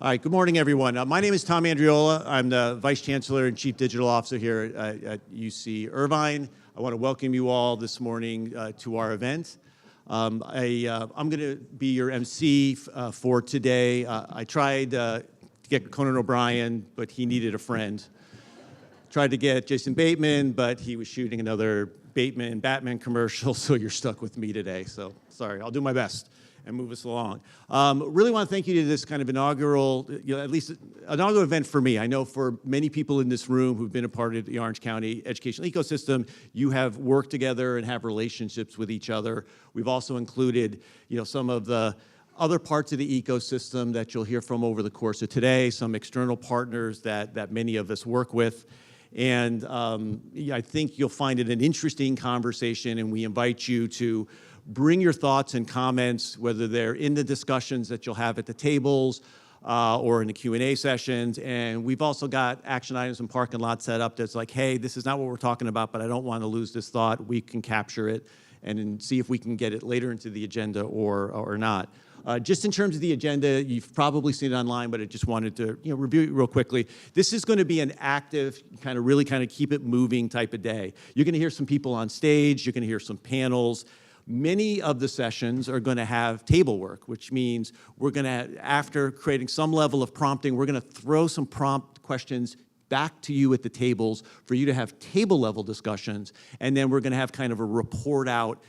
All right, good morning, everyone. My name is Tom Andriola. I'm the Vice Chancellor and Chief Digital Officer here at UC Irvine. I want to welcome you all this morning to our event. I'm going to be your MC for today. I tried to get Conan O'Brien, but he needed a friend. Tried to get Jason Bateman, but he was shooting another Batman commercial, so you're stuck with me today. So sorry, I'll do my best and move us along. Really want to thank you to this kind of inaugural, at least inaugural event for me. I know for many people in this room who've been a part of the Orange County educational ecosystem, you have worked together and have relationships with each other. We've also included, some of the other parts of the ecosystem that you'll hear from over the course of today, some external partners that many of us work with. And I think you'll find it an interesting conversation, and we invite you to bring your thoughts and comments, whether they're in the discussions that you'll have at the tables or in the Q&A sessions. And we've also got action items and parking lot set up that's like, hey, this is not what we're talking about, but I don't want to lose this thought. We can capture it and then see if we can get it later into the agenda or not. Just in terms of the agenda, you've probably seen it online, but I just wanted to review it real quickly. This is going to be an active, really keep it moving type of day. You're going to hear some people on stage. You're going to hear some panels. Many of the sessions are going to have table work, which means we're going to, after creating some level of prompting, we're going to throw some prompt questions back to you at the tables for you to have table level discussions, and then we're going to have kind of a report out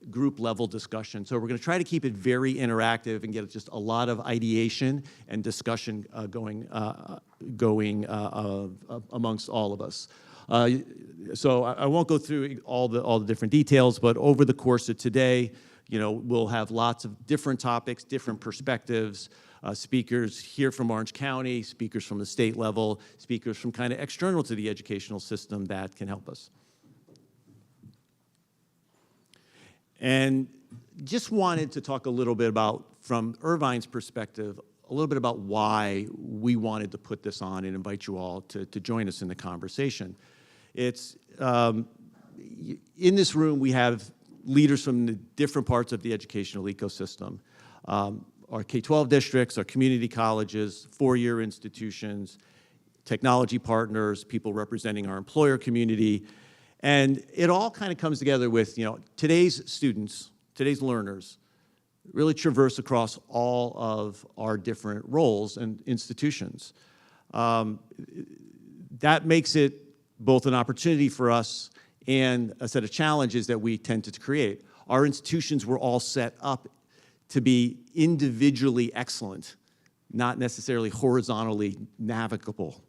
group level discussion. So we're going to try to keep it very interactive and get just a lot of ideation and discussion going amongst all of us. So I won't go through all the different details, but over the course of today, we'll have lots of different topics, different perspectives, speakers here from Orange County, speakers from the state level, speakers from kind of external to the educational system that can help us. And just wanted to talk a little bit about, from Irvine's perspective, a little bit about why we wanted to put this on and invite you all to join us in the conversation. It's, in this room, we have leaders from the different parts of the educational ecosystem. Our K-12 districts, our community colleges, four-year institutions, technology partners, people representing our employer community. And it all kind of comes together with, today's students, today's learners, really traverse across all of our different roles and institutions. That makes it both an opportunity for us and a set of challenges that we tend to create. Our institutions were all set up to be individually excellent, not necessarily horizontally navigable.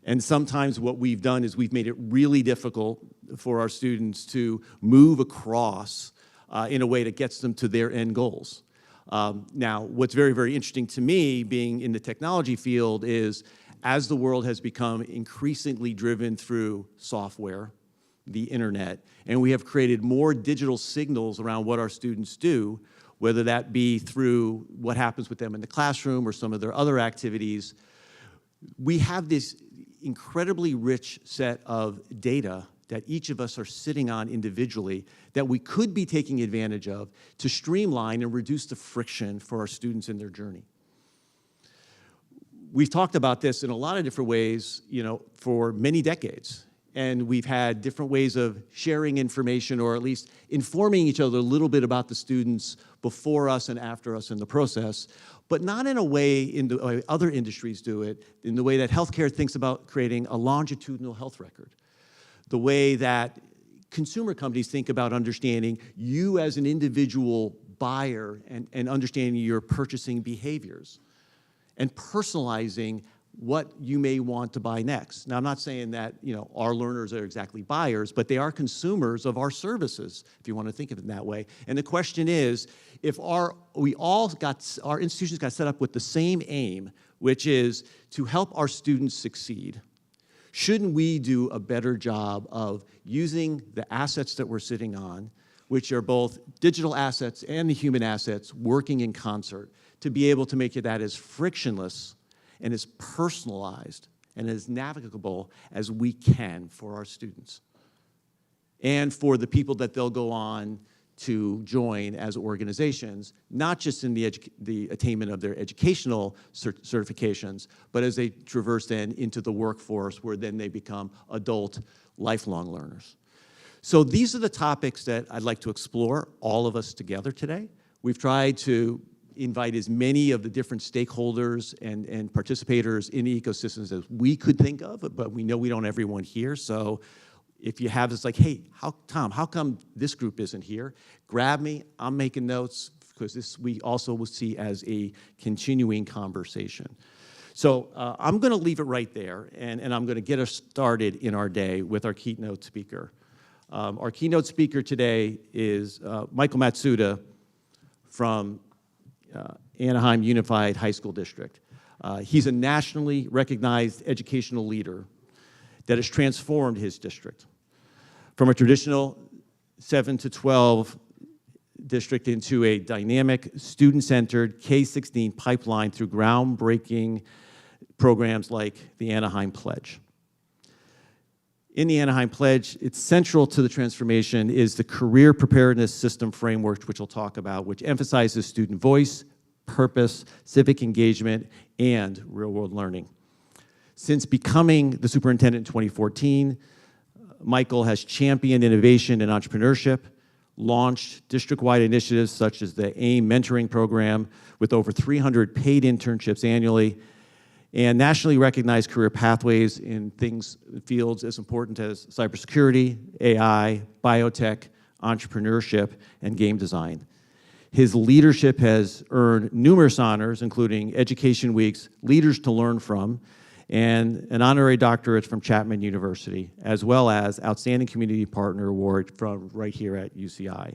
And sometimes what we've done is we've made it really difficult for our students to move across in a way that gets them to their end goals. Now, what's very, very interesting to me, being in the technology field, is as the world has become increasingly driven through software, the internet, and we have created more digital signals around what our students do, whether that be through what happens with them in the classroom or some of their other activities, we have this incredibly rich set of data that each of us are sitting on individually that we could be taking advantage of to streamline and reduce the friction for our students in their journey. We've talked about this in a lot of different ways, for many decades. And we've had different ways of sharing information, or at least informing each other a little bit about the students before us and after us in the process, but not in a way in the way other industries do it, in the way that healthcare thinks about creating a longitudinal health record, the way that consumer companies think about understanding you as an individual buyer and understanding your purchasing behaviors, and personalizing what you may want to buy next. Now, I'm not saying that our learners are exactly buyers, but they are consumers of our services, if you want to think of it that way. And the question is, if our institutions got set up with the same aim, which is to help our students succeed, shouldn't we do a better job of using the assets that we're sitting on, which are both digital assets and the human assets working in concert, to be able to make that as frictionless and as personalized and as navigable as we can for our students and for the people that they'll go on to join as organizations, not just in the attainment of their educational certifications, but as they traverse then into the workforce, where then they become adult, lifelong learners. So these are the topics that I'd like to explore, all of us together today. We've tried to invite as many of the different stakeholders and participators in the ecosystems as we could think of, but we know we don't have everyone here. So if you have this like, hey, Tom, how come this group isn't here? Grab me, I'm making notes, because this we also will see as a continuing conversation. So I'm gonna leave it right there, and I'm gonna get us started in our day with our keynote speaker. Our keynote speaker today is Michael Matsuda from Anaheim Unified High School District. He's a nationally recognized educational leader that has transformed his district from a traditional 7 to 12 district into a dynamic, student-centered K-16 pipeline through groundbreaking programs like the Anaheim Pledge. In the Anaheim Pledge, it's central to the transformation is the career preparedness system framework, which we'll talk about, which emphasizes student voice, purpose, civic engagement, and real-world learning. Since becoming the superintendent in 2014, Michael has championed innovation and entrepreneurship, launched district-wide initiatives such as the AIM mentoring program with over 300 paid internships annually, and nationally recognized career pathways in fields as important as cybersecurity, AI, biotech, entrepreneurship, and game design. His leadership has earned numerous honors, including Education Week's Leaders to Learn From, and an honorary doctorate from Chapman University, as well as Outstanding Community Partner Award from right here at UCI.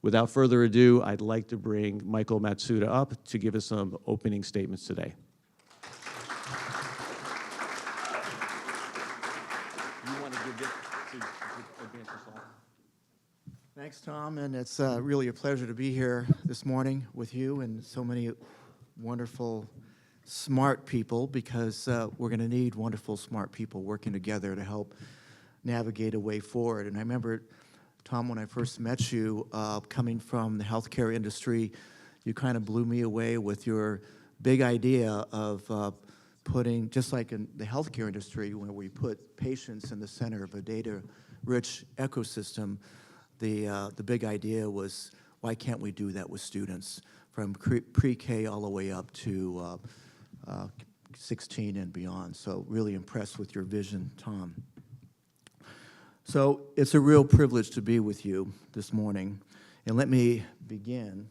Without further ado, I'd like to bring Michael Matsuda up to give us some opening statements today. You want to give this to advance us all? Thanks, Tom, and it's really a pleasure to be here this morning with you and so many wonderful, smart people, because we're going to need wonderful, smart people working together to help navigate a way forward. And I remember, Tom, when I first met you, coming from the healthcare industry, you kind of blew me away with your big idea of putting, just like in the healthcare industry, where we put patients in the center of a data-rich ecosystem, the big idea was, why can't we do that with students from pre-K all the way up to 16 and beyond? So really impressed with your vision, Tom. So it's a real privilege to be with you this morning. And let me begin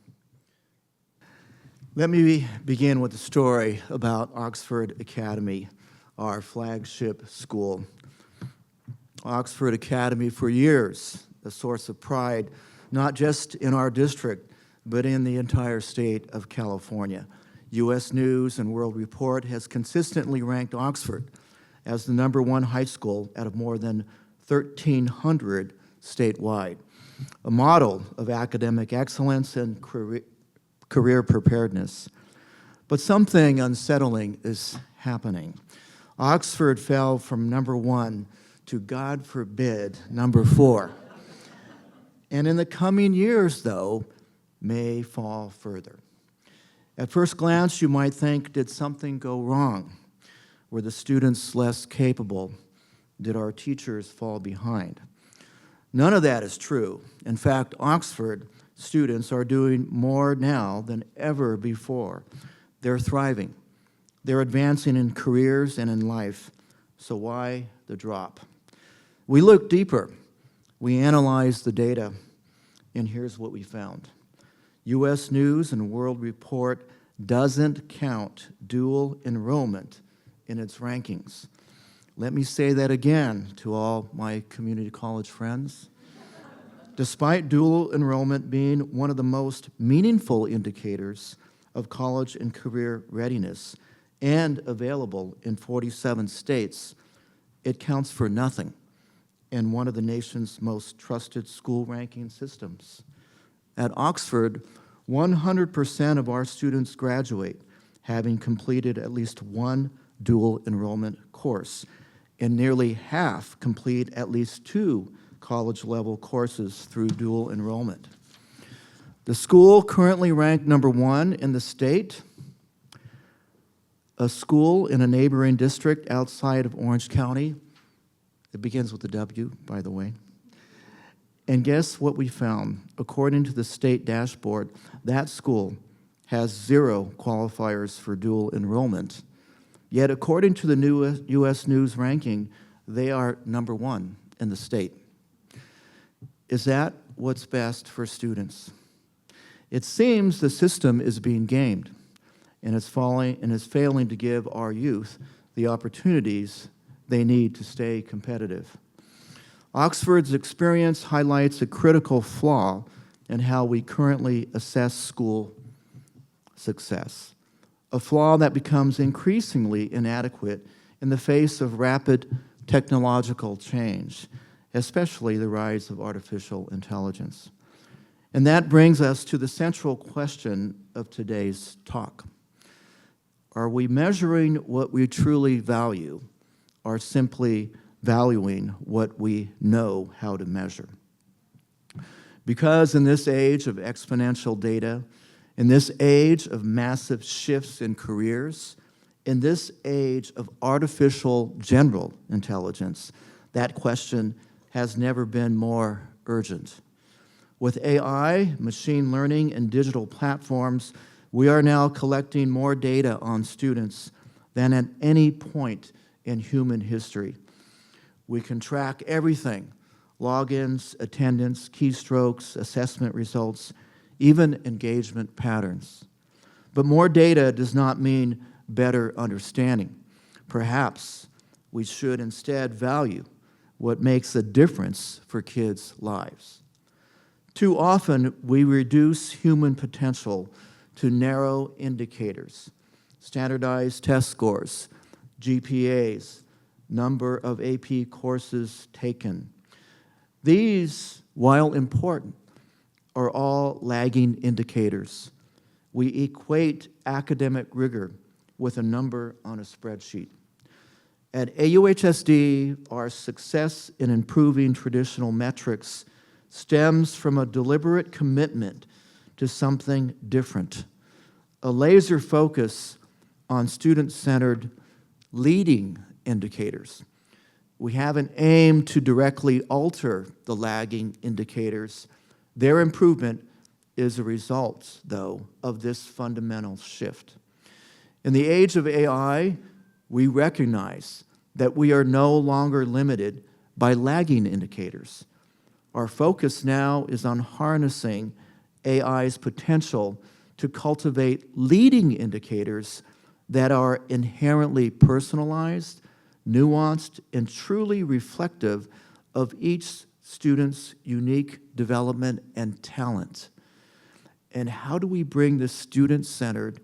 with a story about Oxford Academy, our flagship school. Oxford Academy, for years, a source of pride, not just in our district, but in the entire state of California. U.S. News and World Report has consistently ranked Oxford as the #1 high school out of more than 1,300 statewide, a model of academic excellence and career preparedness. But something unsettling is happening. Oxford fell from #1 to, God forbid, #4. And in the coming years, though, may fall further. At first glance, you might think, did something go wrong? Were the students less capable? Did our teachers fall behind? None of that is true. In fact, Oxford students are doing more now than ever before. They're thriving. They're advancing in careers and in life. So why the drop? We look deeper. We analyzed the data, and here's what we found. U.S. News and World Report doesn't count dual enrollment in its rankings. Let me say that again to all my community college friends. Despite dual enrollment being one of the most meaningful indicators of college and career readiness and available in 47 states, it counts for nothing in one of the nation's most trusted school ranking systems. At Oxford, 100% of our students graduate having completed at least one dual enrollment course, and nearly half complete at least 2 college-level courses through dual enrollment. The school currently ranked #1 in the state, a school in a neighboring district outside of Orange County. It begins with a W, by the way. And guess what we found? According to the state dashboard, that school has 0 qualifiers for dual enrollment. Yet, according to the new U.S. News ranking, they are #1 in the state. Is that what's best for students? It seems the system is being gamed, and is failing to give our youth the opportunities they need to stay competitive. Oxford's experience highlights a critical flaw in how we currently assess school success, a flaw that becomes increasingly inadequate in the face of rapid technological change, especially the rise of artificial intelligence. And that brings us to the central question of today's talk. Are we measuring what we truly value, or simply valuing what we know how to measure? Because in this age of exponential data, in this age of massive shifts in careers, in this age of artificial general intelligence, that question has never been more urgent. With AI, machine learning, and digital platforms, we are now collecting more data on students than at any point in human history. We can track everything: logins, attendance, keystrokes, assessment results, even engagement patterns. But more data does not mean better understanding. Perhaps we should instead value what makes a difference for kids' lives. Too often, we reduce human potential to narrow indicators: standardized test scores, GPAs, number of AP courses taken. These, while important, are all lagging indicators. We equate academic rigor with a number on a spreadsheet. At AUHSD, our success in improving traditional metrics stems from a deliberate commitment to something different, a laser focus on student-centered leading indicators. We haven't aimed to directly alter the lagging indicators. Their improvement is a result, though, of this fundamental shift. In the age of AI, we recognize that we are no longer limited by lagging indicators. Our focus now is on harnessing AI's potential to cultivate leading indicators that are inherently personalized, nuanced, and truly reflective of each student's unique development and talent. And how do we bring this student-centered,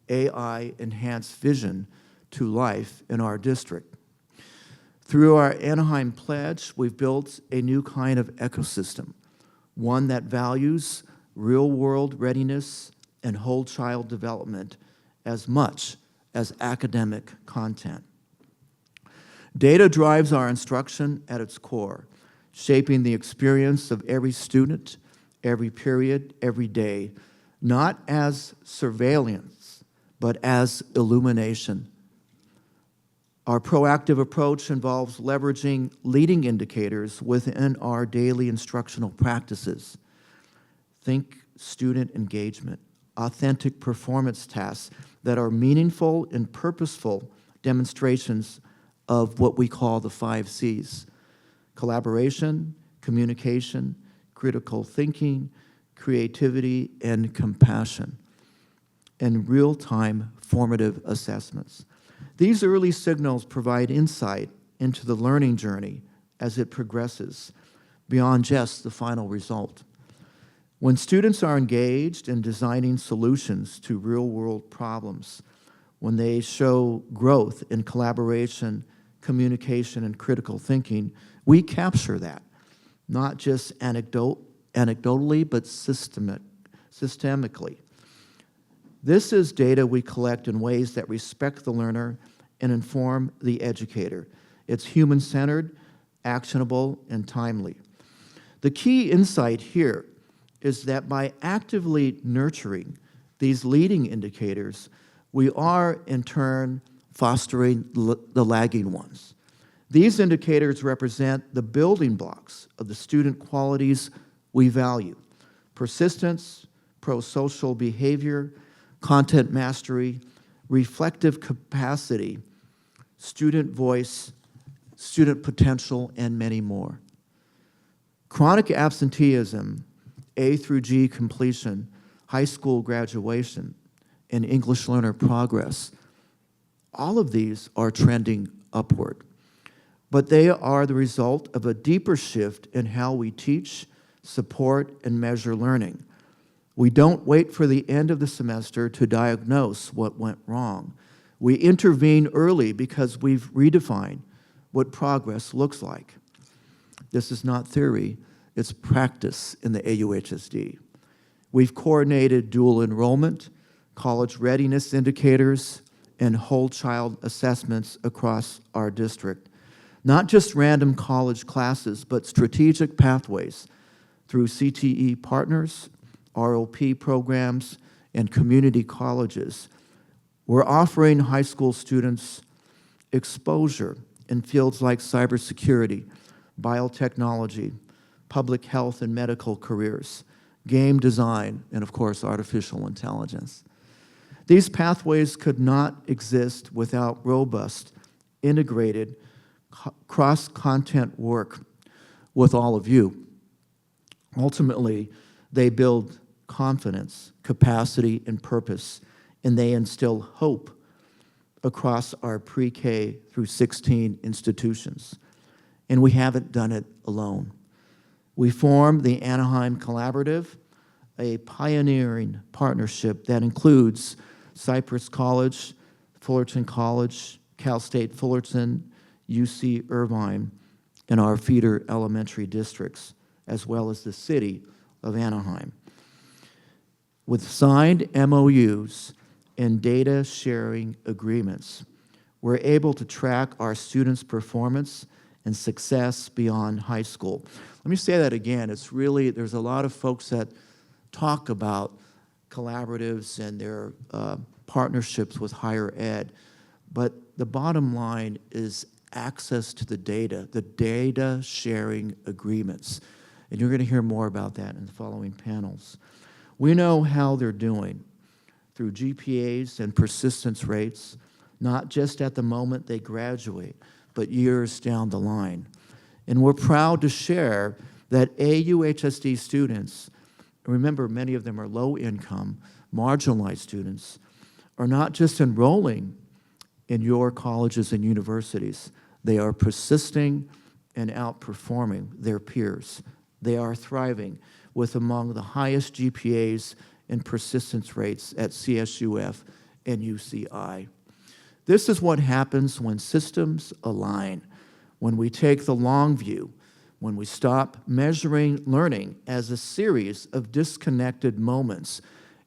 AI-enhanced vision to life in our district? Through our Anaheim pledge, we've built a new kind of ecosystem, one that values real-world readiness and whole child development as much as academic content. Data drives our instruction at its core, shaping the experience of every student, every period, every day, not as surveillance, but as illumination. Our proactive approach involves leveraging leading indicators within our daily instructional practices. Think student engagement, authentic performance tasks that are meaningful and purposeful demonstrations of what we call the 5 C's: collaboration, communication, critical thinking, creativity, and compassion, and real-time formative assessments. These early signals provide insight into the learning journey as it progresses beyond just the final result. When students are engaged in designing solutions to real-world problems, when they show growth in collaboration, communication, and critical thinking, we capture that, not just anecdotally, but systemically. This is data we collect in ways that respect the learner and inform the educator. It's human-centered, actionable, and timely. The key insight here is that by actively nurturing these leading indicators, we are in turn fostering the lagging ones. These indicators represent the building blocks of the student qualities we value: persistence, pro-social behavior, content mastery, reflective capacity, student voice, student potential, and many more. Chronic absenteeism, A through G completion, high school graduation, and English learner progress, all of these are trending upward. But they are the result of a deeper shift in how we teach, support, and measure learning. We don't wait for the end of the semester to diagnose what went wrong. We intervene early because we've redefined what progress looks like. This is not theory, it's practice in the AUHSD. We've coordinated dual enrollment, college readiness indicators, and whole child assessments across our district. Not just random college classes, but strategic pathways through CTE partners, ROP programs, and community colleges. We're offering high school students exposure in fields like cybersecurity, biotechnology, public health and medical careers, game design, and of course, artificial intelligence. These pathways could not exist without robust, integrated, cross-content work with all of you. Ultimately, they build confidence, capacity, and purpose, and they instill hope across our pre-K through 16 institutions. And we haven't done it alone. We formed the Anaheim Collaborative, a pioneering partnership that includes Cypress College, Fullerton College, Cal State Fullerton, UC Irvine, and our feeder elementary districts, as well as the city of Anaheim. With signed MOUs and data sharing agreements, we're able to track our students' performance and success beyond high school. Let me say that again. It's really, there's a lot of folks that talk about collaboratives and their partnerships with higher ed, but the bottom line is access to the data sharing agreements. And you're going to hear more about that in the following panels. We know how they're doing through GPAs and persistence rates, not just at the moment they graduate, but years down the line. And we're proud to share that AUHSD students, remember many of them are low-income, marginalized students, are not just enrolling in your colleges and universities, they are persisting and outperforming their peers. They are thriving with among the highest GPAs and persistence rates at CSUF and UCI. This is what happens when systems align, when we take the long view, when we stop measuring learning as a series of disconnected moments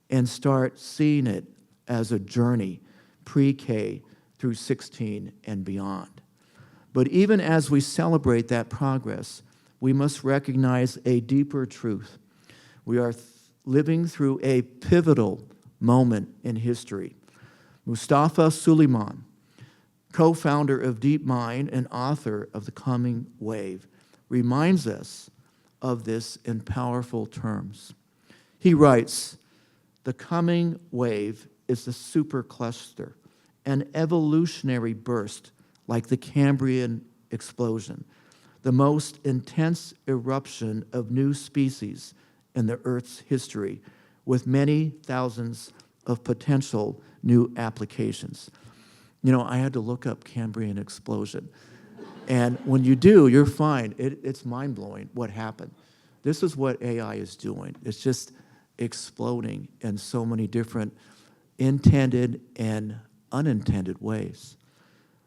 and start seeing it as a journey, pre-K through 16 and beyond. But even as we celebrate that progress, we must recognize a deeper truth. We are living through a pivotal moment in history. Mustafa Suleyman, co-founder of DeepMind and author of The Coming Wave, reminds us of this in powerful terms. He writes, "The coming wave is a supercluster, an evolutionary burst like the Cambrian explosion, the most intense eruption of new species in the Earth's history, with many thousands of potential new applications." You know, I had to look up Cambrian explosion. And when you do, you're fine. It's mind-blowing what happened. This is what AI is doing. It's just exploding in so many different intended and unintended ways.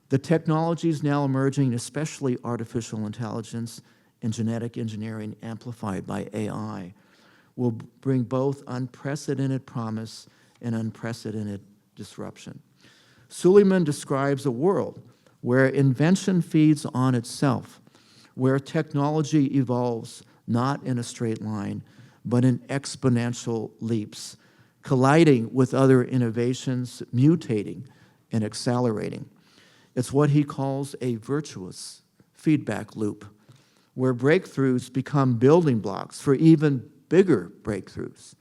The technologies now emerging, especially artificial intelligence and genetic engineering amplified by AI, will bring both unprecedented promise and unprecedented disruption. Suleiman describes a world where invention feeds on itself, where technology evolves not in a straight line, but in exponential leaps, colliding with other innovations, mutating and accelerating. It's what he calls a virtuous feedback loop, where breakthroughs become building blocks for even bigger breakthroughs.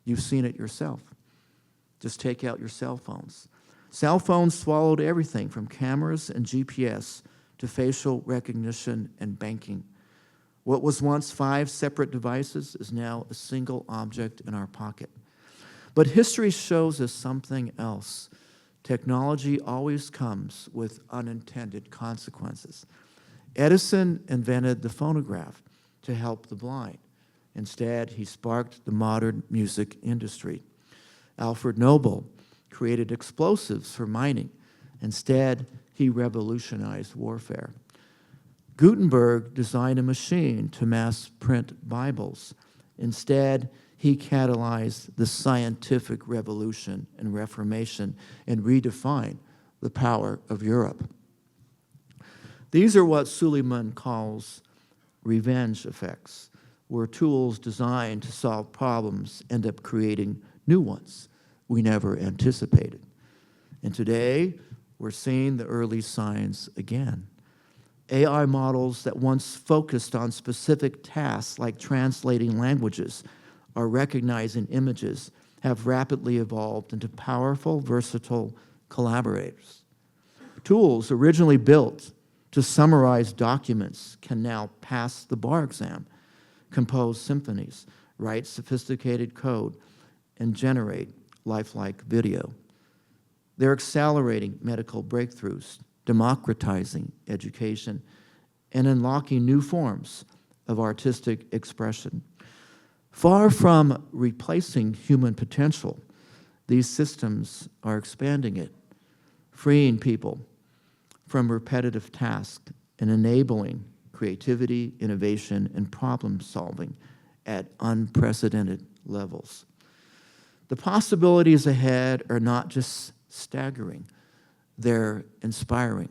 You've seen it yourself. Just take out your cell phones. Cell phones swallowed everything from cameras and GPS to facial recognition and banking. What was once 5 separate devices is now a single object in our pocket. But history shows us something else. Technology always comes with unintended consequences. Edison invented the phonograph to help the blind. Instead, he sparked the modern music industry. Alfred Nobel created explosives for mining. Instead, he revolutionized warfare. Gutenberg designed a machine to mass print Bibles. Instead, he catalyzed the scientific revolution and Reformation and redefined the power of Europe. These are what Suleiman calls revenge effects, where tools designed to solve problems end up creating new ones we never anticipated. And today, we're seeing the early signs again. AI models that once focused on specific tasks like translating languages or recognizing images have rapidly evolved into powerful, versatile collaborators. Tools originally built to summarize documents can now pass the bar exam, compose symphonies, write sophisticated code, and generate lifelike video. They're accelerating medical breakthroughs, democratizing education, and unlocking new forms of artistic expression. Far from replacing human potential, these systems are expanding it, freeing people from repetitive tasks and enabling creativity, innovation, and problem solving at unprecedented levels. The possibilities ahead are not just staggering, they're inspiring.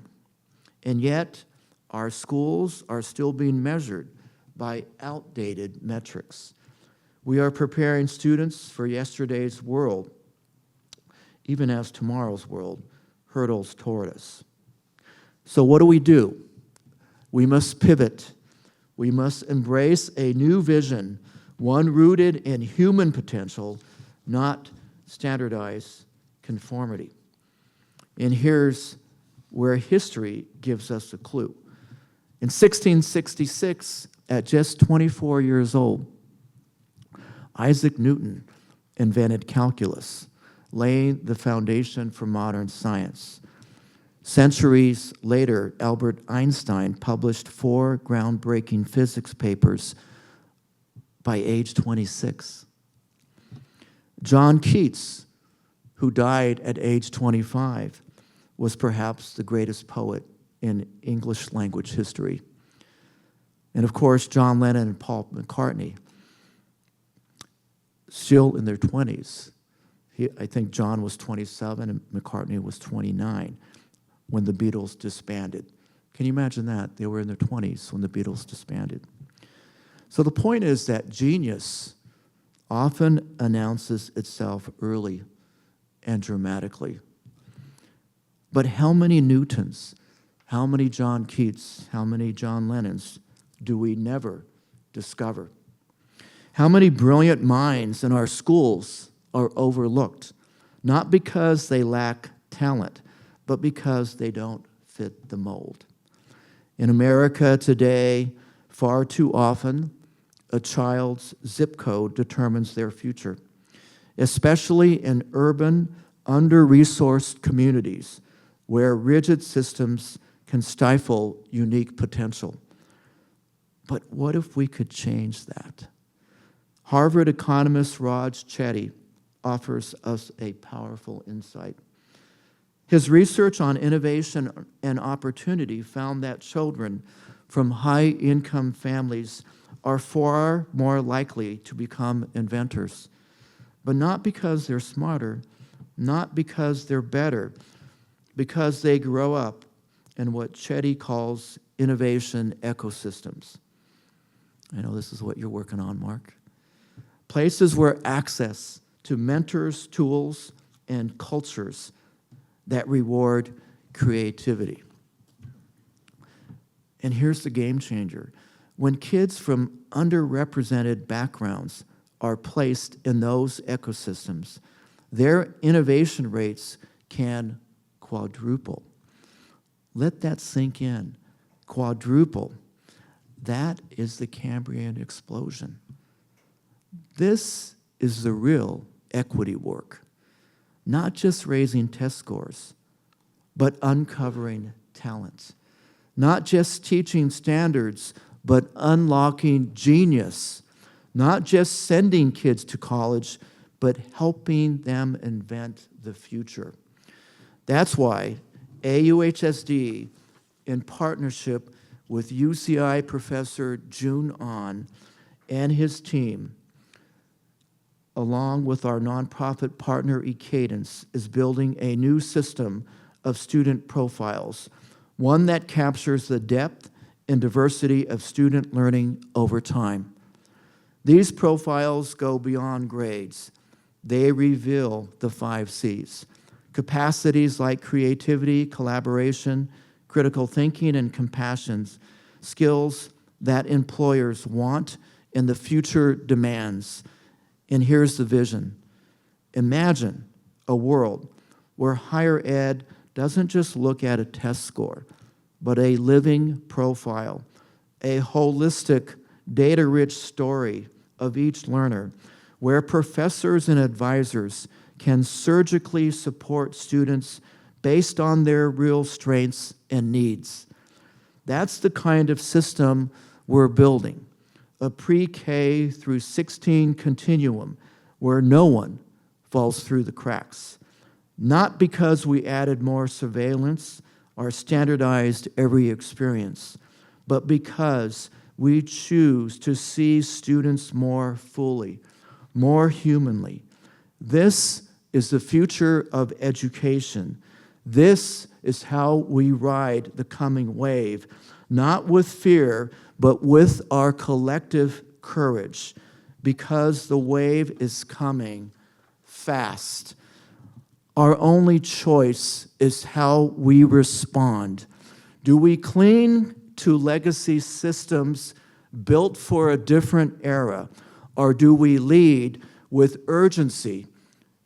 And yet, our schools are still being measured by outdated metrics. We are preparing students for yesterday's world, even as tomorrow's world hurtles toward us. So what do? We must pivot. We must embrace a new vision, one rooted in human potential, not standardized conformity. And here's where history gives us a clue. In 1666, at just 24 years old, Isaac Newton invented calculus, laying the foundation for modern science. Centuries later, Albert Einstein published 4 groundbreaking physics papers by age 26. John Keats, who died at age 25, was perhaps the greatest poet in English language history. And of course, John Lennon and Paul McCartney, still in their 20s. I think John was 27 and McCartney was 29 when the Beatles disbanded. Can you imagine that? They were in their 20s when the Beatles disbanded. So the point is that genius often announces itself early and dramatically. But how many Newtons, how many John Keats, how many John Lennons do we never discover? How many brilliant minds in our schools are overlooked, not because they lack talent, but because they don't fit the mold? In America today, far too often, a child's zip code determines their future, especially in urban, under-resourced communities where rigid systems can stifle unique potential. But what if we could change that? Harvard economist Raj Chetty offers us a powerful insight. His research on innovation and opportunity found that children from high-income families are far more likely to become inventors, but not because they're smarter, not because they're better, because they grow up in what Chetty calls innovation ecosystems. I know this is what you're working on, Mark. places where access to mentors, tools, and cultures that reward creativity. And here's the game changer. When kids from underrepresented backgrounds are placed in those ecosystems, their innovation rates can quadruple. Let that sink in. Quadruple. That is the Cambrian explosion. This is the real equity work. Not just raising test scores, but uncovering talent. Not just teaching standards, but unlocking genius. Not just sending kids to college, but helping them invent the future. That's why AUHSD, in partnership with UCI Professor Jun An and his team, along with our nonprofit partner eCadence, is building a new system of student profiles, one that captures the depth and diversity of student learning over time. These profiles go beyond grades. They reveal the 5 C's. Capacities like creativity, collaboration, critical thinking, and compassion, skills that employers want and the future demands. And here's the vision. Imagine a world where higher ed doesn't just look at a test score, but a living profile, a holistic, data-rich story of each learner, where professors and advisors can surgically support students based on their real strengths and needs. That's the kind of system we're building, a pre-K through 16 continuum where no one falls through the cracks. Not because we added more surveillance or standardized every experience, but because we choose to see students more fully, more humanly. This is the future of education. This is how we ride the coming wave, not with fear, but with our collective courage, because the wave is coming fast. Our only choice is how we respond. Do we cling to legacy systems built for a different era, or do we lead with urgency,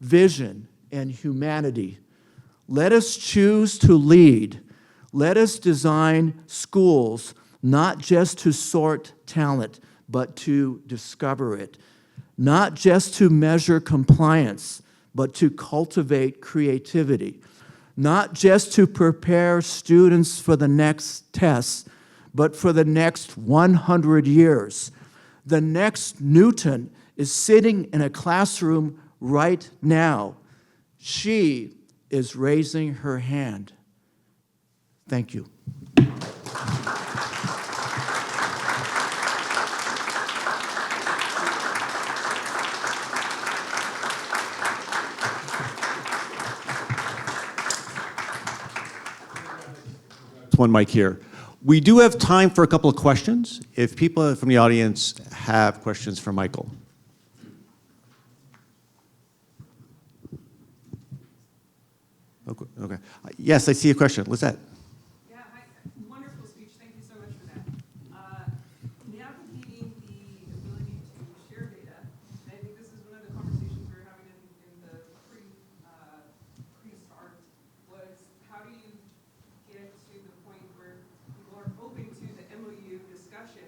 vision, and humanity? Let us choose to lead. Let us design schools not just to sort talent, but to discover it. Not just to measure compliance, but to cultivate creativity. Not just to prepare students for the next test, but for the next 100 years. The next Newton is sitting in a classroom right now. She is raising her hand. Thank you. One mic here. We do have time for a couple of questions. If people from the audience have questions for Michael. Okay. Yes, I see a question. Lizette. Yeah, hi. Wonderful speech. Thank you so much for that. Navigating the ability to share data, and I think this is one of the conversations we were having in the pre-start, was how do you get to the point where people are open to the MOU discussion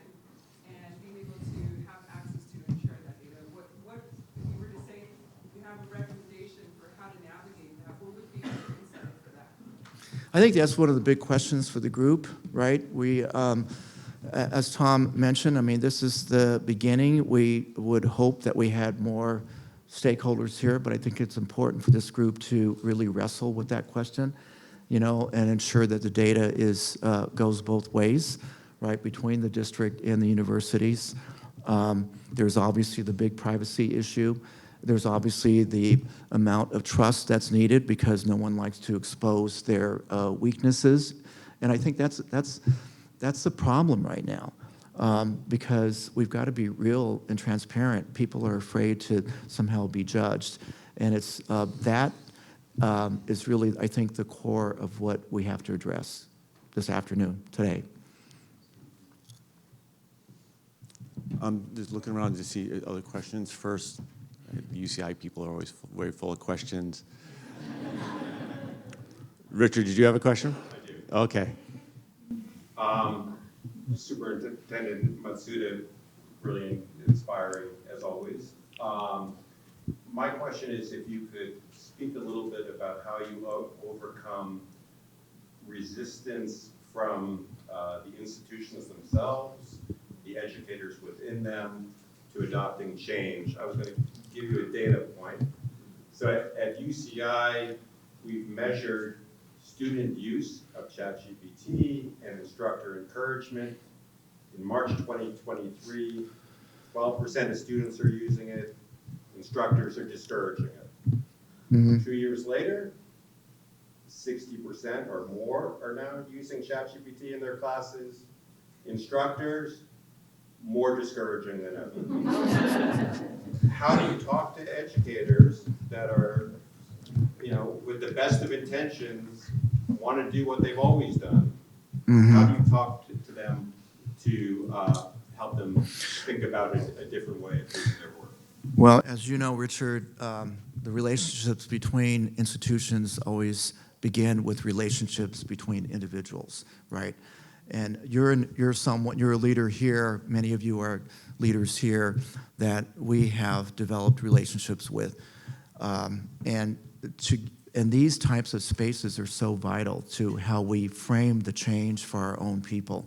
and being able to have access to and share that data? What if you were to say you have a recommendation for how to navigate that, what would be your insight for that? I think that's one of the big questions for the group, right? We, as Tom mentioned, I mean, this is the beginning. We would hope that we had more stakeholders here, but I think it's important for this group to really wrestle with that question, you know, and ensure that the data is goes both ways, right, between the district and the universities. There's obviously the big privacy issue. There's obviously the amount of trust that's needed because no one likes to expose their weaknesses, and I think that's the problem right now. because we've got to be real and transparent. People are afraid to somehow be judged. And it's that is really, I think, the core of what we have to address this afternoon, today. I'm just looking around to see other questions. First, the UCI people are always very full of questions. Richard, did you have a question? I do. Okay. Superintendent Matsuda, really inspiring as always. My question is if you could speak a little bit about how you overcome resistance from the institutions themselves, the educators within them, to adopting change. I was going to give you a data point. So at UCI, we've measured student use of ChatGPT and instructor encouragement. In March 2023, 12% of students are using it. Instructors are discouraging it. Mm-hmm. 2 years later, 60% or more are now using ChatGPT in their classes. Instructors, more discouraging than ever. How do you talk to educators that are, with the best of intentions, want to do what they've always done? Mm-hmm. How do you talk to them to help them think about a different way of doing their work? Well, as you know, Richard, the relationships between institutions always begin with relationships between individuals, right? And you're a leader here. Many of you are leaders here that we have developed relationships with, and these types of spaces are so vital to how we frame the change for our own people.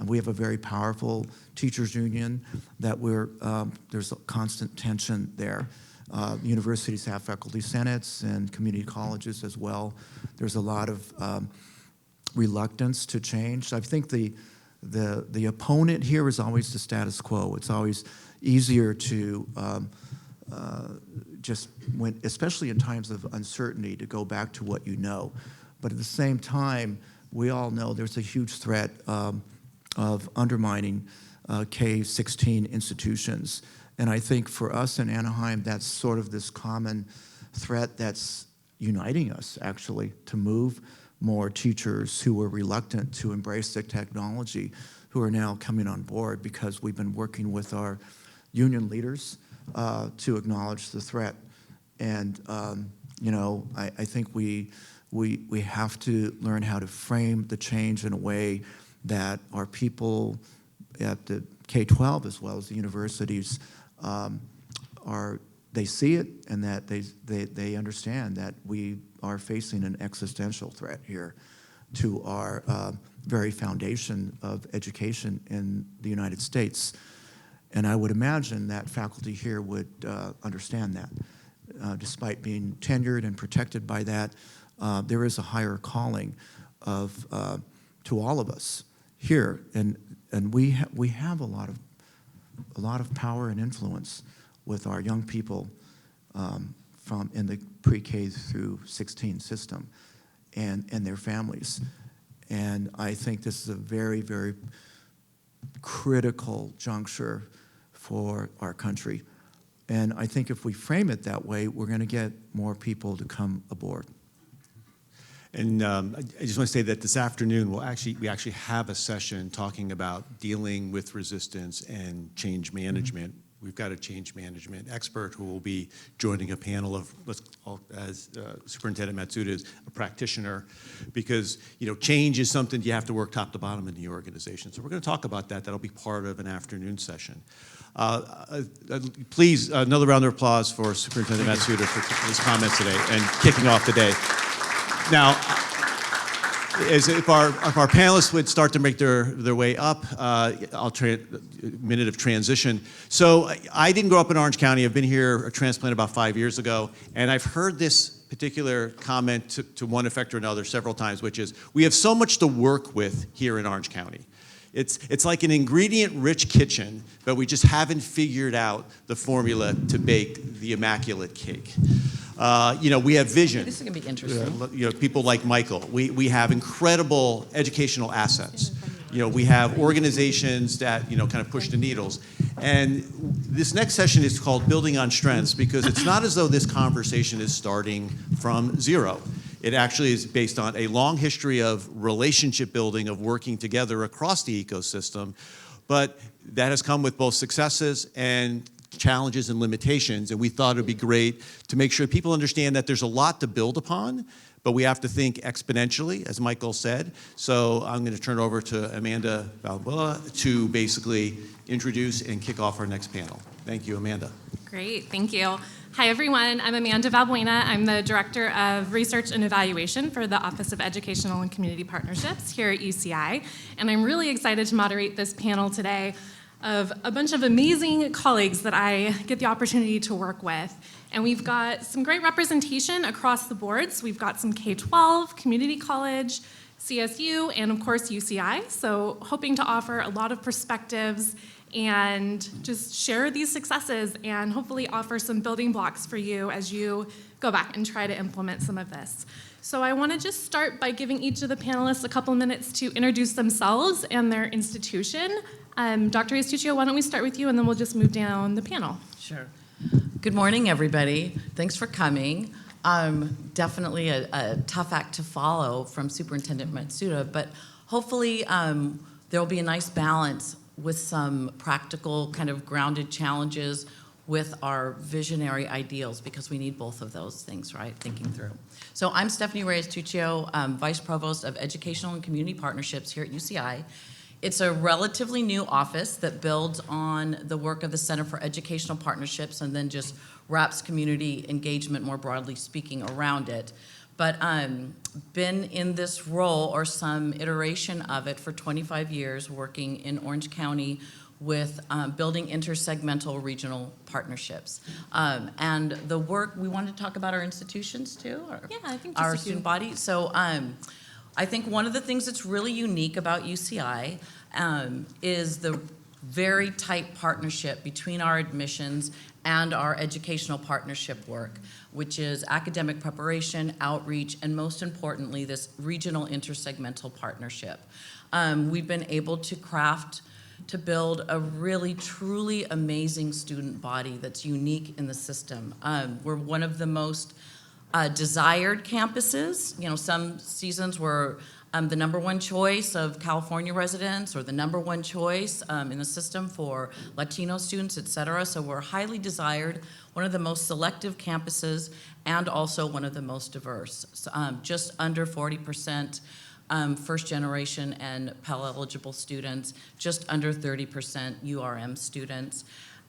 We have a very powerful teachers union that there's a constant tension there. Universities have faculty senates and community colleges as well. There's a lot of reluctance to change. I think the opponent here is always the status quo. It's always easier to especially in times of uncertainty, to go back to what you know. But at the same time, we all know there's a huge threat of undermining K-16 institutions. And I think for us in Anaheim, that's sort of this common threat that's uniting us, actually, to move more teachers who were reluctant to embrace the technology, who are now coming on board because we've been working with our union leaders to acknowledge the threat. And I think we have to learn how to frame the change in a way that our people at the K-12 as well as the universities they see it, and that they understand that we are facing an existential threat here to our very foundation of education in the United States. And I would imagine that faculty here would understand that. Despite being tenured and protected by that, there is a higher calling to all of us here, and we have a lot of power and influence with our young people from in the pre-K through 16 system and their families. And I think this is a very, very critical juncture for our country. And I think if we frame it that way, we're going to get more people to come aboard. And I just want to say that this afternoon we actually have a session talking about dealing with resistance and change management. We've got a change management expert who will be joining a panel of, as Superintendent Matsuda is a practitioner, because change is something you have to work top to bottom in the organization. So we're going to talk about that. That'll be part of an afternoon session. Please, another round of applause for Superintendent Matsuda for his comments today and kicking off the day. Now, if our panelists would start to make their way up, I'll try a minute of transition. So I didn't grow up in Orange County. I've been here, a transplant, about 5 years ago, and I've heard this particular comment to one effect or another several times, which is, we have so much to work with here in Orange County. It's like an ingredient-rich kitchen, but we just haven't figured out the formula to bake the immaculate cake. We have vision. This is going to be interesting. People like Michael. We have incredible educational assets. we have organizations that, kind of push the needles. And this next session is called Building on Strengths, because it's not as though this conversation is starting from zero. It actually is based on a long history of relationship building, of working together across the ecosystem, but that has come with both successes and challenges and limitations, and we thought it would be great to make sure people understand that there's a lot to build upon, but we have to think exponentially, as Michael said. So I'm going to turn it over to Amanda Balboa to basically introduce and kick off our next panel. Thank you, Amanda. Great, thank you. Hi, everyone. I'm Amanda Valbuena. I'm the Director of Research and Evaluation for the Office of Educational and Community Partnerships here at UCI, and I'm really excited to moderate this panel today of a bunch of amazing colleagues that I get the opportunity to work with. And we've got some great representation across the boards. We've got some K-12, community college, CSU, and of course UCI. So hoping to offer a lot of perspectives and just share these successes and hopefully offer some building blocks for you as you go back and try to implement some of this. So I want to just start by giving each of the panelists a couple minutes to introduce themselves and their institution. Dr. Estuccio, why don't we start with you, and then we'll just move down the panel. Sure. Good morning, everybody. Thanks for coming. Definitely a tough act to follow from Superintendent Matsuda, but hopefully there will be a nice balance with some practical, kind of grounded challenges with our visionary ideals, because we need both of those things, right, thinking through. So I'm Stephanie Reyes-Tuccio, Vice Provost of Educational and Community Partnerships here at UCI. It's a relatively new office that builds on the work of the Center for Educational Partnerships and then just wraps community engagement, more broadly speaking, around it. But been in this role or some iteration of it for 25 years, working in Orange County with building intersegmental regional partnerships. And the work, we wanted to talk about our institutions too? Or Yeah, I think our just student body. So I think one of the things that's really unique about UCI is the very tight partnership between our admissions and our educational partnership work, which is academic preparation, outreach, and most importantly, this regional intersegmental partnership. We've been able to build a really, truly amazing student body that's unique in the system. We're one of the most desired campuses. Some seasons we're the #1 choice of California residents or the #1 choice in the system for Latino students, et cetera. So we're highly desired, one of the most selective campuses, and also one of the most diverse. So, just under 40% first generation and Pell eligible students, just under 30% URM students.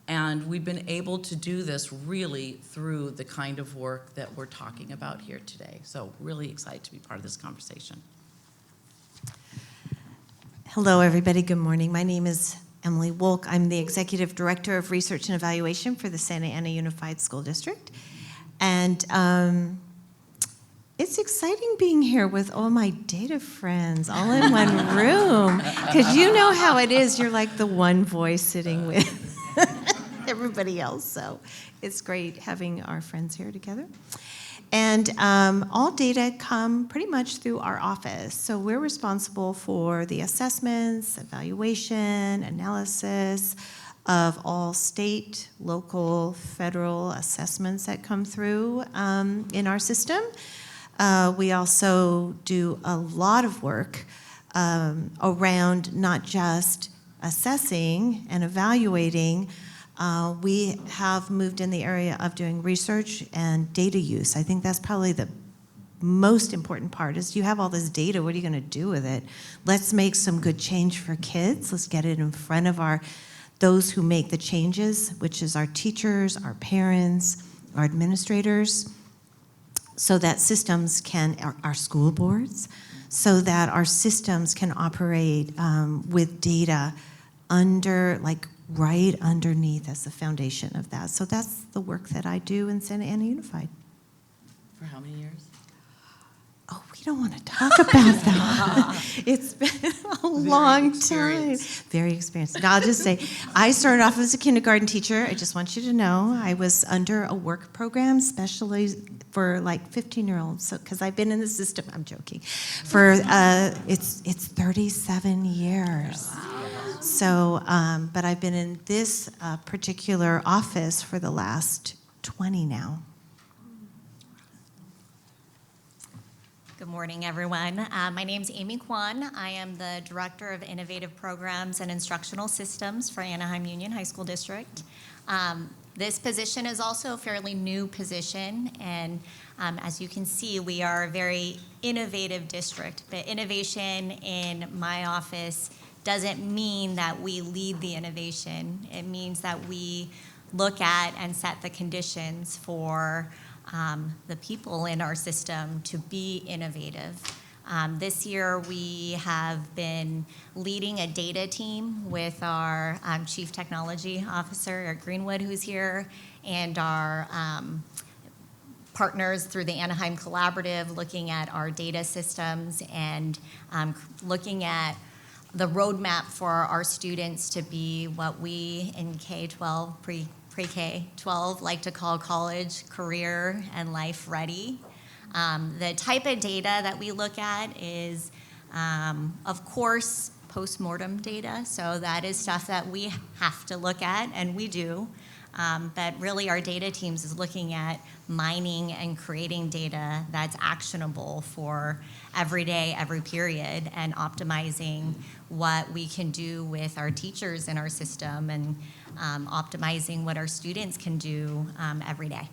And we've been able to do this really through the kind of work that we're talking about here today. So really excited to be part of this conversation. Hello, everybody. Good morning. My name is Emily Wolk. I'm the Executive Director of Research and Evaluation for the Santa Ana Unified School District. And it's exciting being here with all my data friends all in one room, because you know how it is. You're like the one voice sitting with everybody else. So it's great having our friends here together. And all data come pretty much through our office. So we're responsible for the assessments, evaluation, analysis of all state, local, federal assessments that come through in our system. We also do a lot of work around not just assessing and evaluating. We have moved in the area of doing research and data use. I think that's probably the most important part is you have all this data, what are you going to do with it? Let's make some good change for kids. Let's get it in front of those who make the changes, which is our teachers, our parents, our administrators, so that systems can, our school boards, so that our systems can operate with data right underneath as the foundation of that. So that's the work that I do in Santa Ana Unified. For how many years? Oh, we we don't want to talk about that. It's been a long time. Very experienced. Now, I'll just say, I started off as a kindergarten teacher. I just want you to know I was under a work program, especially for like 15-year-olds. So, because I've been in the system, I'm joking, for it's 37 years. So, but I've been in this particular office for the last 20 now. Good morning, everyone. My name is Amy Kwan. I am the Director of Innovative Programs and Instructional Systems for Anaheim Union High School District. This position is also a fairly new position, and as you can see, we are a very innovative district. But innovation in my office doesn't mean that we lead the innovation. It means that we look at and set the conditions for the people in our system to be innovative. This year, we have been leading a data team with our Chief Technology Officer, Eric Greenwood, who's here, and our partners through the Anaheim Collaborative, looking at our data systems and looking at the roadmap for our students to be what we in K-12, pre-K-12, like to call college, career, and life ready. The type of data that we look at is, of course, post-mortem data. So that is stuff that we have to look at, and we do. But really, our data teams is looking at mining and creating data that's actionable for every day, every period, and optimizing what we can do with our teachers in our system and optimizing what our students can do every day.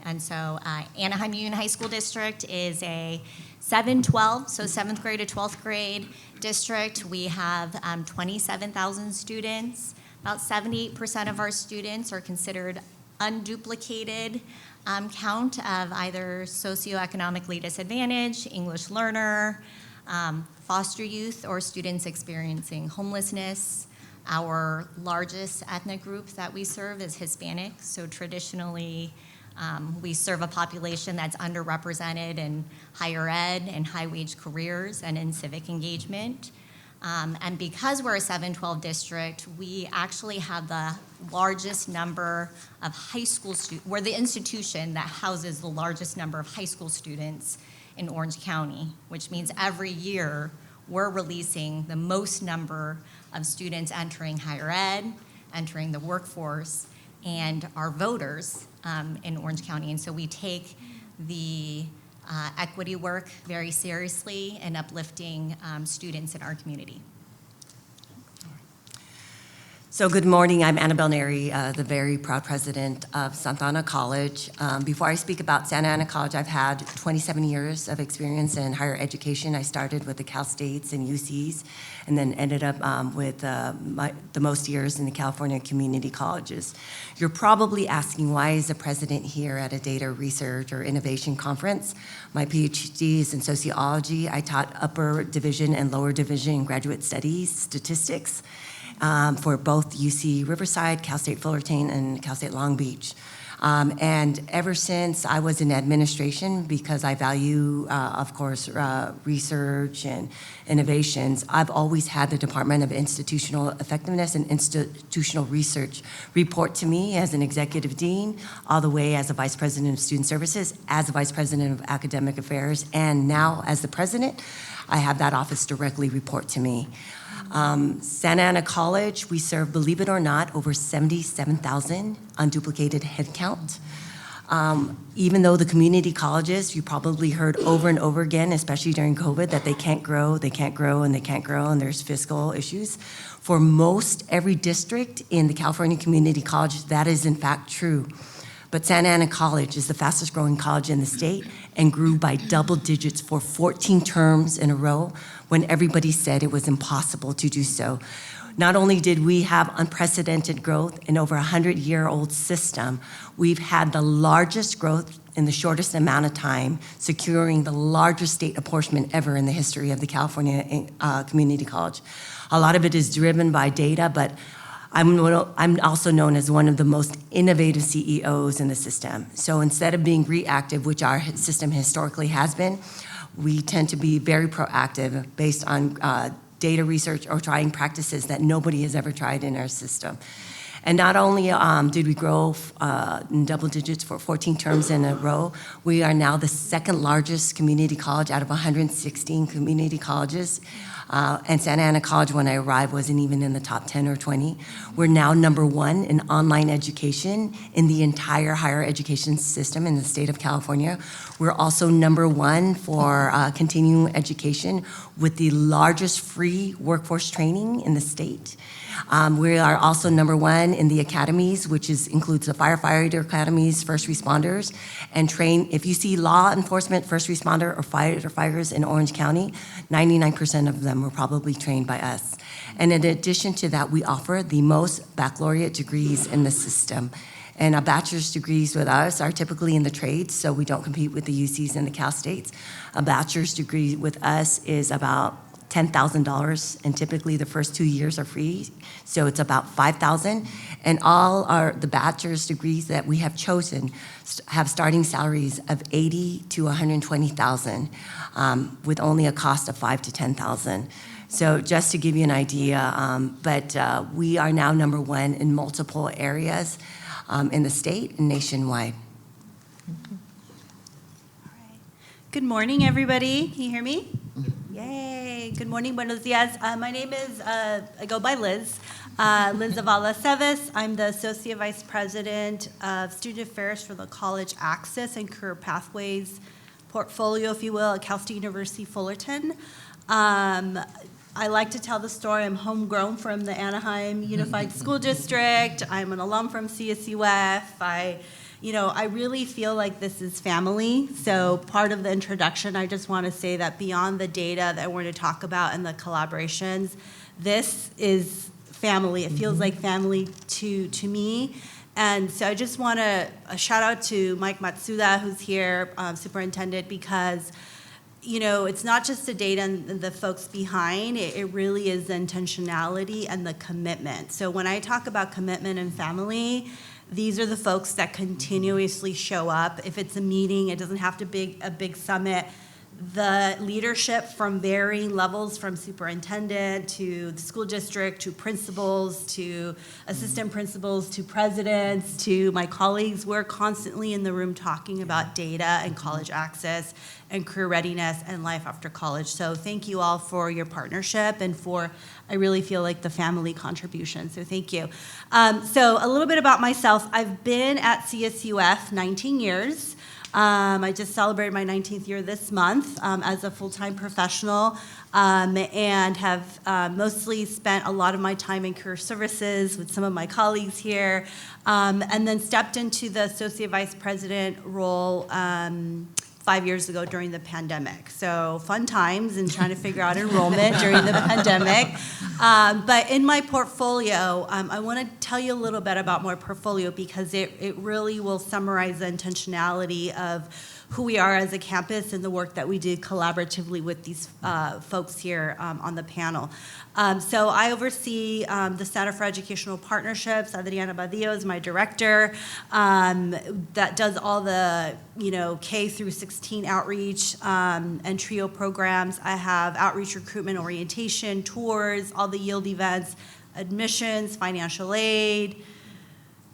And so Anaheim Union High School District is a 7-12, so 7th grade to 12th grade district. We have 27,000 students. About 78% of our students are considered unduplicated count of either socioeconomically disadvantaged, English learner, foster youth, or students experiencing homelessness. Our largest ethnic group that we serve is Hispanic, so traditionally we serve a population that's underrepresented in higher ed and high-wage careers and in civic engagement. And because we're a 7-12 district, we actually have the largest number of high school students. We're the institution that houses the largest number of high school students in Orange County, which means every year we're releasing the most number of students entering higher ed, entering the workforce, and our voters in Orange County. And so we take the equity work very seriously and uplifting students in our community. So good morning, I'm Annabelle Neri, the very proud president of Santa Ana College. Before I speak about Santa Ana College, I've had 27 years of experience in higher education. I started with the Cal States and UCs, and then ended up with the most years in the California community colleges. You're probably asking, why is the president here at a data research or innovation conference? My PhD is in sociology. I taught upper division and lower division graduate studies, statistics, for both UC Riverside, Cal State Fullerton, and Cal State Long Beach. And ever since I was in administration, because I value, of course, research and innovations, I've always had the Department of Institutional Effectiveness and Institutional Research report to me as an executive dean, all the way as a vice president of student services, as a vice president of academic affairs, and now as the president, I have that office directly report to me. Santa Ana College, we serve, believe it or not, over 77,000 unduplicated headcount. Even though the community colleges, you probably heard over and over again, especially during COVID, that they can't grow, and they can't grow, and there's fiscal issues. For most every district in the California community college, that is in fact true. But Santa Ana College is the fastest growing college in the state and grew by double digits for 14 terms in a row when everybody said it was impossible to do so. Not only did we have unprecedented growth in over a 100-year-old system, we've had the largest growth in the shortest amount of time, securing the largest state apportionment ever in the history of the California Community College. A lot of it is driven by data, but I'm also known as one of the most innovative CEOs in the system. So instead of being reactive, which our system historically has been, We tend to be very proactive based on data research or trying practices that nobody has ever tried in our system. And not only did we grow in double digits for 14 terms in a row, we are now the second largest community college out of 116 community colleges. And Santa Ana College, when I arrived, wasn't even in the top 10 or 20. We're now #1 in online education in the entire higher education system in the state of California. We're also #1 for continuing education with the largest free workforce training in the state. We are also #1 in the academies, which includes the firefighter academies, first responders, and train. If you see law enforcement, first responder, or firefighters in Orange County, 99% of them were probably trained by us. And in addition to that, we offer the most baccalaureate degrees in the system. And bachelor's degrees with us are typically in the trades, so we don't compete with the UCs and the Cal States. A bachelor's degree with us is about $10,000, and typically the first 2 years are free, so it's about $5,000. And all the bachelor's degrees that we have chosen have starting salaries of $80,000 to $120,000, with only a cost of $5,000 to $10,000. So just to give you an idea, but we are now #1 in multiple areas in the state and nationwide. Good morning, everybody. Can you hear me? Yay. Good morning, buenos dias. My name is, I go by Liz, Liz Zavala Sevis. I'm the Associate Vice President of Student Affairs for the College Access and Career Pathways portfolio, if you will, at Cal State University Fullerton. I like to tell the story. I'm homegrown from the Anaheim Unified School District. I'm an alum from CSUF. I really feel like this is family. So part of the introduction, I just want to say that beyond the data that we're going to talk about and the collaborations, this is family. It feels like family to me. And so I just want to shout out to Mike Matsuda, who's here, Superintendent, because it's not just the data and the folks behind, it really is the intentionality and the commitment. So when I talk about commitment and family, these are the folks that continuously show up. If it's a meeting, it doesn't have to be a big summit. The leadership from varying levels, from superintendent to the school district to principals to assistant principals to presidents to my colleagues, we're constantly in the room talking about data and college access and career readiness and life after college. So thank you all for your partnership and for, I really feel like, the family contribution. So thank you. So a little bit about myself. I've been at CSUF 19 years. I just celebrated my 19th year this month as a full-time professional, and have mostly spent a lot of my time in career services with some of my colleagues here, and then stepped into the associate vice president role 5 years ago during the pandemic. So fun times and trying to figure out enrollment during the pandemic. But in my portfolio, I want to tell you a little bit about my portfolio because it really will summarize the intentionality of who we are as a campus and the work that we did collaboratively with these folks here on the panel. So I oversee the Center for Educational Partnerships. Adriana Badillo is my director. That does all the K through 16 outreach and TRIO programs. I have outreach, recruitment, orientation, tours, all the yield events, admissions, financial aid,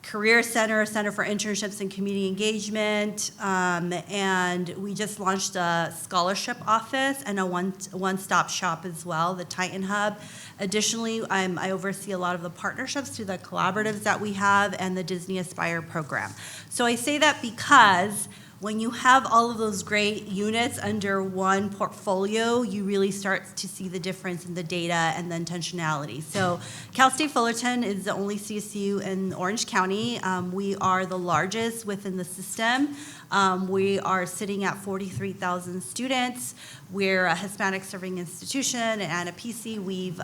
Career Center, Center for Internships and Community Engagement, and we just launched a scholarship office and a one-stop shop as well, the Titan Hub. Additionally, I oversee a lot of the partnerships through the collaboratives that we have and the Disney Aspire program. So I say that because when you have all of those great units under one portfolio, you really start to see the difference in the data and the intentionality. So Cal State Fullerton is the only CSU in Orange County. We are the largest within the system. We are sitting at 43,000 students. We're a Hispanic serving institution, and at PC, we've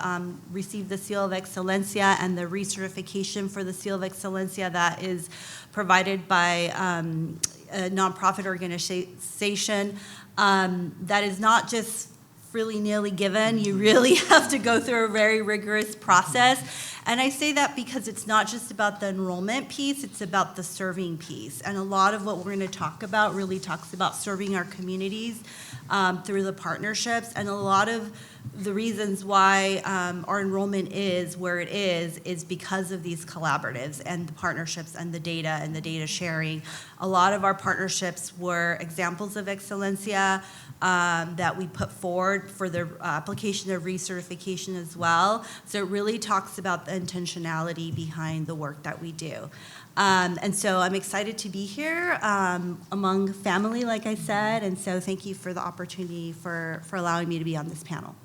received the Seal of Excelencia and the recertification for the Seal of Excelencia that is provided by a nonprofit organization that is not just willy-nilly given. You really have to go through a very rigorous process. And I say that because it's not just about the enrollment piece, it's about the serving piece. And a lot of what we're going to talk about really talks about serving our communities through the partnerships. And a lot of the reasons why our enrollment is where it is because of these collaboratives and the partnerships and the data sharing. A lot of our partnerships were examples of excellencia that we put forward for the application of recertification as well. So it really talks about the intentionality behind the work that we do. And so I'm excited to be here among family, like I said, and so thank you for the opportunity for allowing me to be on this panel.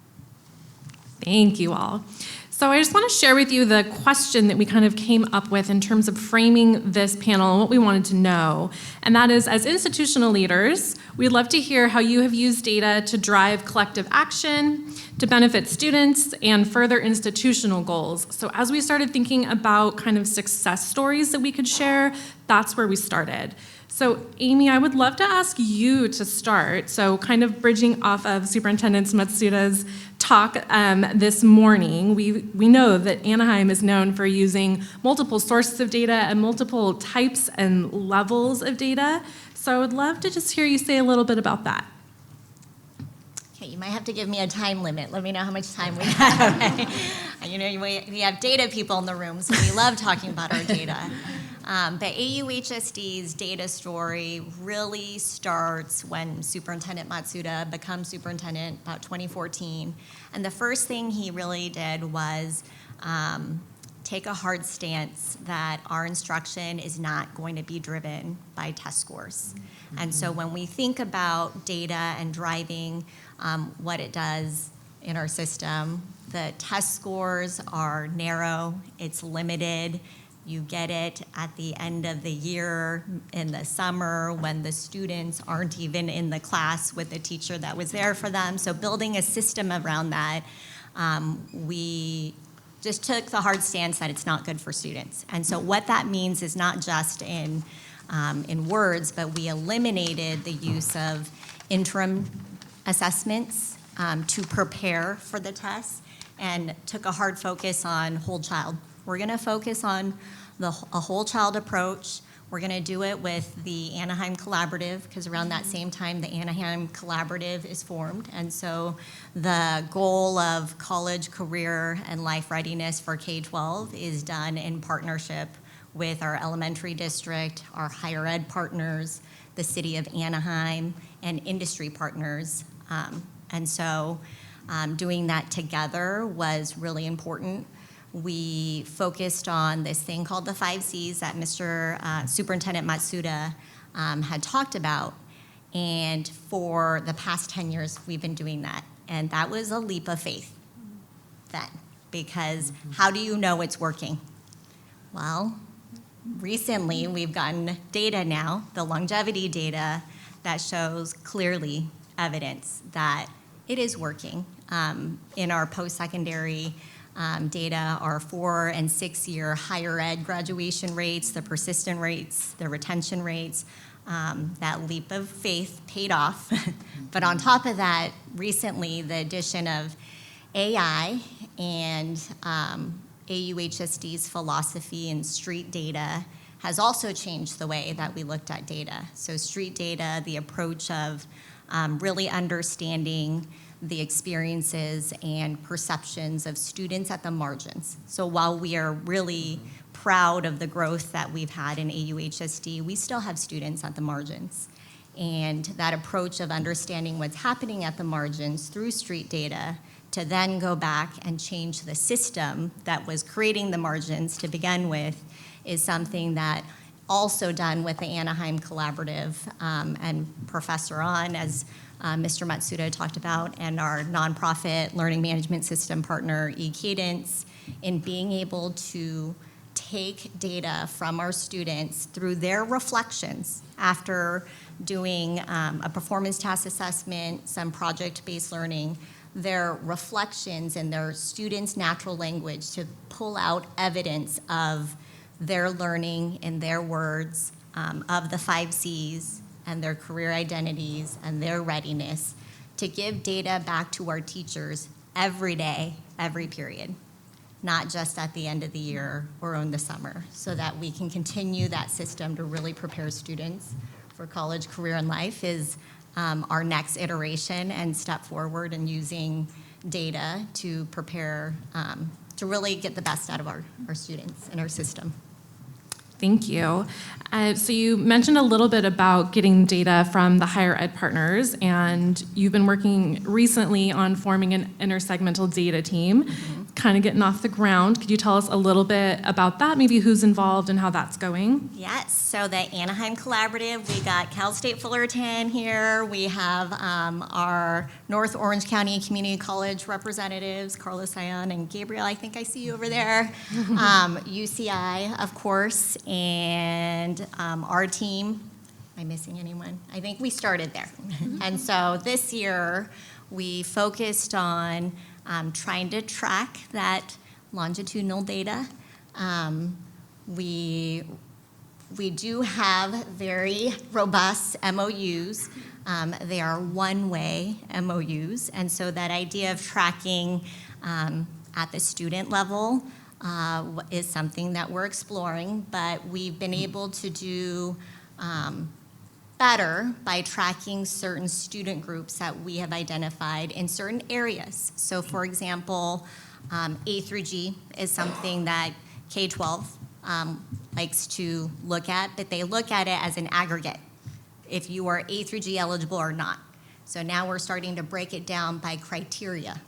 Thank you all. So I just want to share with you the question that we kind of came up with in terms of framing this panel and what we wanted to know. And that is, as institutional leaders, we'd love to hear how you have used data to drive collective action, to benefit students, and further institutional goals. So as we started thinking about kind of success stories that we could share, that's where we started. So Amy, I would love to ask you to start. So kind of bridging off of Superintendent Matsuda's talk this morning, we know that Anaheim is known for using multiple sources of data and multiple types and levels of data. So I would love to just hear you say a little bit about that. Okay, you might have to give me a time limit. Let me know how much time we have. You know, we have data people in the room, so we love talking about our data. But AUHSD's data story really starts when Superintendent Matsuda becomes superintendent about 2014. And the first thing he really did was take a hard stance that our instruction is not going to be driven by test scores. And so when we think about data and driving what it does in our system, the test scores are narrow, it's limited. You get it at the end of the year in the summer when the students aren't even in the class with the teacher that was there for them. So building a system around that, we just took the hard stance that it's not good for students. And so what that means is not just in words, but we eliminated the use of interim assessments to prepare for the test and took a hard focus on whole child. We're going to focus on a whole child approach. We're going to do it with the Anaheim Collaborative, because around that same time, the Anaheim Collaborative is formed. And so the goal of college, career, and life readiness for K-12 is done in partnership with our elementary district, our higher ed partners, the city of Anaheim, and industry partners. And so doing that together was really important. We focused on this thing called the 5 C's that Mr. Superintendent Matsuda had talked about. And for the past 10 years, we've been doing that. And that was a leap of faith then, because how do you know it's working? Well, recently we've gotten data now, the longevity data, that shows clearly evidence that it is working. In our post-secondary data, our 4- and 6-year higher ed graduation rates, the persistent rates, the retention rates, that leap of faith paid off. But on top of that, recently the addition of AI and AUHSD's philosophy and street data has also changed the way that we looked at data. So street data, the approach of really understanding the experiences and perceptions of students at the margins. So while we are really proud of the growth that we've had in AUHSD, we still have students at the margins. And that approach of understanding what's happening at the margins through street data to then go back and change the system that was creating the margins to begin with is something that also done with the Anaheim Collaborative and Professor On, as Mr. Matsuda talked about, and our nonprofit learning management system partner, eCadence, in being able to take data from our students through their reflections after doing a performance task assessment, some project-based learning, their reflections and their students' natural language to pull out evidence of their learning in their words, of the 5 C's and their career identities and their readiness, to give data back to our teachers every day, every period, not just at the end of the year or in the summer, so that we can continue that system to really prepare students for college, career, and life is our next iteration and step forward in using data to prepare, to really get the best out of our students and our system. Thank you. So you mentioned a little bit about getting data from the higher ed partners, and you've been working recently on forming an intersegmental data team, kind of getting off the ground. Could you tell us a little bit about that, maybe who's involved and how that's going? Yes, so the Anaheim Collaborative, we got Cal State Fullerton here. We have our North Orange County Community College representatives, Carlos Ion and Gabriel, I think I see you over there. UCI, of course, and our team. Am I missing anyone? I think we started there. And so this year, we focused on trying to track that longitudinal data. We do have very robust MOUs. They are one-way MOUs, and so that idea of tracking at the student level is something that we're exploring, but we've been able to do better by tracking certain student groups that we have identified in certain areas. So for example, A through G is something that K-12 likes to look at, but they look at it as an aggregate, if you are A through G eligible or not. So now we're starting to break it down by criteria.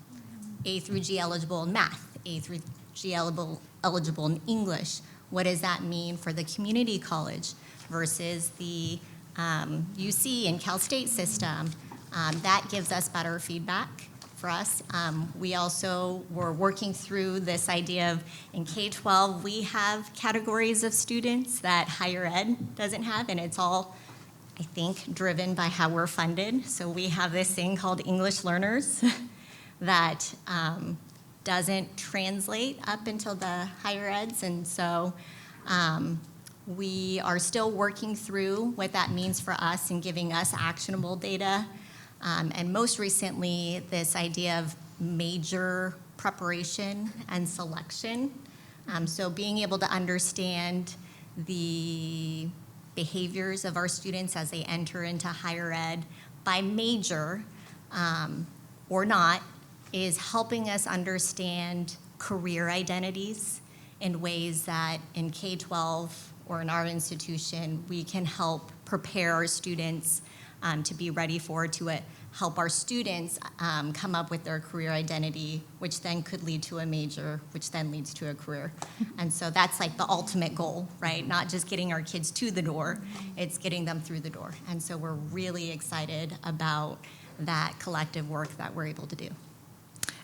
A through G eligible in math, A through G eligible in English. What does that mean for the community college versus the UC and Cal State system? That gives us better feedback for us. We also were working through this idea of in K-12, we have categories of students that higher ed doesn't have, and it's all, I think, driven by how we're funded. So we have this thing called English learners that doesn't translate up until the higher eds, and so we are still working through what that means for us and giving us actionable data. And most recently, this idea of major preparation and selection. So being able to understand the behaviors of our students as they enter into higher ed by major or not is helping us understand career identities in ways that in K-12 or in our institution, we can help prepare our students to be ready for, to help our students come up with their career identity, which then could lead to a major, which then leads to a career. And so that's like the ultimate goal, right? Not just getting our kids to the door, it's getting them through the door. And so we're really excited about that collective work that we're able to do.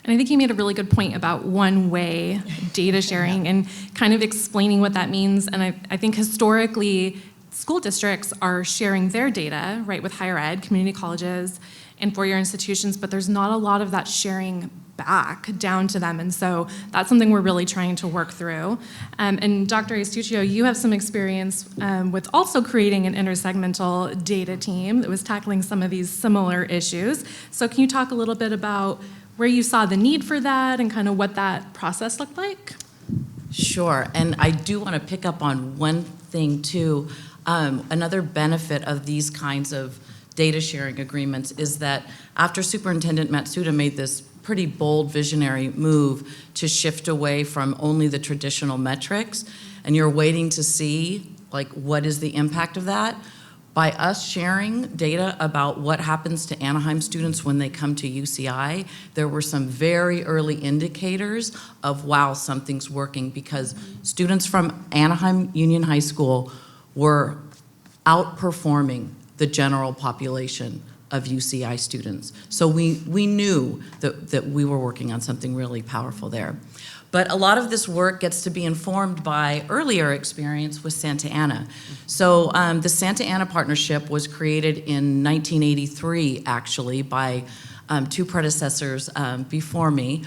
And I think you made a really good point about one-way data sharing and kind of explaining what that means. And I think historically, school districts are sharing their data, right, with higher ed, community colleges, and four-year institutions, but there's not a lot of that sharing back down to them. And so that's something we're really trying to work through. And Dr. Estuccio, you have some experience with also creating an intersegmental data team that was tackling some of these similar issues. So can you talk a little bit about where you saw the need for that and kind of what that process looked like? Sure, and I do want to pick up on one thing too. Another benefit of these kinds of data sharing agreements is that after Superintendent Matsuda made this pretty bold visionary move to shift away from only the traditional metrics, and you're waiting to see like what is the impact of that, by us sharing data about what happens to Anaheim students when they come to UCI, there were some very early indicators of, wow, something's working, because students from Anaheim Union High School were outperforming the general population of UCI students. So we knew that we were working on something really powerful there. But a lot of this work gets to be informed by earlier experience with Santa Ana. So the Santa Ana partnership was created in 1983, actually, by two predecessors before me,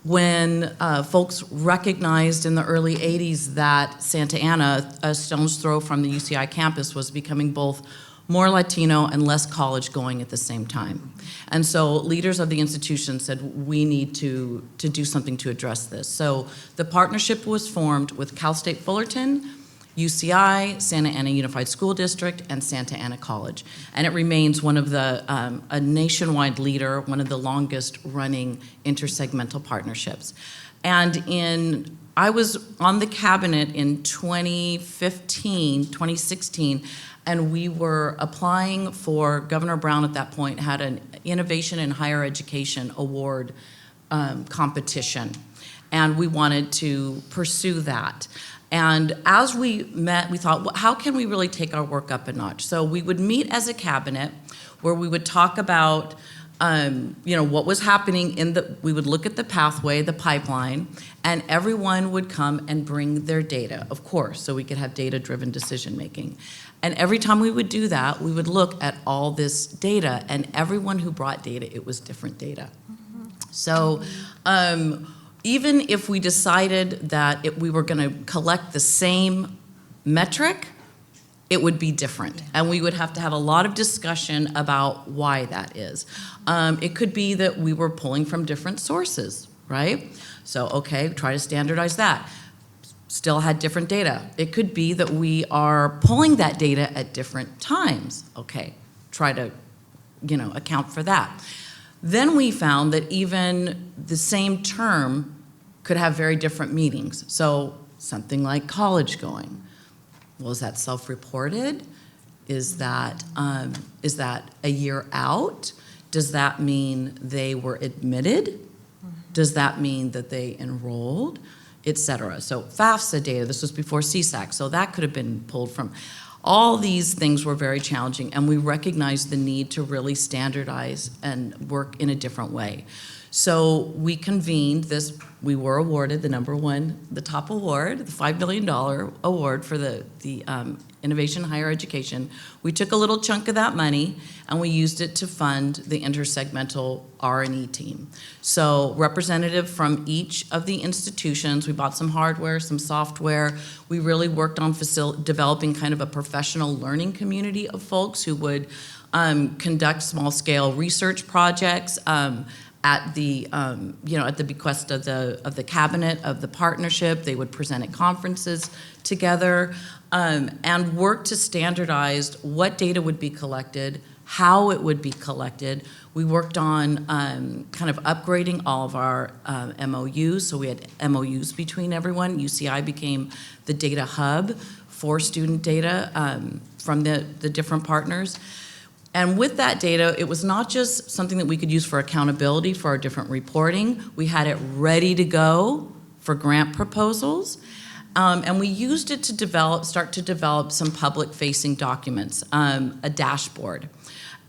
when folks recognized in the early 80s that Santa Ana, a stone's throw from the UCI campus, was becoming both more Latino, and less college going at the same time. And so leaders of the institution said, we need to do something to address this. So the partnership was formed with Cal State Fullerton, UCI, Santa Ana Unified School District, and Santa Ana College. And it remains one of the, a nationwide leader, one of the longest running intersegmental partnerships. And I was on the cabinet in 2016, and we were applying for, Governor Brown at that point had an Innovation in Higher Education Award competition, and we wanted to pursue that. And as we met, we thought, well, how can we really take our work up a notch? So we would meet as a cabinet where we would talk about what was happening we would look at the pathway, the pipeline, and everyone would come and bring their data, of course, so we could have data-driven decision-making. And every time we would do that, we would look at all this data, and everyone who brought data, it was different data. So even if we decided that we were gonna collect the same metric, it would be different. And we would have to have a lot of discussion about why that is. It could be that we were pulling from different sources, right? So, okay, try to standardize that. Still had different data. It could be that we are pulling that data at different times. Okay, try to, account for that. Then we found that even the same term could have very different meanings. So something like college going. Well, is that self-reported? Is that a year out? Does that mean they were admitted? Does that mean that they enrolled, et cetera? So FAFSA data, this was before CSAC, so that could have been pulled from. All these things were very challenging, and we recognized the need to really standardize and work in a different way. So we convened this, we were awarded the top award, the $5 million award for the Innovation in Higher Education. We took a little chunk of that money and we used it to fund the intersegmental R&E team. So representative from each of the institutions, we bought some hardware, some software. We really worked on developing kind of a professional learning community of folks who would conduct small-scale research projects, at the bequest of the cabinet, of the partnership. They would present at conferences together and work to standardize what data would be collected, how it would be collected. We worked on kind of upgrading all of our MOUs, so we had MOUs between everyone. UCI became the data hub for student data from the different partners. And with that data, it was not just something that we could use for accountability for our different reporting. We had it ready to go for grant proposals. And we used it to start to develop some public-facing documents, a dashboard.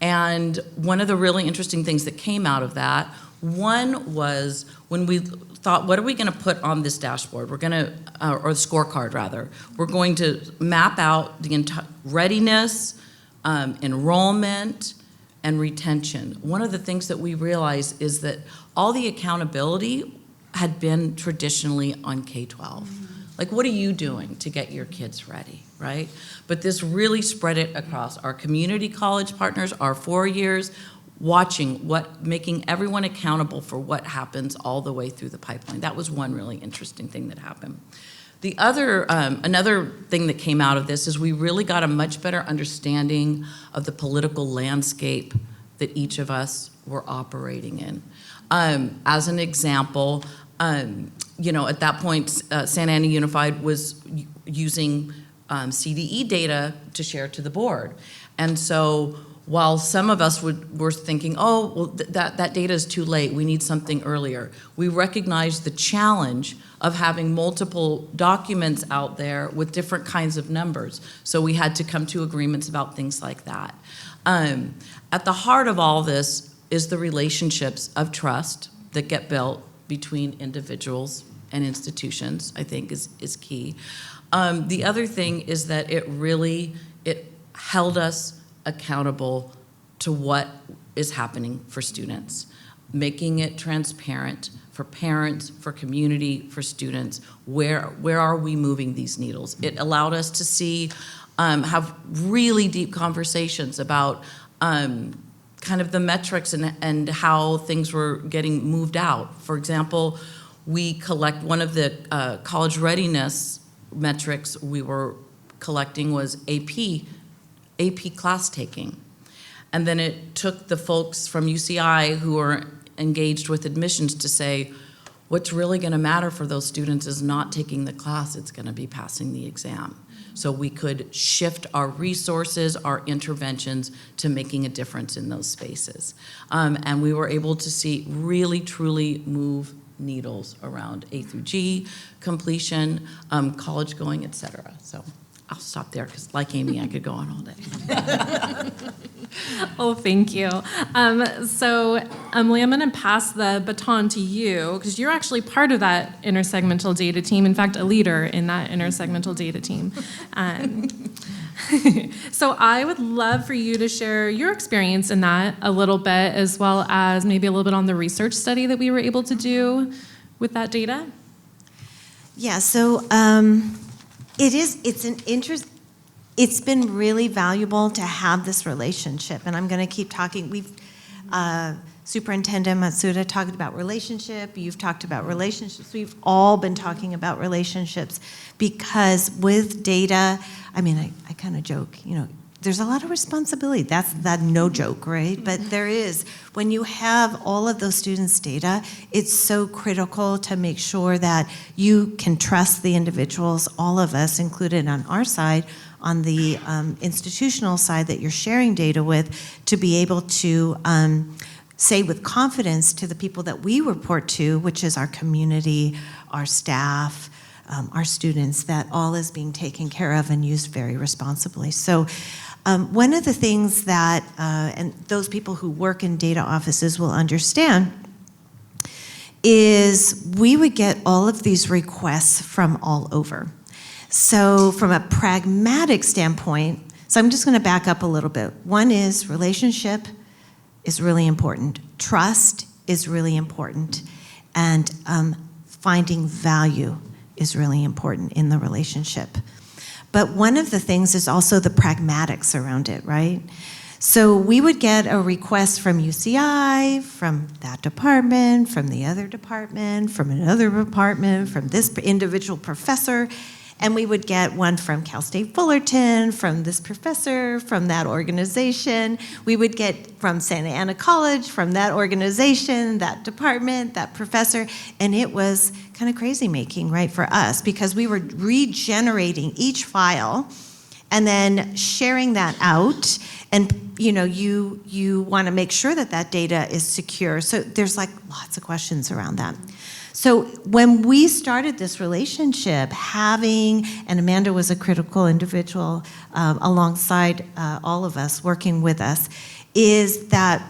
And one of the really interesting things that came out of that, one was when we thought, what are we gonna put on this dashboard? We're gonna, or the scorecard rather, we're going to map out the entire readiness, enrollment, and retention. One of the things that we realized is that all the accountability had been traditionally on K-12. Like, what are you doing to get your kids ready, right? But this really spread it across our community college partners, our 4 years, making everyone accountable for what happens all the way through the pipeline. That was one really interesting thing that happened. The other, another thing that came out of this is we really got a much better understanding of the political landscape that each of us were operating in. As an example, at that point, Santa Ana Unified was using CDE data to share to the board. And so while some of us were thinking, oh, well, that data is too late, we need something earlier, we recognized the challenge of having multiple documents out there with different kinds of numbers. So we had to come to agreements about things like that. At the heart of all this is the relationships of trust that get built between individuals and institutions, I think is key. The other thing is that it held us accountable to what is happening for students, making it transparent for parents, for community, for students. Where are we moving these needles? It allowed us to see have really deep conversations about kind of the metrics and how things were getting moved out. For example, we collect one of the college readiness metrics we were collecting was AP class taking. And then it took the folks from UCI who are engaged with admissions to say, what's really going to matter for those students is not taking the class, it's going to be passing the exam. So we could shift our resources, our interventions to making a difference in those spaces. And we were able to see really, truly move needles around A through G, completion, college going, et cetera. So I'll stop there because like Amy, I could go on all day. Oh, thank you. So, Emily, I'm going to pass the baton to you because you're actually part of that intersegmental data team. In fact, a leader in that intersegmental data team. So I would love for you to share your experience in that a little bit, as well as maybe a little bit on the research study that we were able to do with that data. Yeah, so it's been really valuable to have this relationship, and I'm going to keep talking. We've, Superintendent Matsuda talked about relationship, you've talked about relationships, we've all been talking about relationships because with data, I mean, I kind of joke, you know, there's a lot of responsibility. That's no joke, right? But there is. When you have all of those students' data, it's so critical to make sure that you can trust the individuals, all of us included on our side, on the institutional side that you're sharing data with, to be able to say with confidence to the people that we report to, which is our community, our staff, our students, that all is being taken care of and used very responsibly. So one of the things that, and those people who work in data offices will understand, is we would get all of these requests from all over. So from a pragmatic standpoint, so I'm just going to back up a little bit. One is relationship is really important. Trust is really important. And finding value is really important in the relationship. But one of the things is also the pragmatics around it, right? So we would get a request from UCI, from that department, from the other department, from another department, from this individual professor, and we would get one from Cal State Fullerton, from this professor, from that organization. We would get from Santa Ana College, from that organization, that department, that professor, and it was kind of crazy making, right, for us, because we were regenerating each file and then sharing that out. And you know, you want to make sure that that data is secure. So there's like lots of questions around that. So when we started this relationship, having, and Amanda was a critical individual alongside all of us, working with us, is that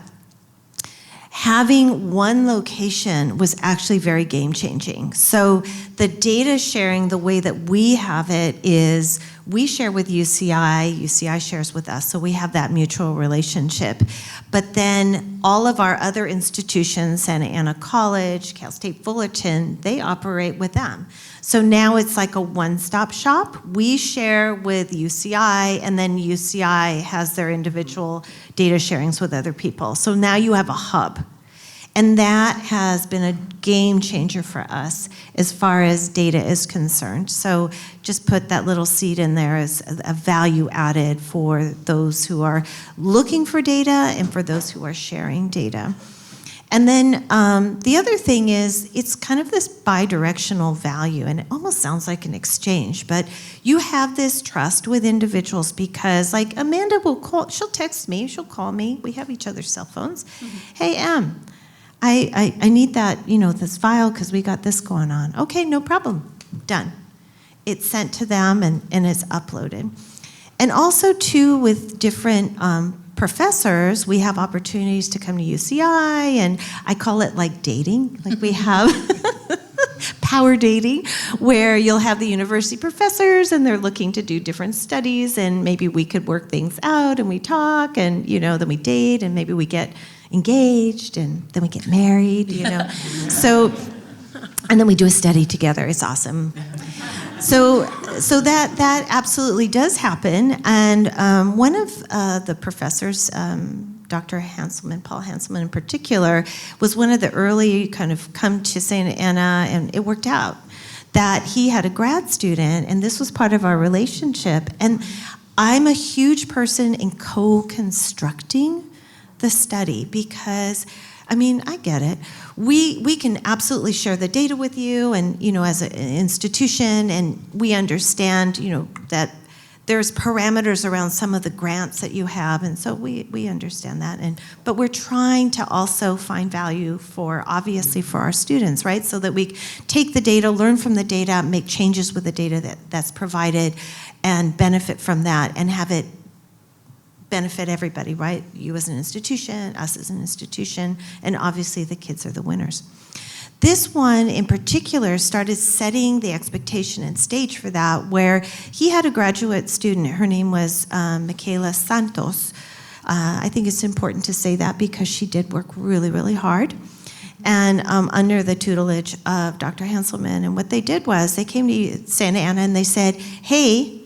having one location was actually very game-changing. So the data sharing, the way that we have it is we share with UCI, UCI shares with us, so we have that mutual relationship. But then all of our other institutions, Santa Ana College, Cal State Fullerton, they operate with them. So now it's like a one-stop shop. We share with UCI, and then UCI has their individual data sharings with other people. So now you have a hub. And that has been a game changer for us as far as data is concerned. So just put that little seed in there as a value added for those who are looking for data and for those who are sharing data. And then the other thing is it's kind of this bi-directional value, and it almost sounds like an exchange, but you have this trust with individuals because like Amanda will call, she'll text me, she'll call me, we have each other's cell phones. Hey, Em, I need that, you know, this file because we got this going on. Okay, no problem, done. It's sent to them and it's uploaded. And also too, with different professors, we have opportunities to come to UCI, and I call it like dating, like we have power dating, where you'll have the university professors and they're looking to do different studies, and maybe we could work things out and we talk, and you know, then we date, and maybe we get engaged, and then we get married, you know. So, and then we do a study together. It's awesome. So so that absolutely does happen. And one of the professors, Dr. Hanselman, Paul Hanselman in particular, was one of the early kind of come to Santa Ana, and it worked out that he had a grad student, and this was part of our relationship. And I'm a huge person in co-constructing the study because, I mean, I get it. We can absolutely share the data with you, and as an institution, and we understand that there's parameters around some of the grants that you have, and so we understand that. But we're trying to also find value obviously for our students, right? So that we take the data, learn from the data, make changes with the data that's provided, and benefit from that, and have it benefit everybody, right? You as an institution, us as an institution, and obviously the kids are the winners. This one in particular started setting the expectation and stage for that, where he had a graduate student. Her name was Michaela Santos. I think it's important to say that because she did work really, really hard, and under the tutelage of Dr. Hanselman. And what they did was they came to Santa Ana and they said, hey,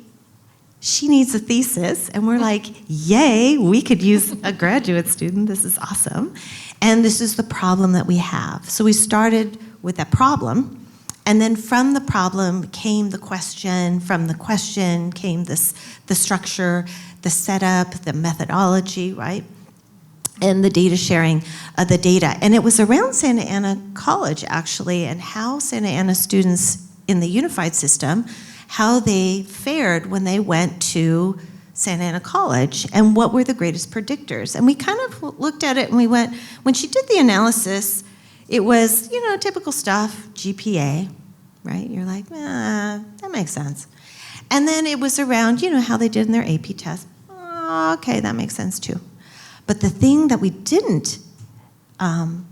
she needs a thesis. And we're like, yay, we could use a graduate student. This is awesome. And this is the problem that we have. So we started with that problem, and then from the problem came the question, from the question came the structure, the setup, the methodology, right? And the data sharing of the data. And it was around Santa Ana College, actually, and how Santa Ana students in the unified system, how they fared when they went to Santa Ana College, and what were the greatest predictors. And we kind of looked at it and we went, when she did the analysis, it was, typical stuff, GPA, right? You're like, that makes sense. And then it was around, how they did in their AP test. Oh, okay, that makes sense too. But the thing that we didn't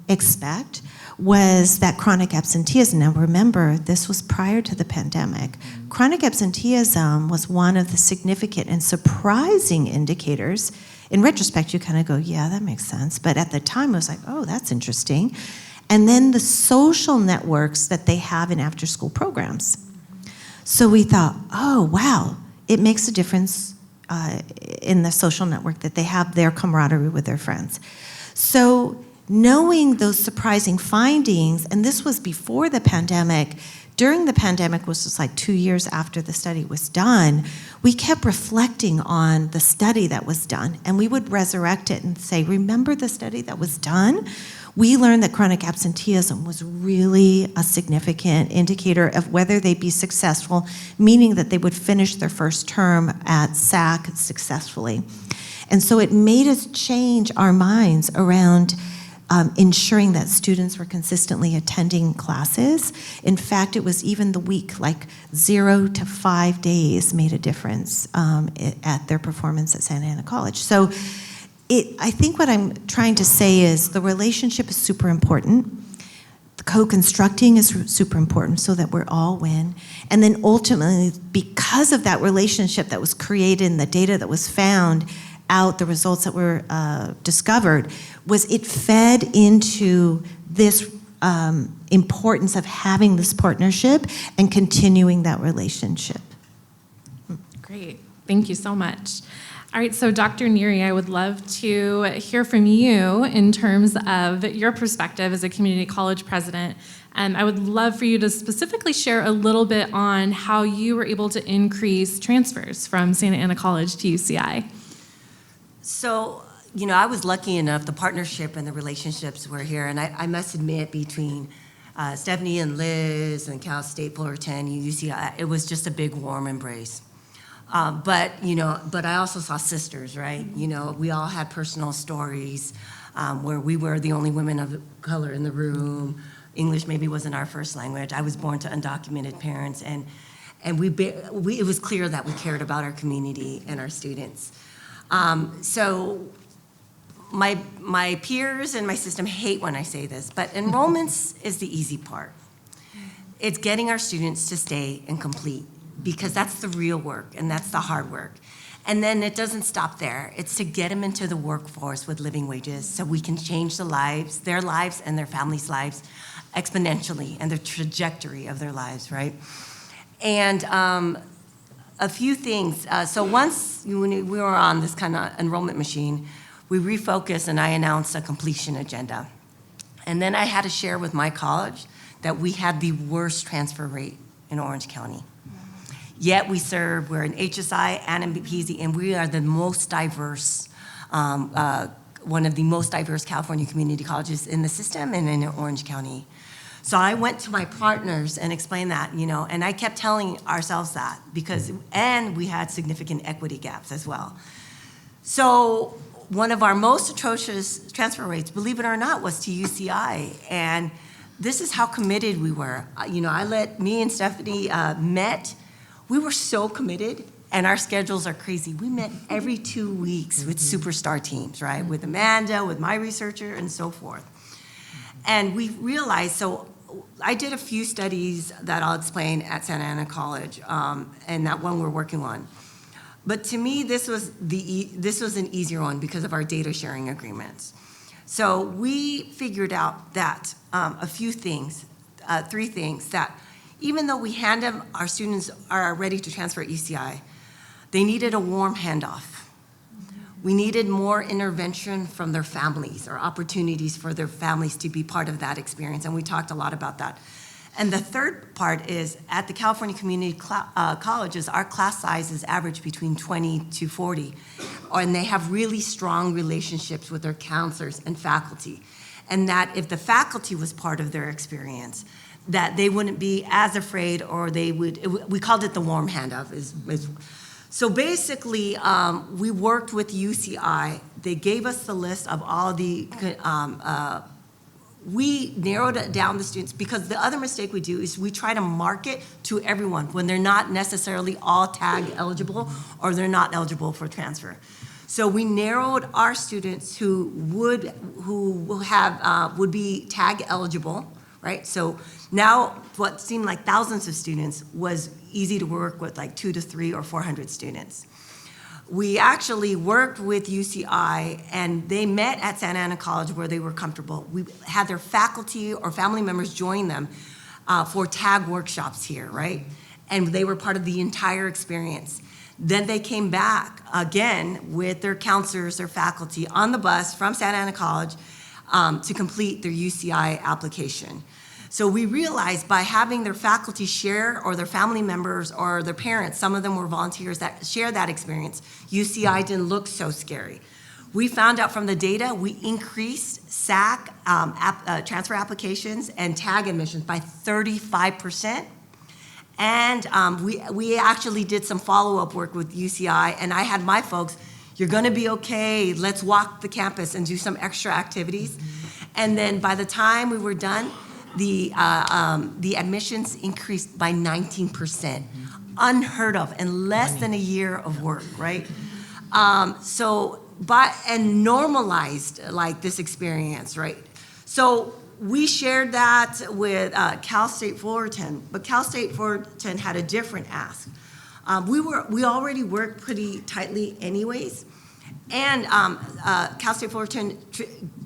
expect was that chronic absenteeism. Now remember, this was prior to the pandemic. Chronic absenteeism was one of the significant and surprising indicators. In retrospect, you kind of go, yeah, that makes sense. But at the time, I was like, oh, that's interesting. And then the social networks that they have in after-school programs. So we thought, oh, wow, it makes a difference in the social network that they have, their camaraderie with their friends. So knowing those surprising findings, and this was before the pandemic, during the pandemic, which was like 2 years after the study was done, we kept reflecting on the study that was done, and we would resurrect it and say, remember the study that was done? We learned that chronic absenteeism was really a significant indicator of whether they'd be successful, meaning that they would finish their first term at SAC successfully. And so it made us change our minds around ensuring that students were consistently attending classes. In fact, it was even the week, like 0 to 5 days made a difference at their performance at Santa Ana College. So I think what I'm trying to say is the relationship is super important. The co-constructing is super important so that we're all win. And then ultimately, because of that relationship that was created and the data that was found out, the results that were discovered, was it fed into this importance of having this partnership and continuing that relationship. Great, thank you so much. All right, so Dr. Neary, I would love to hear from you in terms of your perspective as a community college president. I would love for you to specifically share a little bit on how you were able to increase transfers from Santa Ana College to UCI. So, I was lucky enough, the partnership and the relationships were here, and I must admit, between Stephanie and Liz and Cal State Fullerton, UCI, it was just a big warm embrace. But I also saw sisters, right? We all had personal stories where we were the only women of color in the room. English maybe wasn't our first language. I was born to undocumented parents, and it was clear that we cared about our community and our students. So my peers and my system hate when I say this, but enrollments is the easy part. It's getting our students to stay and complete, because that's the real work and that's the hard work. And then it doesn't stop there. It's to get them into the workforce with living wages so we can change their lives and their families' lives exponentially, and the trajectory of their lives, right? And a few things. So once when we were on this kind of enrollment machine, we refocused and I announced a completion agenda. And then I had to share with my college that we had the worst transfer rate in Orange County. Yet we're an HSI and a PZ, and we are the most diverse, one of the most diverse California community colleges in the system and in Orange County. So I went to my partners and explained that, and I kept telling ourselves that and we had significant equity gaps as well. So one of our most atrocious transfer rates, believe it or not, was to UCI. And this is how committed we were. Me and Stephanie met. We were so committed, and our schedules are crazy. We met every 2 weeks with superstar teams, right? With Amanda, with my researcher, and so forth. And we realized, so I did a few studies that I'll explain at Santa Ana College, and that one we're working on. But to me, this was an easier one because of our data sharing agreements. So we figured out that a few things, 3 things, that even though we hand them, our students are ready to transfer at UCI, they needed a warm handoff. We needed more intervention from their families or opportunities for their families to be part of that experience, and we talked a lot about that. And the third part is, at the California community colleges, our class sizes average between 20 to 40, and they have really strong relationships with their counselors and faculty. And that if the faculty was part of their experience, that they wouldn't be as afraid, or we called it the warm handoff. So basically, we worked with UCI. They gave us the list of all the, we narrowed down the students, because the other mistake we do is we try to market to everyone when they're not necessarily all tag eligible or they're not eligible for transfer. So we narrowed our students who would be tag eligible, right? So now what seemed like thousands of students was easy to work with, like 200 to 300 or 400 students. We actually worked with UCI, and they met at Santa Ana College where they were comfortable. We had their faculty or family members join them for tag workshops here, right? And they were part of the entire experience. Then they came back again with their counselors, their faculty, on the bus from Santa Ana College to complete their UCI application. So we realized by having their faculty share, or their family members or their parents, some of them were volunteers that share that experience, UCI didn't look so scary. We found out from the data, we increased SAC transfer applications and tag admissions by 35%. And we actually did some follow-up work with UCI, and I had my folks, you're gonna be okay, let's walk the campus and do some extra activities. And then by the time we were done, the admissions increased by 19%, unheard of in less than a year of work, right? And normalized like this experience, right? So we shared that with Cal State Fullerton, but Cal State Fullerton had a different ask. We already worked pretty tightly anyways, and Cal State Fullerton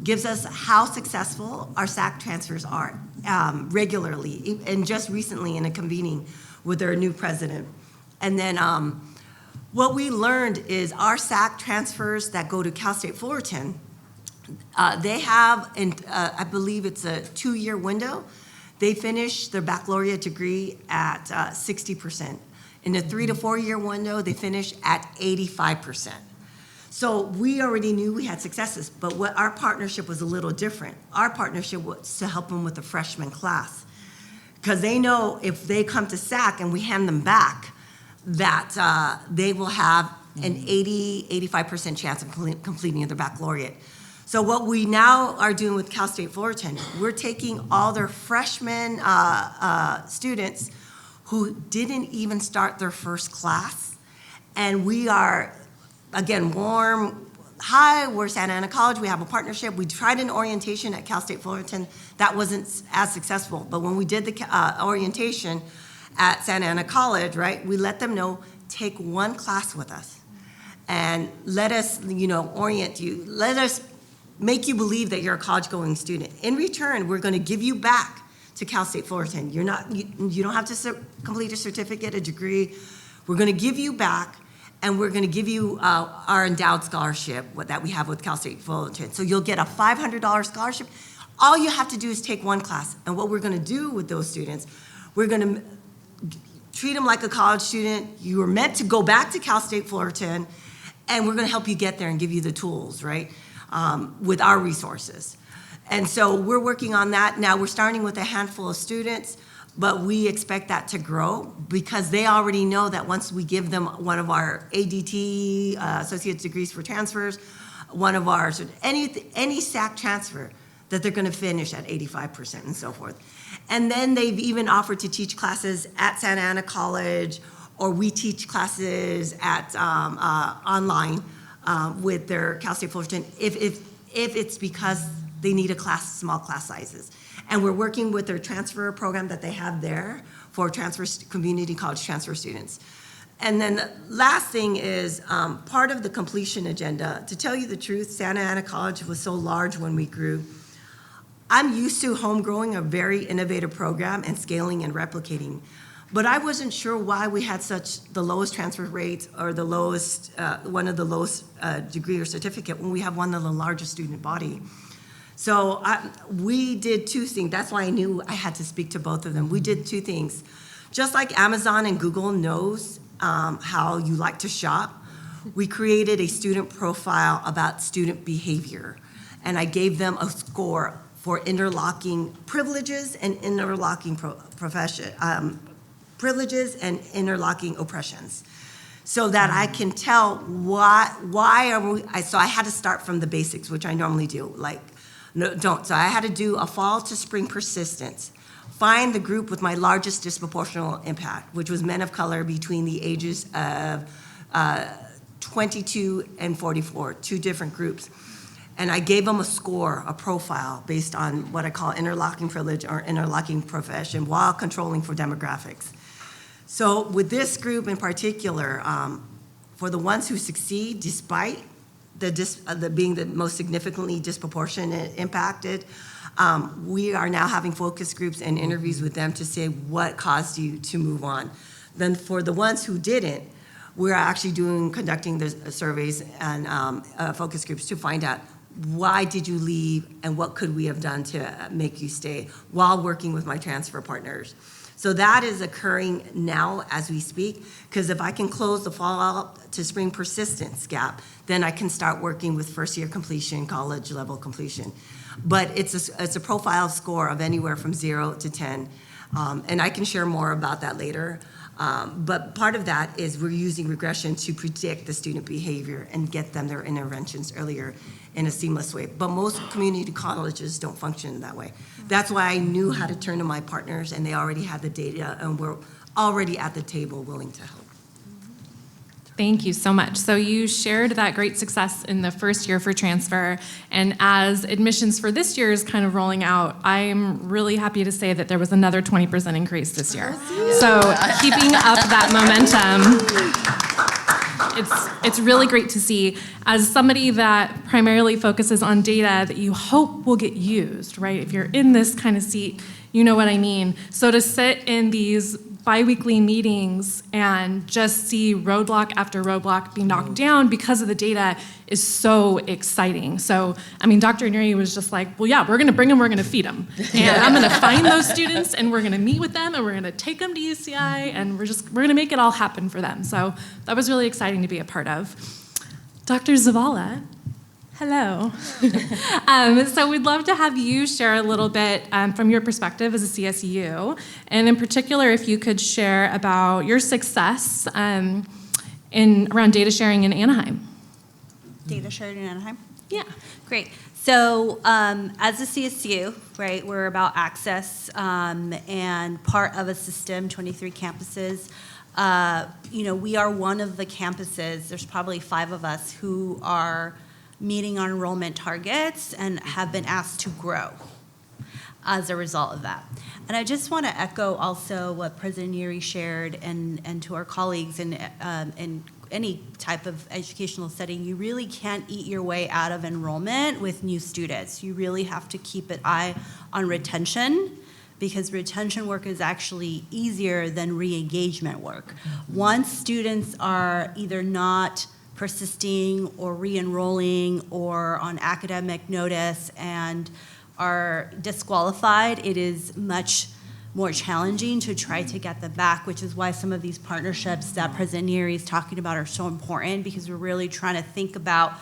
gives us how successful our SAC transfers are regularly, and just recently in a convening with their new president. And then what we learned is our SAC transfers that go to Cal State Fullerton, they have, I believe it's a 2-year window. They finish their baccalaureate degree at 60%. In a 3 to 4 year window, they finish at 85%. So we already knew we had successes, but what our partnership was a little different. Our partnership was to help them with the freshman class, because they know if they come to SAC and we hand them back, that they will have an 85% chance of completing their baccalaureate. So what we now are doing with Cal State Fullerton, we're taking all their freshman students who didn't even start their first class, and we are, again, hi, we're Santa Ana College, we have a partnership. We tried an orientation at Cal State Fullerton. That wasn't as successful, but when we did the orientation at Santa Ana College, right, we let them know, take one class with us and let us, orient you. Let us make you believe that you're a college-going student. In return, we're gonna give you back to Cal State Fullerton. You don't have to complete a certificate, a degree. We're going to give you back, and we're going to give you our endowed scholarship that we have with Cal State Fullerton. So you'll get a $500 scholarship. All you have to do is take one class. And what we're going to do with those students, we're going to treat them like a college student. You are meant to go back to Cal State Fullerton, and we're going to help you get there and give you the tools, right, with our resources. And so we're working on that. Now we're starting with a handful of students, but we expect that to grow because they already know that once we give them one of our ADT, Associate's Degrees for Transfers, one of our, any SAC transfer, that they're going to finish at 85% and so forth. And then they've even offered to teach classes at Santa Ana College, or we teach classes at online with their Cal State Fullerton if it's because they need small class sizes. And we're working with their transfer program that they have there for community college transfer students. And then the last thing is part of the completion agenda. To tell you the truth, Santa Ana College was so large when we grew. I'm used to home growing a very innovative program and scaling and replicating, but I wasn't sure why we had the lowest transfer rates or the lowest, one of the lowest degree or certificate when we have one of the largest student body. So we did two things. That's why I knew I had to speak to both of them. We did two things. Just like Amazon and Google knows how you like to shop, we created a student profile about student behavior. And I gave them a score for interlocking privileges and interlocking privileges and interlocking oppressions, so that I can tell why are we. So I had to start from the basics, which I normally do. So I had to do a fall to spring persistence, find the group with my largest disproportional impact, which was men of color between the ages of 22 and 44, two different groups. And I gave them a score, a profile, based on what I call interlocking privilege or interlocking profession while controlling for demographics. So with this group in particular, for the ones who succeed despite being the most significantly disproportionate impacted, we are now having focus groups and interviews with them to say what caused you to move on. Then for the ones who didn't, we're actually conducting the surveys and focus groups to find out why did you leave and what could we have done to make you stay while working with my transfer partners. So that is occurring now as we speak, because if I can close the fall to spring persistence gap, then I can start working with first year completion, college level completion. But it's a profile score of anywhere from 0 to 10. And I can share more about that later. But part of that is we're using regression to predict the student behavior and get them their interventions earlier in a seamless way. But most community colleges don't function that way. That's why I knew how to turn to my partners, and they already had the data, and we're already at the table willing to help. Thank you so much. So you shared that great success in the first year for transfer, and as admissions for this year is kind of rolling out, I'm really happy to say that there was another 20% increase this year. So keeping up that momentum, it's really great to see. As somebody that primarily focuses on data that you hope will get used, right? If you're in this kind of seat, you know what I mean. So to sit in these bi-weekly meetings and just see roadblock after roadblock be knocked down because of the data is so exciting. So, I mean, Dr. Neri was just like, well, yeah, we're gonna bring them, we're gonna feed them. And I'm gonna find those students and we're gonna meet with them and we're gonna take them to UCI and we're gonna make it all happen for them. So that was really exciting to be a part of. Dr. Zavala. Hello. So we'd love to have you share a little bit from your perspective as a CSU, and in particular, if you could share about your success around data sharing in Anaheim. Data shared in Anaheim? Yeah. Great. So as a CSU, right, we're about access and part of a system, 23 campuses. We are one of the campuses, there's probably 5 of us who are meeting our enrollment targets and have been asked to grow as a result of that. And I just want to echo also what President Neri shared and to our colleagues in any type of educational setting, you really can't eat your way out of enrollment with new students. You really have to keep an eye on retention because retention work is actually easier than re-engagement work. Once students are either not persisting or re-enrolling or on academic notice and are disqualified, it is much more challenging to try to get them back, which is why some of these partnerships that President Neary is talking about are so important, because we're really trying to think about,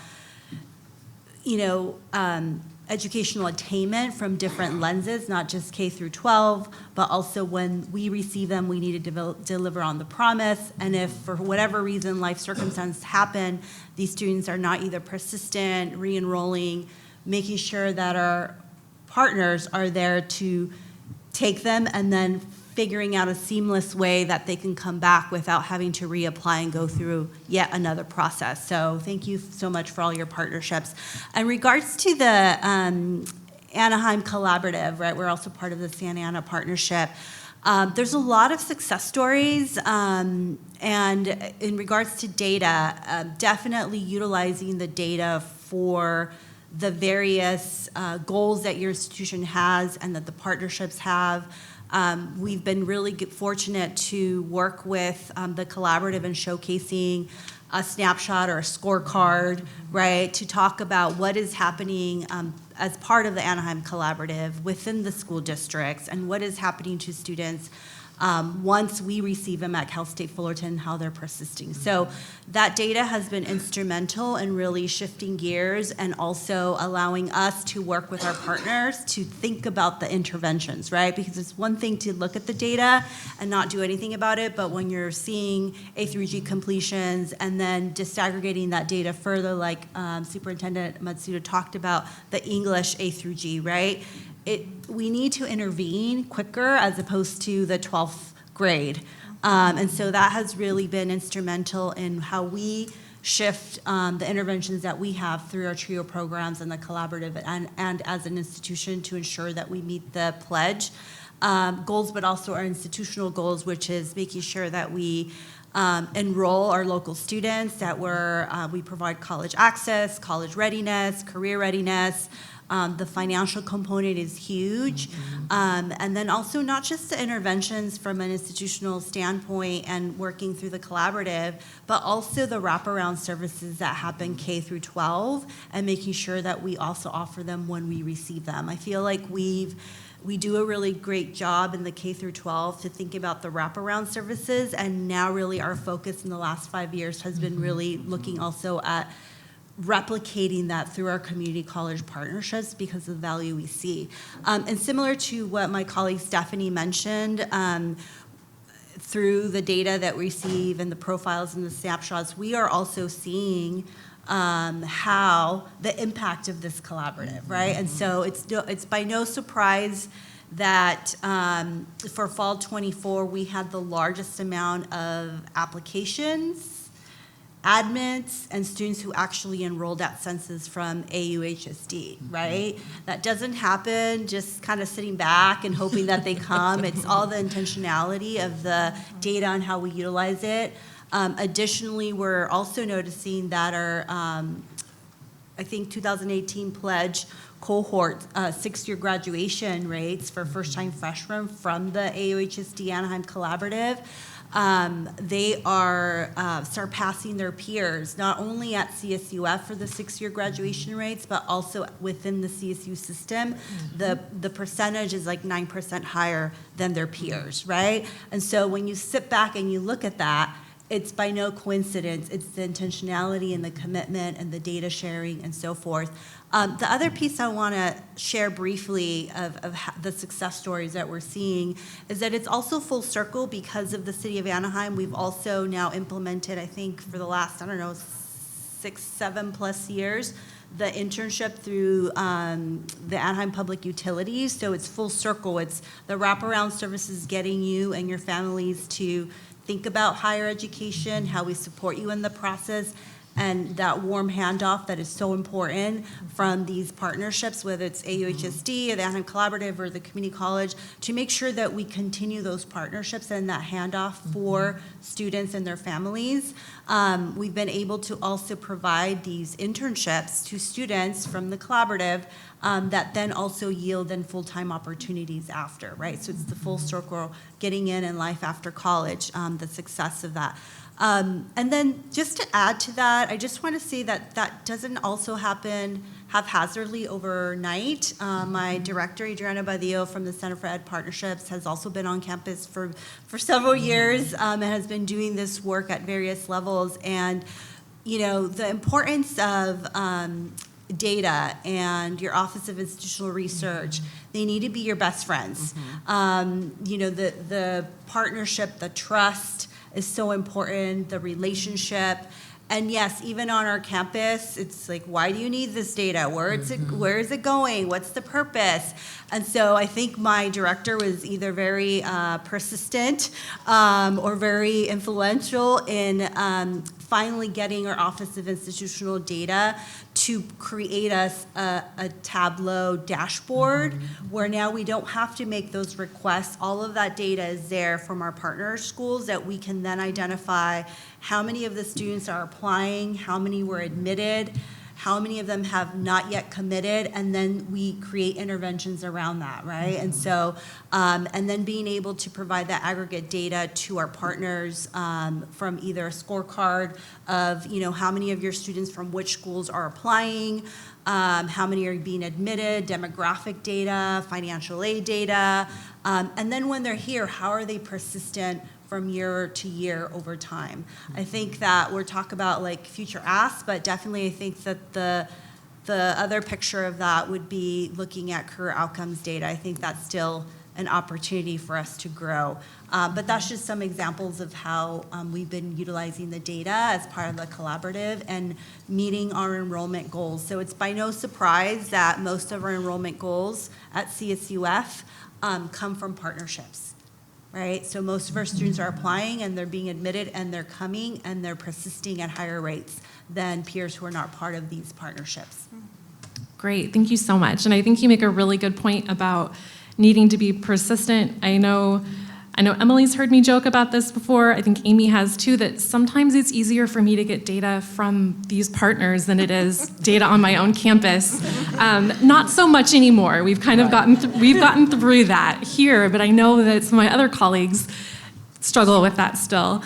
educational attainment from different lenses, not just K through 12, but also when we receive them, we need to deliver on the promise. And if for whatever reason life circumstances happen, these students are not either persistent, re-enrolling, making sure that our partners are there to take them and then figuring out a seamless way that they can come back without having to reapply and go through yet another process. So thank you so much for all your partnerships. In regards to the Anaheim Collaborative, right, we're also part of the Santa Ana partnership. There's a lot of success stories, and in regards to data, definitely utilizing the data for the various goals that your institution has and that the partnerships have. We've been really fortunate to work with the collaborative and showcasing a snapshot or a scorecard, right, to talk about what is happening as part of the Anaheim Collaborative within the school districts and what is happening to students once we receive them at Cal State Fullerton, how they're persisting. So that data has been instrumental in really shifting gears and also allowing us to work with our partners to think about the interventions, right? Because it's one thing to look at the data and not do anything about it, but when you're seeing A through G completions and then disaggregating that data further, like Superintendent Matsuda talked about the English A through G, right? We need to intervene quicker as opposed to the 12th grade. And so that has really been instrumental in how we shift the interventions that we have through our TRIO programs and the collaborative and as an institution to ensure that we meet the pledge goals, but also our institutional goals, which is making sure that we enroll our local students, that we provide college access, college readiness, career readiness. The financial component is huge. And then also not just the interventions from an institutional standpoint and working through the collaborative, but also the wraparound services that happen K through 12 and making sure that we also offer them when we receive them. I feel like we do a really great job in the K through 12 to think about the wraparound services, and now really our focus in the last 5 years has been really looking also at replicating that through our community college partnerships because of the value we see. And similar to what my colleague Stephanie mentioned, through the data that we receive and the profiles and the snapshots, we are also seeing how the impact of this collaborative, right? And so it's by no surprise that for fall 24, we had the largest amount of applications, admits, and students who actually enrolled at census from AUHSD, right? That doesn't happen just kind of sitting back and hoping that they come. It's all the intentionality of the data and how we utilize it. Additionally, we're also noticing that our, I think 2018 pledge cohort 6-year graduation rates for first-time freshmen from the AUHSD Anaheim Collaborative, they are surpassing their peers, not only at CSUF for the 6-year graduation rates, but also within the CSU system. The percentage is like 9% higher than their peers, right? And so when you sit back and you look at that, it's by no coincidence. It's the intentionality and the commitment and the data sharing and so forth. The other piece I want to share briefly of the success stories that we're seeing is that it's also full circle because of the city of Anaheim. We've also now implemented, I think, for the last, 6, 7+ years, the internship through the Anaheim Public Utilities. So it's full circle. It's the wraparound services getting you and your families to think about higher education, how we support you in the process, and that warm handoff that is so important from these partnerships, whether it's AUHSD or the Anaheim Collaborative or the community college, to make sure that we continue those partnerships and that handoff for students and their families. We've been able to also provide these internships to students from the collaborative that then also yield in full-time opportunities after, right? So it's the full circle, getting in life after college, the success of that. And then just to add to that, I just want to say that that doesn't also happen haphazardly overnight. My director, Adriana Badillo from the Center for Ed Partnerships, has also been on campus for several years and has been doing this work at various levels. And, you know, the importance of data and your Office of Institutional Research, they need to be your best friends. You know, the partnership, the trust is so important, the relationship. And yes, even on our campus, it's like, why do you need this data? Where is it going? What's the purpose? And so I think my director was either very persistent or very influential in finally getting our Office of Institutional Data to create us a Tableau dashboard where now we don't have to make those requests. All of that data is there from our partner schools that we can then identify how many of the students are applying, how many were admitted, how many of them have not yet committed, and then we create interventions around that, right? And so, and then being able to provide that aggregate data to our partners from either a scorecard of, you know, how many of your students from which schools are applying, how many are being admitted, demographic data, financial aid data, and then when they're here, how are they persistent from year to year over time. I think that we're talking about like future asks, but definitely I think that the other picture of that would be looking at career outcomes data. I think that's still an opportunity for us to grow. But that's just some examples of how we've been utilizing the data as part of the collaborative and meeting our enrollment goals. So it's by no surprise that most of our enrollment goals at CSUF come from partnerships. Right, so most of our students are applying and they're being admitted and they're coming and they're persisting at higher rates than peers who are not part of these partnerships. Great, thank you so much. And I think you make a really good point about needing to be persistent. I know Emily's heard me joke about this before. I think Amy has too, that sometimes it's easier for me to get data from these partners than it is data on my own campus. Not so much anymore. We've kind of gotten through that here, but I know that some of my other colleagues struggle with that still.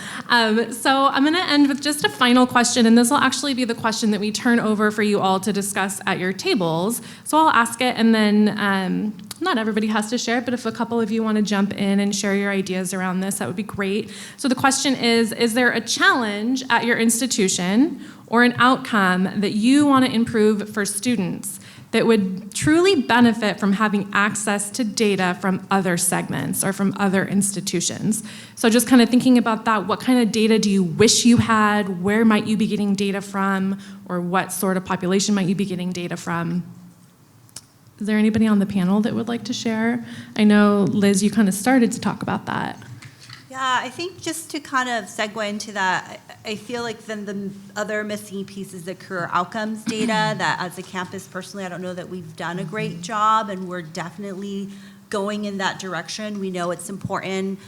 So I'm going to end with just a final question, and this will actually be the question that we turn over for you all to discuss at your tables. So I'll ask it, and then not everybody has to share it, but if a couple of you want to jump in and share your ideas around this, that would be great. So the question is there a challenge at your institution or an outcome that you want to improve for students that would truly benefit from having access to data from other segments or from other institutions? So just kind of thinking about that, what kind of data do you wish you had? Where might you be getting data from? Or what sort of population might you be getting data from? Is there anybody on the panel that would like to share? I know, Liz, you kind of started to talk about that. Yeah, I think just to kind of segue into that, I feel like then the other missing piece is the career outcomes data that as a campus, personally, I don't know that we've done a great job, and we're definitely going in that direction. We know it's important,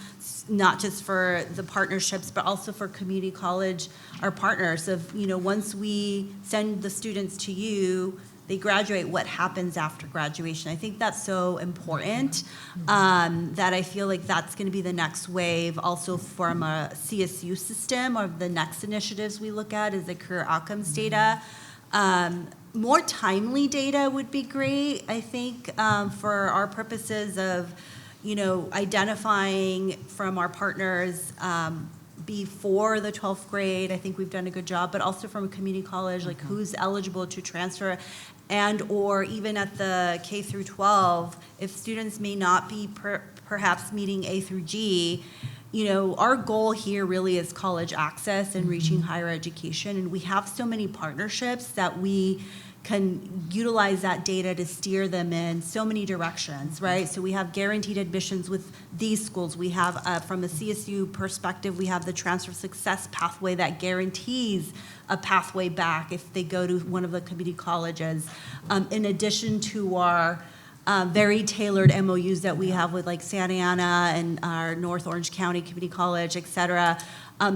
not just for the partnerships, but also for community college, our partners of, you know, once we send the students to you, they graduate, what happens after graduation. I think that's so important that I feel like that's going to be the next wave also from a CSU system, or the next initiatives we look at is the career outcomes data. More timely data would be great, I think, for our purposes of, you know, identifying from our partners before the 12th grade. I think we've done a good job, but also from a community college, like who's eligible to transfer, and or even at the K through 12, if students may not be perhaps meeting A through G, you know, our goal here really is college access and reaching higher education, and we have so many partnerships that we can utilize that data to steer them in so many directions, right? So we have guaranteed admissions with these schools. We have, from a CSU perspective, we have the transfer success pathway that guarantees a pathway back if they go to one of the community colleges. In addition to our very tailored MOUs that we have with like Santa Ana and our North Orange County Community College, et cetera.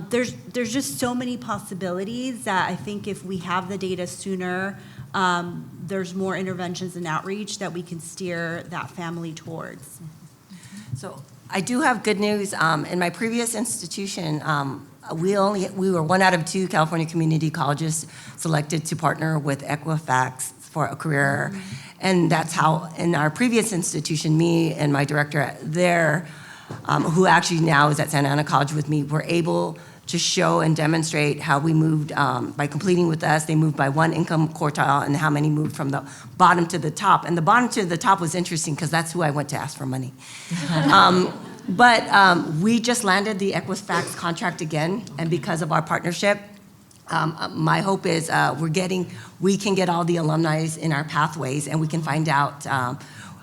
There's just so many possibilities that I think if we have the data sooner, there's more interventions and outreach that we can steer that family towards. So I do have good news. In my previous institution, we were 1 out of 2 California community colleges selected to partner with Equifax for a career. And that's how, in our previous institution, me and my director there, who actually now is at Santa Ana College with me, were able to show and demonstrate how we moved, by completing with us, they moved by 1 income quartile, and how many moved from the bottom to the top. And the bottom to the top was interesting because that's who I went to ask for money. But we just landed the Equifax contract again, and because of our partnership, my hope is we can get all the alumni in our pathways, and we can find out.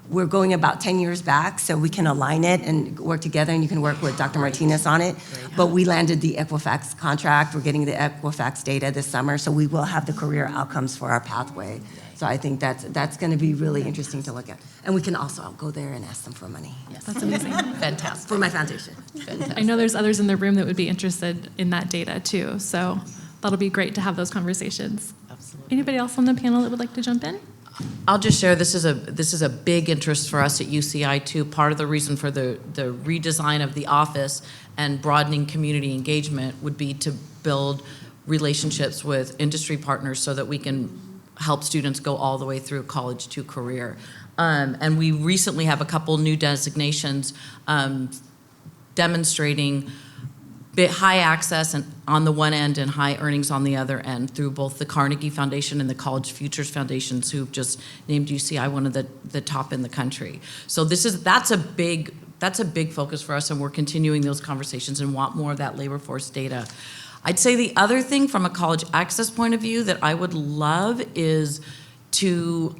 We're going about 10 years back, so we can align it and work together, and you can work with Dr. Martinez on it. But we landed the Equifax contract. We're getting the Equifax data this summer, so we will have the career outcomes for our pathway. So I think that's going to be really interesting to look at. And we can also go there and ask them for money. Yes. That's amazing. Fantastic. For my foundation. Fantastic. I know there's others in the room that would be interested in that data too, so that'll be great to have those conversations. Absolutely. Anybody else on the panel that would like to jump in? I'll just share, this is a big interest for us at UCI too. Part of the reason for the redesign of the office and broadening community engagement would be to build relationships with industry partners so that we can help students go all the way through college to career. And we recently have a couple new designations demonstrating high access and on the one end and high earnings on the other end through both the Carnegie Foundation and the College Futures Foundations, who've just named UCI one of the top in the country. So that's a big focus for us, and we're continuing those conversations and want more of that labor force data. I'd say the other thing from a college access point of view that I would love is to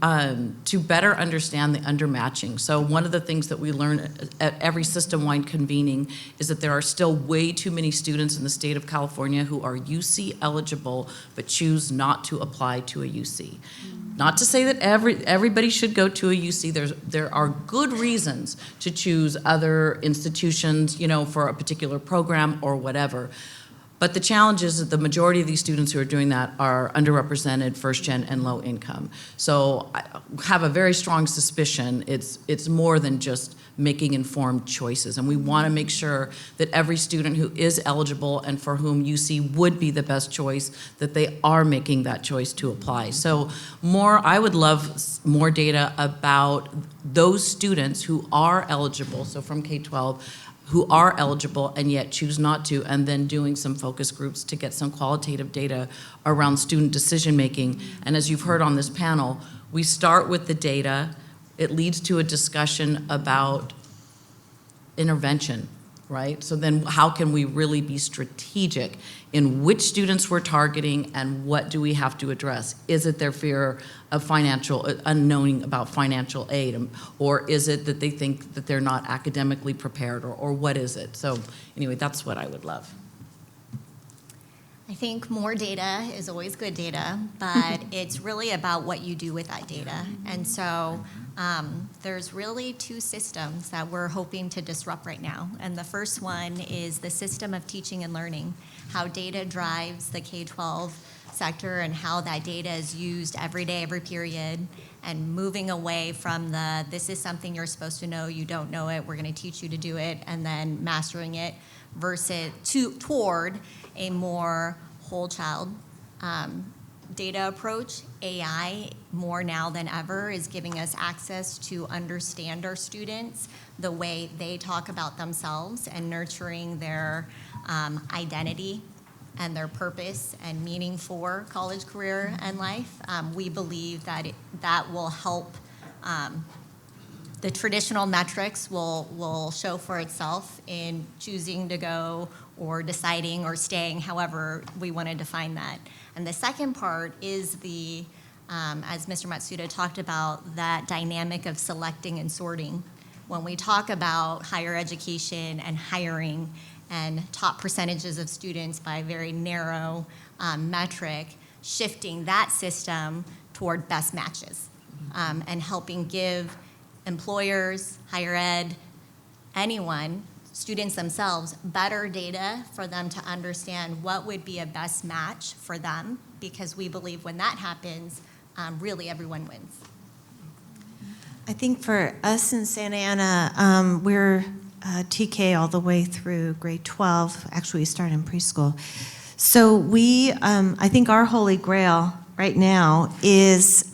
better understand the undermatching. So one of the things that we learn at every system-wide convening is that there are still way too many students in the state of California who are UC eligible but choose not to apply to a UC. Not to say that everybody should go to a UC. There are good reasons to choose other institutions, for a particular program or whatever. But the challenge is that the majority of these students who are doing that are underrepresented, first gen, and low income. So I have a very strong suspicion it's more than just making informed choices. And we want to make sure that every student who is eligible and for whom UC would be the best choice, that they are making that choice to apply. So I would love more data about those students who are eligible, so from K-12, who are eligible and yet choose not to, and then doing some focus groups to get some qualitative data around student decision making. And as you've heard on this panel, we start with the data. It leads to a discussion about intervention, right? So then how can we really be strategic in which students we're targeting and what do we have to address? Is it their fear of unknowing about financial aid, or is it that they think that they're not academically prepared, or what is it? So anyway, that's what I would love. I think more data is always good data, but it's really about what you do with that data. And so there's really 2 systems that we're hoping to disrupt right now. And the first one is the system of teaching and learning, how data drives the K-12 sector and how that data is used every day, every period, and moving away from this is something you're supposed to know, you don't know it, we're going to teach you to do it, and then mastering it, versus toward a more whole child data approach. AI, more now than ever, is giving us access to understand our students, the way they talk about themselves, and nurturing their identity and their purpose and meaning for college, career, and life. We believe that that will help. The traditional metrics will show for itself in choosing to go or deciding or staying, however we want to define that. And the second part is the as Mr. Matsuda talked about, that dynamic of selecting and sorting. When we talk about higher education and hiring and top percentages of students by a very narrow metric, shifting that system toward best matches and helping give employers, higher ed, anyone, students themselves, better data for them to understand what would be a best match for them, because we believe when that happens, really everyone wins. I think for us in Santa Ana, we're TK all the way through grade 12. Actually, we start in preschool. So we, I think our holy grail right now is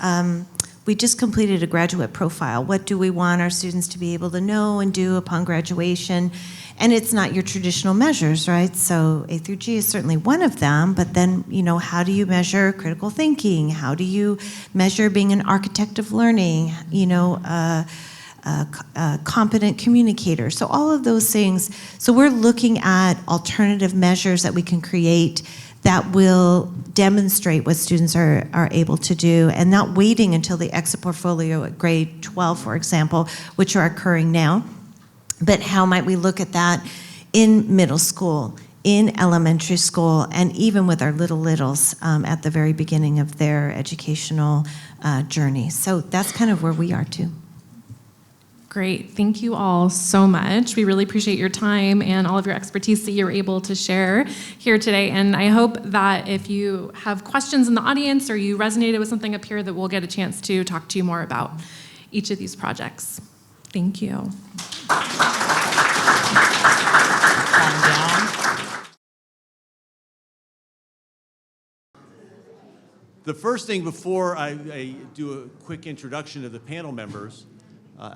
we just completed a graduate profile. What do we want our students to be able to know and do upon graduation? And it's not your traditional measures, right? So A through G is certainly one of them, but then, you know, how do you measure critical thinking? How do you measure being an architect of learning? You know, a competent communicator. So all of those things. So we're looking at alternative measures that we can create that will demonstrate what students are able to do, and not waiting until the exit portfolio at grade 12, for example, which are occurring now. But how might we look at that in middle school, in elementary school, and even with our littles at the very beginning of their educational journey. So that's kind of where we are too. Great. Thank you all so much. We really appreciate your time and all of your expertise that you were able to share here today. And I hope that if you have questions in the audience or you resonated with something up here, that we'll get a chance to talk to you more about each of these projects. Thank you. The first thing before I do a quick introduction of the panel members,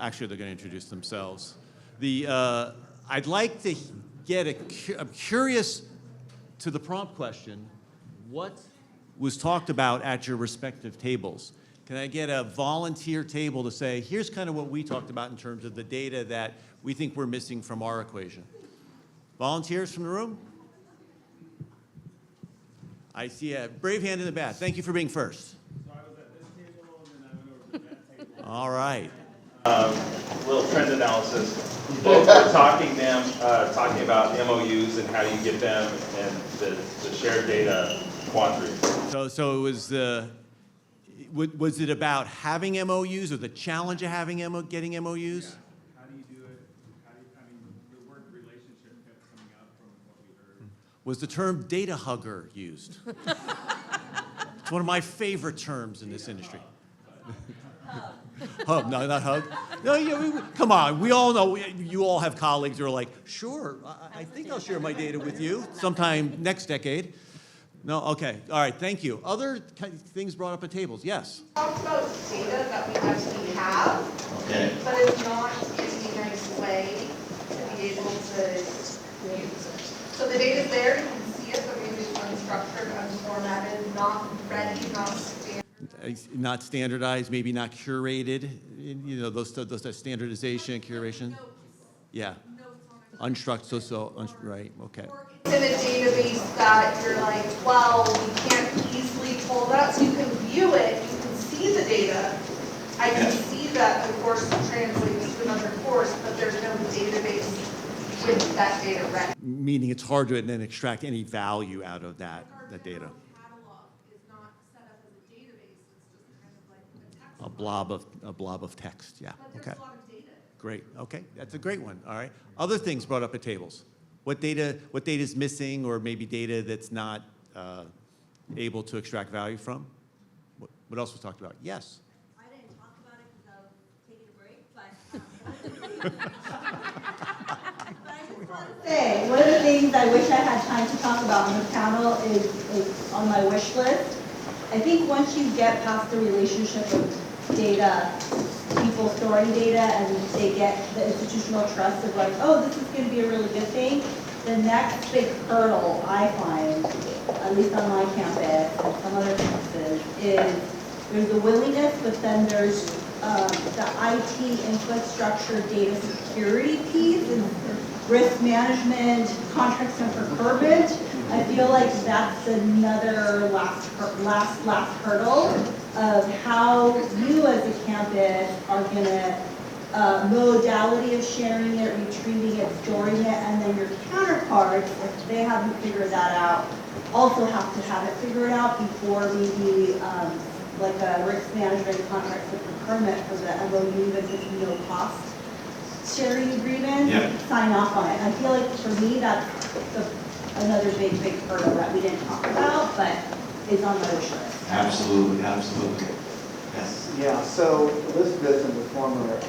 actually they're going to introduce themselves. I'd like to get I'm curious to the prompt question, what was talked about at your respective tables? Can I get a volunteer table to say, here's kind of what we talked about in terms of the data that we think we're missing from our equation? Volunteers from the room? I see a brave hand in the back. Thank you for being first. So I was at this table, and then I went over to that table. All right. Little trend analysis. Both were talking about MOUs and how you get them and the shared data quandary. So it was it about having MOUs or the challenge of having getting MOUs? Yeah. How do you do it? The word relationship kept coming up from what we heard. Was the term data hugger used? It's one of my favorite terms in this industry. Hub, no, not hug. No, yeah, come on. We all know, you all have colleagues who are like, sure, I think I'll share my data with you sometime next decade. No, okay, all right, thank you. Other things brought up at tables, yes? Talked about data that we actually have, Okay. but it's not in a nice way to be able to use it. So the data's there, you can see it, but maybe it's unstructured, unformatted, not ready, not standard. Not standardized, maybe not curated, you know, those standardization, curation. Yeah. Unstructured, right, okay. It's in a database that you're like, well, we can't easily pull that, so you can view it, you can see the data. I can see that the course translates to another course, but there's no database with that data ready. Meaning it's hard to then extract any value out of that data. A blob of text, yeah, okay. Great, okay, that's a great one, all right. Other things brought up at tables. What data is missing, or maybe data that's not able to extract value from? What else was talked about? Yes? I didn't talk about it because I was taking a break, but I just want to say, one of the things I wish I had time to talk about on the panel is on my wish list. I think once you get past the relationship of data, people storing data, and they get the institutional trust of like, oh, this is going to be a really good thing, the next big hurdle I find, at least on my campus and some other campuses, is there's the willingness, but then there's the IT infrastructure data security piece and risk management, contracts and procurement. I feel like that's another last hurdle of how you as a campus are gonna modality of sharing it, retrieving it, storing it, and then your counterparts, if they haven't figured that out, also have to have it figured out before maybe like a risk management contract with the permit for the MOU that is no cost sharing agreement, sign off on it. I feel like for me that's another big hurdle that we didn't talk about, but is on the wish list. Absolutely, absolutely. Yes. Yeah, so Elizabeth in the former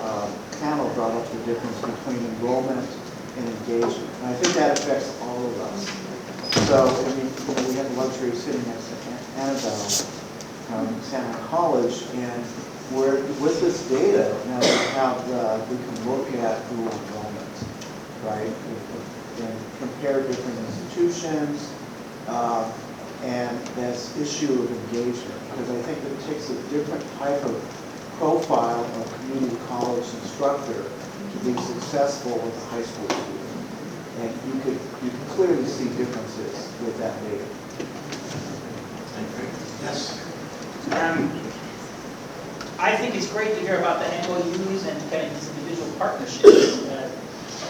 panel brought up the difference between enrollment and engagement. And I think that affects all of us. So, I mean, we have the luxury of sitting next to Annabelle from Santa Ana College, and with this data, now we can look at dual enrollment, right? And compare different institutions, and this issue of engagement, because I think that it takes a different type of profile of community college instructor to be successful with a high school student. And you can clearly see differences with that data. Yes. I think it's great to hear about the MOUs and kind of these individual partnerships.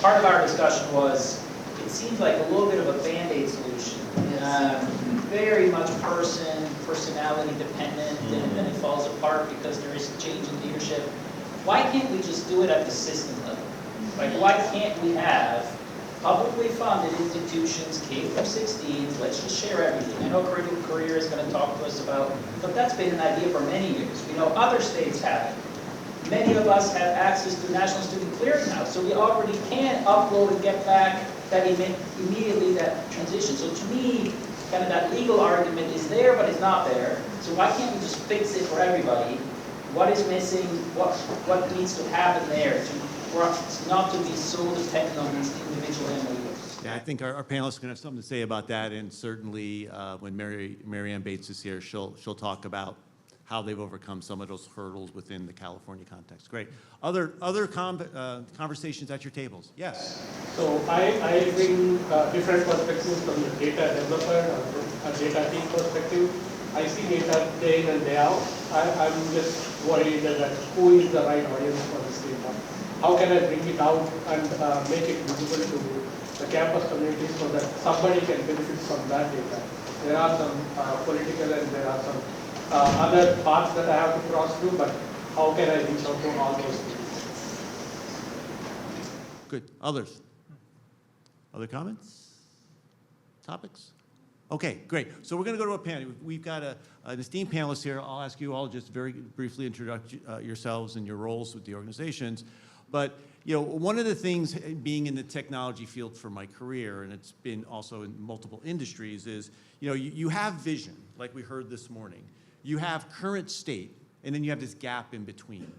Part of our discussion was, it seems like a little bit of a Band-Aid solution. Very much personality dependent, and then it falls apart because there is change in leadership. Why can't we just do it at the system level? Like, why can't we have publicly funded institutions, K through 16s, let's just share everything. I know Critical Career is going to talk to us about, but that's been an idea for many years. We know other states have it. Many of us have access to National Student Clearinghouse, so we already can upload and get back that immediately that transition. So to me, kind of that legal argument is there, but it's not there. So why can't we just fix it for everybody? What is missing? What needs to happen there for us not to be so dependent on these individual MOUs? Yeah, I think our panelists are going to have something to say about that, and certainly when Mary Ann Bates is here, she'll talk about how they've overcome some of those hurdles within the California context. Great. Other conversations at your tables? Yes. So I bring different perspectives from the data developer or a data team perspective. I see data day in and day out. I'm just worried that who is the right audience for this data? How can I bring it out and make it visible to the campus community so that somebody can benefit from that data? There are some political and there are some other paths that I have to cross through, but how can I reach out to all those people? Good. Others? Other comments? Topics? Okay, great. So we're going to go to a panel. We've got an esteemed panelist here. I'll ask you all just very briefly introduce yourselves and your roles with the organizations. But you know, one of the things being in the technology field for my career, and it's been also in multiple industries, is you have vision, like we heard this morning. You have current state, and then you have this gap in between.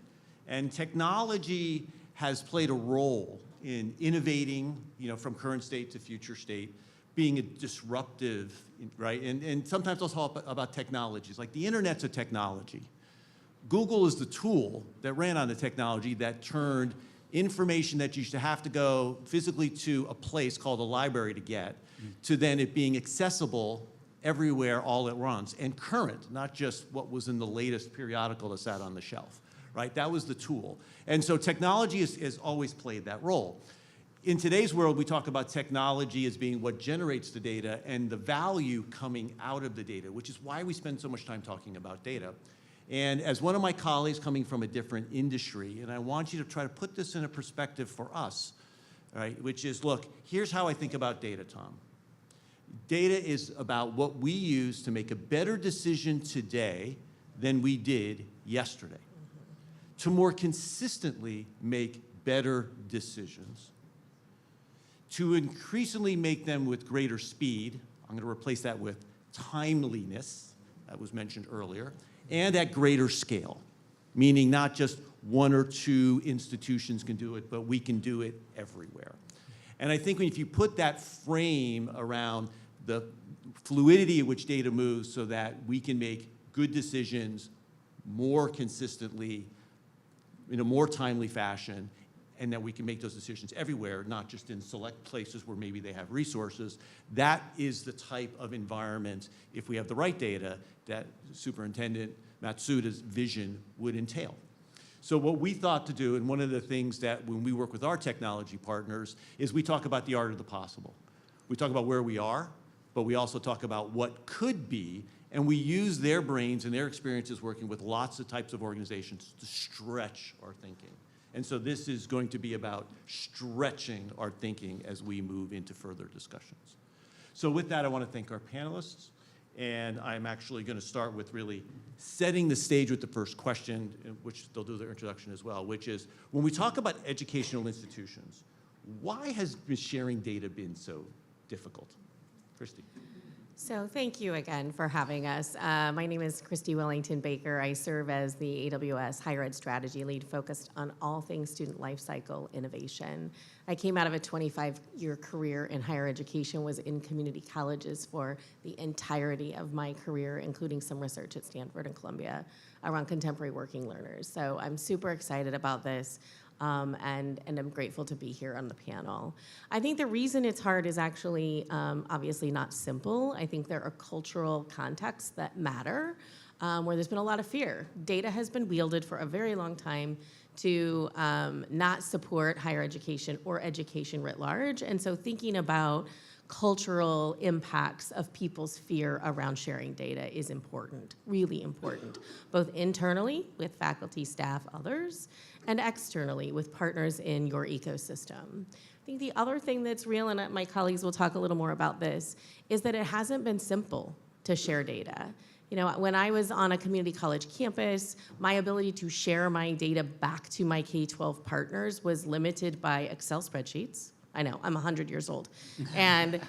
And technology has played a role in innovating, from current state to future state, being a disruptive, right? And sometimes I'll talk about technologies, like the internet's a technology. Google is the tool that ran on the technology that turned information that you used to have to go physically to a place called a library to get, to then it being accessible everywhere all at once, and current, not just what was in the latest periodical that sat on the shelf, right? That was the tool. And so technology has always played that role. In today's world, we talk about technology as being what generates the data and the value coming out of the data, which is why we spend so much time talking about data. And as one of my colleagues coming from a different industry, and I want you to try to put this in a perspective for us, right? Which is, look, here's how I think about data, Tom. Data is about what we use to make a better decision today than we did yesterday, to more consistently make better decisions, to increasingly make them with greater speed. I'm going to replace that with timeliness, that was mentioned earlier, and at greater scale, meaning not just one or two institutions can do it, but we can do it everywhere. And I think if you put that frame around the fluidity at which data moves so that we can make good decisions more consistently, in a more timely fashion, and that we can make those decisions everywhere, not just in select places where maybe they have resources, that is the type of environment, if we have the right data, that Superintendent Matsuda's vision would entail. So what we thought to do, and one of the things that when we work with our technology partners, is we talk about the art of the possible. We talk about where we are, but we also talk about what could be, and we use their brains and their experiences working with lots of types of organizations to stretch our thinking. And so this is going to be about stretching our thinking as we move into further discussions. So with that, I want to thank our panelists. And I'm actually going to start with really setting the stage with the first question, which they'll do their introduction as well, which is, when we talk about educational institutions, why has sharing data been so difficult? Christy. So thank you again for having us. My name is Christy Wellington-Baker. I serve as the AWS Higher Ed Strategy Lead focused on all things student lifecycle innovation. I came out of a 25-year career in higher education, was in community colleges for the entirety of my career, including some research at Stanford and Columbia around contemporary working learners. So I'm super excited about this. And I'm grateful to be here on the panel. I think the reason it's hard is actually obviously not simple. I think there are cultural contexts that matter, where there's been a lot of fear. Data has been wielded for a very long time to not support higher education or education writ large. And so thinking about cultural impacts of people's fear around sharing data is important, really important, both internally with faculty, staff, others, and externally with partners in your ecosystem. I think the other thing that's real, and my colleagues will talk a little more about this, is that it hasn't been simple to share data. You know, when I was on a community college campus, my ability to share my data back to my K-12 partners was limited by Excel spreadsheets. I know, I'm 100 years old. And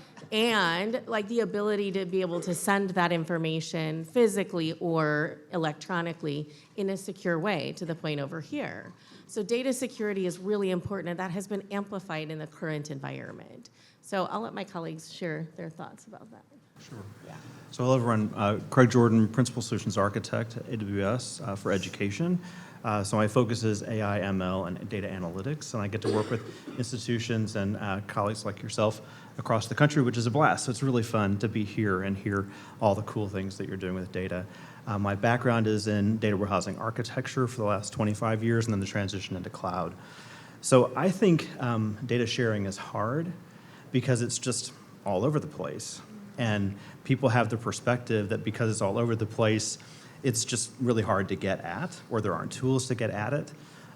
like the ability to be able to send that information physically or electronically in a secure way to the point over here. So data security is really important, and that has been amplified in the current environment. So I'll let my colleagues share their thoughts about that. Sure. Yeah. So hello everyone, Craig Jordan, Principal Solutions Architect at AWS for Education. So my focus is AI, ML, and data analytics, and I get to work with institutions and colleagues like yourself across the country, which is a blast. So it's really fun to be here and hear all the cool things that you're doing with data. My background is in data warehousing architecture for the last 25 years, and then the transition into cloud. So I think data sharing is hard because it's just all over the place. And people have the perspective that because it's all over the place, it's just really hard to get at, or there aren't tools to get at it.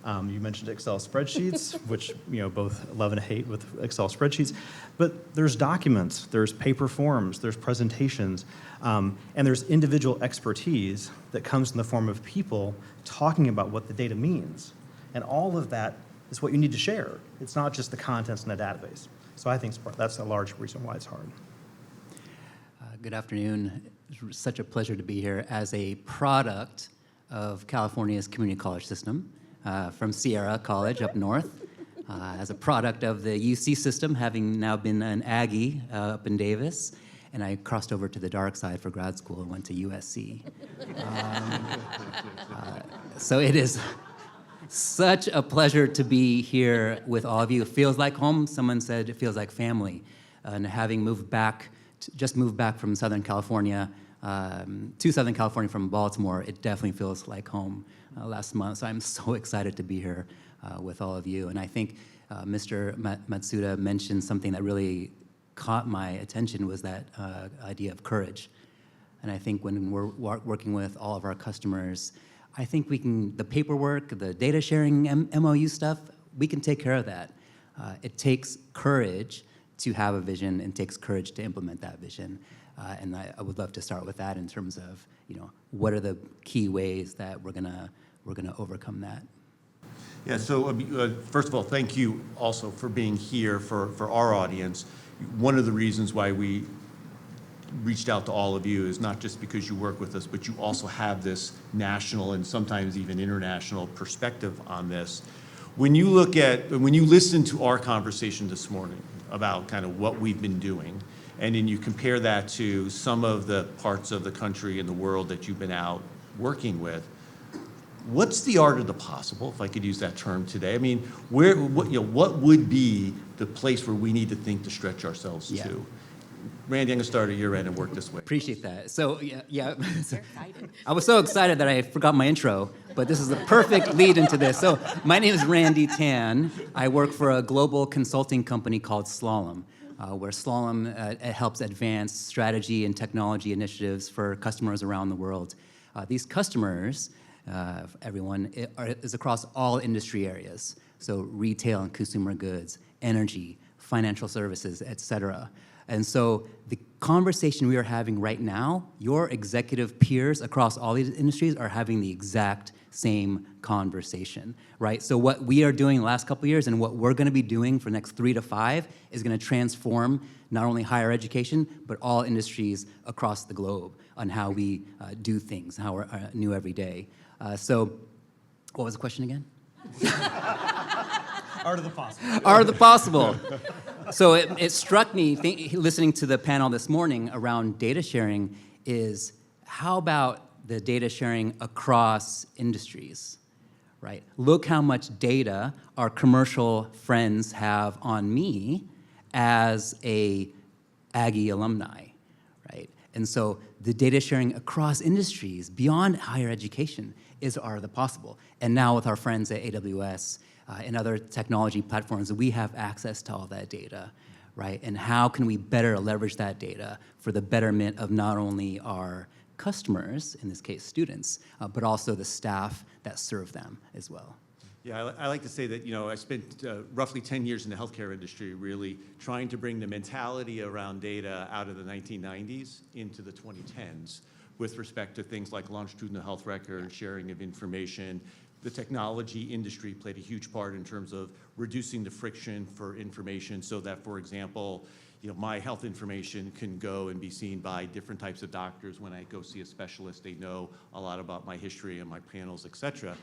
You mentioned Excel spreadsheets, which both love and hate with Excel spreadsheets. But there's documents, there's paper forms, there's presentations, and there's individual expertise that comes in the form of people talking about what the data means. And all of that is what you need to share. It's not just the contents in a database. So I think that's a large reason why it's hard. Good afternoon. It's such a pleasure to be here as a product of California's community college system from Sierra College up north, as a product of the UC system, having now been an Aggie up in Davis, and I crossed over to the dark side for grad school and went to USC. So it is such a pleasure to be here with all of you. It feels like home. Someone said it feels like family. And having moved back, just moved back from Southern California, to Southern California from Baltimore, it definitely feels like home last month. So I'm so excited to be here with all of you. And I think Mr. Matsuda mentioned something that really caught my attention, was that idea of courage. And I think when we're working with all of our customers, I think we can, the paperwork, the data sharing, MOU stuff, we can take care of that. It takes courage to have a vision, and takes courage to implement that vision. And I would love to start with that in terms of, what are the key ways that we're gonna overcome that? Yeah, so first of all, thank you also for being here for our audience. One of the reasons why we reached out to all of you is not just because you work with us, but you also have this national and sometimes even international perspective on this. When you listen to our conversation this morning about kind of what we've been doing, and then you compare that to some of the parts of the country and the world that you've been out working with, what's the art of the possible, if I could use that term today? I mean, what would be the place where we need to think to stretch ourselves to? Randy, I'm going to start at your end and work this way. Appreciate that. So, yeah. I was so excited that I forgot my intro, but this is the perfect lead into this. So, my name is Randy Tan. I work for a global consulting company called Slalom, where Slalom helps advance strategy and technology initiatives for customers around the world. These customers, everyone, is across all industry areas. So, retail and consumer goods, energy, financial services, et cetera. And so the conversation we are having right now, your executive peers across all these industries are having the exact same conversation, right? So what we are doing the last couple of years and what we're going to be doing for the next 3 to 5 is going to transform not only higher education, but all industries across the globe on how we do things, how we're new every day. So what was the question again? Art of the possible. Art of the possible. So it struck me, listening to the panel this morning around data sharing, is how about the data sharing across industries, right? Look how much data our commercial friends have on me as a Aggie alumni, right? And so the data sharing across industries beyond higher education is art of the possible. And now with our friends at AWS, and other technology platforms, we have access to all that data, right? And how can we better leverage that data for the betterment of not only our customers, in this case students, but also the staff that serve them as well? Yeah, I like to say that, I spent roughly 10 years in the healthcare industry, really trying to bring the mentality around data out of the 1990s into the 2010s with respect to things like longitudinal health record, sharing of information. The technology industry played a huge part in terms of reducing the friction for information so that, for example, my health information can go and be seen by different types of doctors. When I go see a specialist, they know a lot about my history and my panels, et cetera.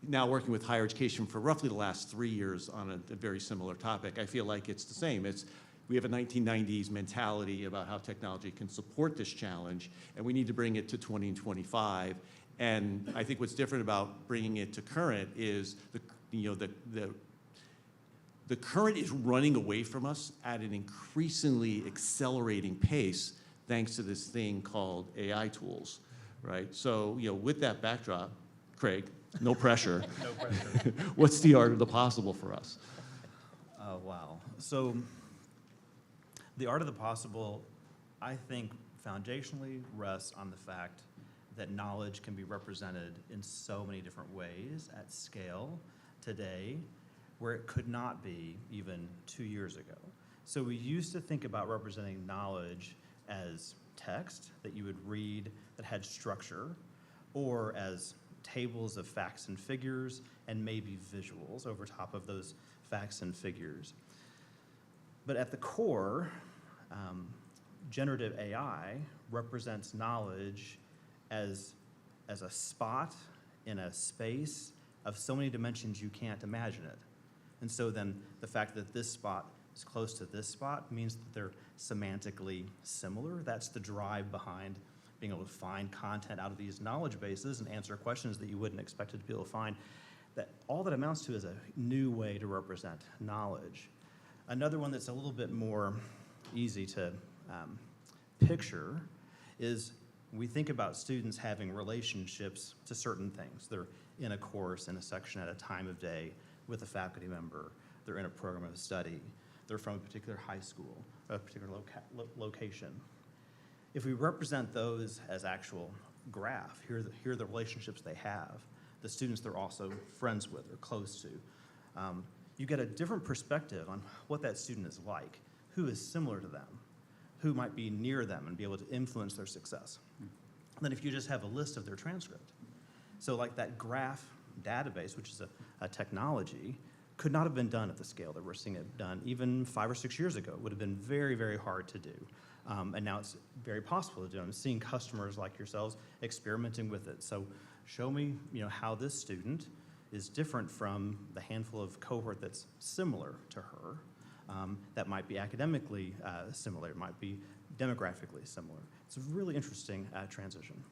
Now working with higher education for roughly the last 3 years on a very similar topic, I feel like it's the same. We have a 1990s mentality about how technology can support this challenge, and we need to bring it to 2025. And I think what's different about bringing it to current is the current is running away from us at an increasingly accelerating pace thanks to this thing called AI tools, right? So, with that backdrop, Craig, no pressure. No pressure. What's the art of the possible for us? Oh, wow. So the art of the possible, I think, foundationally rests on the fact that knowledge can be represented in so many different ways at scale today, where it could not be even 2 years ago. So we used to think about representing knowledge as text that you would read that had structure, or as tables of facts and figures, and maybe visuals over top of those facts and figures. But at the core, generative AI represents knowledge as a spot in a space of so many dimensions you can't imagine it. And so then the fact that this spot is close to this spot means that they're semantically similar. That's the drive behind being able to find content out of these knowledge bases and answer questions that you wouldn't expect it to be able to find. That all that amounts to is a new way to represent knowledge. Another one that's a little bit more easy to picture is we think about students having relationships to certain things. They're in a course, in a section at a time of day with a faculty member. They're in a program of study. They're from a particular high school, a particular location. If we represent those as actual graph, here are the relationships they have, the students they're also friends with or close to, you get a different perspective on what that student is like, who is similar to them, who might be near them and be able to influence their success, than if you just have a list of their transcript. So like that graph database, which is a technology, could not have been done at the scale that we're seeing it done even 5 or 6 years ago. It would have been very, very hard to do. And now it's very possible to do. I'm seeing customers like yourselves experimenting with it. So show me, how this student is different from the handful of cohort that's similar to her, that might be academically similar, it might be demographically similar. It's a really interesting transition.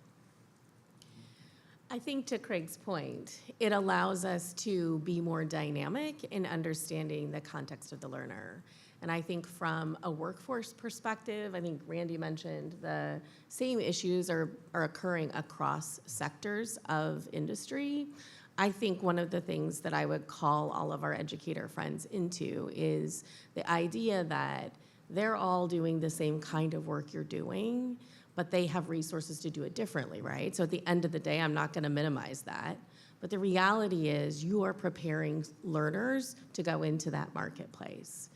I think to Craig's point, it allows us to be more dynamic in understanding the context of the learner. And I think from a workforce perspective, I think Randy mentioned the same issues are occurring across sectors of industry. I think one of the things that I would call all of our educator friends into is the idea that they're all doing the same kind of work you're doing, but they have resources to do it differently, right? So at the end of the day, I'm not going to minimize that. But the reality is you are preparing learners to go into that marketplace.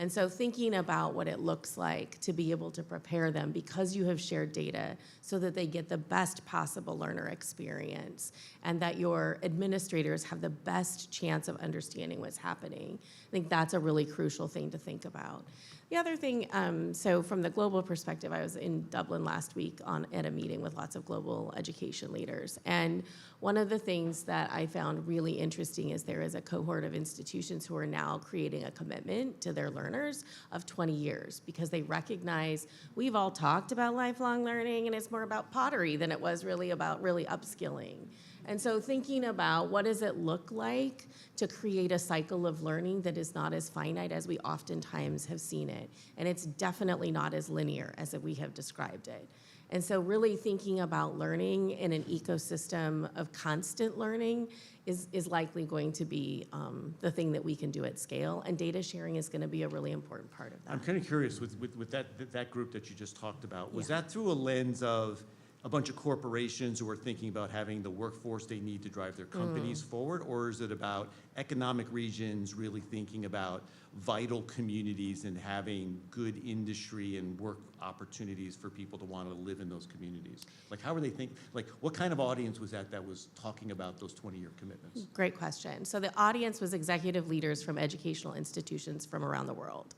And so thinking about what it looks like to be able to prepare them because you have shared data so that they get the best possible learner experience and that your administrators have the best chance of understanding what's happening. I think that's a really crucial thing to think about. The other thing, so from the global perspective, I was in Dublin last week at a meeting with lots of global education leaders. And one of the things that I found really interesting is there is a cohort of institutions who are now creating a commitment to their learners of 20 years because they recognize we've all talked about lifelong learning and it's more about pottery than it was really about really upskilling. And so thinking about what does it look like to create a cycle of learning that is not as finite as we oftentimes have seen it. And it's definitely not as linear as we have described it. And so really thinking about learning in an ecosystem of constant learning is likely going to be the thing that we can do at scale. And data sharing is going to be a really important part of that. I'm kind of curious with that group that you just talked about, was that through a lens of a bunch of corporations who are thinking about having the workforce they need to drive their companies forward, or is it about economic regions really thinking about vital communities and having good industry and work opportunities for people to want to live in those communities? Like, how are they thinking? Like, what kind of audience was that was talking about those 20-year commitments? Great question. So the audience was executive leaders from educational institutions from around the world.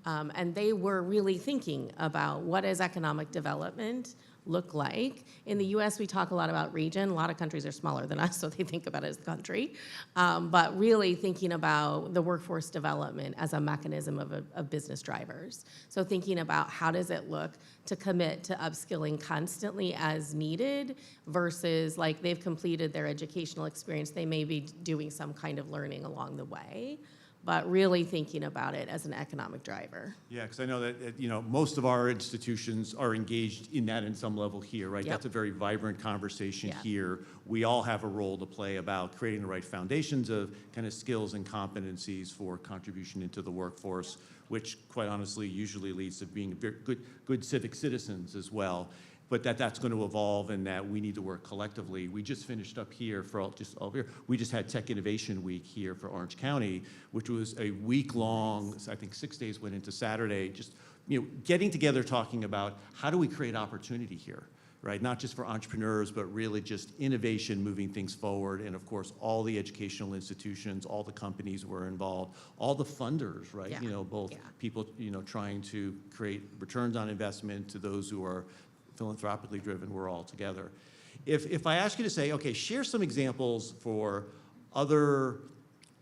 And they were really thinking about what does economic development look like. In the US, we talk a lot about region. A lot of countries are smaller than us, so they think about it as a country. But really thinking about the workforce development as a mechanism of business drivers. So thinking about how does it look to commit to upskilling constantly as needed versus like they've completed their educational experience, they may be doing some kind of learning along the way. But really thinking about it as an economic driver. Yeah, because I know that most of our institutions are engaged in that in some level here, right? Yep. That's a very vibrant conversation here. We all have a role to play about creating the right foundations of kind of skills and competencies for contribution into the workforce, which quite honestly usually leads to being very good civic citizens as well. But that's going to evolve and that we need to work collectively. We just finished up here we just had Tech Innovation Week here for Orange County, which was a week-long, I think 6 days went into Saturday, just getting together talking about how do we create opportunity here, right? Not just for entrepreneurs, but really just innovation, moving things forward. And of course, all the educational institutions, all the companies were involved, all the funders, right? People, trying to create returns on investment to those who are philanthropically driven, we're all together. If I ask you to say, okay, share some examples for other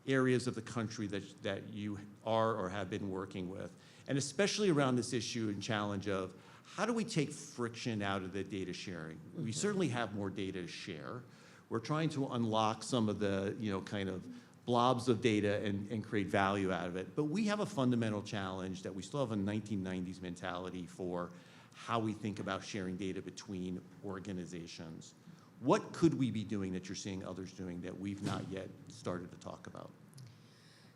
areas of the country that you are or have been working with, and especially around this issue and challenge of how do we take friction out of the data sharing? We certainly have more data to share. We're trying to unlock some of the, kind of blobs of data and create value out of it. But we have a fundamental challenge that we still have a 1990s mentality for how we think about sharing data between organizations. What could we be doing that you're seeing others doing that we've not yet started to talk about?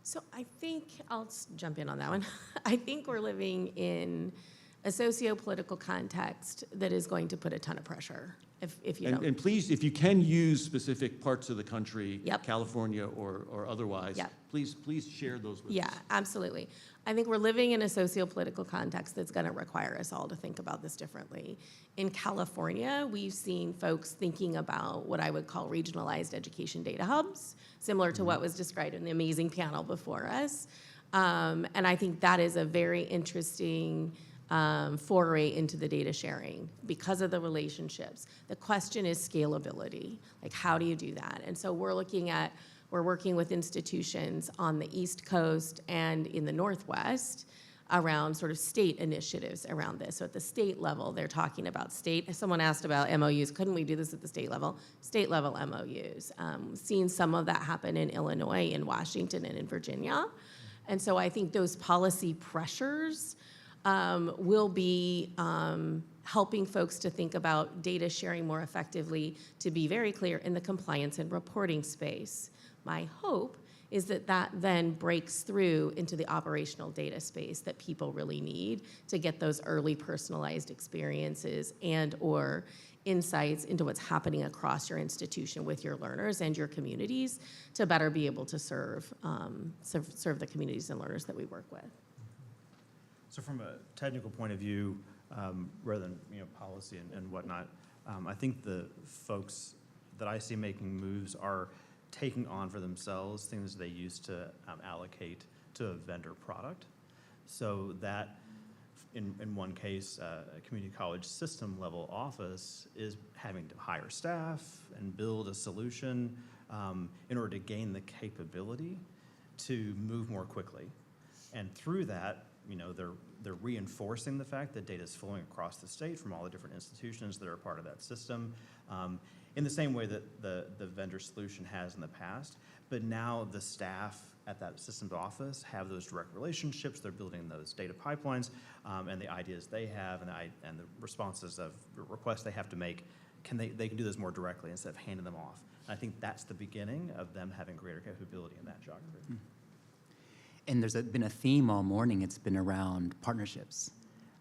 So I think, I'll jump in on that one. I think we're living in a socio-political context that is going to put a ton of pressure if you don't. And please, if you can use specific parts of the country, California or otherwise, please share those with us. Yeah, absolutely. I think we're living in a socio-political context that's going to require us all to think about this differently. In California, we've seen folks thinking about what I would call regionalized education data hubs, similar to what was described in the amazing panel before us. And I think that is a very interesting foray into the data sharing because of the relationships. The question is scalability. Like, how do you do that? And so we're working with institutions on the East Coast and in the Northwest around sort of state initiatives around this. So at the state level, they're talking about someone asked about MOUs. Couldn't we do this at the state level? State level MOUs. Seen some of that happen in Illinois, in Washington, and in Virginia. And so I think those policy pressures will be helping folks to think about data sharing more effectively, to be very clear, in the compliance and reporting space. My hope is that that then breaks through into the operational data space that people really need to get those early personalized experiences and or insights into what's happening across your institution with your learners and your communities to better be able to serve the communities and learners that we work with. So from a technical point of view, rather than policy and whatnot, I think the folks that I see making moves are taking on for themselves things they used to allocate to a vendor product. So that, in one case, a community college system level office is having to hire staff and build a solution in order to gain the capability to move more quickly. And through that, they're reinforcing the fact that data is flowing across the state from all the different institutions that are part of that system, in the same way that the vendor solution has in the past. But now the staff at that systems office have those direct relationships. They're building those data pipelines, and the ideas they have and the responses of requests they have to make, they can do those more directly instead of handing them off. And I think that's the beginning of them having greater capability in that geography. And there's been a theme all morning. It's been around partnerships.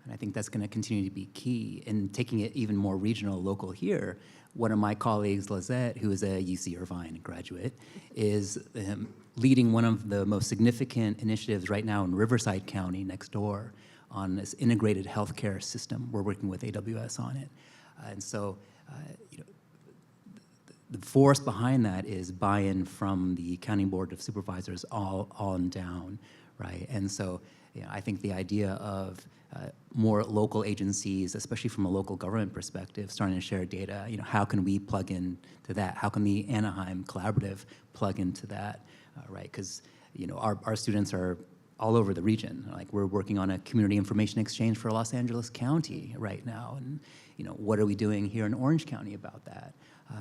And I think that's going to continue to be key. And taking it even more regional, local here, one of my colleagues, Lizette, who is a UC Irvine graduate, is leading one of the most significant initiatives right now in Riverside County next door on this integrated healthcare system. We're working with AWS on it. And so, the force behind that is buy-in from the County Board of Supervisors all on down, right? And so I think the idea of more local agencies, especially from a local government perspective, starting to share data, how can we plug in to that? How can the Anaheim Collaborative plug into that, right? Because our students are all over the region. Like, we're working on a community information exchange for Los Angeles County right now, and what are we doing here in Orange County about that?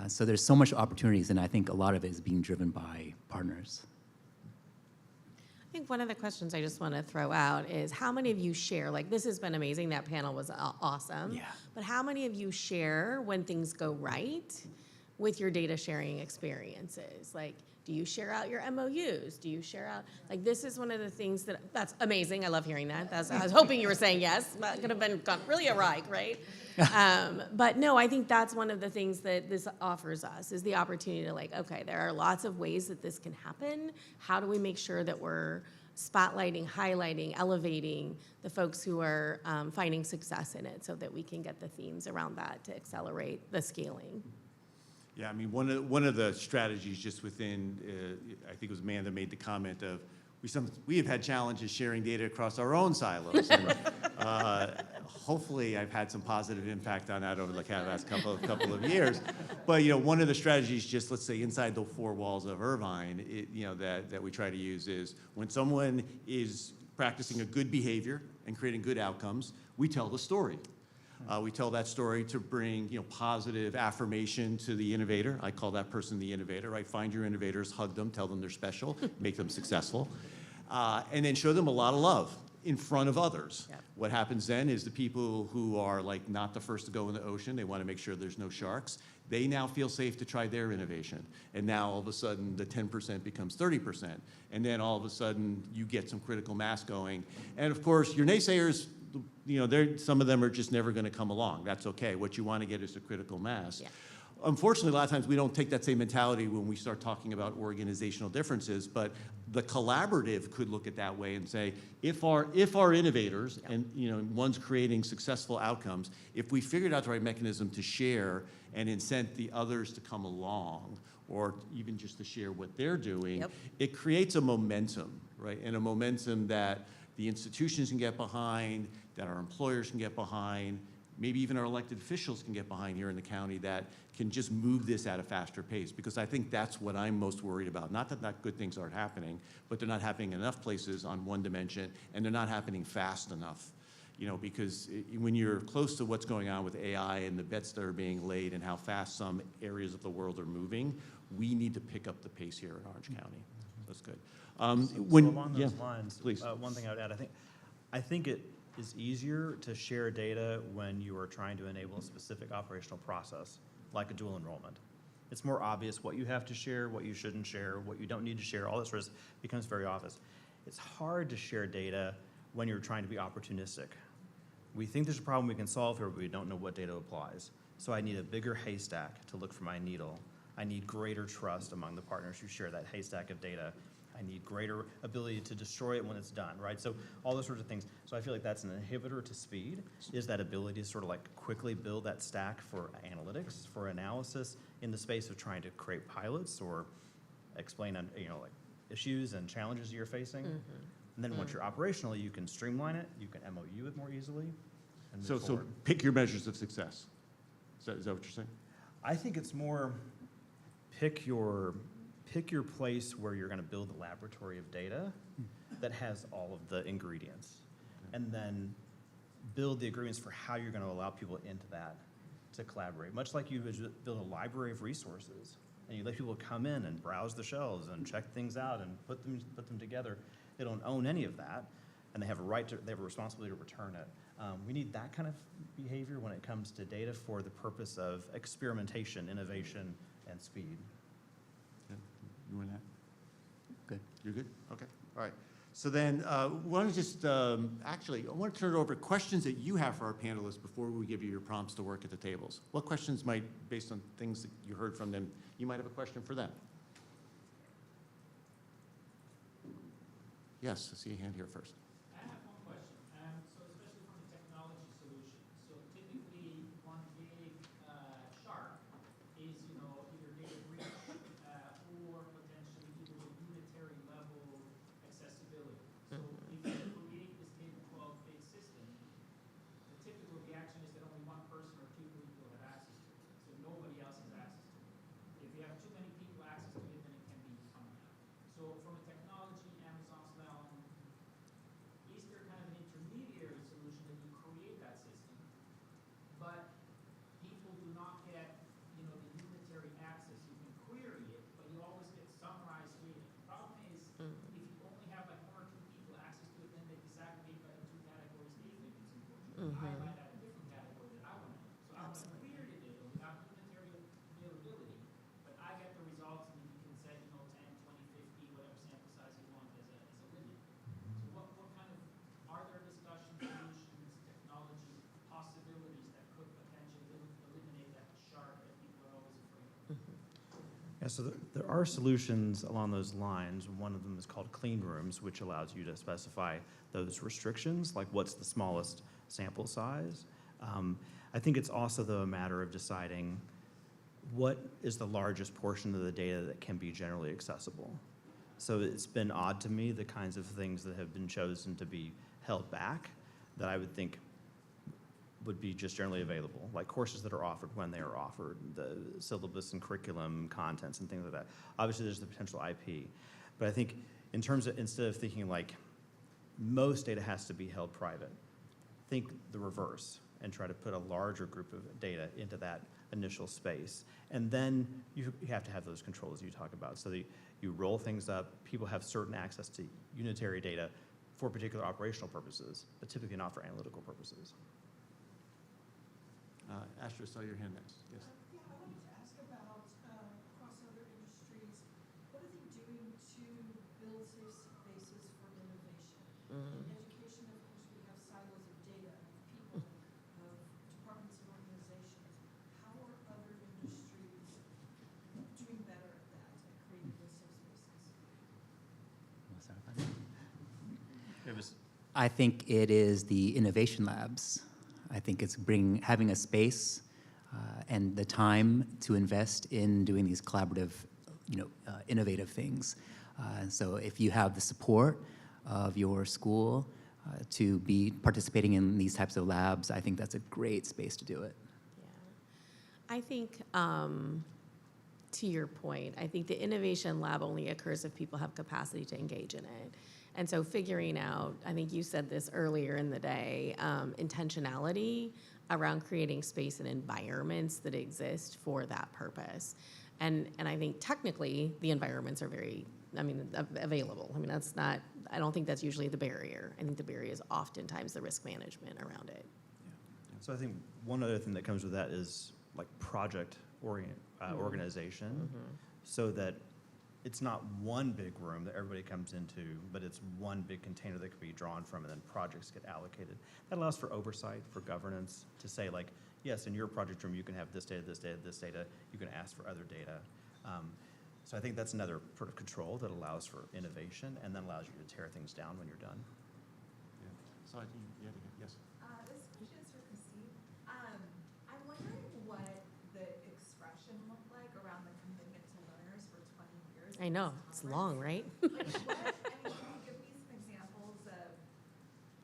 So there's so much opportunities, and I think a lot of it is being driven by partners. I think one of the questions I just want to throw out is, how many of you share, like, this has been amazing, that panel was awesome, but how many of you share when things go right with your data sharing experiences? Like, do you share out your MOUs? Do you share out, like, this is one of the things that's amazing. I love hearing that. I was hoping you were saying yes. That could have gone really awry, right? But no, I think that's one of the things that this offers us, is the opportunity to, like, okay, there are lots of ways that this can happen. How do we make sure that we're spotlighting, highlighting, elevating the folks who are finding success in it, so that we can get the themes around that to accelerate the scaling? Yeah, I mean, one of the strategies just within, I think it was Amanda made the comment of, we have had challenges sharing data across our own silos. And, hopefully, I've had some positive impact on that over the last couple of years. But one of the strategies, just let's say inside the four walls of Irvine, that we try to use is, when someone is practicing a good behavior and creating good outcomes, we tell the story. We tell that story to bring positive affirmation to the innovator. I call that person the innovator, right? Find your innovators, hug them, tell them they're special, make them successful, and then show them a lot of love in front of others. Yep. What happens then is the people who are like not the first to go in the ocean, they want to make sure there's no sharks, they now feel safe to try their innovation. And now all of a sudden the 10% becomes 30%. And then all of a sudden you get some critical mass going. And of course your naysayers, some of them are just never going to come along. That's okay. What you want to get is a critical mass. Yeah. Unfortunately, a lot of times we don't take that same mentality when we start talking about organizational differences, but the collaborative could look at that way and say, if our innovators, and one's creating successful outcomes, if we figured out the right mechanism to share and incent the others to come along, or even just to share what they're doing, it creates a momentum, right? And a momentum that the institutions can get behind, that our employers can get behind, maybe even our elected officials can get behind here in the county, that can just move this at a faster pace. Because I think that's what I'm most worried about. Not that good things aren't happening, but they're not happening in enough places on one dimension, and they're not happening fast enough. Because when you're close to what's going on with AI and the bets that are being laid and how fast some areas of the world are moving, we need to pick up the pace here in Orange County. That's good. When, So along those yeah, lines, please. one thing I would add, I think it is easier to share data when you are trying to enable a specific operational process, like a dual enrollment. It's more obvious what you have to share, what you shouldn't share, what you don't need to share, all that sort of stuff becomes very obvious. It's hard to share data when you're trying to be opportunistic. We think there's a problem we can solve here, but we don't know what data applies. So I need a bigger haystack to look for my needle. I need greater trust among the partners who share that haystack of data. I need greater ability to destroy it when it's done, right? So all those sorts of things. So I feel like that's an inhibitor to speed, is that ability to sort of like quickly build that stack for analytics, for analysis in the space of trying to create pilots or explain, like issues and challenges you're facing. And then once you're operational, you can streamline it, you can MOU it more easily, and move So forward. pick your measures of success. Is that what you're saying? I think it's more pick your place where you're going to build the laboratory of data that has all of the ingredients, and then build the agreements for how you're going to allow people into that to collaborate. Much like you would build a library of resources, and you let people come in and browse the shelves and check things out and put them together. They don't own any of that, and they have a responsibility to return it. We need that kind of behavior when it comes to data for the purpose of experimentation, innovation, and speed. Yeah. You want that? Good. You're good? Okay. All right. So then, why don't we just, actually, I want to turn it over to questions that you have for our panelists before we give you your prompts to work at the tables. What questions might, based on things that you heard from them, you might have a question for them? Yes, I see a hand here first. I have one question. So especially from a technology solution. So typically, one big shark is, either data breach or potentially either a unitary level accessibility. So if you create this K-12 based system, the typical reaction is that only one person or two people have access to it. So nobody else has access to it. If you have too many people access to it, then it can be coming out. So from a technology, Amazon's now, is there kind of an intermediary solution that you create that system, but people do not get, the unitary access? You can query it, but you always get summarized data. The problem is, if you only have like one or two people access to it, then they disaggregate by the two categories they think it's important. I might have a different category that I want to know. So I want to clear the data without unitary availability, but I get the results, and you can set, 10, 20, 50, whatever sample size you want as a limit. So what kind of, are there discussion solutions, technology possibilities that could potentially eliminate that shark that people are always afraid of? Yeah, so there are solutions along those lines. One of them is called clean rooms, which allows you to specify those restrictions, like what's the smallest sample size. I think it's also, though, a matter of deciding what is the largest portion of the data that can be generally accessible. So it's been odd to me, the kinds of things that have been chosen to be held back that I would think would be just generally available, like courses that are offered when they are offered, the syllabus and curriculum contents and things like that. Obviously, there's the potential IP. But I think in terms of, instead of thinking like most data has to be held private, think the reverse and try to put a larger group of data into that initial space. And then you have to have those controls you talk about, so that you roll things up, people have certain access to unitary data for particular operational purposes, but typically not for analytical purposes. Astra, saw your hand next. Yes. Yeah, I wanted to ask about across other industries, what are they doing to build safe spaces for innovation? In education, of course, we have silos of data, of people, of departments and organizations. How are other industries doing better at that, at creating those safe spaces? I think it is the innovation labs. I think it's having a space and the time to invest in doing these collaborative, innovative things. So if you have the support of your school to be participating in these types of labs, I think that's a great space to do it. Yeah. I think, to your point, I think the innovation lab only occurs if people have capacity to engage in it. And so figuring out, I think you said this earlier in the day, intentionality around creating space and environments that exist for that purpose. And I think technically the environments are very available. I mean, that's not, I don't think that's usually the barrier. I think the barrier is oftentimes the risk management around it. So I think one other thing that comes with that is like project organization, so that it's not one big room that everybody comes into, but it's one big container that can be drawn from, and then projects get allocated. That allows for oversight, for governance, to say like, yes, in your project room you can have this data, this data, this data. You can ask for other data. So I think that's another sort of control that allows for innovation and then allows you to tear things down when you're done. Yeah. So yes. This question is for Christine. I'm wondering what the expression looked like around the commitment to learners for 20 years. I know, it's long, right? Like what, can you give me some examples of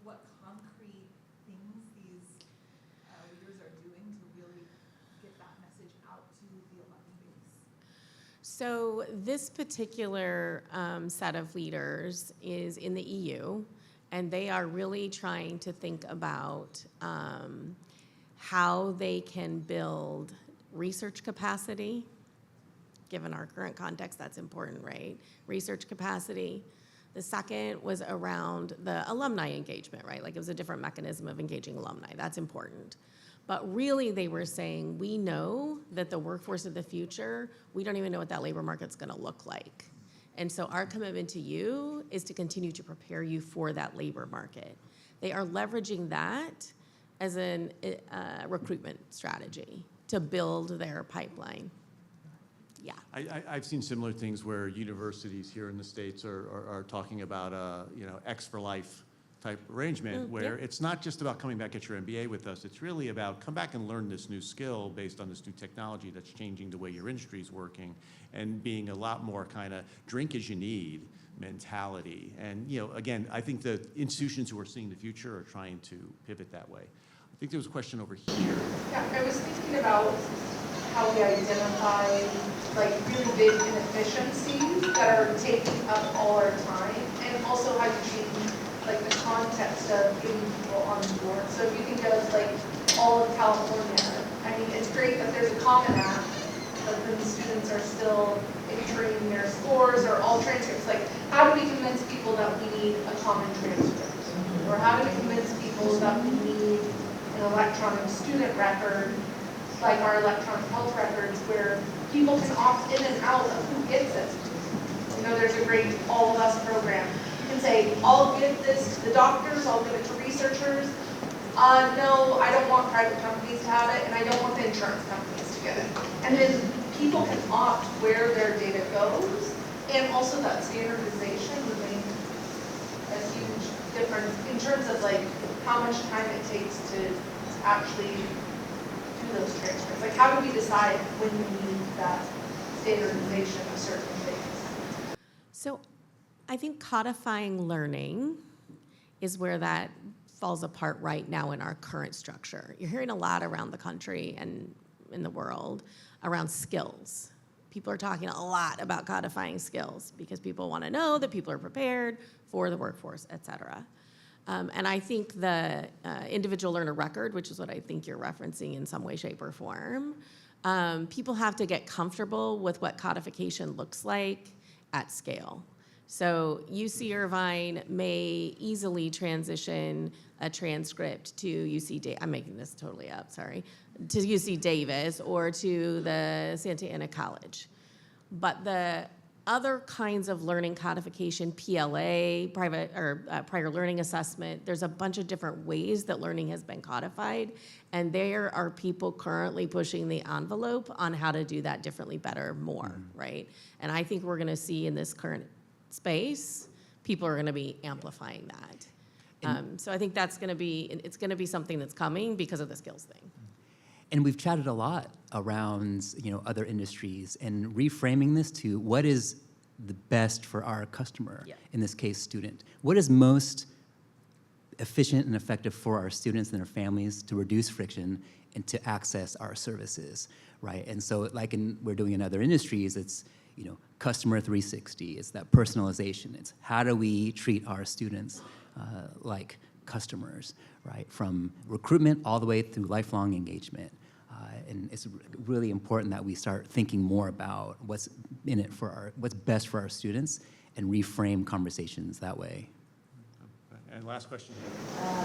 what concrete things these leaders are doing to really get that message out to the alumni base? So this particular set of leaders is in the EU, and they are really trying to think about how they can build research capacity. Given our current context, that's important, right? Research capacity. The second was around the alumni engagement, right? Like it was a different mechanism of engaging alumni. That's important. But really they were saying, we know that the workforce of the future, we don't even know what that labor market's gonna look like. And so our commitment to you is to continue to prepare you for that labor market. They are leveraging that as a recruitment strategy to build their pipeline. Yeah. I've seen similar things where universities here in the States are talking about a X for life type arrangement where it's not just about coming back, get your MBA with us. It's really about come back and learn this new skill based on this new technology that's changing the way your industry is working, and being a lot more kind of drink as you need mentality. And again, I think the institutions who are seeing the future are trying to pivot that way. I think there was a question over here. Yeah, I was thinking about how we identify like really big inefficiencies that are taking up all our time, and also how you change like the context of getting people on board. So if you think of like all of California, I mean, it's great that there's a Common App, but then students are still entering their scores or all transcripts. Like, how do we convince people that we need a common transcript? Or how do we convince people that we need an electronic student record, like our electronic health records, where people can opt in and out of who gets it? There's a great All of Us program. You can say, I'll give this to the doctors, I'll give it to researchers. No, I don't want private companies to have it, and I don't want the insurance companies to get it. And then people can opt where their data goes, and also that standardization would make a huge difference in terms of like how much time it takes to actually do those transfers. Like, how do we decide when we need that standardization of certain things? So I think codifying learning is where that falls apart right now in our current structure. You're hearing a lot around the country and in the world around skills. People are talking a lot about codifying skills because people want to know that people are prepared for the workforce, et cetera. And I think the individual learner record, which is what I think you're referencing in some way, shape, or form, people have to get comfortable with what codification looks like at scale. So UC Irvine may easily transition a transcript to UC I'm making this totally up, sorry, to UC Davis or to the Santa Ana College. But the other kinds of learning codification, PLA, prior learning assessment, there's a bunch of different ways that learning has been codified, and there are people currently pushing the envelope on how to do that differently, better, more, right? And I think we're gonna see in this current space, people are gonna be amplifying that. So I think that's gonna be, it's gonna be something that's coming because of the skills thing. And we've chatted a lot around, other industries and reframing this to what is the best for our customer, in this case, student. What is most efficient and effective for our students and their families to reduce friction and to access our services, right? And so we're doing in other industries, it's, customer 360, it's that personalization, it's how do we treat our students like customers, right? From recruitment all the way through lifelong engagement. And it's really important that we start thinking more about what's in it what's best for our students and reframe conversations that way. And last question.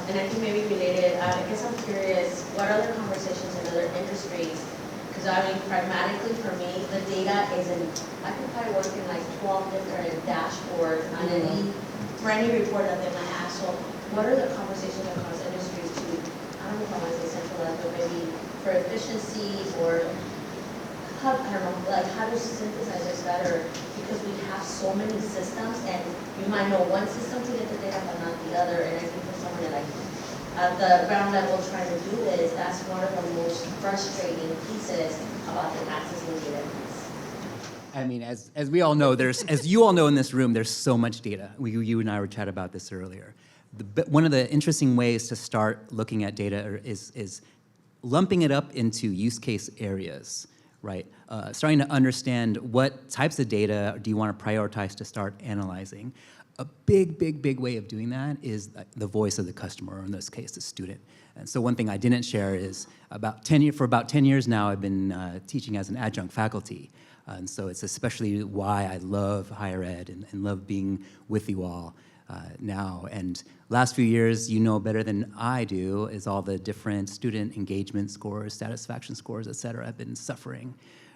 And I think maybe related, I guess I'm curious, what other conversations in other industries? Because I mean, pragmatically for me, the data isn't, I can probably work in like 12 different dashboards on for any report that they might ask. So what are the conversations across industries to, I don't know if I want to say centralized, but maybe for efficiency or, I don't know, like how to synthesize this better? Because we have so many systems and you might know one system to get the data but not the other. And I think for someone like at the ground level trying to do this, that's one of the most frustrating pieces about the accessing data piece. I mean, as we all know, as you all know in this room, there's so much data. You and I were chatting about this earlier. One of the interesting ways to start looking at data is lumping it up into use case areas, right? Starting to understand what types of data do you want to prioritize to start analyzing. A big way of doing that is the voice of the customer, or in this case, the student. And so one thing I didn't share is for about 10 years now, I've been teaching as an adjunct faculty. And so it's especially why I love higher ed and love being with you all now. And last few years, you know better than I do, is all the different student engagement scores, satisfaction scores, et cetera, have been suffering,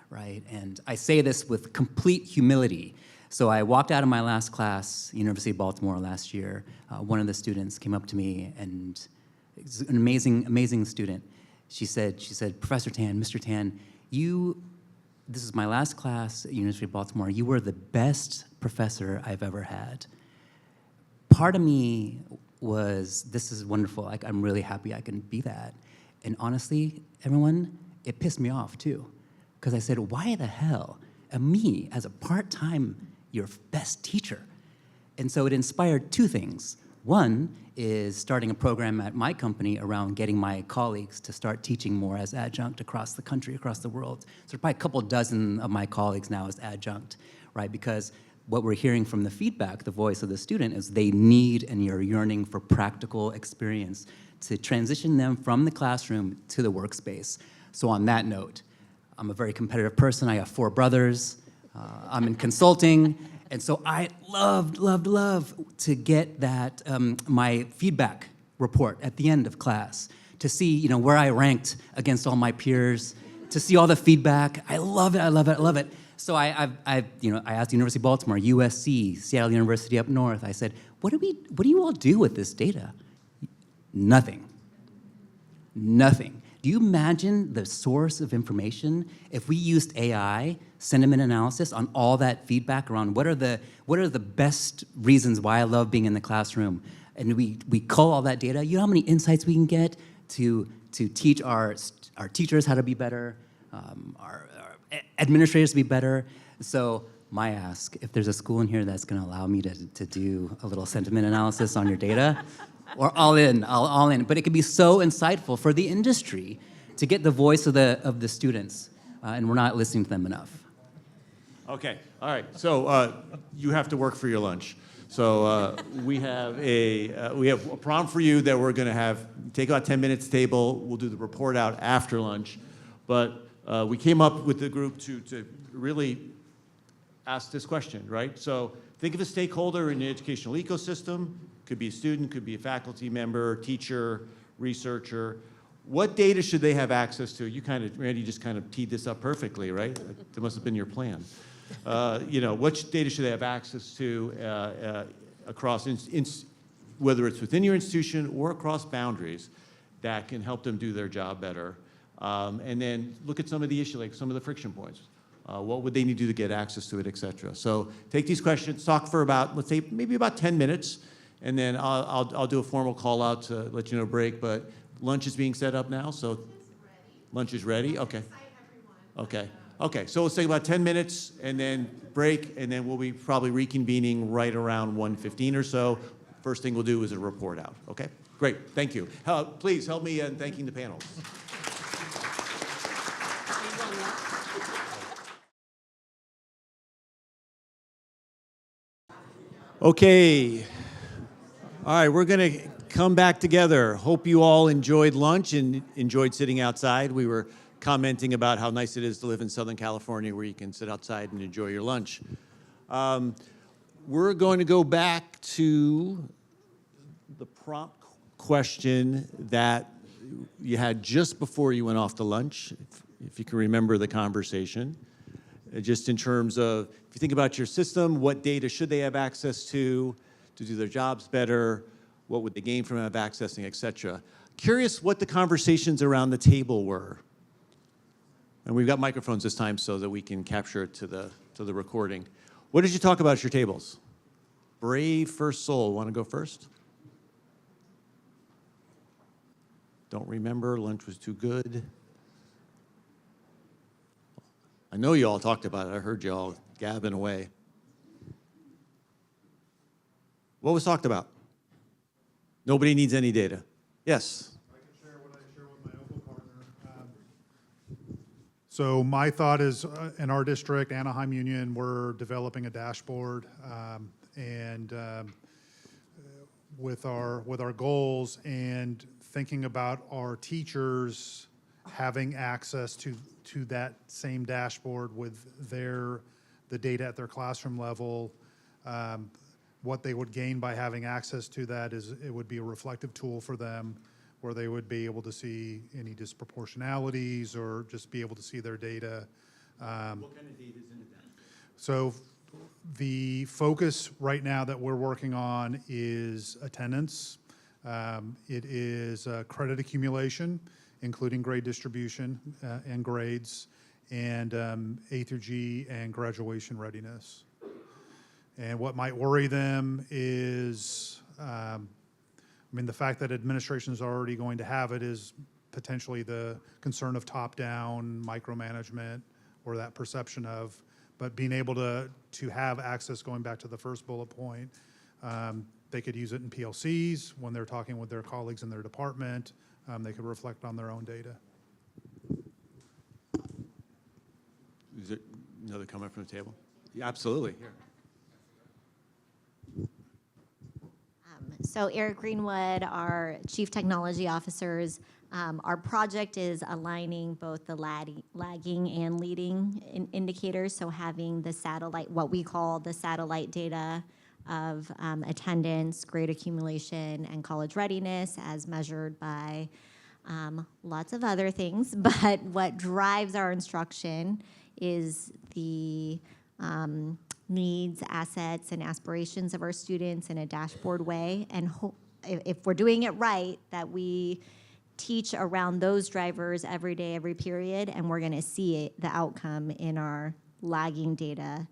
right? And I say this with complete humility. So I walked out of my last class, University of Baltimore last year. One of the students came up to me, and it's an amazing student. She said, Professor Tan, Mr. Tan, this is my last class at University of Baltimore. You were the best professor I've ever had. Part of me was, this is wonderful. I'm really happy I can be that. And honestly, everyone, it pissed me off too. Because I said, why the hell am me, as a part-time, your best teacher? And so it inspired two things. One is starting a program at my company around getting my colleagues to start teaching more as adjunct across the country, across the world. So probably a couple dozen of my colleagues now as adjunct, right? Because what we're hearing from the feedback, the voice of the student, is they need and are yearning for practical experience to transition them from the classroom to the workspace. So on that note, I'm a very competitive person. I have 4 brothers. I'm in consulting. And so I loved to get that, my feedback report at the end of class, to see where I ranked against all my peers, to see all the feedback. I love it. So I asked the University of Baltimore, USC, Seattle University up north. I said, what do you all do with this data? Nothing. Do you imagine the source of information if we used AI, sentiment analysis, on all that feedback around what are the best reasons why I love being in the classroom, and we cull all that data? You know how many insights we can get to teach our teachers how to be better, our administrators to be better. So my ask, if there's a school in here that's going to allow me to do a little sentiment analysis on your data, or all in. But it could be so insightful for the industry to get the voice of the students, and we're not listening to them enough. Okay, all right. So you have to work for your lunch. So we have a prompt for you that we're going to take about 10 minutes table. We'll do the report out after lunch, but we came up with the group to really ask this question, right? So think of a stakeholder in the educational ecosystem. Could be a student, could be a faculty member, teacher, researcher. What data should they have access to? Randy just kind of teed this up perfectly, right? That must have been your plan. What data should they have access to across, whether it's within your institution or across boundaries, that can help them do their job better? And then look at some of the issues, like some of the friction points. What would they need to do to get access to it, et cetera? So take these questions, talk for about, let's say, maybe about 10 minutes. And then I'll do a formal call out to let you know break, but lunch is being set up now, so lunch is ready? Okay. Okay, so let's take about 10 minutes and then break, and then we'll be probably reconvening right around 1:15 or so. First thing we'll do is a report out, okay? Great, thank you. Please help me in thanking the panels. Okay. All right, we're going to come back together. Hope you all enjoyed lunch and enjoyed sitting outside. We were commenting about how nice it is to live in Southern California, where you can sit outside and enjoy your lunch. We're going to go back to the prompt question that you had just before you went off to lunch, if you can remember the conversation. Just in terms of, if you think about your system, what data should they have access to do their jobs better? What would they gain from accessing, et cetera? Curious what the conversations around the table were. And we've got microphones this time so that we can capture it to the recording. What did you talk about at your tables? Brave first soul. Want to go first? Don't remember. Lunch was too good. I know you all talked about it. I heard you all gabbing away. What was talked about? Nobody needs any data. Yes. I can share what I share with my Opal partner. So my thought is, in our district, Anaheim Union, we're developing a dashboard, with our goals and thinking about our teachers having access to that same dashboard with the data at their classroom level. What they would gain by having access to that is it would be a reflective tool for them where they would be able to see any disproportionalities or just be able to see their data. What kind of data is in it then? So the focus right now that we're working on is attendance. It is credit accumulation, including grade distribution and grades, and A through G and graduation readiness. And what might worry them is, the fact that administration is already going to have it is potentially the concern of top-down micromanagement or that perception of, but being able to have access, going back to the first bullet point, they could use it in PLCs when they're talking with their colleagues in their department. They could reflect on their own data. Is there another comment from the table? Yeah, absolutely. Here. So Eric Greenwood, our Chief Technology Officers, our project is aligning both the lagging and leading indicators, so having the satellite, what we call the satellite data of attendance, grade accumulation, and college readiness as measured by lots of other things, but what drives our instruction is the needs, assets, and aspirations of our students in a dashboard way, and if we're doing it right, that we teach around those drivers every day, every period, and we're going to see the outcome in our lagging data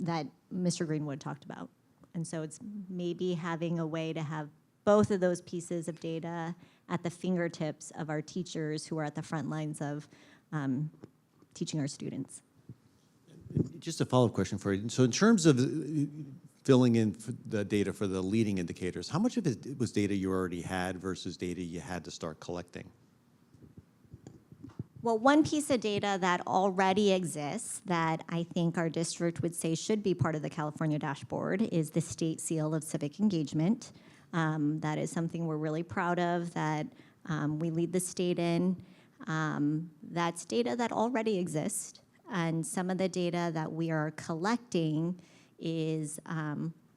that Mr. Greenwood talked about. And so it's maybe having a way to have both of those pieces of data at the fingertips of our teachers who are at the front lines of teaching our students. Just a follow-up question for you. So in terms of filling in the data for the leading indicators, how much of it was data you already had versus data you had to start collecting? Well, one piece of data that already exists that I think our district would say should be part of the California dashboard is the state seal of civic engagement. That is something we're really proud of, that we lead the state in. That's data that already exists. And some of the data that we are collecting is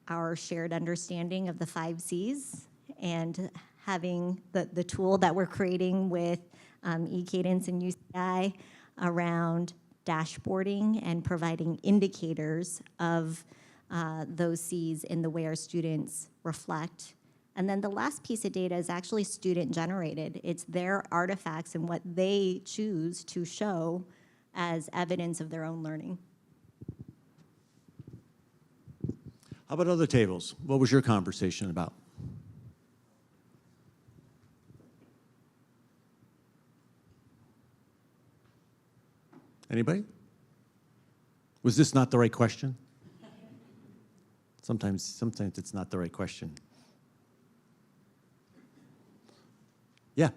our shared understanding of the 5 Cs and having the tool that we're creating with eCadence and UCI around dashboarding and providing indicators of those Cs in the way our students reflect. And then the last piece of data is actually student generated. It's their artifacts and what they choose to show as evidence of their own learning. How about other tables? What was your conversation about? Anybody? Was this not the right question? Sometimes it's not the right question. Yeah.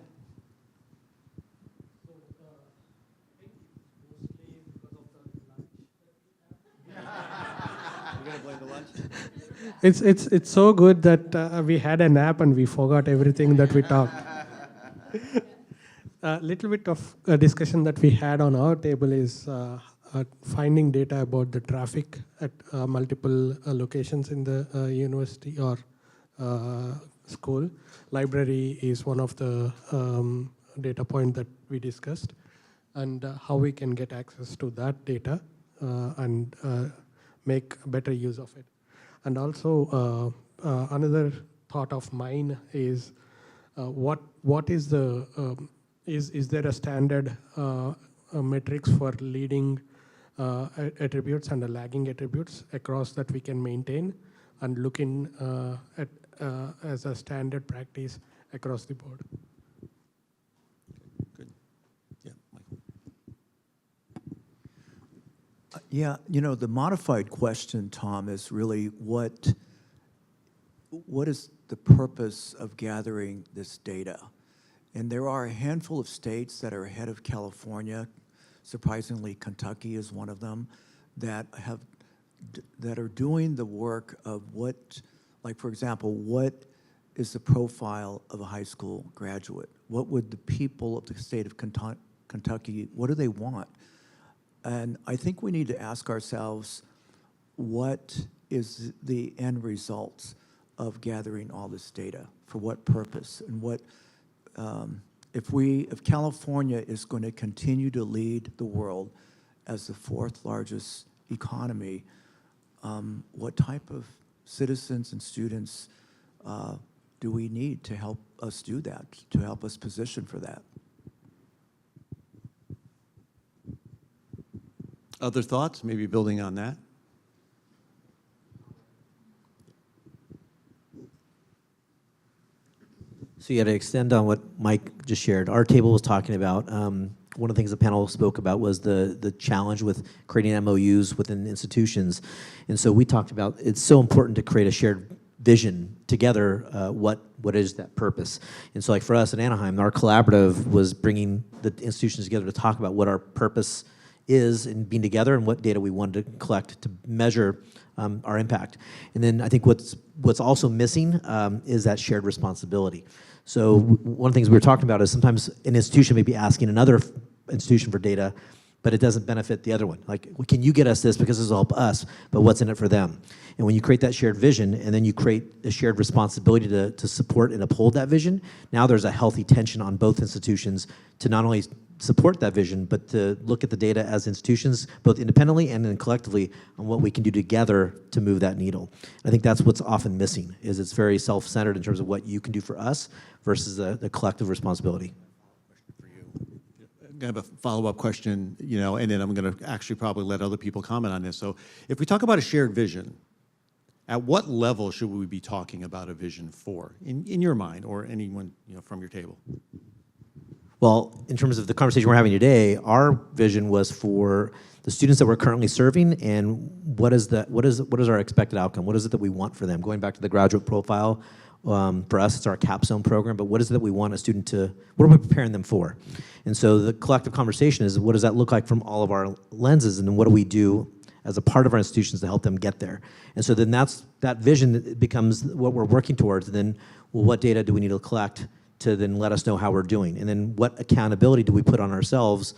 It's so good that we had a nap and we forgot everything that we talked. A little bit of a discussion that we had on our table is finding data about the traffic at multiple locations in the university or school. Library is one of the data point that we discussed, and how we can get access to that data and make better use of it. And also another thought of mine is what is the is there a standard metrics for leading attributes and the lagging attributes across that we can maintain and look in at as a standard practice across the board? Good. Yeah, Michael. Yeah, the modified question, Tom, is really what is the purpose of gathering this data? And there are a handful of states that are ahead of California. Surprisingly, Kentucky is one of them that are doing the work of what, like for example, what is the profile of a high school graduate? What would the people of the state of Kentucky, what do they want? And I think we need to ask ourselves, what is the end result of gathering all this data? For what purpose? And what, if California is going to continue to lead the world as the 4th largest economy, what type of citizens and students do we need to help us do that, to help us position for that? Other thoughts, maybe building on that? So yeah, to extend on what Mike just shared, our table was talking about, one of the things the panel spoke about was the challenge with creating MOUs within institutions. And so we talked about it's so important to create a shared vision together, what is that purpose. And so like for us in Anaheim, our collaborative was bringing the institutions together to talk about what our purpose is in being together and what data we wanted to collect to measure our impact. And then I think what's also missing is that shared responsibility. So one of the things we were talking about is sometimes an institution may be asking another institution for data, but it doesn't benefit the other one. Like, well, can you get us this because this will help us, but what's in it for them? And when you create that shared vision and then you create a shared responsibility to support and uphold that vision, now there's a healthy tension on both institutions to not only support that vision, but to look at the data as institutions, both independently and then collectively, on what we can do together to move that needle. I think that's what's often missing, is it's very self-centered in terms of what you can do for us versus the collective responsibility. I'm going to have a follow-up question, and then I'm going to actually probably let other people comment on this. So if we talk about a shared vision, at what level should we be talking about a vision for, in your mind, or anyone from your table? Well, in terms of the conversation we're having today, our vision was for the students that we're currently serving, and what is our expected outcome? What is it that we want for them? Going back to the graduate profile, for us, it's our capstone program, but what is it that we want a student to, what are we preparing them for? And so the collective conversation is, what does that look like from all of our lenses, and then what do we do as a part of our institutions to help them get there? And so then that vision that becomes what we're working towards, and then, well, what data do we need to collect to then let us know how we're doing? And then what accountability do we put on ourselves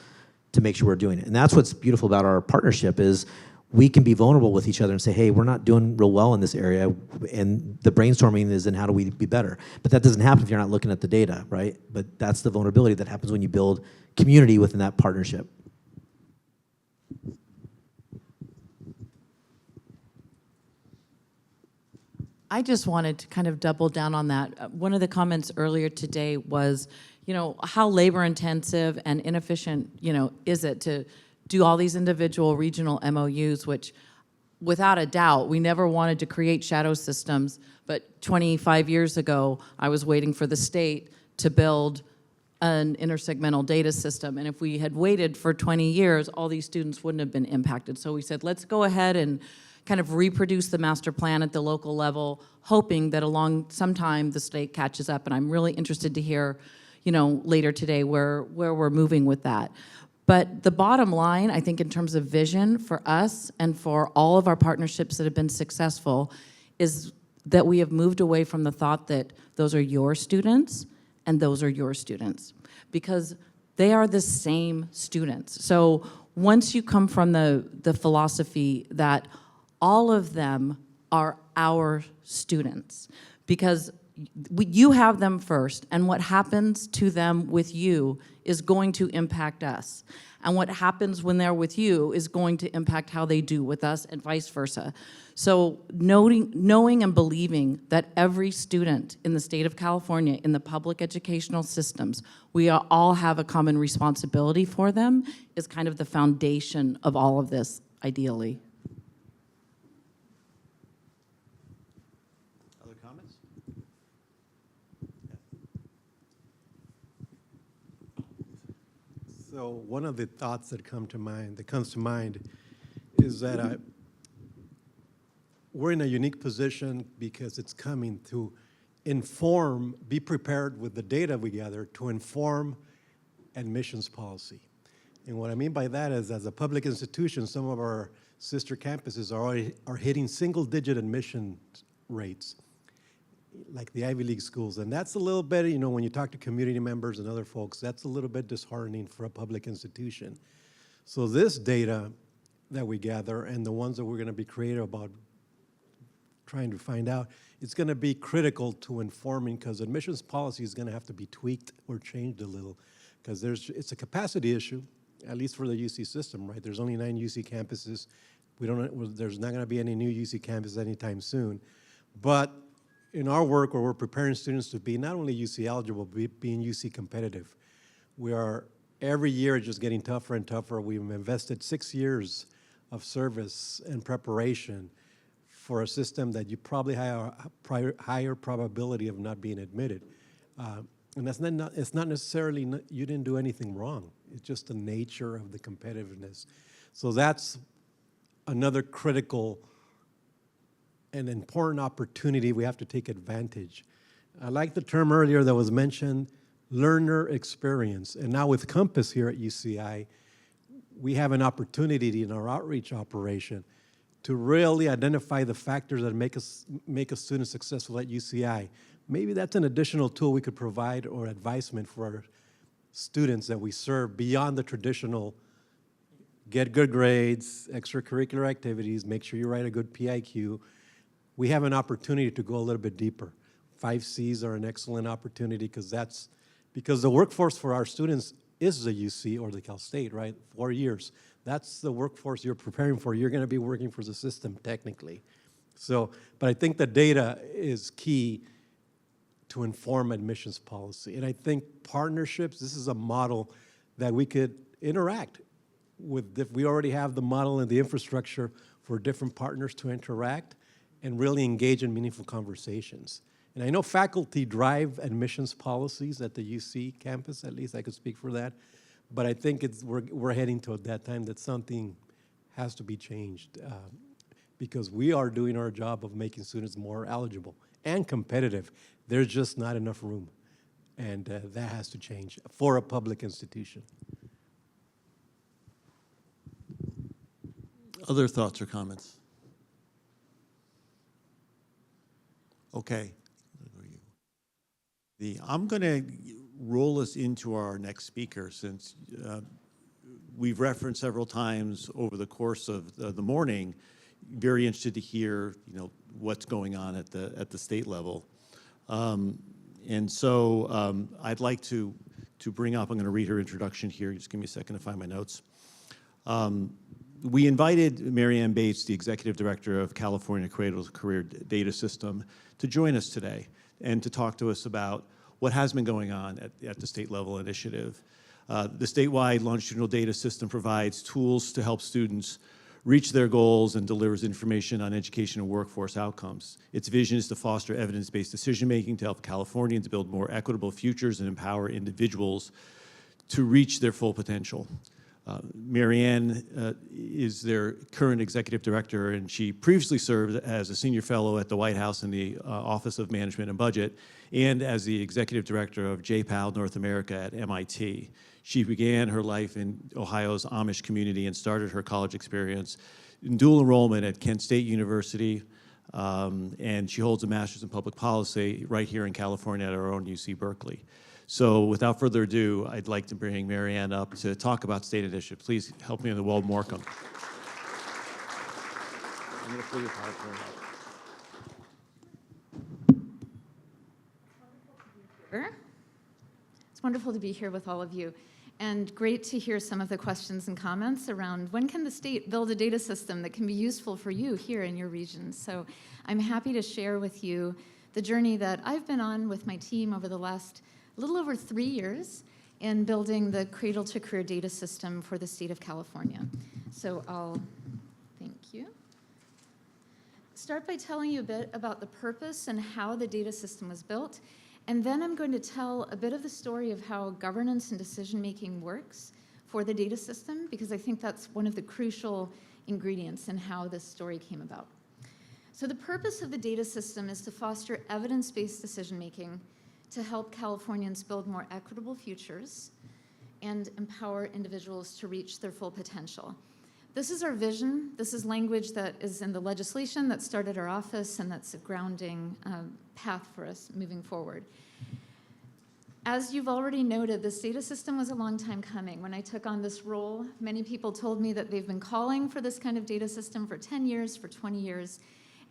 to make sure we're doing it? And that's what's beautiful about our partnership, is we can be vulnerable with each other and say, hey, we're not doing real well in this area, and the brainstorming is in how do we be better. But that doesn't happen if you're not looking at the data, right? But that's the vulnerability that happens when you build community within that partnership. I just wanted to kind of double down on that. One of the comments earlier today was, how labor intensive and inefficient, is it to do all these individual regional MOUs, which without a doubt, we never wanted to create shadow systems, but 25 years ago, I was waiting for the state to build an intersegmental data system. And if we had waited for 20 years, all these students wouldn't have been impacted. So we said, let's go ahead and kind of reproduce the master plan at the local level, hoping that along sometime the state catches up. And I'm really interested to hear, later today where we're moving with that. But the bottom line, I think in terms of vision for us and for all of our partnerships that have been successful, is that we have moved away from the thought that those are your students and those are your students, because they are the same students. So once you come from the philosophy that all of them are our students, because you have them first, and what happens to them with you is going to impact us. And what happens when they're with you is going to impact how they do with us, and vice versa. So knowing and believing that every student in the state of California, in the public educational systems, we all have a common responsibility for them is kind of the foundation of all of this, ideally. Other comments? So one of the thoughts that comes to mind is that we're in a unique position because it's coming to be prepared with the data we gather to inform admissions policy. And what I mean by that is, as a public institution, some of our sister campuses are hitting single-digit admission rates, like the Ivy League schools. And that's a little bit, when you talk to community members and other folks, that's a little bit disheartening for a public institution. So this data that we gather and the ones that we're going to be creative about trying to find out, it's going to be critical to informing, because admissions policy is going to have to be tweaked or changed a little, because it's a capacity issue, at least for the UC system, right? There's only 9 UC campuses. There's not going to be any new UC campus anytime soon. But in our work, where we're preparing students to be not only UC eligible, but being UC competitive, we are every year just getting tougher and tougher. We've invested 6 years of service and preparation for a system that you probably have a higher probability of not being admitted. And it's not necessarily, you didn't do anything wrong. It's just the nature of the competitiveness. So that's another critical and important opportunity we have to take advantage. I like the term earlier that was mentioned, learner experience. And now with Campus here at UCI, we have an opportunity in our outreach operation to really identify the factors that make a student successful at UCI. Maybe that's an additional tool we could provide or advisement for our students that we serve beyond the traditional get good grades, extracurricular activities, make sure you write a good PIQ. We have an opportunity to go a little bit deeper. 5 Cs are an excellent opportunity because the workforce for our students is the UC or the Cal State, right? 4 years. That's the workforce you're preparing for. You're going to be working for the system technically. So, but I think the data is key to inform admissions policy. And I think partnerships, this is a model that we could interact with. If we already have the model and the infrastructure for different partners to interact and really engage in meaningful conversations. And I know faculty drive admissions policies at the UC campus, at least I could speak for that. But I think we're heading to that time that something has to be changed because we are doing our job of making students more eligible and competitive. There's just not enough room, and that has to change for a public institution. Other thoughts or comments? Okay. I'm going to roll us into our next speaker, since we've referenced several times over the course of the morning. Very interested to hear, what's going on at the state level, and so I'd like to bring up. I'm going to read her introduction here. Just give me a second to find my notes. We invited Mary Ann Bates, the executive director of California Cradle to Career Data System, to join us today and to talk to us about what has been going on at the state level initiative. The statewide longitudinal data system provides tools to help students reach their goals and delivers information on education and workforce outcomes. Its vision is to foster evidence-based decision-making to help Californians build more equitable futures and empower individuals to reach their full potential. Mary Ann is their current executive director, and she previously served as a senior fellow at the White House in the Office of Management and Budget, and as the executive director of JPAL North America at MIT. She began her life in Ohio's Amish community and started her college experience in dual enrollment at Kent State University, and she holds a master's in public policy right here in California at our own UC Berkeley. So without further ado, I'd like to bring Marianne up to talk about state initiative. Please help me in the warm welcome. I'm going to pull your PowerPoint up. It's wonderful to be here with all of you, and great to hear some of the questions and comments around when can the state build a data system that can be useful for you here in your region. So I'm happy to share with you the journey that I've been on with my team over the last little over 3 years in building the cradle-to-career data system for the state of California. So thank you. Start by telling you a bit about the purpose and how the data system was built. And then I'm going to tell a bit of the story of how governance and decision-making works for the data system, because I think that's one of the crucial ingredients in how this story came about. So the purpose of the data system is to foster evidence-based decision-making to help Californians build more equitable futures and empower individuals to reach their full potential. This is our vision. This is language that is in the legislation that started our office, and that's a grounding path for us moving forward. As you've already noted, this data system was a long time coming. When I took on this role, many people told me that they've been calling for this kind of data system for 10 years, for 20 years.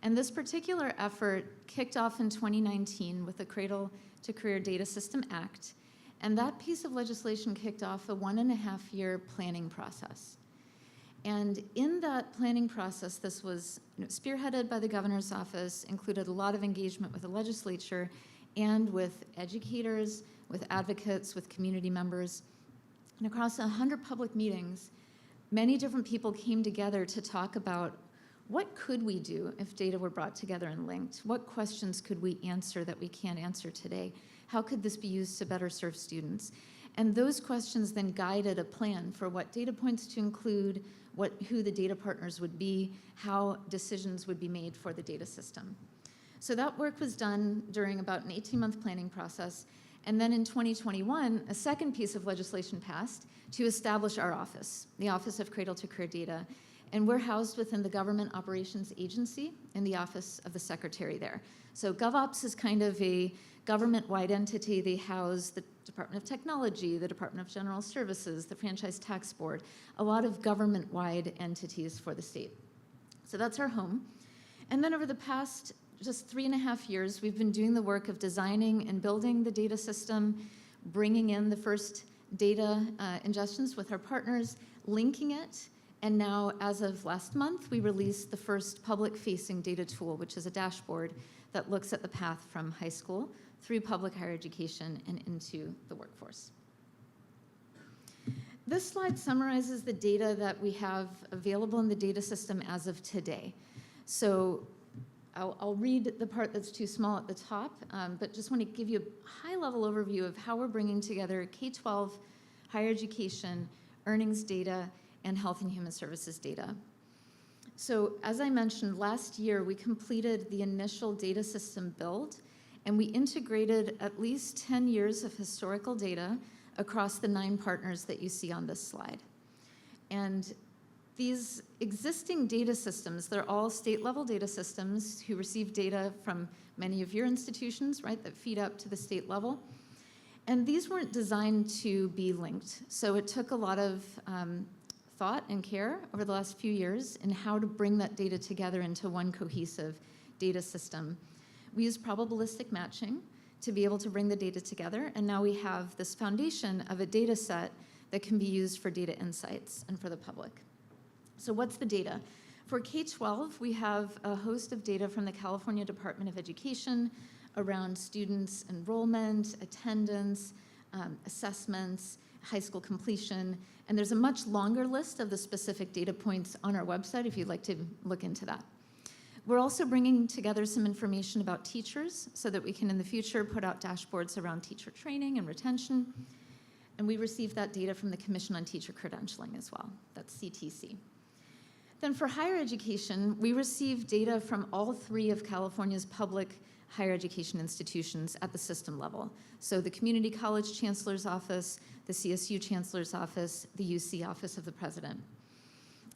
And this particular effort kicked off in 2019 with the Cradle to Career Data System Act. And that piece of legislation kicked off a 1.5-year planning process. And in that planning process, this was spearheaded by the governor's office, included a lot of engagement with the legislature and with educators, with advocates, with community members. And across 100 public meetings, many different people came together to talk about what could we do if data were brought together and linked? What questions could we answer that we can't answer today? How could this be used to better serve students? And those questions then guided a plan for what data points to include, who the data partners would be, how decisions would be made for the data system. So that work was done during about an 18-month planning process. And then in 2021, a second piece of legislation passed to establish our office, the Office of Cradle to Career Data. And we're housed within the Government Operations Agency in the Office of the Secretary there. So GovOps is kind of a government-wide entity. They house the Department of Technology, the Department of General Services, the Franchise Tax Board, a lot of government-wide entities for the state. So that's our home. And then over the past just 3.5 years, we've been doing the work of designing and building the data system, bringing in the first data ingestions with our partners, linking it, and now, as of last month, we released the first public-facing data tool, which is a dashboard that looks at the path from high school through public higher education and into the workforce. This slide summarizes the data that we have available in the data system as of today. So I'll read the part that's too small at the top, but just want to give you a high-level overview of how we're bringing together K-12, higher education, earnings data, and health and human services data. So as I mentioned, last year we completed the initial data system build, and we integrated at least 10 years of historical data across the 9 partners that you see on this slide. And these existing data systems, they're all state-level data systems who receive data from many of your institutions, right, that feed up to the state level. And these weren't designed to be linked. So it took a lot of thought and care over the last few years in how to bring that data together into one cohesive data system. We use probabilistic matching to be able to bring the data together, and now we have this foundation of a data set that can be used for data insights and for the public. So what's the data? For K-12, we have a host of data from the California Department of Education around students' enrollment, attendance, assessments, high school completion, and there's a much longer list of the specific data points on our website if you'd like to look into that. We're also bringing together some information about teachers so that we can in the future put out dashboards around teacher training and retention. And we receive that data from the Commission on Teacher Credentialing as well. That's CTC. Then for higher education, we receive data from all 3 of California's public higher education institutions at the system level. So the Community College Chancellor's Office, the CSU Chancellor's Office, the UC Office of the President.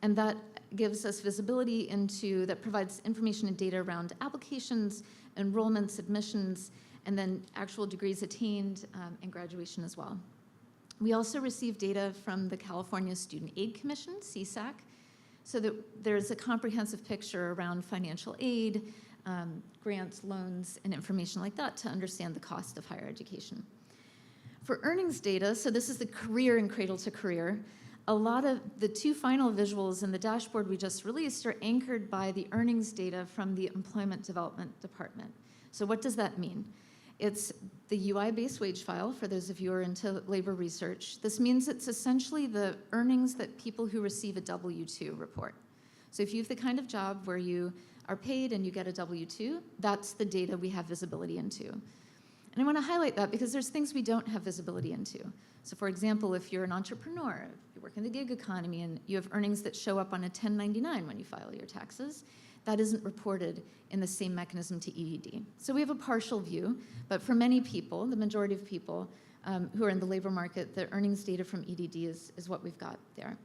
And that gives us visibility into, that provides information and data around applications, enrollments, admissions, and then actual degrees attained and graduation as well. We also receive data from the California Student Aid Commission, CSAC, so that there's a comprehensive picture around financial aid, grants, loans, and information like that to understand the cost of higher education. For earnings data, so this is the career and cradle to career, a lot of the two final visuals in the dashboard we just released are anchored by the earnings data from the Employment Development Department. So what does that mean? It's the UI-based wage file, for those of you who are into labor research. This means it's essentially the earnings that people who receive a W-2 report. So if you have the kind of job where you are paid and you get a W-2, that's the data we have visibility into. And I want to highlight that because there's things we don't have visibility into. So for example, if you're an entrepreneur, you work in the gig economy and you have earnings that show up on a 1099 when you file your taxes, that isn't reported in the same mechanism to EDD. So we have a partial view, but for many people, the majority of people who are in the labor market, the earnings data from EDD is what we've got there.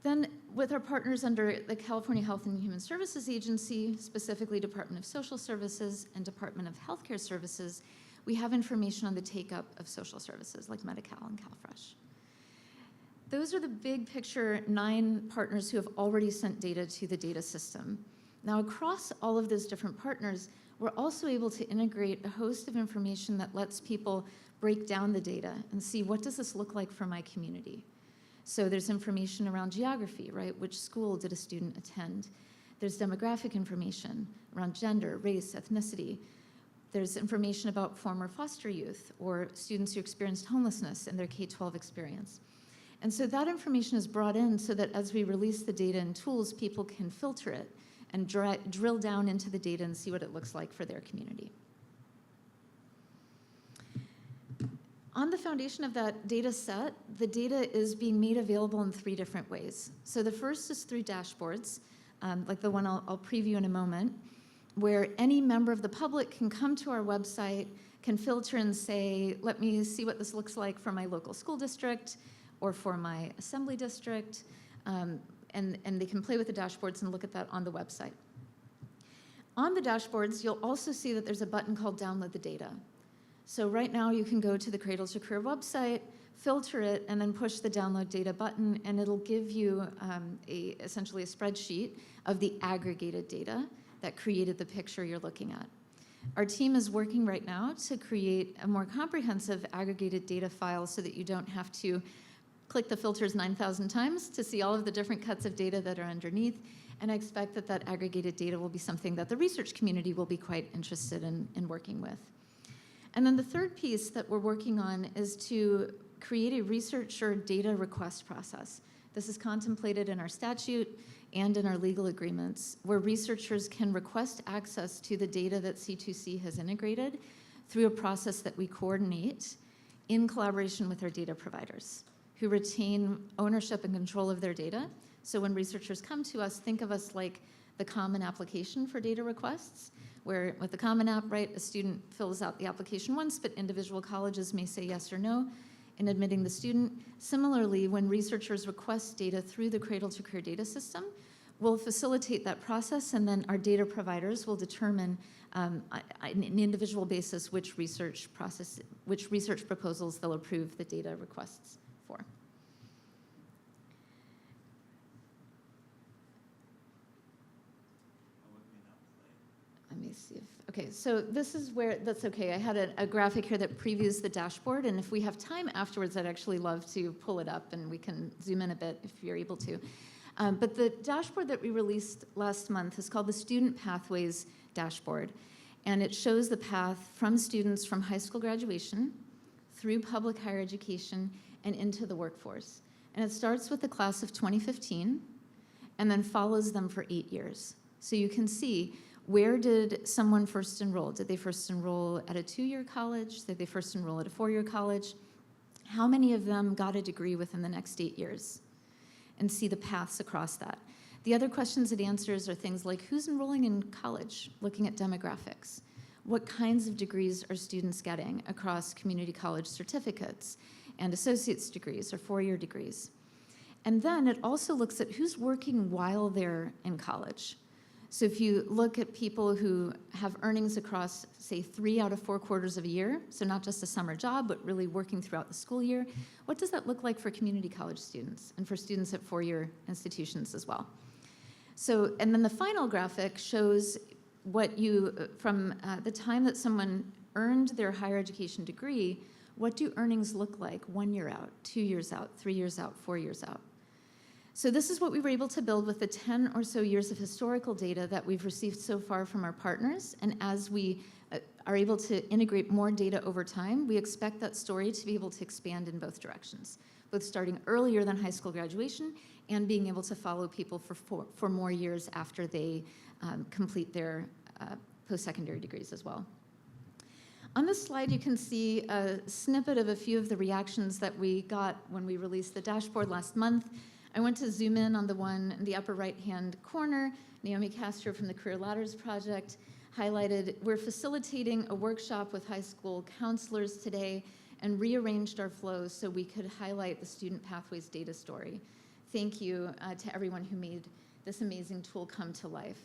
Then with our partners under the California Health and Human Services Agency, specifically Department of Social Services and Department of Healthcare Services, we have information on the take-up of social services like Medi-Cal and CalFresh. Those are the big picture 9 partners who have already sent data to the data system. Now, across all of those different partners, we're also able to integrate a host of information that lets people break down the data and see what does this look like for my community. So there's information around geography, right? Which school did a student attend? There's demographic information around gender, race, ethnicity. There's information about former foster youth or students who experienced homelessness in their K-12 experience. And so that information is brought in so that as we release the data and tools, people can filter it and drill down into the data and see what it looks like for their community. On the foundation of that data set, the data is being made available in 3 different ways. So the first is through dashboards, like the one I'll preview in a moment, where any member of the public can come to our website, can filter and say, let me see what this looks like for my local school district or for my assembly district, and they can play with the dashboards and look at that on the website. On the dashboards, you'll also see that there's a button called Download the Data. So right now you can go to the Cradle to Career website, filter it, and then push the Download Data button, and it'll give you essentially a spreadsheet of the aggregated data that created the picture you're looking at. Our team is working right now to create a more comprehensive aggregated data file so that you don't have to click the filters 9,000 times to see all of the different cuts of data that are underneath. And I expect that that aggregated data will be something that the research community will be quite interested in working with. And then the third piece that we're working on is to create a researcher data request process. This is contemplated in our statute and in our legal agreements, where researchers can request access to the data that C2C has integrated through a process that we coordinate in collaboration with our data providers, who retain ownership and control of their data. So when researchers come to us, think of us like the common application for data requests, where with the Common App, right, a student fills out the application once, but individual colleges may say yes or no in admitting the student. Similarly, when researchers request data through the Cradle to Career data system, we'll facilitate that process, and then our data providers will determine on an individual basis which research proposals they'll approve the data requests for. Let me see if, okay, so this is where, that's okay. I had a graphic here that previews the dashboard, and if we have time afterwards, I'd actually love to pull it up and we can zoom in a bit if you're able to. But the dashboard that we released last month is called the Student Pathways Dashboard, and it shows the path from students from high school graduation through public higher education and into the workforce. And it starts with the class of 2015 and then follows them for 8 years. So you can see, where did someone first enroll? Did they first enroll at a 2-year college? Did they first enroll at a 4-year college? How many of them got a degree within the next 8 years? And see the paths across that. The other questions it answers are things like, who's enrolling in college? Looking at demographics. What kinds of degrees are students getting across community college certificates and associate's degrees or 4-year degrees? And then it also looks at who's working while they're in college. So if you look at people who have earnings across, say, 3 out of 4 quarters of a year, so not just a summer job, but really working throughout the school year, what does that look like for community college students and for students at 4-year institutions as well? So, and then the final graphic shows what you, from the time that someone earned their higher education degree, what do earnings look like 1 year out, 2 years out, 3 years out, 4 years out? So this is what we were able to build with the 10 or so years of historical data that we've received so far from our partners. And as we are able to integrate more data over time, we expect that story to be able to expand in both directions, both starting earlier than high school graduation and being able to follow people for more years after they complete their post-secondary degrees as well. On this slide, you can see a snippet of a few of the reactions that we got when we released the dashboard last month. I want to zoom in on the one in the upper right-hand corner. Naomi Castro from the Career Ladders Project highlighted, we're facilitating a workshop with high school counselors today and rearranged our flows so we could highlight the Student Pathways data story. Thank you to everyone who made this amazing tool come to life.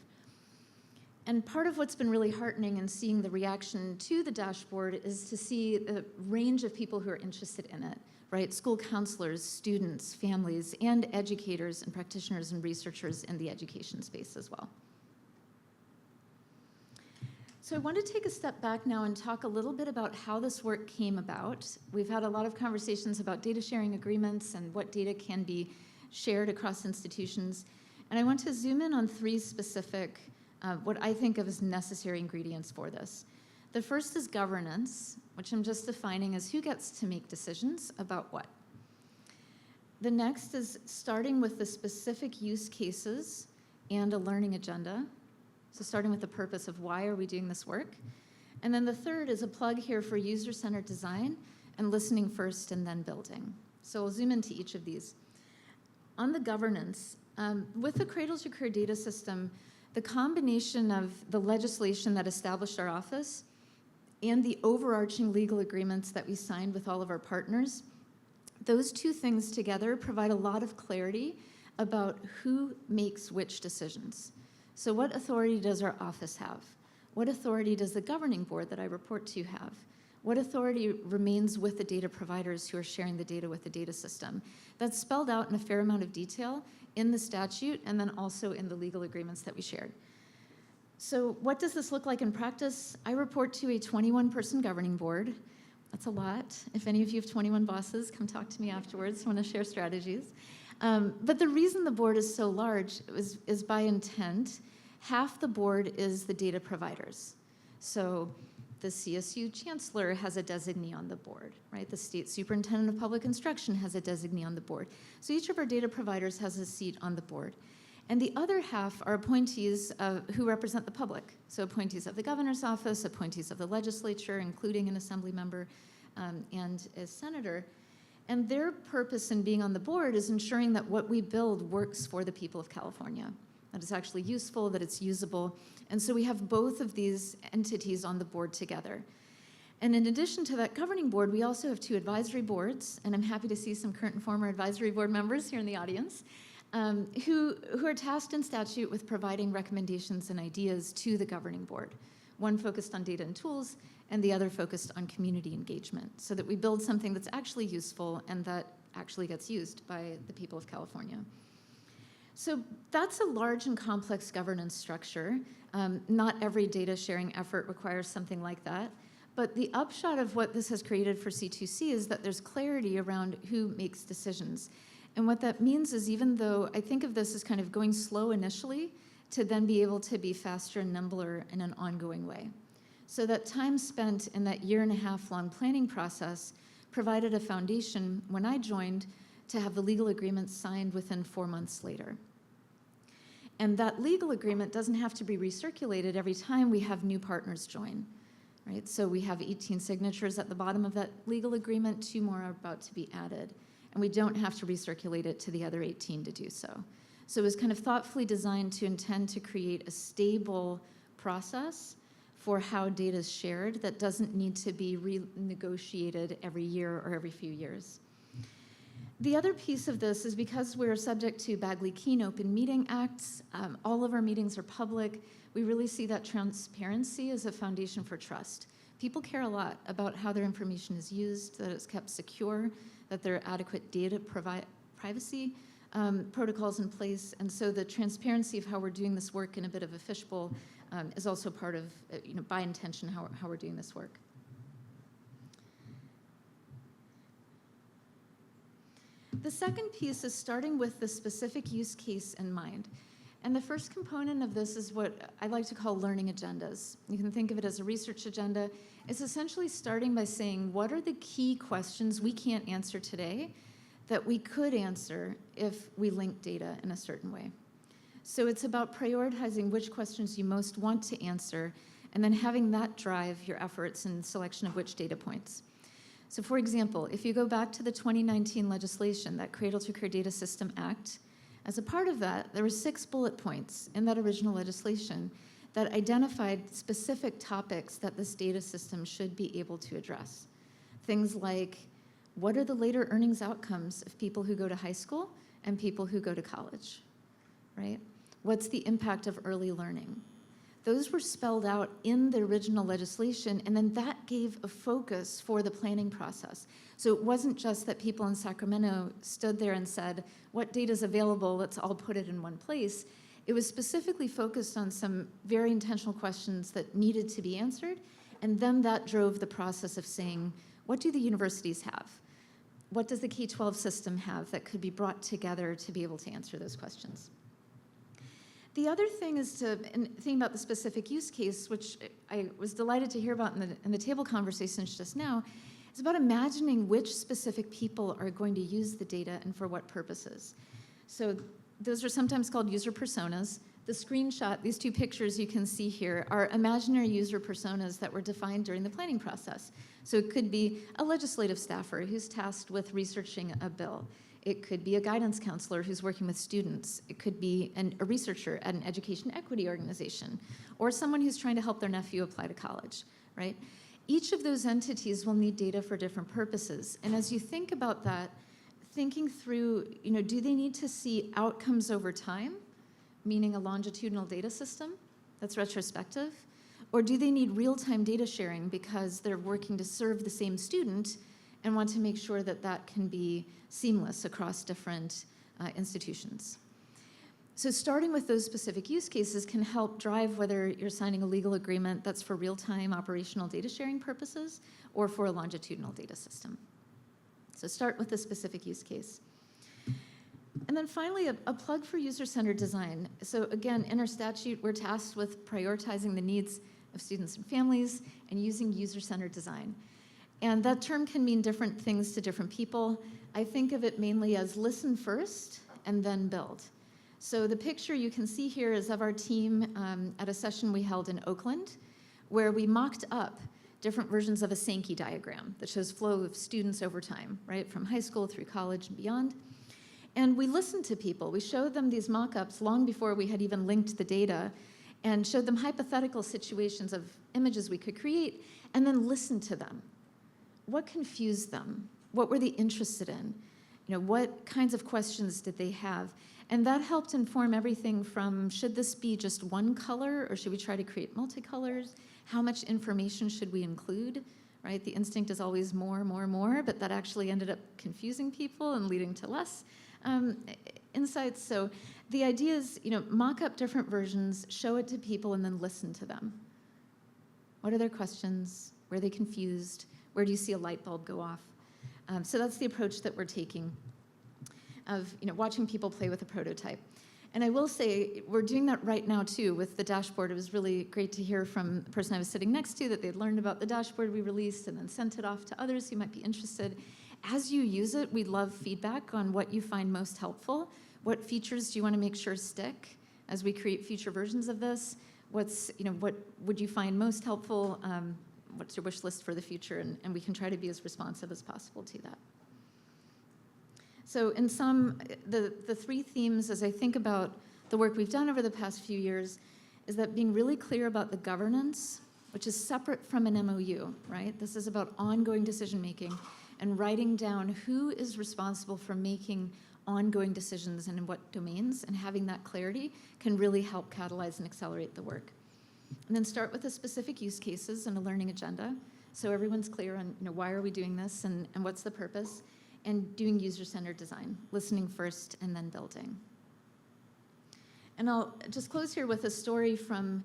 And part of what's been really heartening in seeing the reaction to the dashboard is to see the range of people who are interested in it, right? School counselors, students, families, and educators and practitioners and researchers in the education space as well. So I want to take a step back now and talk a little bit about how this work came about. We've had a lot of conversations about data sharing agreements and what data can be shared across institutions. And I want to zoom in on 3 specific what I think of as necessary ingredients for this. The first is governance, which I'm just defining as who gets to make decisions about what. The next is starting with the specific use cases and a learning agenda. So starting with the purpose of why are we doing this work. And then the third is a plug here for user-centered design and listening first and then building. So we'll zoom into each of these. On the governance, with the Cradle to Career data system, the combination of the legislation that established our office and the overarching legal agreements that we signed with all of our partners, those 2 things together provide a lot of clarity about who makes which decisions. So what authority does our office have? What authority does the governing board that I report to have? What authority remains with the data providers who are sharing the data with the data system? That's spelled out in a fair amount of detail in the statute and then also in the legal agreements that we shared. So what does this look like in practice? I report to a 21-person governing board. That's a lot. If any of you have 21 bosses, come talk to me afterwards. I want to share strategies. But the reason the board is so large is by intent. Half the board is the data providers. So the CSU chancellor has a designee on the board, right? The state superintendent of public instruction has a designee on the board. So each of our data providers has a seat on the board. And the other half are appointees who represent the public. So appointees of the governor's office, appointees of the legislature, including an assembly member and a senator. And their purpose in being on the board is ensuring that what we build works for the people of California, that it's actually useful, that it's usable. And so we have both of these entities on the board together. And in addition to that governing board, we also have 2 advisory boards, and I'm happy to see some current and former advisory board members here in the audience, who are tasked in statute with providing recommendations and ideas to the governing board. One focused on data and tools, and the other focused on community engagement, so that we build something that's actually useful and that actually gets used by the people of California. So that's a large and complex governance structure. Not every data sharing effort requires something like that. But the upshot of what this has created for C2C is that there's clarity around who makes decisions. And what that means is, even though I think of this as kind of going slow initially, to then be able to be faster and nimbler in an ongoing way. So that time spent in that 1.5-year long planning process provided a foundation when I joined to have the legal agreement signed within 4 months later. And that legal agreement doesn't have to be recirculated every time we have new partners join, right? So we have 18 signatures at the bottom of that legal agreement, 2 more are about to be added. And we don't have to recirculate it to the other 18 to do so. So it was kind of thoughtfully designed to intend to create a stable process for how data is shared that doesn't need to be renegotiated every year or every few years. The other piece of this is because we're subject to Bagley Keynote Open Meeting Acts, all of our meetings are public. We really see that transparency as a foundation for trust. People care a lot about how their information is used, that it's kept secure, that there are adequate data privacy protocols in place, and so the transparency of how we're doing this work in a bit of a fishbowl is also part of, by intention, how we're doing this work. The second piece is starting with the specific use case in mind. And the first component of this is what I like to call learning agendas. You can think of it as a research agenda. It's essentially starting by saying, what are the key questions we can't answer today that we could answer if we link data in a certain way? So it's about prioritizing which questions you most want to answer, and then having that drive your efforts in selection of which data points. So for example, if you go back to the 2019 legislation, that Cradle to Care Data System Act, as a part of that, there were 6 bullet points in that original legislation that identified specific topics that this data system should be able to address. Things like, what are the later earnings outcomes of people who go to high school and people who go to college, right? What's the impact of early learning? Those were spelled out in the original legislation, and then that gave a focus for the planning process. So it wasn't just that people in Sacramento stood there and said, what data is available, let's all put it in one place. It was specifically focused on some very intentional questions that needed to be answered, and then that drove the process of saying, what do the universities have? What does the K-12 system have that could be brought together to be able to answer those questions? The other thing is to think about the specific use case, which I was delighted to hear about in the table conversations just now, is about imagining which specific people are going to use the data and for what purposes. So those are sometimes called user personas. The screenshot, these 2 pictures you can see here, are imaginary user personas that were defined during the planning process. So it could be a legislative staffer who's tasked with researching a bill. It could be a guidance counselor who's working with students. It could be a researcher at an education equity organization, or someone who's trying to help their nephew apply to college, right? Each of those entities will need data for different purposes. And as you think about that, thinking through, do they need to see outcomes over time, meaning a longitudinal data system that's retrospective? Or do they need real-time data sharing because they're working to serve the same student and want to make sure that that can be seamless across different institutions? So starting with those specific use cases can help drive whether you're signing a legal agreement that's for real-time operational data sharing purposes or for a longitudinal data system. So start with the specific use case. And then finally, a plug for user-centered design. So again, in our statute, we're tasked with prioritizing the needs of students and families and using user-centered design. And that term can mean different things to different people. I think of it mainly as listen first and then build. So the picture you can see here is of our team at a session we held in Oakland, where we mocked up different versions of a Sankey diagram that shows flow of students over time, right, from high school through college and beyond. And we listened to people. We showed them these mock-ups long before we had even linked the data, and showed them hypothetical situations of images we could create, and then listened to them. What confused them? What were they interested in? What kinds of questions did they have? And that helped inform everything from, should this be just one color, or should we try to create multicolors? How much information should we include, right? The instinct is always more, but that actually ended up confusing people and leading to less insights. So the idea is, mock up different versions, show it to people, and then listen to them. What are their questions? Were they confused? Where do you see a light bulb go off? So that's the approach that we're taking of watching people play with a prototype. And I will say, we're doing that right now too with the dashboard. It was really great to hear from the person I was sitting next to that they'd learned about the dashboard we released and then sent it off to others who might be interested. As you use it, we'd love feedback on what you find most helpful. What features do you want to make sure stick as we create future versions of this? What would you find most helpful? What's your wish list for the future? And we can try to be as responsive as possible to that. So in sum, the 3 themes as I think about the work we've done over the past few years is that being really clear about the governance, which is separate from an MOU, right? This is about ongoing decision making, and writing down who is responsible for making ongoing decisions and in what domains, and having that clarity can really help catalyze and accelerate the work. And then start with the specific use cases and a learning agenda, so everyone's clear on why are we doing this and what's the purpose, and doing user-centered design, listening first and then building. And I'll just close here with a story from,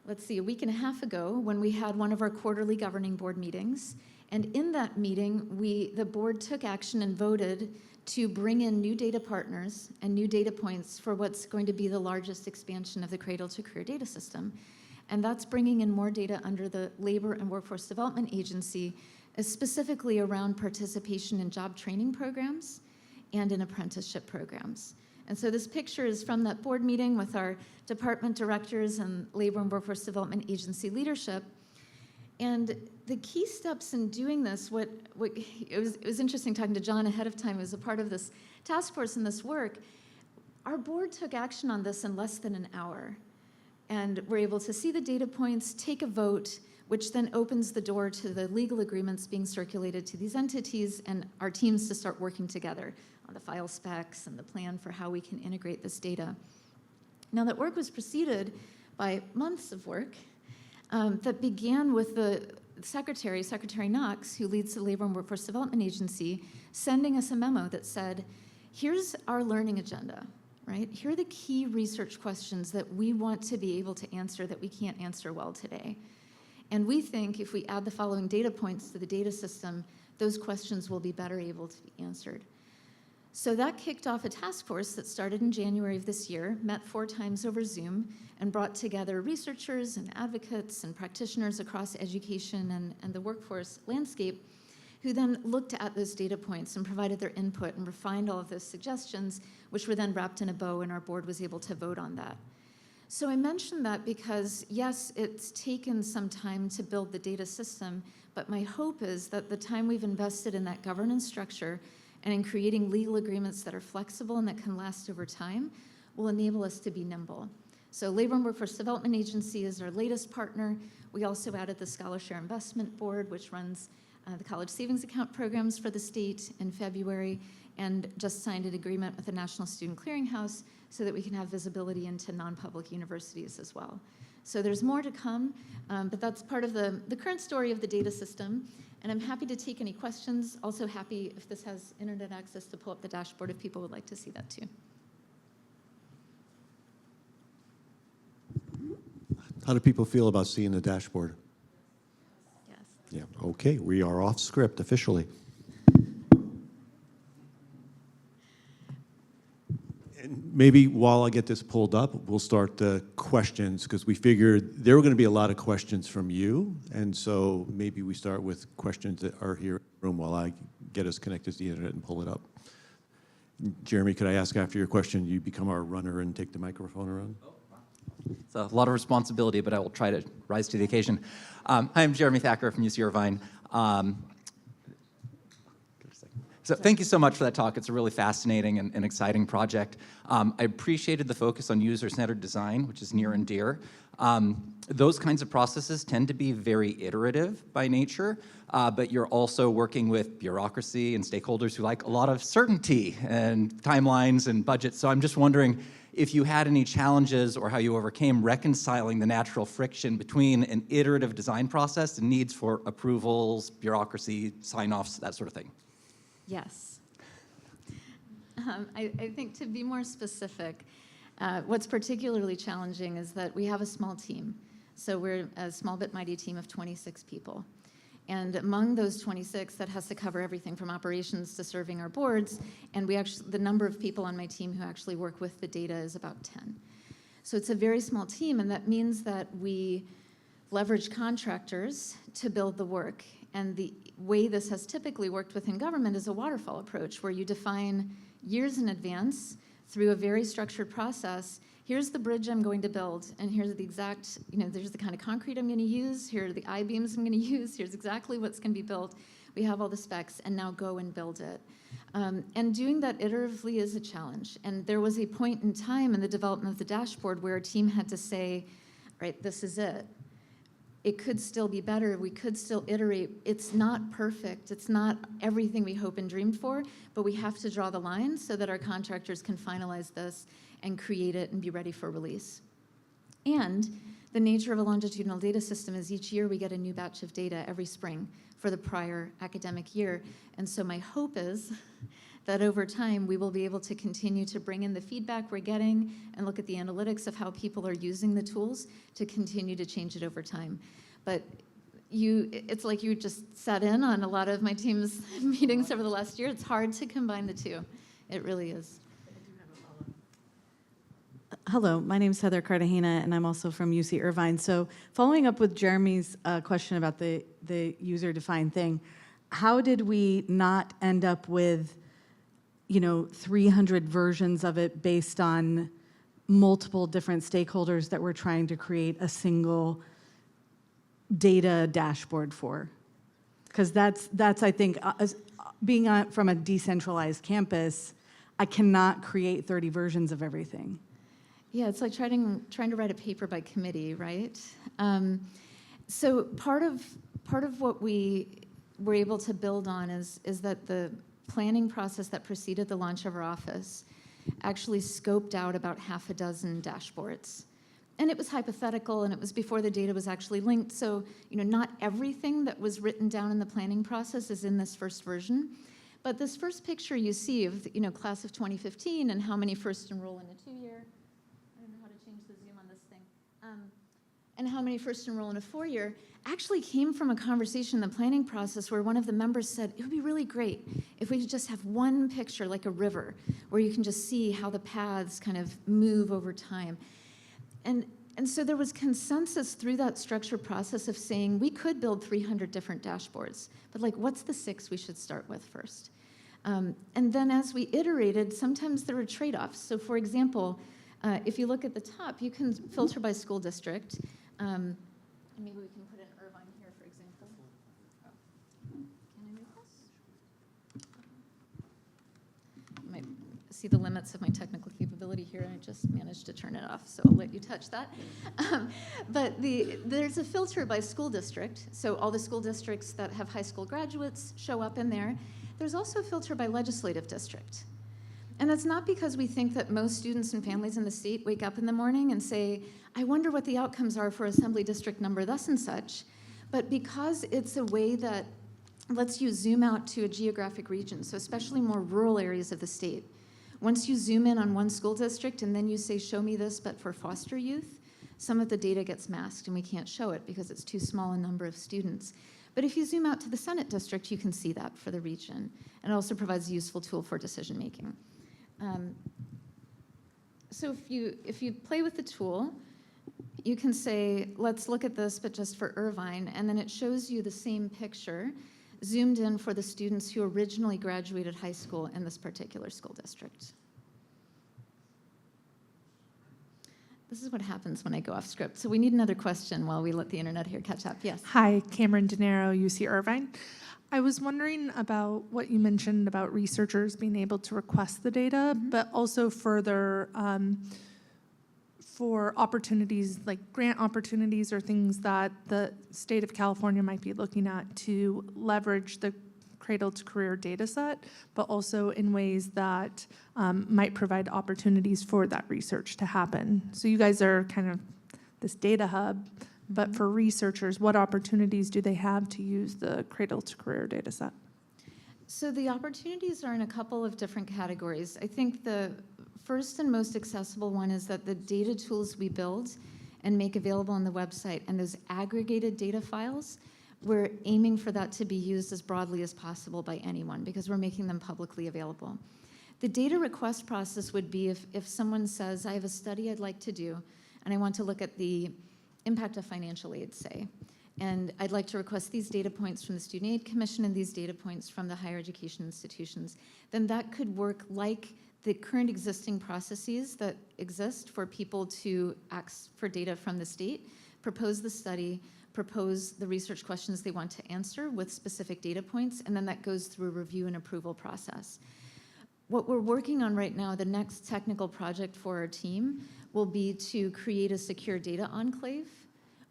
let's see, a week and a half ago when we had one of our quarterly governing board meetings. And in that meeting, the board took action and voted to bring in new data partners and new data points for what's going to be the largest expansion of the Cradle to Career data system. And that's bringing in more data under the Labor and Workforce Development Agency, specifically around participation in job training programs and in apprenticeship programs. And so this picture is from that board meeting with our department directors and Labor and Workforce Development Agency leadership. And the key steps in doing this, it was interesting talking to John ahead of time, as a part of this task force and this work. Our board took action on this in less than an hour. And we're able to see the data points, take a vote, which then opens the door to the legal agreements being circulated to these entities and our teams to start working together on the file specs and the plan for how we can integrate this data. Now, that work was preceded by months of work that began with the Secretary Knox, who leads the Labor and Workforce Development Agency, sending us a memo that said, here's our learning agenda, right? Here are the key research questions that we want to be able to answer that we can't answer well today. And we think if we add the following data points to the data system, those questions will be better able to be answered. So that kicked off a task force that started in January of this year, met 4 times over Zoom, and brought together researchers and advocates and practitioners across education and the workforce landscape, who then looked at those data points and provided their input and refined all of those suggestions, which were then wrapped in a bow, and our board was able to vote on that. So I mention that because, yes, it's taken some time to build the data system, but my hope is that the time we've invested in that governance structure and in creating legal agreements that are flexible and that can last over time will enable us to be nimble. So Labor and Workforce Development Agency is our latest partner. We also added the Scholarshare Investment Board, which runs the college savings account programs for the state in February, and just signed an agreement with the National Student Clearinghouse so that we can have visibility into non-public universities as well. So there's more to come, but that's part of the current story of the data system. And I'm happy to take any questions. Also happy if this has internet access to pull up the dashboard if people would like to see that too. How do people feel about seeing the dashboard? Yes. Yeah, okay, we are off script officially. And maybe while I get this pulled up, we'll start the questions, because we figured there were going to be a lot of questions from you, and so maybe we start with questions that are here in the room while I get us connected to the internet and pull it up. Jeremy, could I ask after your question, you become our runner and take the microphone around? It's a lot of responsibility, but I will try to rise to the occasion. Hi, I'm Jeremy Thacker from UC Irvine. So thank you so much for that talk. It's a really fascinating and exciting project. I appreciated the focus on user-centered design, which is near and dear. Those kinds of processes tend to be very iterative by nature, but you're also working with bureaucracy and stakeholders who like a lot of certainty and timelines and budgets. So I'm just wondering if you had any challenges or how you overcame reconciling the natural friction between an iterative design process and needs for approvals, bureaucracy, sign-offs, that sort of thing. Yes. I think to be more specific, what's particularly challenging is that we have a small team. So we're a small but mighty team of 26 people. And among those 26, that has to cover everything from operations to serving our boards. And the number of people on my team who actually work with the data is about 10. So it's a very small team, and that means that we leverage contractors to build the work. And the way this has typically worked within government is a waterfall approach, where you define years in advance through a very structured process. Here's the bridge I'm going to build, and here's the exact, there's the kind of concrete I'm going to use, here are the I-beams I'm going to use, here's exactly what's going to be built. We have all the specs, and now go and build it. And doing that iteratively is a challenge. And there was a point in time in the development of the dashboard where a team had to say, right, this is it. It could still be better. We could still iterate. It's not perfect. It's not everything we hope and dreamed for, but we have to draw the line so that our contractors can finalize this and create it and be ready for release. And the nature of a longitudinal data system is each year we get a new batch of data every spring for the prior academic year. And so my hope is that over time we will be able to continue to bring in the feedback we're getting and look at the analytics of how people are using the tools to continue to change it over time. But it's like you just sat in on a lot of my team's meetings over the last year. It's hard to combine the two. It really is. Hello, my name is Heather Cartagena, and I'm also from UC Irvine. So following up with Jeremy's question about the user-defined thing, how did we not end up with 300 versions of it based on multiple different stakeholders that we're trying to create a single data dashboard for? Because that's I think, being from a decentralized campus, I cannot create 30 versions of everything. Yeah, it's like trying to write a paper by committee, right? So part of what we were able to build on is that the planning process that preceded the launch of our office actually scoped out about half a dozen dashboards. And it was hypothetical, and it was before the data was actually linked. So, not everything that was written down in the planning process is in this first version. But this first picture you see of, class of 2015 and how many first enroll in a 2-year, I don't know how to change the zoom on this thing, and how many first enroll in a 4-year, actually came from a conversation in the planning process where one of the members said, it would be really great if we could just have one picture like a river where you can just see how the paths kind of move over time. And so there was consensus through that structured process of saying we could build 300 different dashboards, but what's the 6 we should start with first? And then as we iterated, sometimes there were trade-offs. So for example, if you look at the top, you can filter by school district. Maybe we can put in Irvine here, for example. Oh. Can I move this? You might see the limits of my technical capability here, and I just managed to turn it off, so I'll let you touch that. But there's a filter by school district, so all the school districts that have high school graduates show up in there. There's also a filter by legislative district. And that's not because we think that most students and families in the state wake up in the morning and say, I wonder what the outcomes are for Assembly District number thus and such, but because it's a way that lets you zoom out to a geographic region, so especially more rural areas of the state. Once you zoom in on one school district and then you say, show me this, but for foster youth, some of the data gets masked and we can't show it because it's too small a number of students. But if you zoom out to the Senate district, you can see that for the region. And it also provides a useful tool for decision making. So if you play with the tool, you can say, let's look at this, but just for Irvine, and then it shows you the same picture zoomed in for the students who originally graduated high school in this particular school district. This is what happens when I go off script. So we need another question while we let the internet here catch up. Yes. Hi, Cameron De Niro, UC Irvine. I was wondering about what you mentioned about researchers being able to request the data, but also further for opportunities like grant opportunities or things that the state of California might be looking at to leverage the cradle to career data set, but also in ways that might provide opportunities for that research to happen. So you guys are kind of this data hub, but for researchers, what opportunities do they have to use the cradle to career data set? So the opportunities are in a couple of different categories. I think the first and most accessible one is that the data tools we build and make available on the website and those aggregated data files, we're aiming for that to be used as broadly as possible by anyone because we're making them publicly available. The data request process would be if someone says, I have a study I'd like to do and I want to look at the impact of financial aid, say, and I'd like to request these data points from the Student Aid Commission and these data points from the higher education institutions, then that could work like the current existing processes that exist for people to ask for data from the state, propose the study, propose the research questions they want to answer with specific data points, and then that goes through a review and approval process. What we're working on right now, the next technical project for our team, will be to create a secure data enclave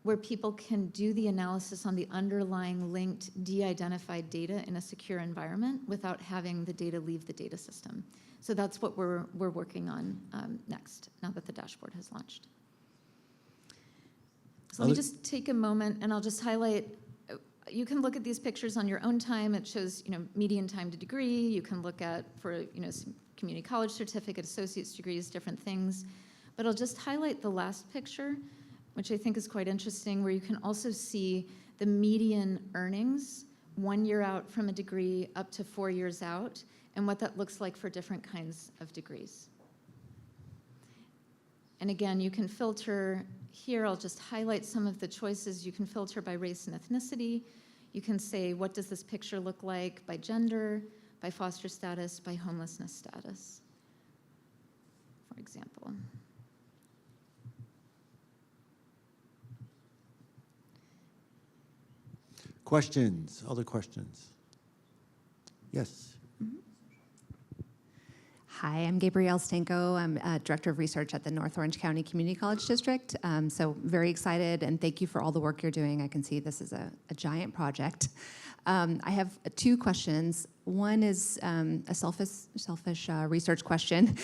where people can do the analysis on the underlying linked de-identified data in a secure environment without having the data leave the data system. So that's what we're working on next, now that the dashboard has launched. So let me just take a moment and I'll just highlight, you can look at these pictures on your own time. It shows, median time to degree. You can look at for, some community college certificate, associate's degrees, different things. But I'll just highlight the last picture, which I think is quite interesting, where you can also see the median earnings 1 year out from a degree up to 4 years out, and what that looks like for different kinds of degrees. And again, you can filter here. I'll just highlight some of the choices. You can filter by race and ethnicity. You can say, what does this picture look like by gender, by foster status, by homelessness status, for example. Questions, other questions? Yes. Hi, I'm Gabrielle Stanko. I'm Director of Research at the North Orange County Community College District. So very excited, and thank you for all the work you're doing. I can see this is a giant project. I have 2 questions. One is a selfish research question,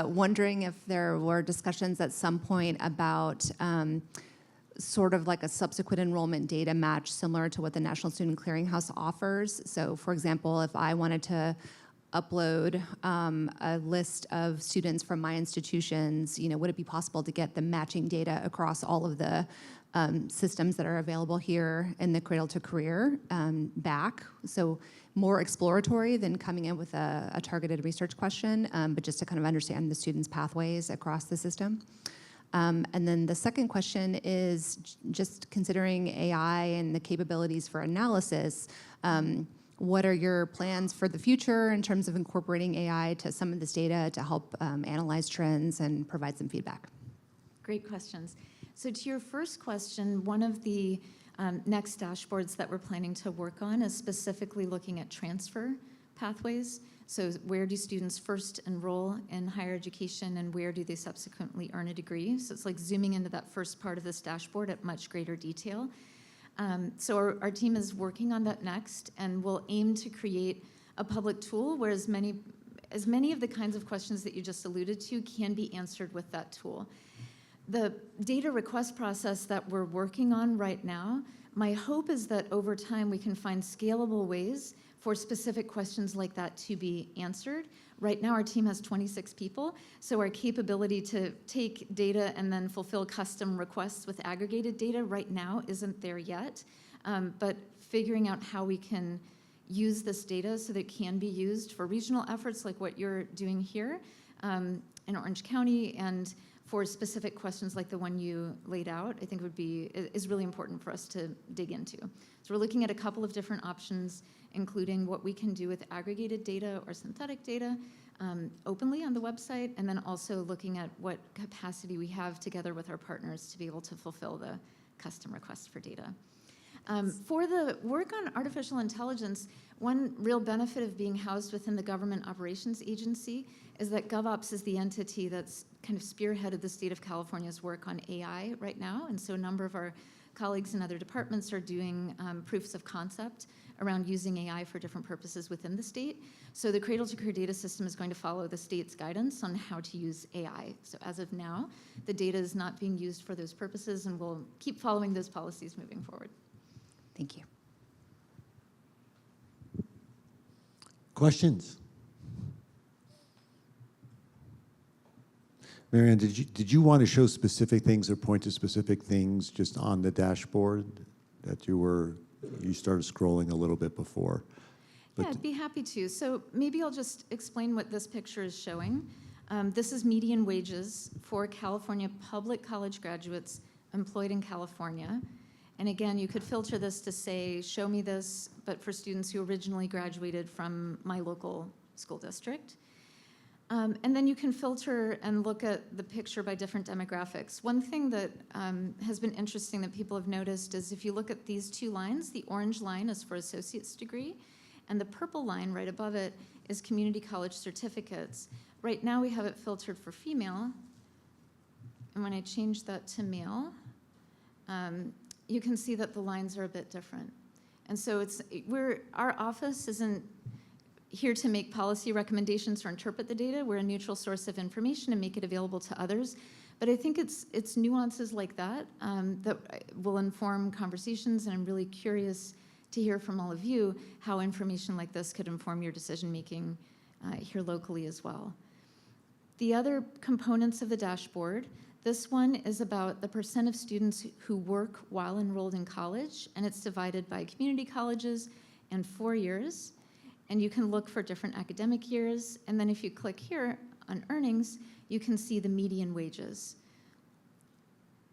wondering if there were discussions at some point about sort of like a subsequent enrollment data match similar to what the National Student Clearinghouse offers. So for example, if I wanted to upload a list of students from my institutions, would it be possible to get the matching data across all of the systems that are available here in the Cradle to Career back? So more exploratory than coming in with a targeted research question, but just to kind of understand the students' pathways across the system. And then the second question is just considering AI and the capabilities for analysis, what are your plans for the future in terms of incorporating AI to some of this data to help analyze trends and provide some feedback? Great questions. So to your first question, one of the next dashboards that we're planning to work on is specifically looking at transfer pathways. So where do students first enroll in higher education and where do they subsequently earn a degree? So it's like zooming into that first part of this dashboard at much greater detail. So our team is working on that next, and we'll aim to create a public tool where as many of the kinds of questions that you just alluded to can be answered with that tool. The data request process that we're working on right now, my hope is that over time we can find scalable ways for specific questions like that to be answered. Right now our team has 26 people, so our capability to take data and then fulfill custom requests with aggregated data right now isn't there yet. But figuring out how we can use this data so that it can be used for regional efforts like what you're doing here in Orange County, and for specific questions like the one you laid out, I think is really important for us to dig into. So we're looking at a couple of different options, including what we can do with aggregated data or synthetic data openly on the website, and then also looking at what capacity we have together with our partners to be able to fulfill the custom requests for data. For the work on artificial intelligence, one real benefit of being housed within the Government Operations Agency is that GovOps is the entity that's kind of spearheaded the state of California's work on AI right now, and so a number of our colleagues in other departments are doing proofs of concept around using AI for different purposes within the state. So the Cradle to Career data system is going to follow the state's guidance on how to use AI. So as of now, the data is not being used for those purposes, and we'll keep following those policies moving forward. Thank you. Questions? Marianne, did you want to show specific things or point to specific things just on the dashboard that you started scrolling a little bit before? Yeah, I'd be happy to. So maybe I'll just explain what this picture is showing. This is median wages for California public college graduates employed in California. And again, you could filter this to say, show me this, but for students who originally graduated from my local school district. And then you can filter and look at the picture by different demographics. One thing that has been interesting that people have noticed is if you look at these two lines, the orange line is for associate's degree, and the purple line right above it is community college certificates. Right now we have it filtered for female, and when I change that to male, you can see that the lines are a bit different. And so our office isn't here to make policy recommendations or interpret the data. We're a neutral source of information and make it available to others. But I think it's nuances like that that will inform conversations, and I'm really curious to hear from all of you how information like this could inform your decision-making here locally as well. The other components of the dashboard, this one is about the % of students who work while enrolled in college, and it's divided by community colleges and 4 years. And you can look for different academic years, and then if you click here on earnings, you can see the median wages.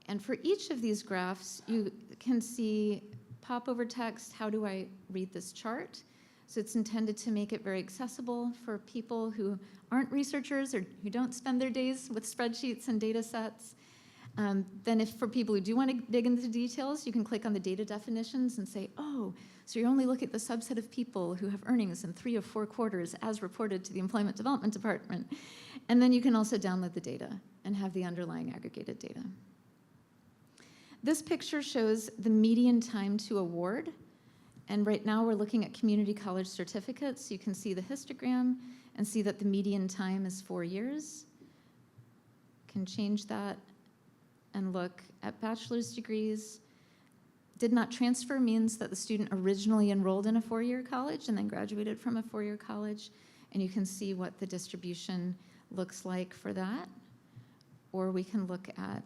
And for each of these graphs, you can see popover text, how do I read this chart? So it's intended to make it very accessible for people who aren't researchers or who don't spend their days with spreadsheets and data sets. Then for people who do want to dig into the details, you can click on the data definitions and say, oh, so you're only looking at the subset of people who have earnings in 3 of 4 quarters as reported to the Employment Development Department. And then you can also download the data and have the underlying aggregated data. This picture shows the median time to award. And right now we're looking at community college certificates. You can see the histogram and see that the median time is 4 years. Can change that and look at bachelor's degrees. Did not transfer means that the student originally enrolled in a 4-year college and then graduated from a 4-year college. And you can see what the distribution looks like for that. Or we can look at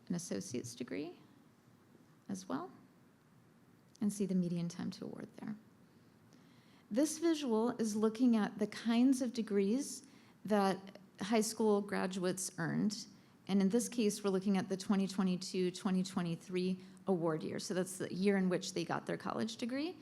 an associate's degree as well and see the median time to award there. This visual is looking at the kinds of degrees that high school graduates earned. And in this case, we're looking at the 2022-2023 award year. So that's the year in which they got their college degree.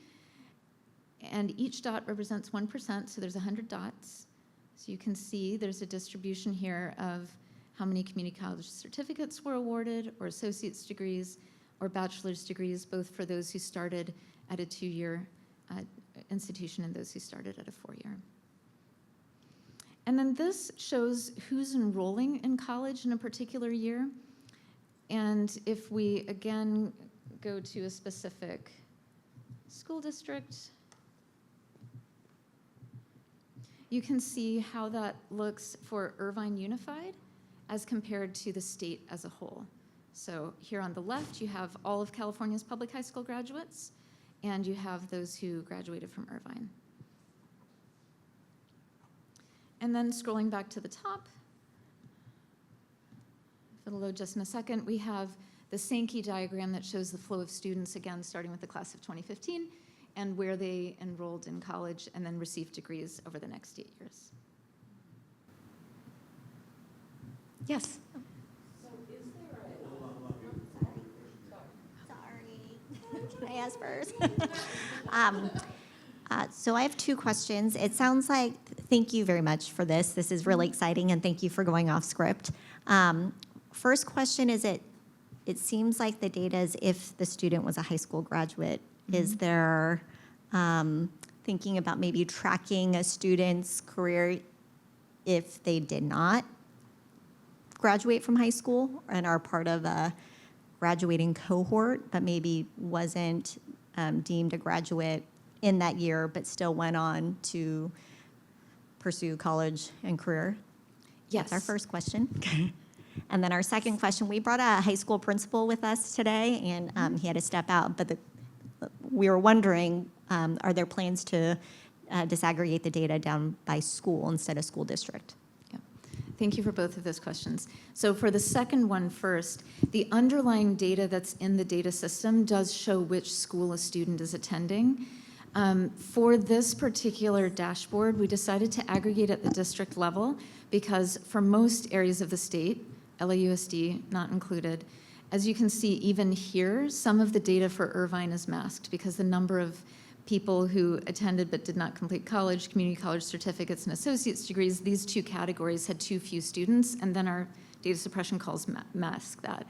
And each dot represents 1%, so there's 100 dots. So you can see there's a distribution here of how many community college certificates were awarded, or associate's degrees, or bachelor's degrees, both for those who started at a 2-year institution and those who started at a 4-year. And then this shows who's enrolling in college in a particular year. And if we, again, go to a specific school district, you can see how that looks for Irvine Unified as compared to the state as a whole. So here on the left, you have all of California's public high school graduates, and you have those who graduated from Irvine. And then scrolling back to the top, if it'll load just in a second, we have the Sankey diagram that shows the flow of students, again, starting with the class of 2015, and where they enrolled in college and then received degrees over the next 8 years. Yes? So is there a... Sorry. Can I ask first? So I have 2 questions. It sounds like, thank you very much for this. This is really exciting, and thank you for going off script. First question is, it seems like the data is if the student was a high school graduate. Is there thinking about maybe tracking a student's career if they did not graduate from high school and are part of a graduating cohort, but maybe wasn't deemed a graduate in that year, but still went on to pursue college and career? Yes. That's our first question. And then our second question, we brought a high school principal with us today, and he had to step out, but we were wondering, are there plans to disaggregate the data down by school instead of school district? Thank you for both of those questions. So for the second one first, the underlying data that's in the data system does show which school a student is attending. For this particular dashboard, we decided to aggregate at the district level because for most areas of the state, LAUSD not included, as you can see even here, some of the data for Irvine is masked because the number of people who attended but did not complete college, community college certificates, and associate's degrees, these 2 categories had too few students, and then our data suppression calls mask that.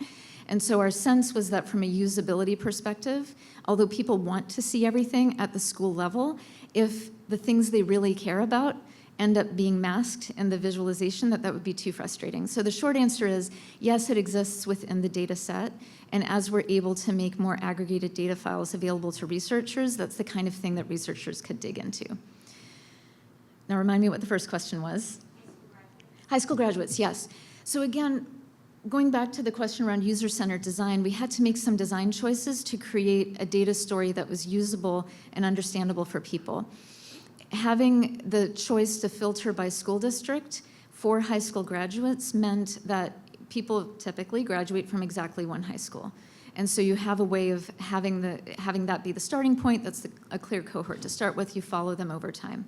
And so our sense was that from a usability perspective, although people want to see everything at the school level, if the things they really care about end up being masked in the visualization, that would be too frustrating. So the short answer is, yes, it exists within the data set, and as we're able to make more aggregated data files available to researchers, that's the kind of thing that researchers could dig into. Now remind me what the first question was. High school graduates, yes. So again, going back to the question around user-centered design, we had to make some design choices to create a data story that was usable and understandable for people. Having the choice to filter by school district for high school graduates meant that people typically graduate from exactly one high school. And so you have a way of having that be the starting point. That's a clear cohort to start with. You follow them over time.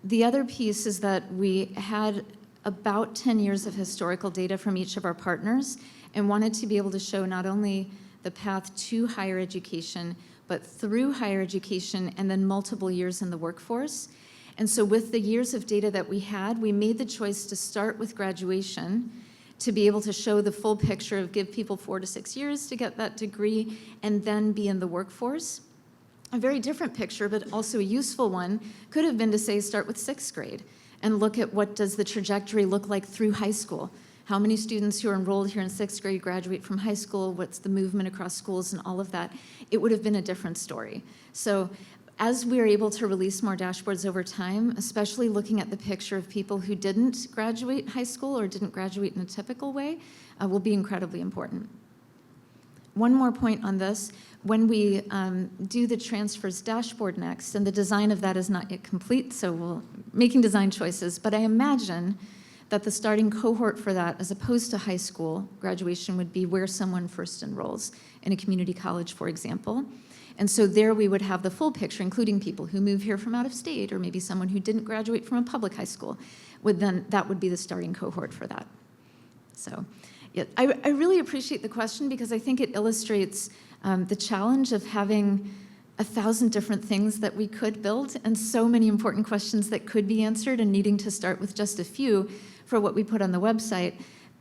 The other piece is that we had about 10 years of historical data from each of our partners and wanted to be able to show not only the path to higher education, but through higher education and then multiple years in the workforce. And so with the years of data that we had, we made the choice to start with graduation to be able to show the full picture of give people 4 to 6 years to get that degree and then be in the workforce. A very different picture, but also a useful one, could have been to say start with 6th grade and look at what does the trajectory look like through high school. How many students who are enrolled here in 6th grade graduate from high school? What's the movement across schools and all of that? It would have been a different story. So as we're able to release more dashboards over time, especially looking at the picture of people who didn't graduate high school or didn't graduate in a typical way, will be incredibly important. One more point on this. When we do the transfers dashboard next, and the design of that is not yet complete, so we're making design choices, but I imagine that the starting cohort for that, as opposed to high school graduation, would be where someone first enrolls in a community college, for example. And so there we would have the full picture, including people who move here from out of state, or maybe someone who didn't graduate from a public high school. That would be the starting cohort for that. So yeah, I really appreciate the question because I think it illustrates the challenge of having 1,000 different things that we could build and so many important questions that could be answered and needing to start with just a few for what we put on the website.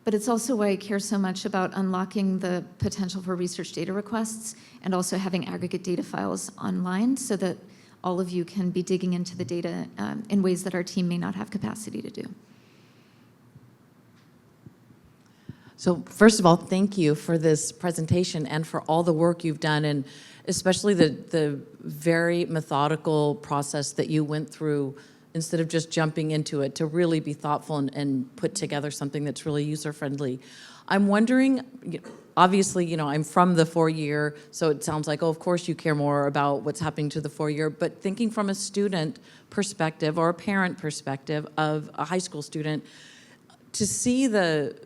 But it's also why I care so much about unlocking the potential for research data requests and also having aggregate data files online so that all of you can be digging into the data in ways that our team may not have capacity to do. So first of all, thank you for this presentation and for all the work you've done, and especially the very methodical process that you went through instead of just jumping into it to really be thoughtful and put together something that's really user-friendly. I'm wondering, obviously, I'm from the 4-year, so it sounds like, oh, of course you care more about what's happening to the 4-year, but thinking from a student perspective or a parent perspective of a high school student, to see the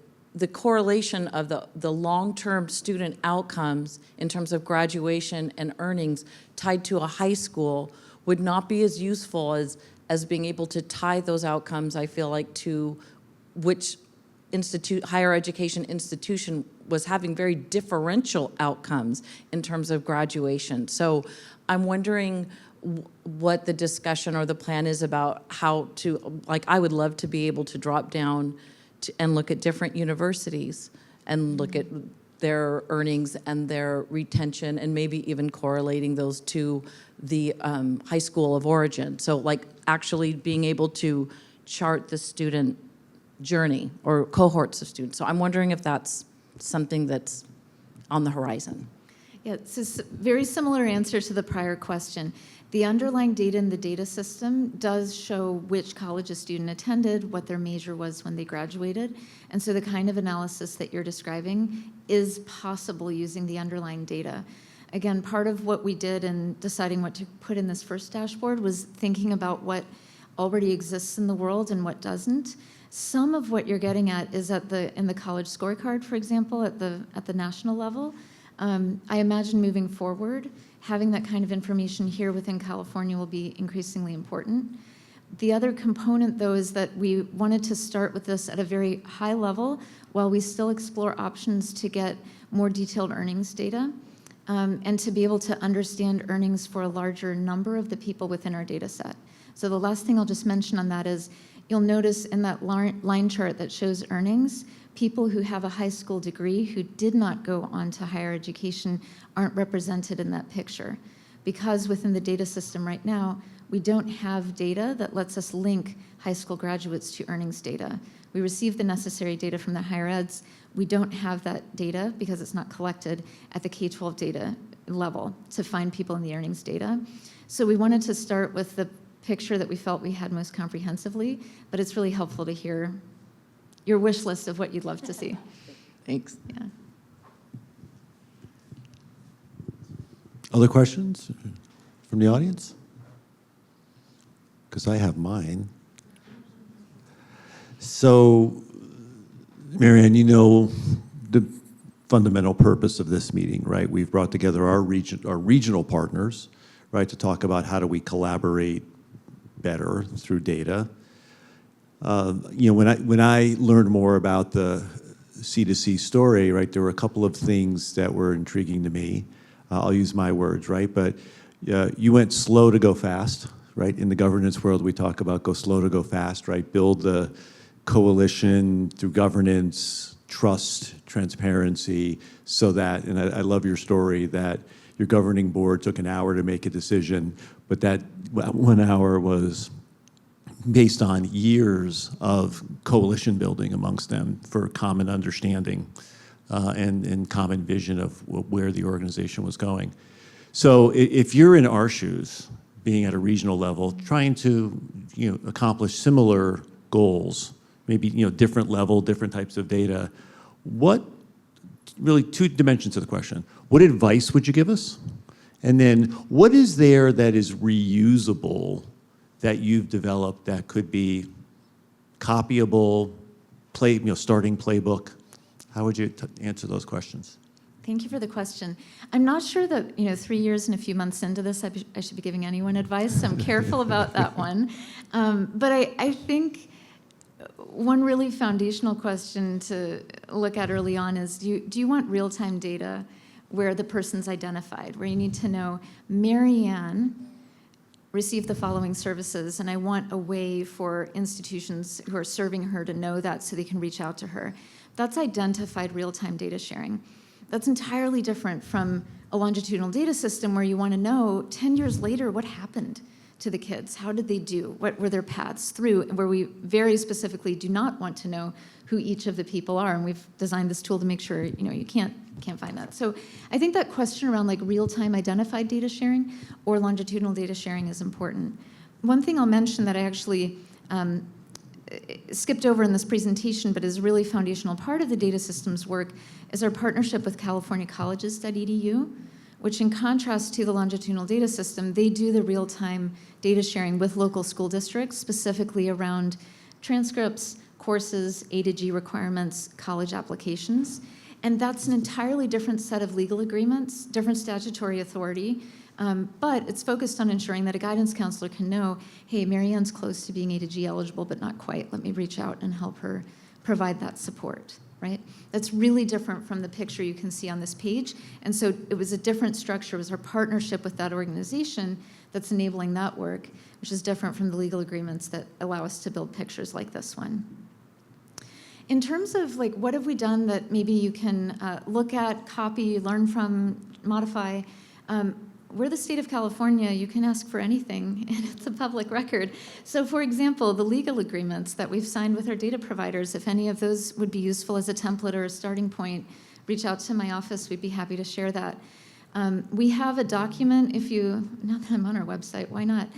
correlation of the long-term student outcomes in terms of graduation and earnings tied to a high school would not be as useful as being able to tie those outcomes, I feel like, to which higher education institution was having very differential outcomes in terms of graduation. So I'm wondering what the discussion or the plan is about how to, I would love to be able to drop down and look at different universities and look at their earnings and their retention and maybe even correlating those to the high school of origin. So actually being able to chart the student journey or cohorts of students. So I'm wondering if that's something that's on the horizon. Yeah, it's a very similar answer to the prior question. The underlying data in the data system does show which college a student attended, what their major was when they graduated. And so the kind of analysis that you're describing is possible using the underlying data. Again, part of what we did in deciding what to put in this first dashboard was thinking about what already exists in the world and what doesn't. Some of what you're getting at is in the college scorecard, for example, at the national level. I imagine moving forward, having that kind of information here within California will be increasingly important. The other component, though, is that we wanted to start with this at a very high level while we still explore options to get more detailed earnings data and to be able to understand earnings for a larger number of the people within our data set. So the last thing I'll just mention on that is you'll notice in that line chart that shows earnings, people who have a high school degree who did not go on to higher education aren't represented in that picture. Because within the data system right now, we don't have data that lets us link high school graduates to earnings data. We receive the necessary data from the higher eds. We don't have that data because it's not collected at the K-12 data level to find people in the earnings data. So we wanted to start with the picture that we felt we had most comprehensively, but it's really helpful to hear your wish list of what you'd love to see. Thanks. Yeah. Other questions from the audience? Because I have mine. So, Marianne, you know the fundamental purpose of this meeting, right? We've brought together our regional partners, right, to talk about how do we collaborate better through data. You know, when I learned more about the C2C story, right, there were a couple of things that were intriguing to me. I'll use my words, right? But you went slow to go fast, right? In the governance world, we talk about go slow to go fast, right? Build the coalition through governance, trust, transparency, so that, and I love your story, that your governing board took an hour to make a decision, but that 1 hour was based on years of coalition building amongst them for common understanding and common vision of where the organization was going. So if you're in our shoes, being at a regional level, trying to accomplish similar goals, maybe different level, different types of data, what, really two dimensions of the question. What advice would you give us? And then what is there that is reusable that you've developed that could be copyable, starting playbook? How would you answer those questions? Thank you for the question. I'm not sure that 3 years and a few months into this, I should be giving anyone advice, so I'm careful about that one. But I think one really foundational question to look at early on is, do you want real-time data where the person's identified, where you need to know, Marianne received the following services, and I want a way for institutions who are serving her to know that so they can reach out to her. That's identified real-time data sharing. That's entirely different from a longitudinal data system where you want to know 10 years later what happened to the kids. How did they do? What were their paths through? Where we very specifically do not want to know who each of the people are, and we've designed this tool to make sure you can't find that. So I think that question around like real-time identified data sharing or longitudinal data sharing is important. One thing I'll mention that I actually skipped over in this presentation, but is a really foundational part of the data systems work, is our partnership with californiacolleges.edu, which in contrast to the longitudinal data system, they do the real-time data sharing with local school districts, specifically around transcripts, courses, A to G requirements, college applications. And that's an entirely different set of legal agreements, different statutory authority, but it's focused on ensuring that a guidance counselor can know, hey, Marianne's close to being A to G eligible, but not quite. Let me reach out and help her provide that support, right? That's really different from the picture you can see on this page. And so it was a different structure. It was our partnership with that organization that's enabling that work, which is different from the legal agreements that allow us to build pictures like this one. In terms of like, what have we done that maybe you can look at, copy, learn from, modify, we're the state of California, you can ask for anything, and it's a public record. So for example, the legal agreements that we've signed with our data providers, if any of those would be useful as a template or a starting point, reach out to my office, we'd be happy to share that. We have a document, now that I'm on our website, why not?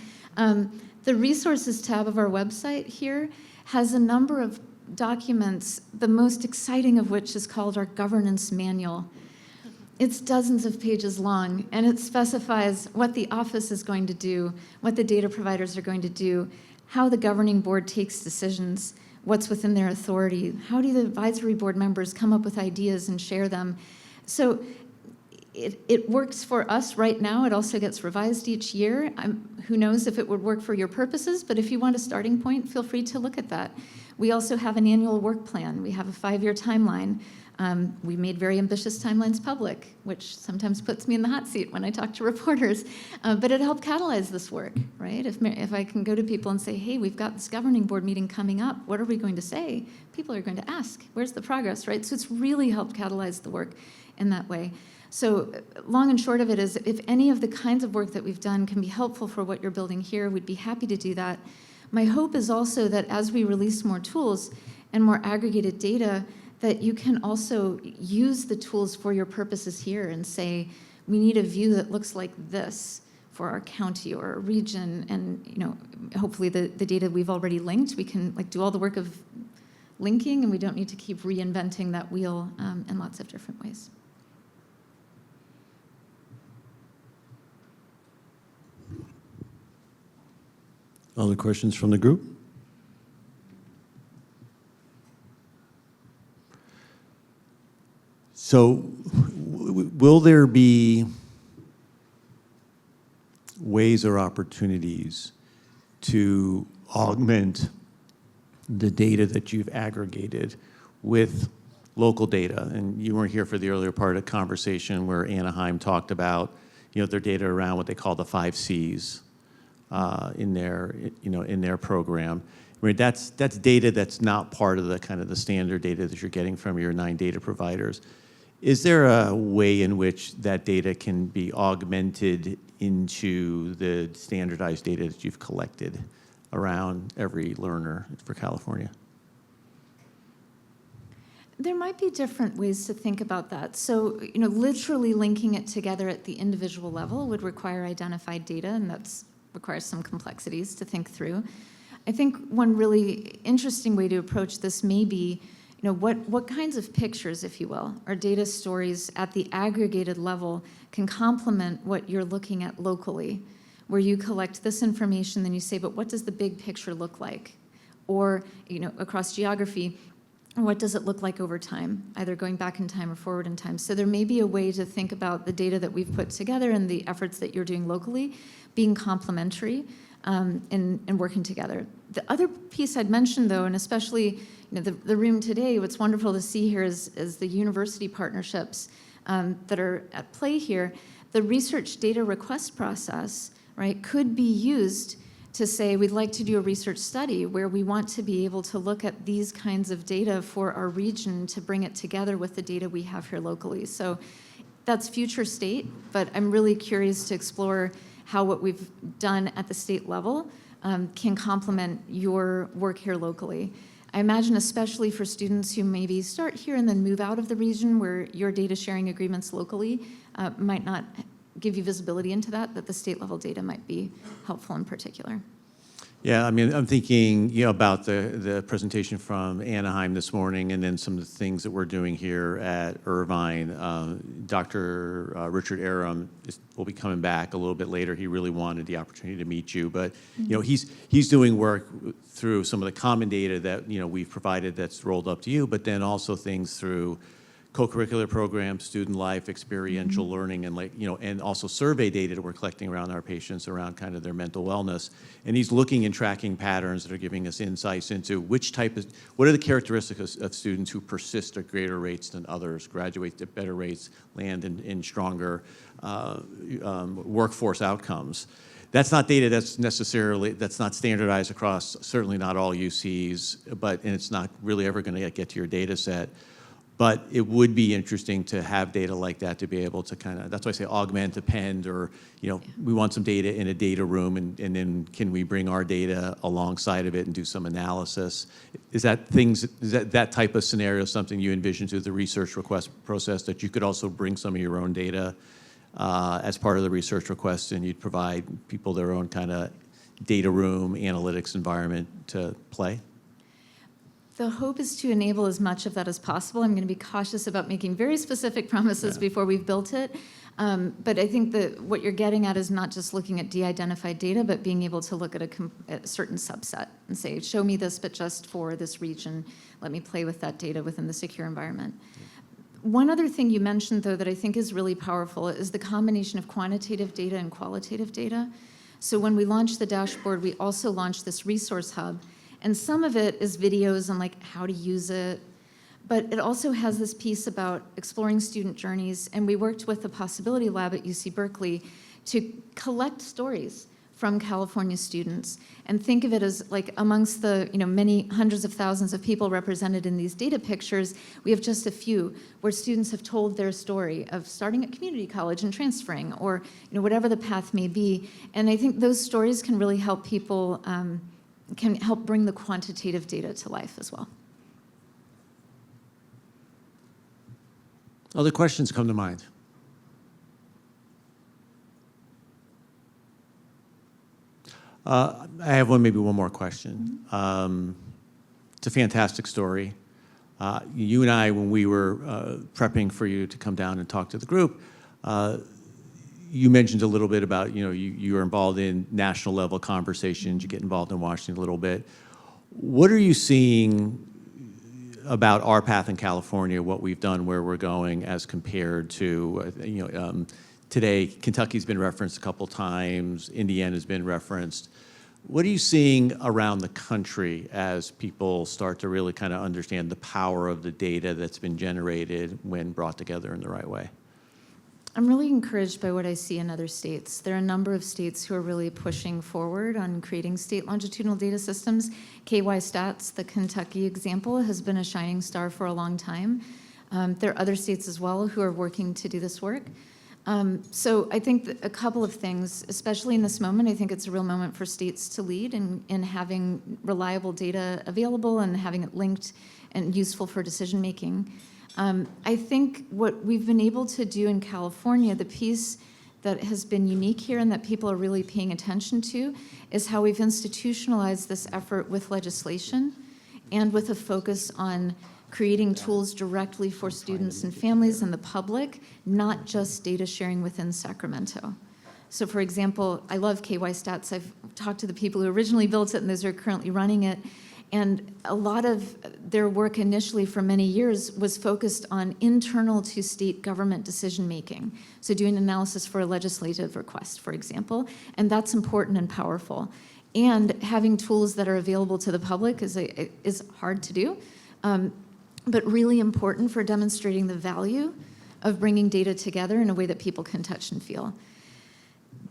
The resources tab of our website here has a number of documents, the most exciting of which is called our governance manual. It's dozens of pages long, and it specifies what the office is going to do, what the data providers are going to do, how the governing board takes decisions, what's within their authority, how do the advisory board members come up with ideas and share them. So it works for us right now. It also gets revised each year. Who knows if it would work for your purposes, but if you want a starting point, feel free to look at that. We also have an annual work plan. We have a 5-year timeline. We made very ambitious timelines public, which sometimes puts me in the hot seat when I talk to reporters, but it helped catalyze this work, right? If I can go to people and say, hey, we've got this governing board meeting coming up, what are we going to say? People are going to ask, where's the progress, right? So it's really helped catalyze the work in that way. So long and short of it is, if any of the kinds of work that we've done can be helpful for what you're building here, we'd be happy to do that. My hope is also that as we release more tools and more aggregated data, that you can also use the tools for your purposes here and say, we need a view that looks like this for our county or our region, and hopefully the data we've already linked, we can do all the work of linking, and we don't need to keep reinventing that wheel in lots of different ways. Other questions from the group? So will there be ways or opportunities to augment the data that you've aggregated with local data? And you weren't here for the earlier part of the conversation where Anaheim talked about their data around what they call the 5 Cs in their program. I mean, that's data that's not part of the kind of the standard data that you're getting from your 9 data providers. Is there a way in which that data can be augmented into the standardized data that you've collected around every learner for California? There might be different ways to think about that. So, literally linking it together at the individual level would require identified data, and that requires some complexities to think through. I think one really interesting way to approach this may be, what kinds of pictures, if you will, or data stories at the aggregated level can complement what you're looking at locally, where you collect this information, then you say, but what does the big picture look like? Or, across geography, what does it look like over time, either going back in time or forward in time? So there may be a way to think about the data that we've put together and the efforts that you're doing locally being complementary and working together. The other piece I'd mention, though, and especially the room today, what's wonderful to see here is the university partnerships that are at play here. The research data request process, right, could be used to say, we'd like to do a research study where we want to be able to look at these kinds of data for our region to bring it together with the data we have here locally. So that's future state, but I'm really curious to explore how what we've done at the state level can complement your work here locally. I imagine especially for students who maybe start here and then move out of the region where your data sharing agreements locally might not give you visibility into that the state level data might be helpful in particular. Yeah, I mean, I'm thinking, about the presentation from Anaheim this morning, and then some of the things that we're doing here at Irvine. Dr. Richard Aram will be coming back a little bit later. He really wanted the opportunity to meet you, but he's doing work through some of the common data that we've provided that's rolled up to you, but then also things through co-curricular programs, student life, experiential learning, and and also survey data that we're collecting around our patients around kind of their mental wellness. And he's looking and tracking patterns that are giving us insights into what are the characteristics of students who persist at greater rates than others, graduate at better rates, land in stronger workforce outcomes. That's not data that's not standardized across, certainly not all UCs, and it's not really ever going to get to your data set. But it would be interesting to have data like that to be able to that's why I say augment, append, or, we want some data in a data room, and then can we bring our data alongside of it and do some analysis? Is that type of scenario something you envision through the research request process, that you could also bring some of your own data as part of the research request, and you'd provide people their own kind of data room, analytics environment to play? The hope is to enable as much of that as possible. I'm going to be cautious about making very specific promises before we've built it. But I think that what you're getting at is not just looking at de-identified data, but being able to look at a certain subset and say, show me this, but just for this region. Let me play with that data within the secure environment. One other thing you mentioned, though, that I think is really powerful is the combination of quantitative data and qualitative data. So when we launched the dashboard, we also launched this resource hub. And some of it is videos on how to use it, but it also has this piece about exploring student journeys. And we worked with the Possibility Lab at UC Berkeley to collect stories from California students, and think of it as like amongst the many hundreds of thousands of people represented in these data pictures, we have just a few where students have told their story of starting at community college and transferring, or whatever the path may be. And I think those stories can really help people, can help bring the quantitative data to life as well. Other questions come to mind? I have maybe one more question. It's a fantastic story. You and I, when we were prepping for you to come down and talk to the group, you mentioned a little bit about, you were involved in national level conversations, you get involved in Washington a little bit. What are you seeing about our path in California, what we've done, where we're going, as compared to, today, Kentucky's been referenced a couple times, Indiana's been referenced. What are you seeing around the country as people start to really kind of understand the power of the data that's been generated when brought together in the right way? I'm really encouraged by what I see in other states. There are a number of states who are really pushing forward on creating state longitudinal data systems. KY Stats, the Kentucky example, has been a shining star for a long time. There are other states as well who are working to do this work. So I think that a couple of things, especially in this moment, I think it's a real moment for states to lead in having reliable data available and having it linked and useful for decision making. I think what we've been able to do in California, the piece that has been unique here and that people are really paying attention to, is how we've institutionalized this effort with legislation and with a focus on creating tools directly for students and families and the public, not just data sharing within Sacramento. So for example, I love KY Stats. I've talked to the people who originally built it and those who are currently running it. And a lot of their work initially for many years was focused on internal to state government decision making. So doing analysis for a legislative request, for example, and that's important and powerful. And having tools that are available to the public is hard to do, but really important for demonstrating the value of bringing data together in a way that people can touch and feel.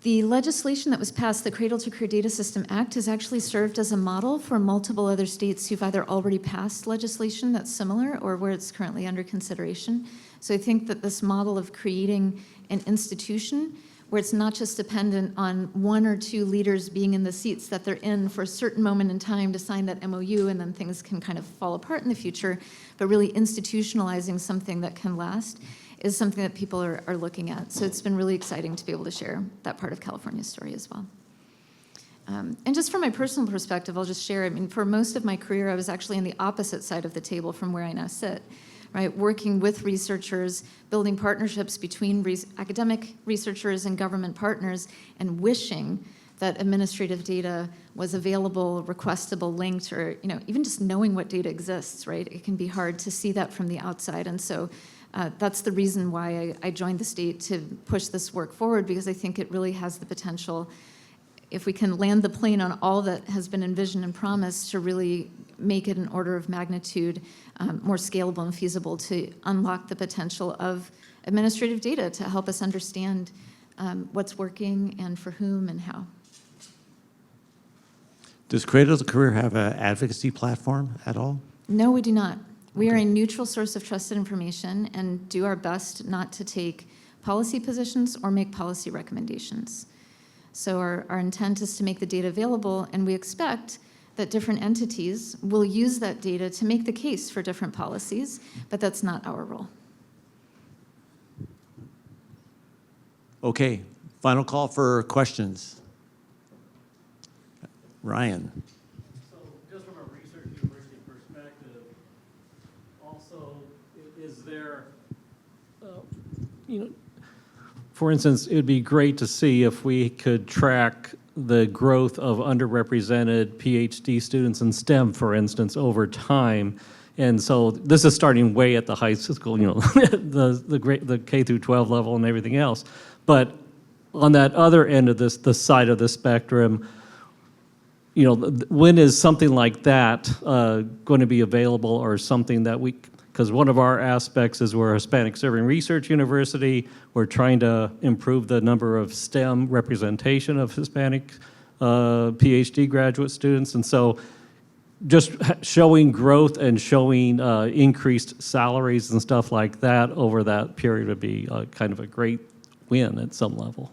The legislation that was passed, the Cradle to Career Data System Act, has actually served as a model for multiple other states who've either already passed legislation that's similar or where it's currently under consideration. So I think that this model of creating an institution where it's not just dependent on one or two leaders being in the seats that they're in for a certain moment in time to sign that MOU and then things can kind of fall apart in the future, but really institutionalizing something that can last is something that people are looking at. So it's been really exciting to be able to share that part of California's story as well. And just from my personal perspective, I'll just share, I mean, for most of my career, I was actually on the opposite side of the table from where I now sit, right? Working with researchers, building partnerships between academic researchers and government partners, and wishing that administrative data was available, requestable, linked, or even just knowing what data exists, right? It can be hard to see that from the outside. And so that's the reason why I joined the state to push this work forward, because I think it really has the potential, if we can land the plane on all that has been envisioned and promised, to really make it an order of magnitude more scalable and feasible to unlock the potential of administrative data to help us understand what's working and for whom and how. Does Cradle to Career have an advocacy platform at all? No, we do not. We are a neutral source of trusted information and do our best not to take policy positions or make policy recommendations. So our intent is to make the data available, and we expect that different entities will use that data to make the case for different policies, but that's not our role. Okay, final call for questions. Ryan. So just from a research university perspective, also, is there, for instance, it would be great to see if we could track the growth of underrepresented PhD students in STEM, for instance, over time. And so this is starting way at the high school, the K through 12 level and everything else. But on that other end of this, the side of the spectrum, when is something like that going to be available, or something that because one of our aspects is we're a Hispanic Serving Research University. We're trying to improve the number of STEM representation of Hispanic PhD graduate students. And so just showing growth and showing increased salaries and stuff like that over that period would be kind of a great win at some level.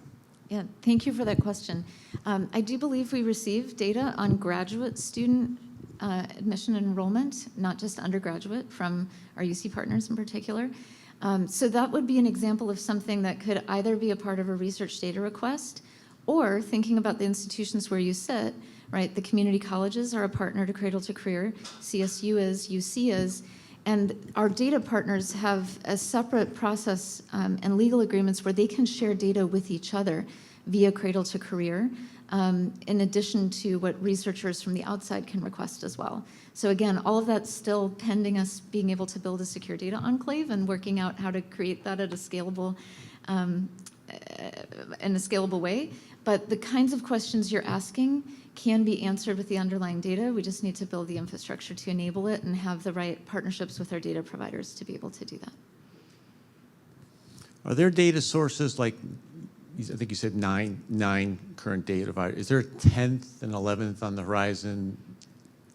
Yeah, thank you for that question. I do believe we receive data on graduate student admission and enrollment, not just undergraduate, from our UC partners in particular. So that would be an example of something that could either be a part of a research data request, or thinking about the institutions where you sit, right? The community colleges are a partner to Cradle to Career, CSU is, UC is, and our data partners have a separate process and legal agreements where they can share data with each other via Cradle to Career, in addition to what researchers from the outside can request as well. So again, all of that's still pending us being able to build a secure data enclave and working out how to create that at a scalable, in a scalable way. But the kinds of questions you're asking can be answered with the underlying data. We just need to build the infrastructure to enable it and have the right partnerships with our data providers to be able to do that. Are there data sources like, I think you said nine current data providers. Is there a 10th and 11th on the horizon?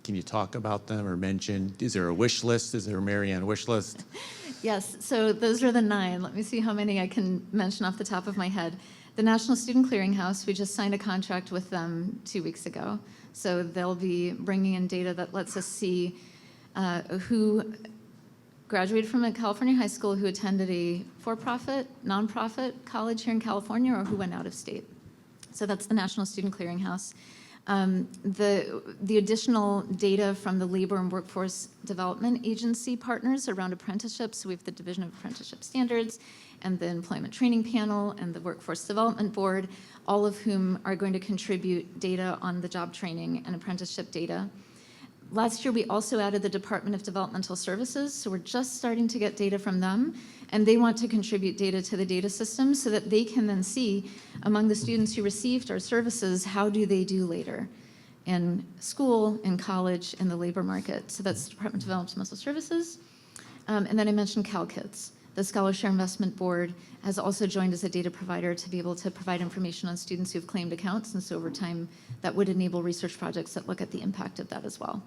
Can you talk about them or mention? Is there a wish list? Is there a Marianne wish list? Yes, so those are the 9. Let me see how many I can mention off the top of my head. The National Student Clearinghouse, we just signed a contract with them 2 weeks ago. So they'll be bringing in data that lets us see who graduated from a California high school, who attended a for-profit, nonprofit college here in California, or who went out of state. So that's the National Student Clearinghouse. The additional data from the Labor and Workforce Development Agency partners around apprenticeships. So we have the Division of Apprenticeship Standards and the Employment Training Panel and the Workforce Development Board, all of whom are going to contribute data on the job training and apprenticeship data. Last year, we also added the Department of Developmental Services, so we're just starting to get data from them, and they want to contribute data to the data system so that they can then see, among the students who received our services, how do they do later in school, in college, in the labor market. So that's the Department of Developmental Services. And then I mentioned CalKids. The Scholarship Investment Board has also joined as a data provider to be able to provide information on students who've claimed accounts, and so over time, that would enable research projects that look at the impact of that as well.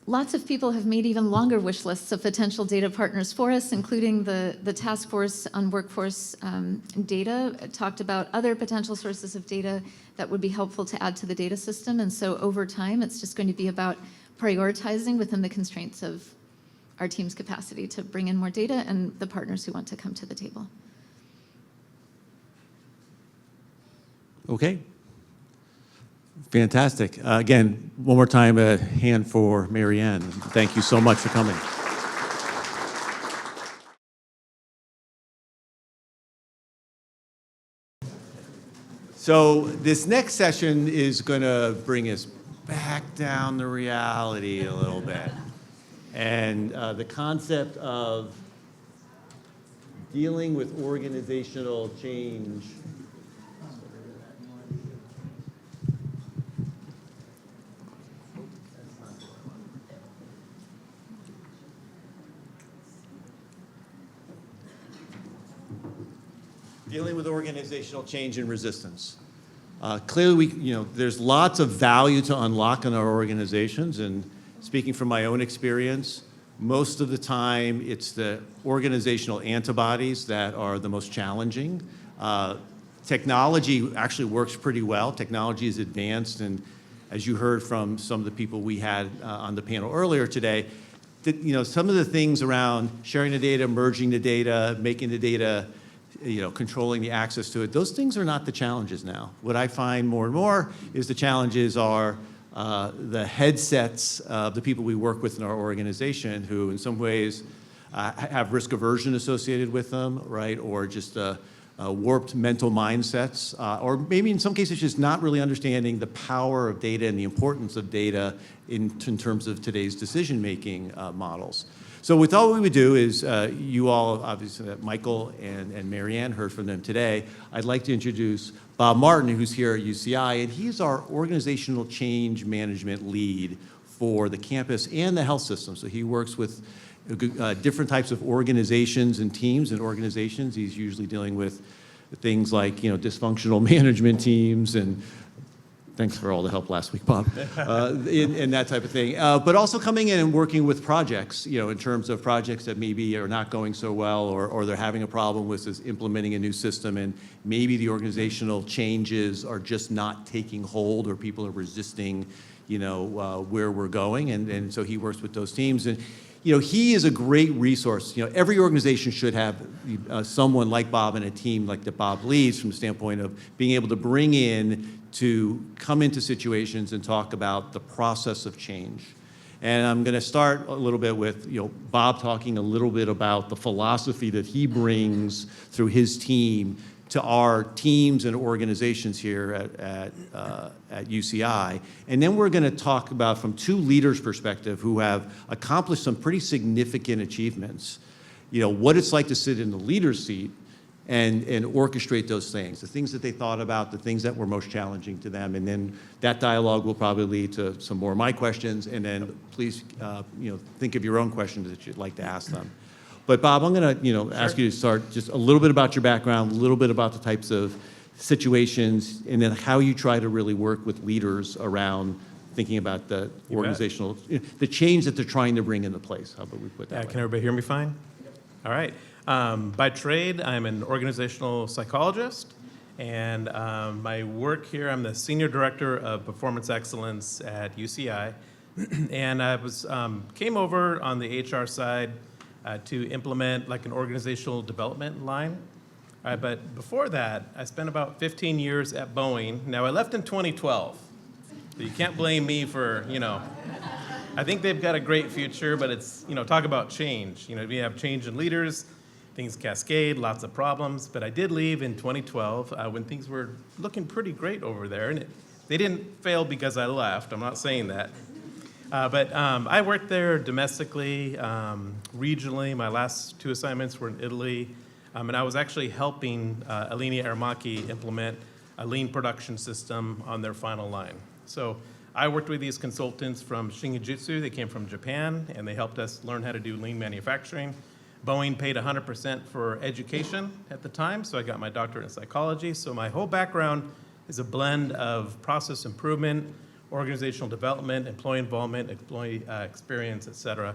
Lots of people have made even longer wish lists of potential data partners for us, including the Task Force on Workforce Data. It talked about other potential sources of data that would be helpful to add to the data system, and so over time, it's just going to be about prioritizing within the constraints of our team's capacity to bring in more data and the partners who want to come to the table. Okay. Fantastic. Again, one more time, a hand for Marianne. Thank you so much for coming. So this next session is going to bring us back down to reality a little bit. And the concept of dealing with organizational change. Dealing with organizational change and resistance. Clearly, there's lots of value to unlock in our organizations, and speaking from my own experience, most of the time it's the organizational antibodies that are the most challenging. Technology actually works pretty well. Technology is advanced, and as you heard from some of the people we had on the panel earlier today, some of the things around sharing the data, merging the data, making the data, controlling the access to it, those things are not the challenges now. What I find more and more is the challenges are the headsets of the people we work with in our organization, who in some ways have risk aversion associated with them, right? Or just warped mental mindsets, or maybe in some cases just not really understanding the power of data and the importance of data in terms of today's decision-making models. So we thought what we would do is, you all, obviously, Michael and Marianne heard from them today. I'd like to introduce Bob Martin, who's here at UCI, and he's our organizational change management lead for the campus and the health system. So he works with different types of organizations and teams and organizations. He's usually dealing with things like, dysfunctional management teams, and thanks for all the help last week, Bob, and that type of thing. But also coming in and working with projects, in terms of projects that maybe are not going so well, or they're having a problem with is implementing a new system, and maybe the organizational changes are just not taking hold, or people are resisting, where we're going. And so he works with those teams. And, he is a great resource. Every organization should have someone like Bob and a team like that Bob leads, from the standpoint of being able to bring in to come into situations and talk about the process of change. And I'm going to start a little bit with Bob talking a little bit about the philosophy that he brings through his team to our teams and organizations here at UCI. And then we're going to talk about, from two leaders' perspective who have accomplished some pretty significant achievements, what it's like to sit in the leader's seat and orchestrate those things, the things that they thought about, the things that were most challenging to them. And then that dialogue will probably lead to some more of my questions, and then please think of your own questions that you'd like to ask them. But Bob, I'm going to ask you to start just a little bit about your background, a little bit about the types of situations, and then how you try to really work with leaders around thinking about the organizational, the change that they're trying to bring into place. How about we put that way? Can everybody hear me fine? All right. By trade, I'm an organizational psychologist, and my work here, I'm the Senior Director of Performance Excellence at UCI, and I came over on the HR side to implement like an organizational development line. But before that, I spent about 15 years at Boeing. Now, I left in 2012, so you can't blame me for, I think they've got a great future, but it's, talk about change. We have change in leaders, things cascade, lots of problems. But I did leave in 2012 when things were looking pretty great over there. And they didn't fail because I left. I'm not saying that. But I worked there domestically, regionally. My last 2 assignments were in Italy. And I was actually helping Alenia Aramaki implement a lean production system on their final line. So I worked with these consultants from Shingijutsu. They came from Japan, and they helped us learn how to do lean manufacturing. Boeing paid 100% for education at the time, so I got my doctorate in psychology. So my whole background is a blend of process improvement, organizational development, employee involvement, employee experience, et cetera.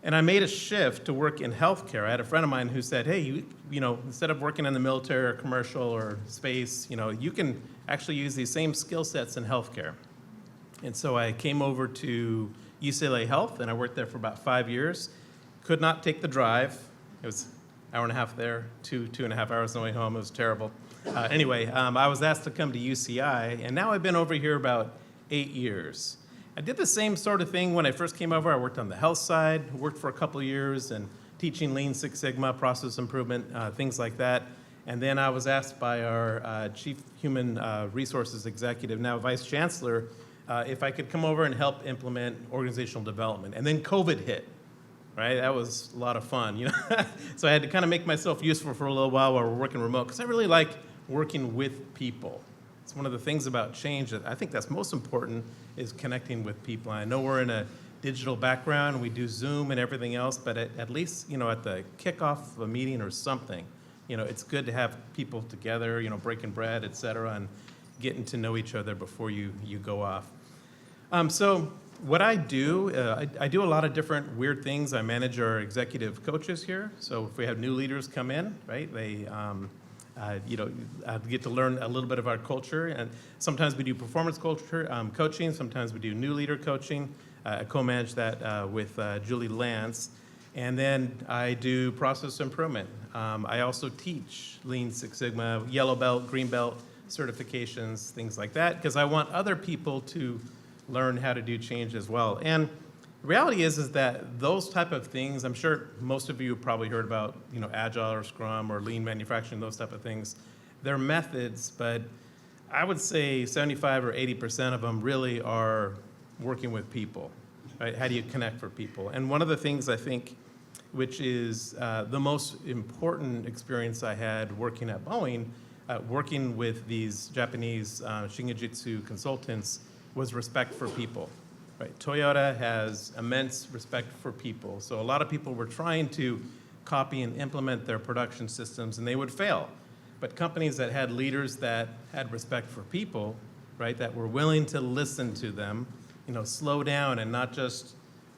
And I made a shift to work in healthcare. I had a friend of mine who said, hey, you instead of working in the military or commercial or space, you can actually use these same skill sets in healthcare. And so I came over to UCLA Health, and I worked there for about 5 years. Could not take the drive. It was an hour and a half there, 2.5 hours on the way home. It was terrible. Anyway, I was asked to come to UCI, and now I've been over here about 8 years. I did the same sort of thing when I first came over. I worked on the health side, worked for a couple of years, and teaching Lean Six Sigma, process improvement, things like that. And then I was asked by our Chief Human Resources Executive, now Vice Chancellor, if I could come over and help implement organizational development. And then COVID hit, right? That was a lot of fun, So I had to kind of make myself useful for a little while we're working remote, because I really like working with people. It's one of the things about change that I think that's most important, is connecting with people. I know we're in a digital background, we do Zoom and everything else, but at least, at the kickoff of a meeting or something, it's good to have people together, breaking bread, et cetera, and getting to know each other before you go off. So what I do, I do a lot of different weird things. I manage our executive coaches here. So if we have new leaders come in, right, they get to learn a little bit of our culture. And sometimes we do performance culture coaching. Sometimes we do new leader coaching. I co-manage that with Julie Lance. And then I do process improvement. I also teach Lean Six Sigma, yellow belt, green belt certifications, things like that, because I want other people to learn how to do change as well. And the reality is that those type of things, I'm sure most of you have probably heard about, Agile or Scrum or Lean manufacturing, those type of things. They're methods, but I would say 75 or 80% of them really are working with people, right? How do you connect for people? And one of the things I think, which is the most important experience I had working at Boeing, working with these Japanese Shingijutsu consultants, was respect for people. Right. Toyota has immense respect for people. So a lot of people were trying to copy and implement their production systems, and they would fail. but companies that had leaders that had respect for people, right, that were willing to listen to them, slow down and not just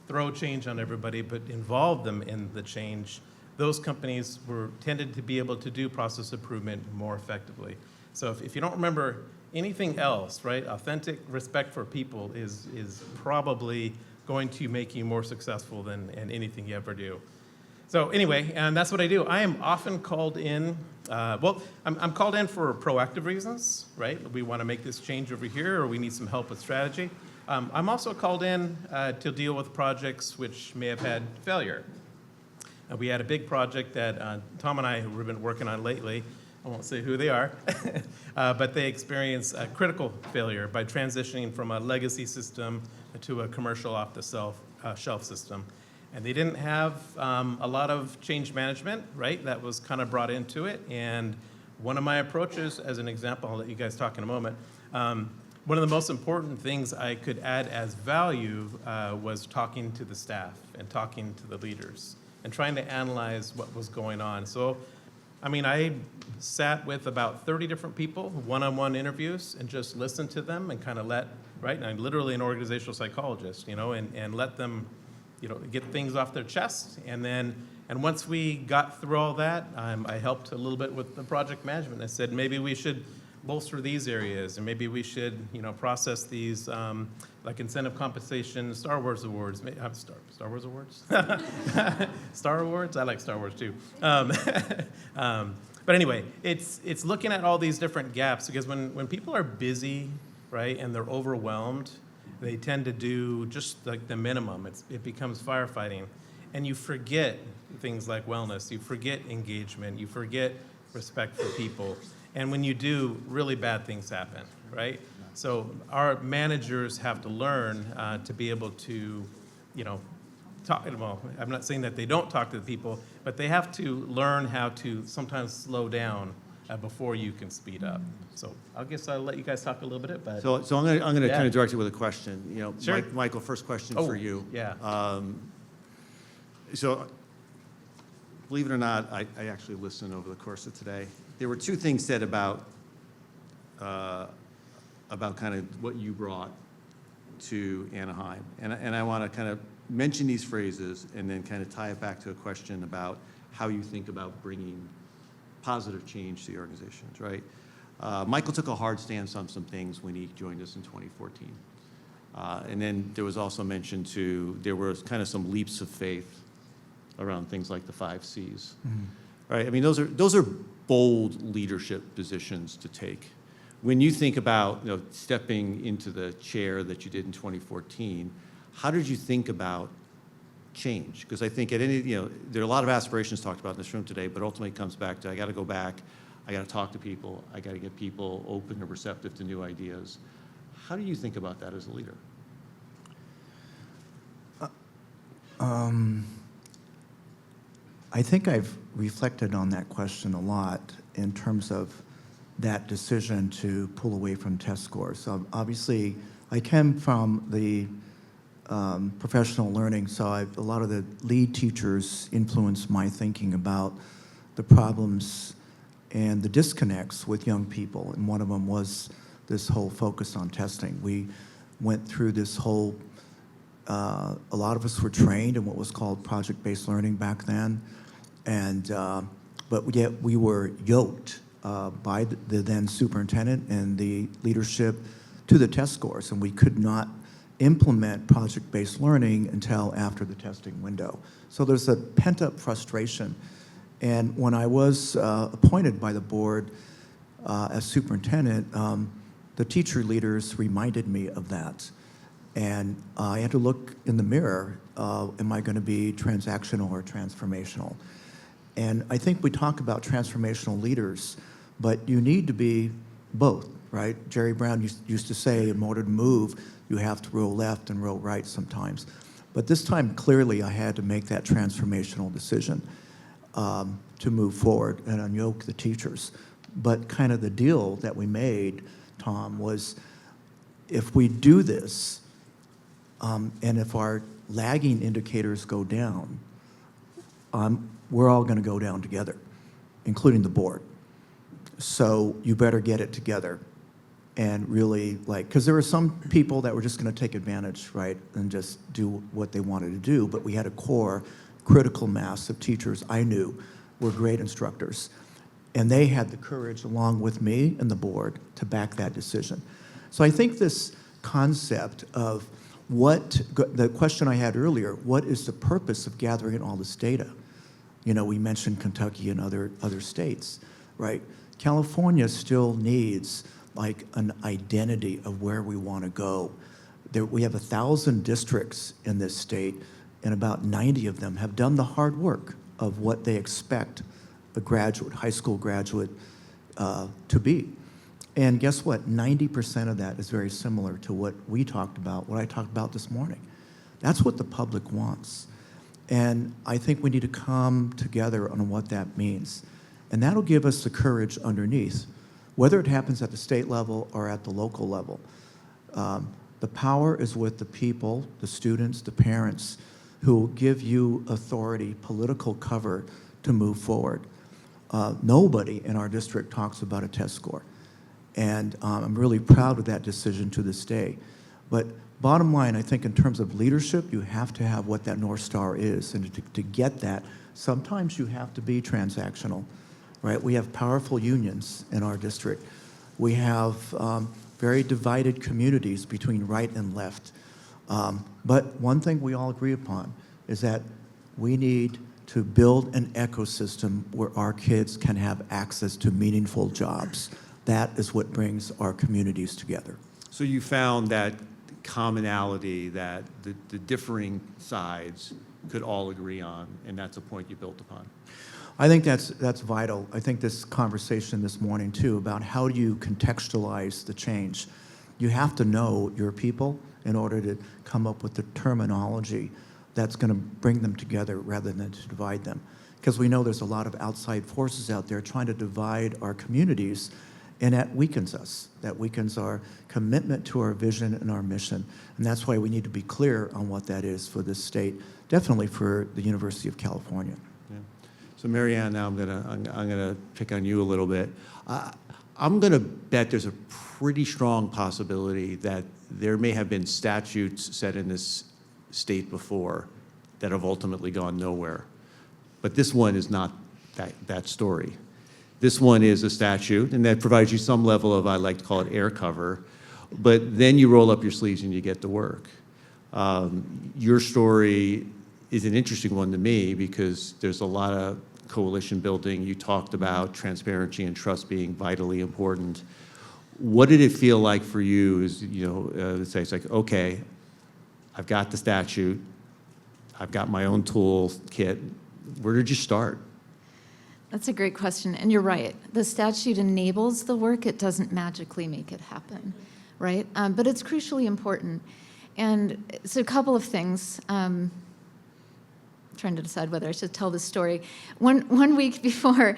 throw change on everybody, but involve them in the change, those companies tended to be able to do process improvement more effectively. So if you don't remember anything else, right, authentic respect for people is probably going to make you more successful than anything you ever do. So anyway, and that's what I do. I am often called in, I'm called in for proactive reasons, right? We want to make this change over here, or we need some help with strategy. I'm also called in to deal with projects which may have had failure. We had a big project that Tom and I have been working on lately. I won't say who they are, but they experienced a critical failure by transitioning from a legacy system to a commercial off-the-shelf system. And they didn't have a lot of change management, right? That was kind of brought into it. And one of my approaches, as an example, I'll let you guys talk in a moment, one of the most important things I could add as value was talking to the staff and talking to the leaders and trying to analyze what was going on. So, I sat with about 30 different people, one-on-one interviews, and just listened to them and kind of right? And I'm literally an organizational psychologist, and let them, get things off their chest. And once we got through all that, I helped a little bit with the project management. I said, maybe we should bolster these areas, and maybe we should, process these, like incentive compensation, Star Wars awards. Star Wars awards? Star Awards? I like Star Wars too. But anyway, it's looking at all these different gaps, because when people are busy, right, and they're overwhelmed, they tend to do just like the minimum. It becomes firefighting. And you forget things like wellness, you forget engagement, you forget respect for people. And when you do, really bad things happen, right? So our managers have to learn to be able to, talk. Well, I'm not saying that they don't talk to the people, but they have to learn how to sometimes slow down before you can speed up. So I guess I'll let you guys talk a little bit about it. So I'm going to kind of direct you with a question. Sure. Michael, first question for you. Yeah. So believe it or not, I actually listened over the course of today. There were two things said about kind of what you brought to Anaheim. And I want to kind of mention these phrases and then kind of tie it back to a question about how you think about bringing positive change to the organizations, right? Michael took a hard stance on some things when he joined us in 2014. And then there was also mention there was kind of some leaps of faith around things like the 5 Cs, right? Those are bold leadership positions to take. When you think about stepping into the chair that you did in 2014, how did you think about change? Because I think there are a lot of aspirations talked about in this room today, but ultimately it comes back to I got to go back, I got to talk to people, I got to get people open and receptive to new ideas. How do you think about that as a leader? I think I've reflected on that question a lot in terms of that decision to pull away from test scores. So obviously, I came from the professional learning side. A lot of the lead teachers influenced my thinking about the problems and the disconnects with young people, and one of them was this whole focus on testing. We went through this whole, a lot of us were trained in what was called project-based learning back then, and but yet we were yoked by the then superintendent and the leadership to the test scores, and we could not implement project-based learning until after the testing window. So there's a pent-up frustration. And when I was appointed by the board as superintendent, the teacher leaders reminded me of that. And I had to look in the mirror, am I going to be transactional or transformational? And I think we talk about transformational leaders, but you need to be both, right? Jerry Brown used to say, in order to move, you have to roll left and roll right sometimes. But this time, clearly, I had to make that transformational decision to move forward and unyoke the teachers. But kind of the deal that we made, Tom, was if we do this, and if our lagging indicators go down, we're all going to go down together, including the board. So you better get it together and really because there were some people that were just going to take advantage, right, and just do what they wanted to do. But we had a core, critical mass of teachers I knew were great instructors. And they had the courage, along with me and the board, to back that decision. So I think this concept of the question I had earlier, what is the purpose of gathering all this data? We mentioned Kentucky and other states, right? California still needs an identity of where we want to go. We have 1,000 districts in this state, and about 90 of them have done the hard work of what they expect a high school graduate to be. And guess what? 90% of that is very similar to what I talked about this morning. That's what the public wants. And I think we need to come together on what that means. And that'll give us the courage underneath, whether it happens at the state level or at the local level. The power is with the people, the students, the parents, who will give you authority, political cover to move forward. Nobody in our district talks about a test score. And I'm really proud of that decision to this day. But bottom line, I think in terms of leadership, you have to have what that North Star is. And to get that, sometimes you have to be transactional, right? We have powerful unions in our district. We have very divided communities between right and left. But one thing we all agree upon is that we need to build an ecosystem where our kids can have access to meaningful jobs. That is what brings our communities together. So you found that commonality that the differing sides could all agree on, and that's a point you built upon. I think that's vital. I think this conversation this morning, too, about how do you contextualize the change. You have to know your people in order to come up with the terminology that's going to bring them together rather than to divide them. Because we know there's a lot of outside forces out there trying to divide our communities, and that weakens us. That weakens our commitment to our vision and our mission. And that's why we need to be clear on what that is for this state, definitely for the University of California. Yeah. So Marianne, now I'm gonna pick on you a little bit. I'm gonna bet there's a pretty strong possibility that there may have been statutes set in this state before that have ultimately gone nowhere. But this one is not that story. This one is a statute, and that provides you some level of, I like to call it air cover, but then you roll up your sleeves and you get to work. Your story is an interesting one to me because there's a lot of coalition building. You talked about transparency and trust being vitally important. What did it feel like for you as, let's say it's like, okay, I've got the statute, I've got my own tool kit. Where did you start? That's a great question, and you're right. The statute enables the work. It doesn't magically make it happen, right? But it's crucially important. And so a couple of things. I'm trying to decide whether I should tell this story. One week before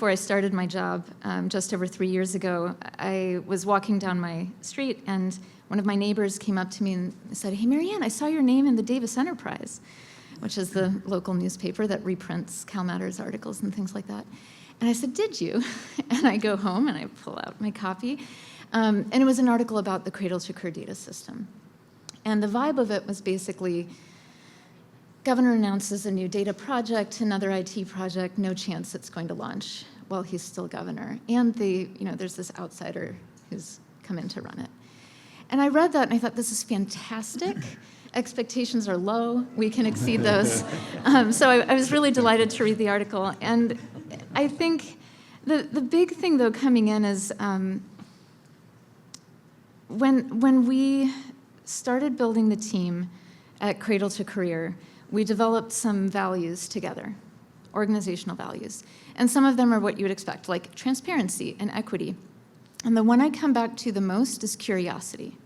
I started my job, just over 3 years ago, I was walking down my street, and one of my neighbors came up to me and said, "Hey, Marianne, I saw your name in the Davis Enterprise," which is the local newspaper that reprints CalMatters articles and things like that. And I said, "Did you?" And I go home and I pull out my copy. And it was an article about the cradle-to-career data system. And the vibe of it was basically, governor announces a new data project, another IT project, no chance it's going to launch while he's still governor. And there's this outsider who's come in to run it. And I read that and I thought, this is fantastic. Expectations are low. We can exceed those. So I was really delighted to read the article. And I think the big thing, though, coming in is when we started building the team at Cradle to Career, we developed some values together, organizational values. And some of them are what you would expect, like transparency and equity. And the one I come back to the most is curiosity.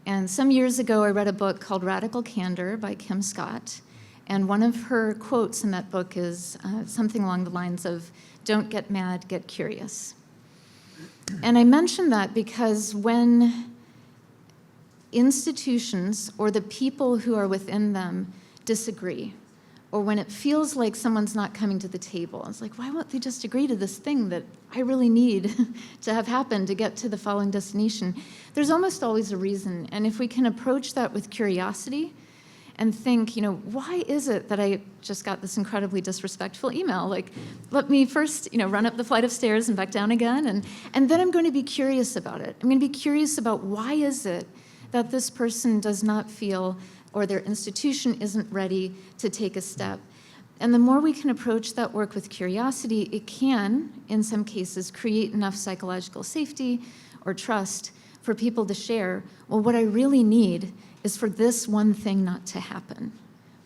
And some years ago, I read a book called Radical Candor by Kim Scott. And one of her quotes in that book is something along the lines of, "Don't get mad, get curious." And I mention that because when institutions or the people who are within them disagree or when it feels like someone's not coming to the table. It's like, why won't they just agree to this thing that I really need to have happen to get to the following destination? There's almost always a reason. And if we can approach that with curiosity and think, why is it that I just got this incredibly disrespectful email? Like, let me first, run up the flight of stairs and back down again. And then I'm going to be curious about it. I'm going to be curious about why is it that this person does not feel, or their institution isn't ready to take a step. And the more we can approach that work with curiosity, it can, in some cases, create enough psychological safety or trust for people to share, well, what I really need is for this one thing not to happen.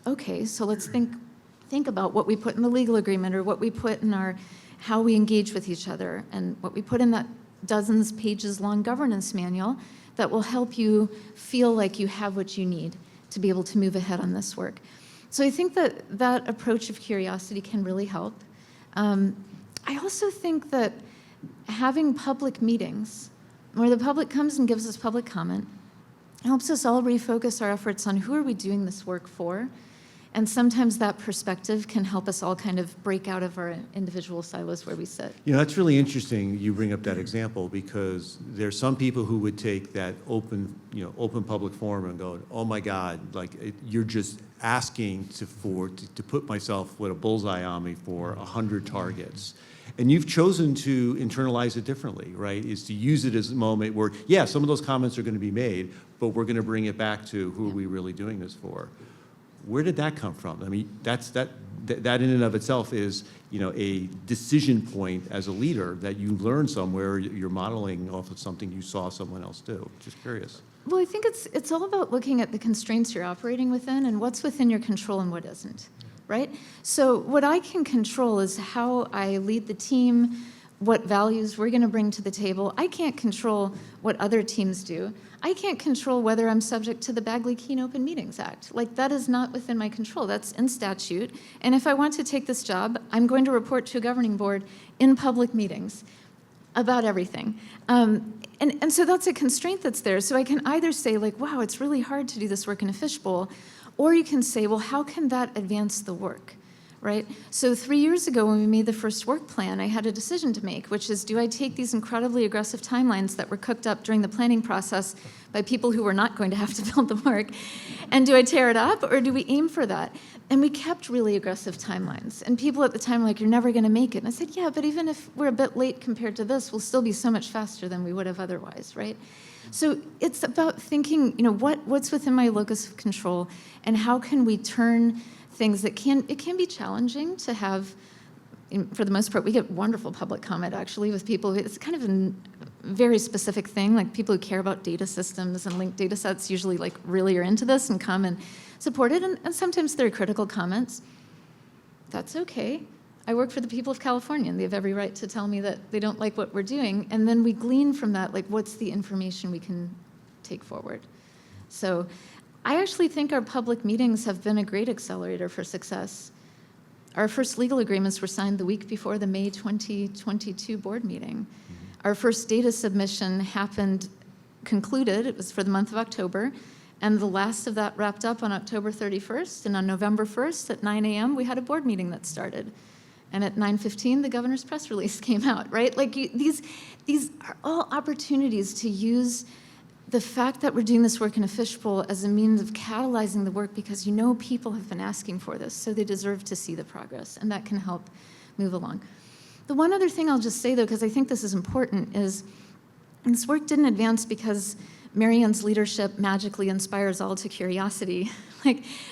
Okay, so let's think about what we put in the legal agreement, or what we put in how we engage with each other, and what we put in that dozens pages long governance manual that will help you feel like you have what you need to be able to move ahead on this work. So I think that approach of curiosity can really help. I also think that having public meetings where the public comes and gives us public comment helps us all refocus our efforts on who are we doing this work for. And sometimes that perspective can help us all kind of break out of our individual silos where we sit. That's really interesting you bring up that example, because there's some people who would take that open public forum and go, oh my God, you're just asking to put myself with a bullseye on me for 100 targets. And you've chosen to internalize it differently, right? Is to use it as a moment where, yeah, some of those comments are going to be made, but we're going to bring it back to who are we really doing this for? Where did that come from? I mean, that in and of itself is, a decision point as a leader that you learn somewhere. You're modeling off of something you saw someone else do. Just curious. Well, I think it's all about looking at the constraints you're operating within and what's within your control and what isn't, right? So what I can control is how I lead the team, what values we're going to bring to the table. I can't control what other teams do. I can't control whether I'm subject to the Bagley Keene Open Meetings Act. That is not within my control. That's in statute. And if I want to take this job, I'm going to report to a governing board in public meetings about everything. And so that's a constraint that's there. So I can either say, wow, it's really hard to do this work in a fishbowl, or you can say, well, how can that advance the work? Right? So 3 years ago when we made the first work plan, I had a decision to make, which is, do I take these incredibly aggressive timelines that were cooked up during the planning process by people who were not going to have to build the work, and do I tear it up, or do we aim for that? And we kept really aggressive timelines. And people at the time were like, you're never going to make it. And I said, yeah, but even if we're a bit late compared to this, we'll still be so much faster than we would have otherwise, right? So it's about thinking, what's within my locus of control, and how can we turn things that it can be challenging to have. For the most part, we get wonderful public comment, actually, with people. It's kind of a very specific thing, like people who care about data systems and linked data sets usually really are into this and come and support it, and sometimes there are critical comments. That's okay. I work for the people of California, and they have every right to tell me that they don't like what we're doing, and then we glean from that, what's the information we can take forward. So I actually think our public meetings have been a great accelerator for success. Our first legal agreements were signed the week before the May 2022 board meeting. Our first data submission concluded, it was for the month of October, and the last of that wrapped up on October 31st, and on November 1st at 9 a.m. we had a board meeting that started. And at 9:15, the governor's press release came out, right? These are all opportunities to use the fact that we're doing this work in a fishbowl as a means of catalyzing the work, because people have been asking for this, so they deserve to see the progress, and that can help move along. The one other thing I'll just say, though, because I think this is important, is this work didn't advance because Marianne's leadership magically inspires all to curiosity.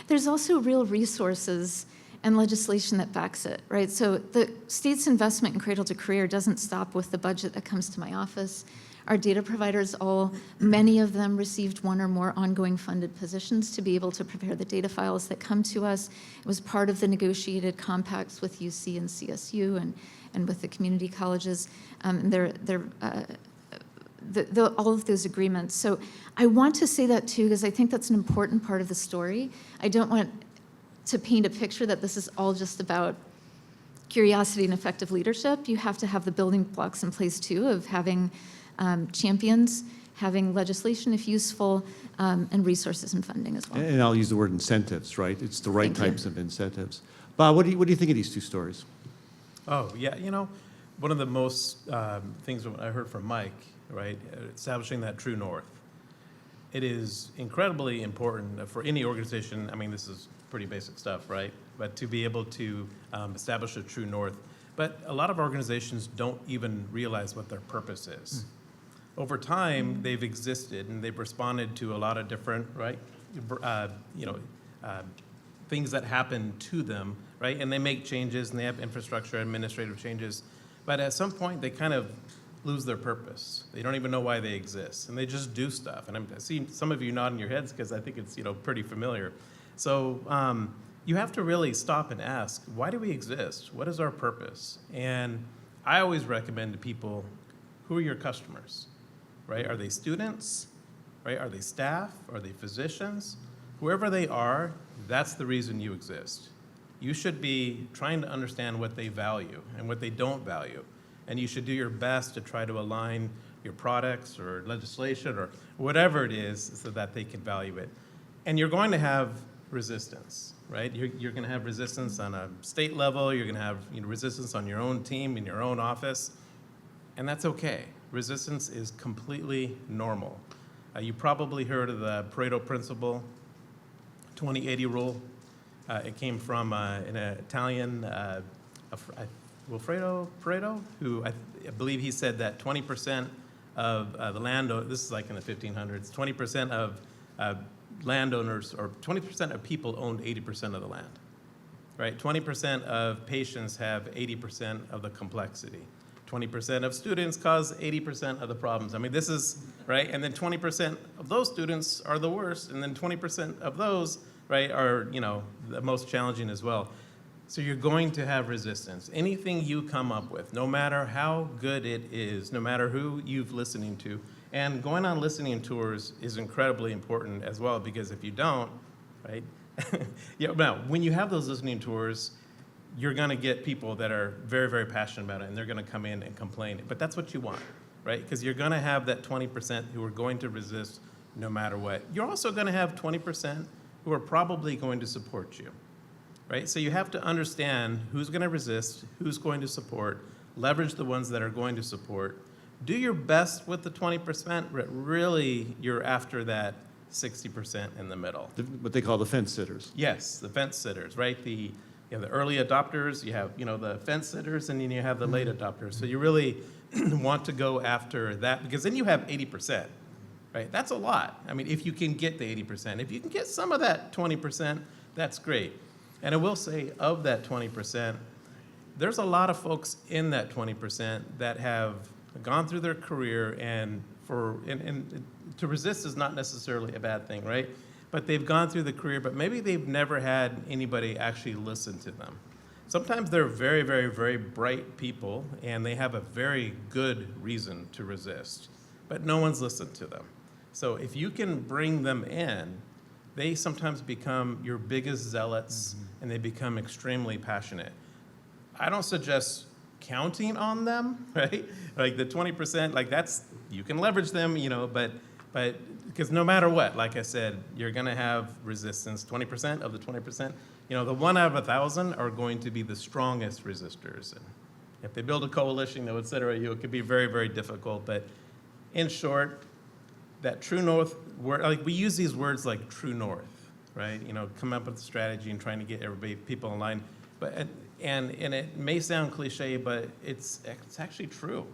There's also real resources and legislation that backs it, right? So the state's investment in Cradle to Career doesn't stop with the budget that comes to my office. Our data providers, many of them received one or more ongoing funded positions to be able to prepare the data files that come to us. It was part of the negotiated compacts with UC and CSU and with the community colleges. All of those agreements. So I want to say that too, because I think that's an important part of the story. I don't want to paint a picture that this is all just about curiosity and effective leadership. You have to have the building blocks in place too of having champions having legislation if useful, and resources and funding as well. And I'll use the word incentives, right? It's the right Thank you. types of incentives. Bob, what do you think of these two stories? Oh, yeah, one of the most things I heard from Mike, right, establishing that true north. It is incredibly important for any organization. I mean, this is pretty basic stuff, right? But to be able to establish a true north. But a lot of organizations don't even realize what their purpose is. Over time, they've existed and they've responded to a lot of different, right, things that happen to them, right? And they make changes and they have infrastructure, administrative changes. But at some point, they kind of lose their purpose. They don't even know why they exist, and they just do stuff. And I see some of you nodding your heads because I think it's pretty familiar. So you have to really stop and ask, why do we exist? What is our purpose? And I always recommend to people, who are your customers, right? Are they students, right? Are they staff? Are they physicians? Whoever they are, that's the reason you exist. You should be trying to understand what they value and what they don't value. And you should do your best to try to align your products or legislation or whatever it is so that they can value it. And you're going to have resistance, right? You're going to have resistance on a state level. You're going to have resistance on your own team, in your own office. And that's okay. Resistance is completely normal. You probably heard of the Pareto principle, 20-80 rule. It came from an Italian, Wilfredo Pareto, who I believe he said that 20% of the landowners, this is like in the 1500s, 20% of landowners, or 20% of people owned 80% of the land, right? 20% of patients have 80% of the complexity. 20% of students cause 80% of the problems. I mean, this is, right? And then 20% of those students are the worst, and then 20% of those, right, are, the most challenging as well. So you're going to have resistance. Anything you come up with, no matter how good it is, no matter who you've listening to, and going on listening tours is incredibly important as well, because if you don't, right, now, when you have those listening tours, you're going to get people that are very, very passionate about it, and they're going to come in and complain. But that's what you want, right? Because you're going to have that 20% who are going to resist no matter what. You're also going to have 20% who are probably going to support you, right? So you have to understand who's going to resist, who's going to support, leverage the ones that are going to support. Do your best with the 20%, but really you're after that 60% in the middle. What they call the fence sitters. Yes, the fence sitters, right? The early adopters, you have the fence sitters, and then you have the late adopters. So you really want to go after that, because then you have 80%, right? That's a lot. I mean, if you can get the 80%. If you can get some of that 20%, that's great. And I will say, of that 20%, there's a lot of folks in that 20% that have gone through their career, and to resist is not necessarily a bad thing, right? But they've gone through the career, but maybe they've never had anybody actually listen to them. Sometimes they're very, very, very bright people, and they have a very good reason to resist, but no one's listened to them. So if you can bring them in, they sometimes become your biggest zealots, and they become extremely passionate. I don't suggest counting on them, right? Like the 20%, like you can leverage them, but because no matter what, like I said, you're going to have resistance. 20% of the 20%, the 1 out of 1,000 are going to be the strongest resistors. And if they build a coalition, et cetera, it could be very, very difficult. But in short, that true north, we use these words like true north, right? Come up with a strategy and trying to get people in line. But and it may sound cliche, but it's actually true,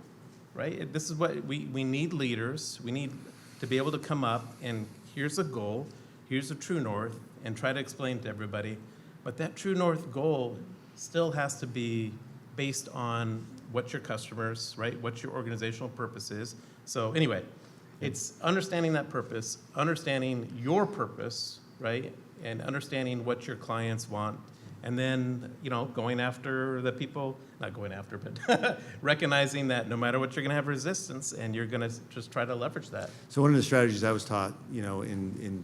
right? This is what we need leaders. We need to be able to come up and here's a goal, here's a true north, and try to explain to everybody. But that true north goal still has to be based on what your customers, right? What your organizational purpose is. So anyway, it's understanding that purpose, understanding your purpose, right? And understanding what your clients want. And then, going after the people, not going after, but recognizing that no matter what, you're going to have resistance, and you're going to just try to leverage that. So one of the strategies I was taught, in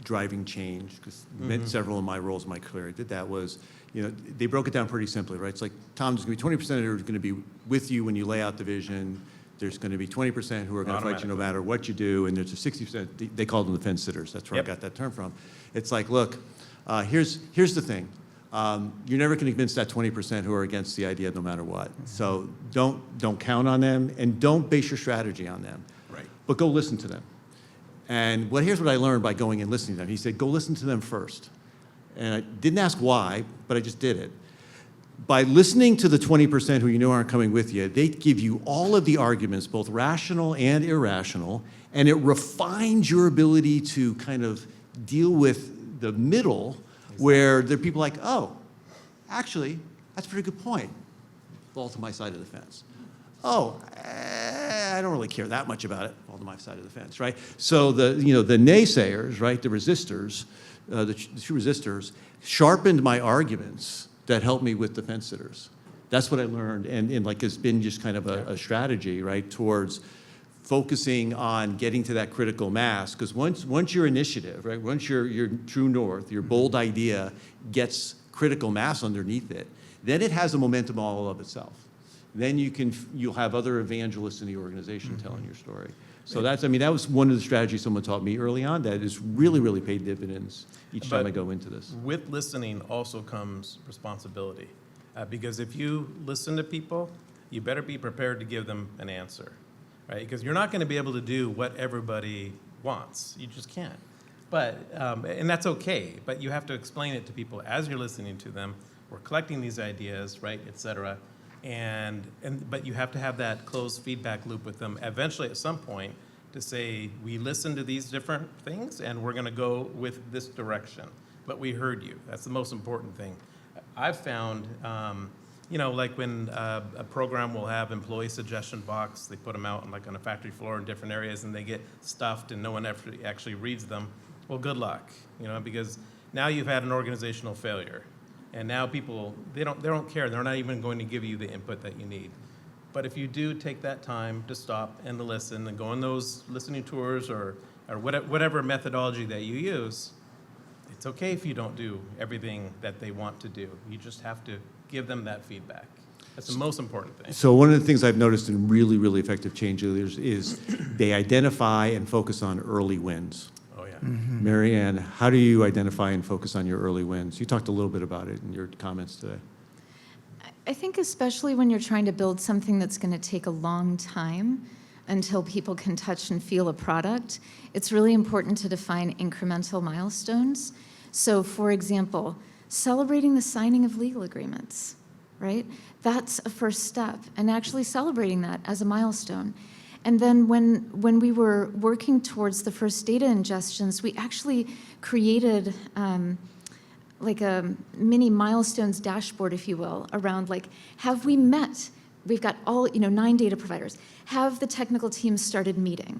driving change, because several of my roles in my career, I did that, was, they broke it down pretty simply, right? It's like, Tom, there's going to be 20% that are going to be with you when you lay out the vision, there's going to be 20% who are going to fight you no matter what you do, and there's a 60%, they call them the fence sitters. That's where I got that term from. It's like, look, here's the thing. You're never going to convince that 20% who are against the idea no matter what. So don't count on them, and don't base your strategy on them. Right. But go listen to them. And here's what I learned by going and listening to them. He said, go listen to them first. And I didn't ask why, but I just did it. By listening to the 20% who you know aren't coming with you, they give you all of the arguments, both rational and irrational, and it refines your ability to kind of deal with the middle, where there are people like, oh, actually, that's a pretty good point. Fall to my side of the fence. Oh, I don't really care that much about it. Fall to my side of the fence, right? So the naysayers, right, the resistors, the true resistors, sharpened my arguments that helped me with the fence sitters. That's what I learned, and like it's been just kind of a strategy, right, towards focusing on getting to that critical mass, because once your initiative, right, once your true north, your bold idea gets critical mass underneath it, then it has a momentum all of itself. Then you'll have other evangelists in the organization telling your story. So that was one of the strategies someone taught me early on that has really, really paid dividends each time I go into this. With listening also comes responsibility, because if you listen to people, you better be prepared to give them an answer, right? Because you're not going to be able to do what everybody wants. You just can't. But and that's okay. But you have to explain it to people as you're listening to them. We're collecting these ideas, right, et cetera. But you have to have that closed feedback loop with them eventually at some point to say, we listened to these different things and we're going to go with this direction. But we heard you. That's the most important thing. I've found, like when a program will have employee suggestion box, they put them out on a factory floor in different areas and they get stuffed and no one actually reads them. Well, good luck, because now you've had an organizational failure. And now people, they don't care. They're not even going to give you the input that you need. But if you do take that time to stop and to listen and go on those listening tours or whatever methodology that you use, it's okay if you don't do everything that they want to do. You just have to give them that feedback. That's the most important thing. So one of the things I've noticed in really, really effective change leaders is they identify and focus on early wins. Oh, yeah. Mm-hmm. Mary Ann, how do you identify and focus on your early wins? You talked a little bit about it in your comments today. I think especially when you're trying to build something that's going to take a long time until people can touch and feel a product, it's really important to define incremental milestones. So, for example, celebrating the signing of legal agreements, right? That's a first step, and actually celebrating that as a milestone. And then when we were working towards the first data ingestions, we actually created like a mini milestones dashboard, if you will, around have we met? We've got all, 9 data providers. Have the technical teams started meeting?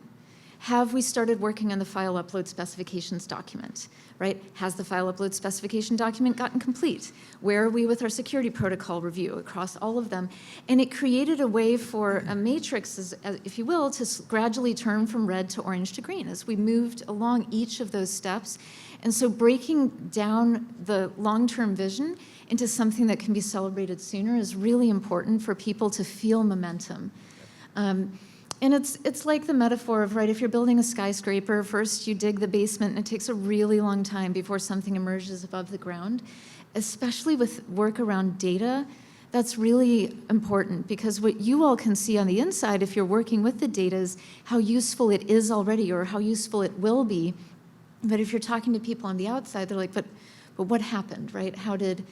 Have we started working on the file upload specifications document, right? Has the file upload specification document gotten complete? Where are we with our security protocol review across all of them? And it created a way for a matrix, if you will, to gradually turn from red to orange to green as we moved along each of those steps. And so breaking down the long-term vision into something that can be celebrated sooner is really important for people to feel momentum. And it's like the metaphor of, right, if you're building a skyscraper, first you dig the basement and it takes a really long time before something emerges above the ground. Especially with work around data, that's really important because what you all can see on the inside if you're working with the data is how useful it is already or how useful it will be. But if you're talking to people on the outside, they're like, but what happened, right? How did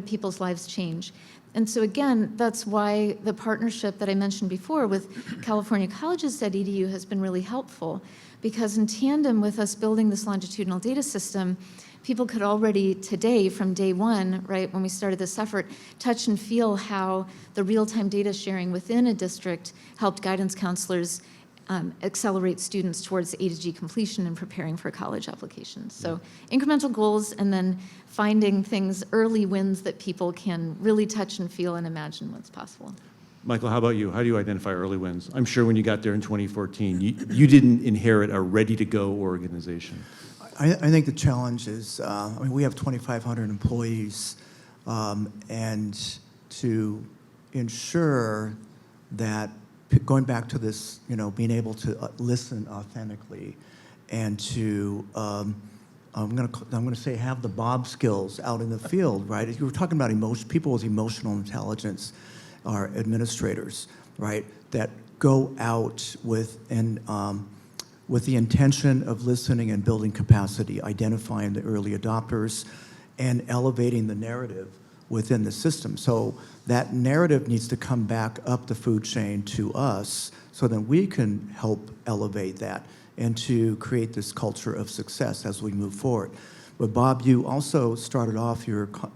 people's lives change? And so again, that's why the partnership that I mentioned before with California Colleges.edu has been really helpful, because in tandem with us building this longitudinal data system, people could already today, from day one, right, when we started this effort, touch and feel how the real-time data sharing within a district helped guidance counselors accelerate students towards A to G completion and preparing for college applications. So incremental goals and then finding things, early wins that people can really touch and feel and imagine what's possible. Michael, how about you? How do you identify early wins? I'm sure when you got there in 2014, you didn't inherit a ready-to-go organization. I think the challenge is, we have 2,500 employees, and to ensure that going back to this, being able to listen authentically and to, I'm going to say have the Bob skills out in the field, right? You were talking about people with emotional intelligence are administrators, right? That go out with the intention of listening and building capacity, identifying the early adopters, and elevating the narrative within the system. So that narrative needs to come back up the food chain to us so that we can help elevate that and to create this culture of success as we move forward. But Bob, you also started off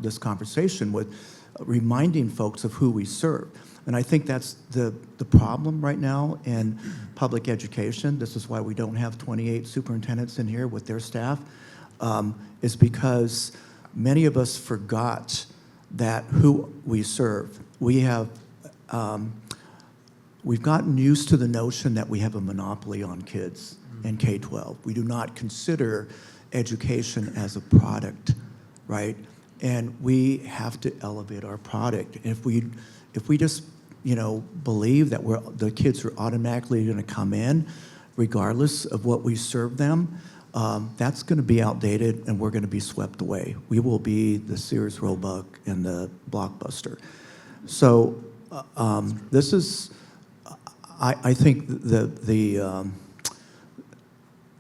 this conversation with reminding folks of who we serve. And I think that's the problem right now in public education. This is why we don't have 28 superintendents in here with their staff, is because many of us forgot that who we serve. We've gotten used to the notion that we have a monopoly on kids in K-12. We do not consider education as a product, right? And we have to elevate our product. And if we just, believe that the kids are automatically going to come in, regardless of what we serve them, that's going to be outdated, and we're going to be swept away. We will be the Sears Roebuck and the Blockbuster. So this is, I think,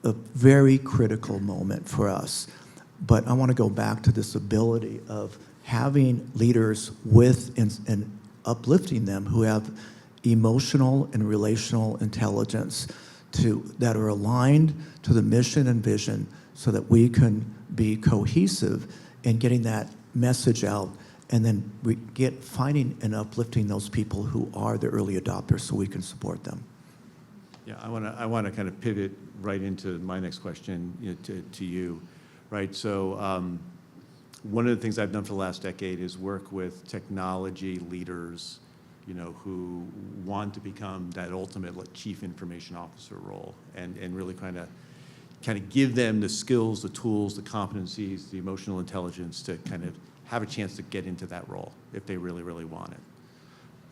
a very critical moment for us. But I want to go back to this ability of having leaders with and uplifting them who have emotional and relational intelligence that are aligned to the mission and vision so that we can be cohesive in getting that message out, and then finding and uplifting those people who are the early adopters so we can support them. Yeah, I want to kind of pivot right into my next question to you, right? So one of the things I've done for the last decade is work with technology leaders, who want to become that ultimate chief information officer role, and really kind of give them the skills, the tools, the competencies, the emotional intelligence to kind of have a chance to get into that role if they really, really want it.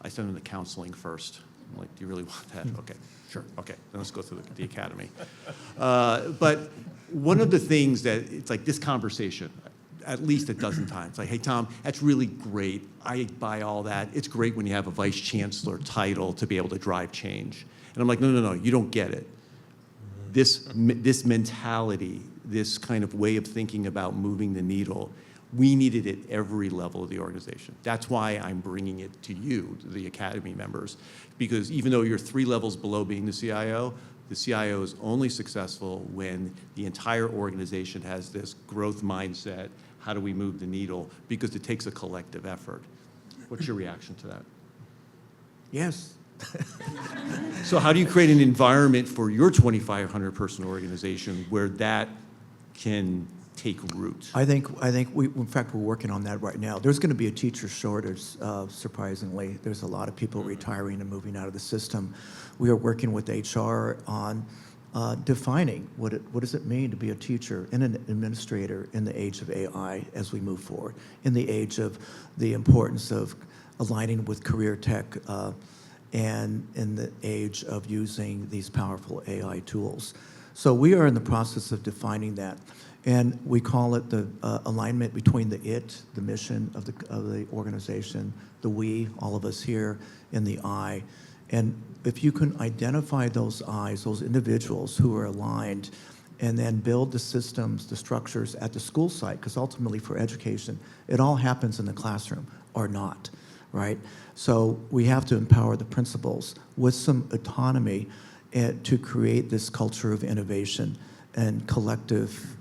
I send them the counseling first. I'm like, do you really want that? Okay, sure. Okay, then let's go through the academy. But one of the things that it's like this conversation, at least a dozen times, like, hey, Tom, that's really great. I buy all that. It's great when you have a vice chancellor title to be able to drive change. And I'm like, no, you don't get it. This mentality, this kind of way of thinking about moving the needle, we need it at every level of the organization. That's why I'm bringing it to you, to the academy members, because even though you're 3 levels below being the CIO is only successful when the entire organization has this growth mindset. How do we move the needle? Because it takes a collective effort. What's your reaction to that? Yes. So how do you create an environment for your 2,500 person organization where that can take root? I think in fact, we're working on that right now. There's going to be a teacher shortage, surprisingly. There's a lot of people retiring and moving out of the system. We are working with HR on defining what does it mean to be a teacher and an administrator in the age of AI as we move forward, in the age of the importance of aligning with career tech, and in the age of using these powerful AI tools. So we are in the process of defining that. And we call it the alignment between the mission of the organization, the we, all of us here, and the I. And if you can identify those I's, those individuals who are aligned, and then build the systems, the structures at the school site, because ultimately for education, it all happens in the classroom or not, right? So we have to empower the principals with some autonomy to create this culture of innovation and collective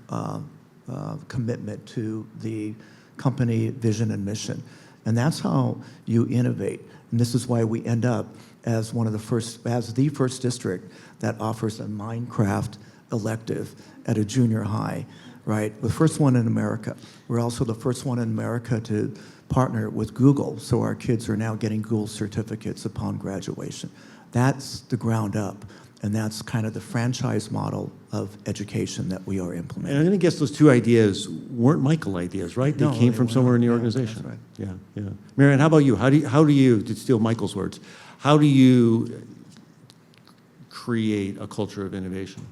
commitment to the company vision and mission. And that's how you innovate. And this is why we end up as the first district that offers a Minecraft elective at a junior high, right? The first one in America. We're also the first one in America to partner with Google, so our kids are now getting Google certificates upon graduation. That's the ground up. And that's kind of the franchise model of education that we are implementing. And I'm going to guess those 2 ideas weren't Michael ideas, right? They came from somewhere in the organization. That's right. Yeah. Marianne, how about you? How do you, to steal Michael's words, how do you create a culture of innovation?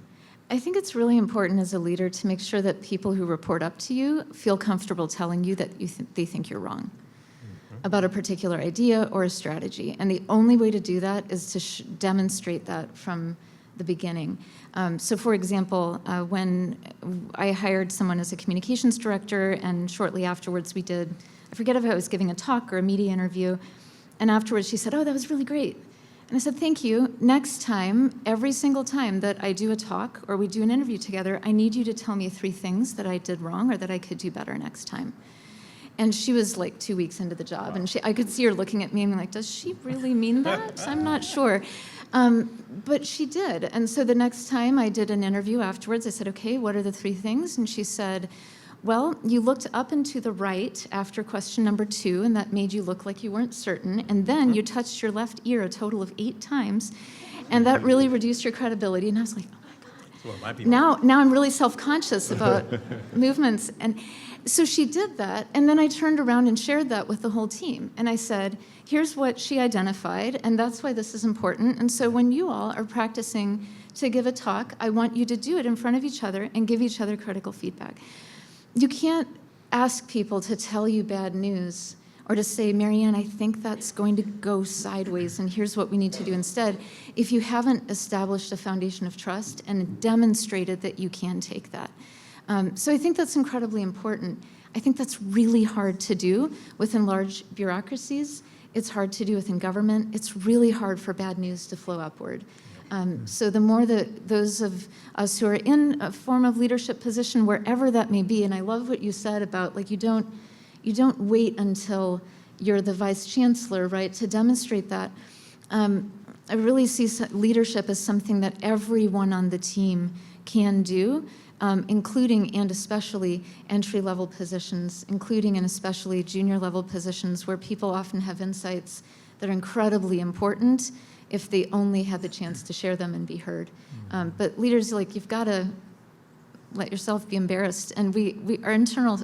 I think it's really important as a leader to make sure that people who report up to you feel comfortable telling you that they think you're wrong about a particular idea or a strategy. And the only way to do that is to demonstrate that from the beginning. So for example, when I hired someone as a communications director, and shortly afterwards I forget if I was giving a talk or a media interview, and afterwards she said, "Oh, that was really great." And I said, "Thank you. Next time, every single time that I do a talk or we do an interview together, I need you to tell me 3 things that I did wrong or that I could do better next time." And she was like 2 weeks into the job, and I could see her looking at me and being like, "Does she really mean that? I'm not sure." But she did. And so the next time I did an interview afterwards, I said, "Okay, what are the 3 things?" And she said, "Well, you looked up and to the right after question number 2, and that made you look like you weren't certain. And then you touched your left ear a total of 8 times, and that really reduced your credibility." And I was like, "Oh my God." Now I'm really self-conscious about movements. And so she did that, and then I turned around and shared that with the whole team. And I said, "Here's what she identified, and that's why this is important. And so when you all are practicing to give a talk, I want you to do it in front of each other and give each other critical feedback." You can't ask people to tell you bad news or to say, "Marianne, I think that's going to go sideways, and here's what we need to do instead," if you haven't established a foundation of trust and demonstrated that you can take that. So I think that's incredibly important. I think that's really hard to do within large bureaucracies. It's hard to do within government. It's really hard for bad news to flow upward. So the more that those of us who are in a form of leadership position, wherever that may be, and I love what you said about, like, you don't wait until you're the vice chancellor, right, to demonstrate that. I really see leadership as something that everyone on the team can do, including and especially entry-level positions, including and especially junior-level positions where people often have insights that are incredibly important if they only had the chance to share them and be heard. But leaders, like, you've got to let yourself be embarrassed. And our internal,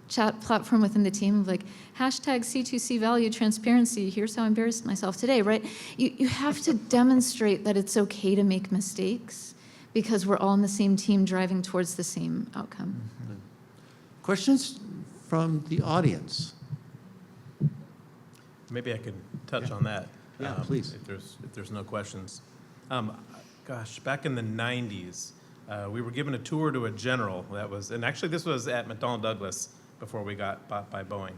chat platform within the team of like, #C2C value transparency, here's how I embarrassed myself today, right? You have to demonstrate that it's okay to make mistakes because we're all on the same team driving towards the same outcome. Questions from the audience? Maybe I could touch on that. Yeah, please. If there's no questions. Gosh, back in the 90s, we were given a tour to a general and actually this was at McDonnell Douglas before we got bought by Boeing.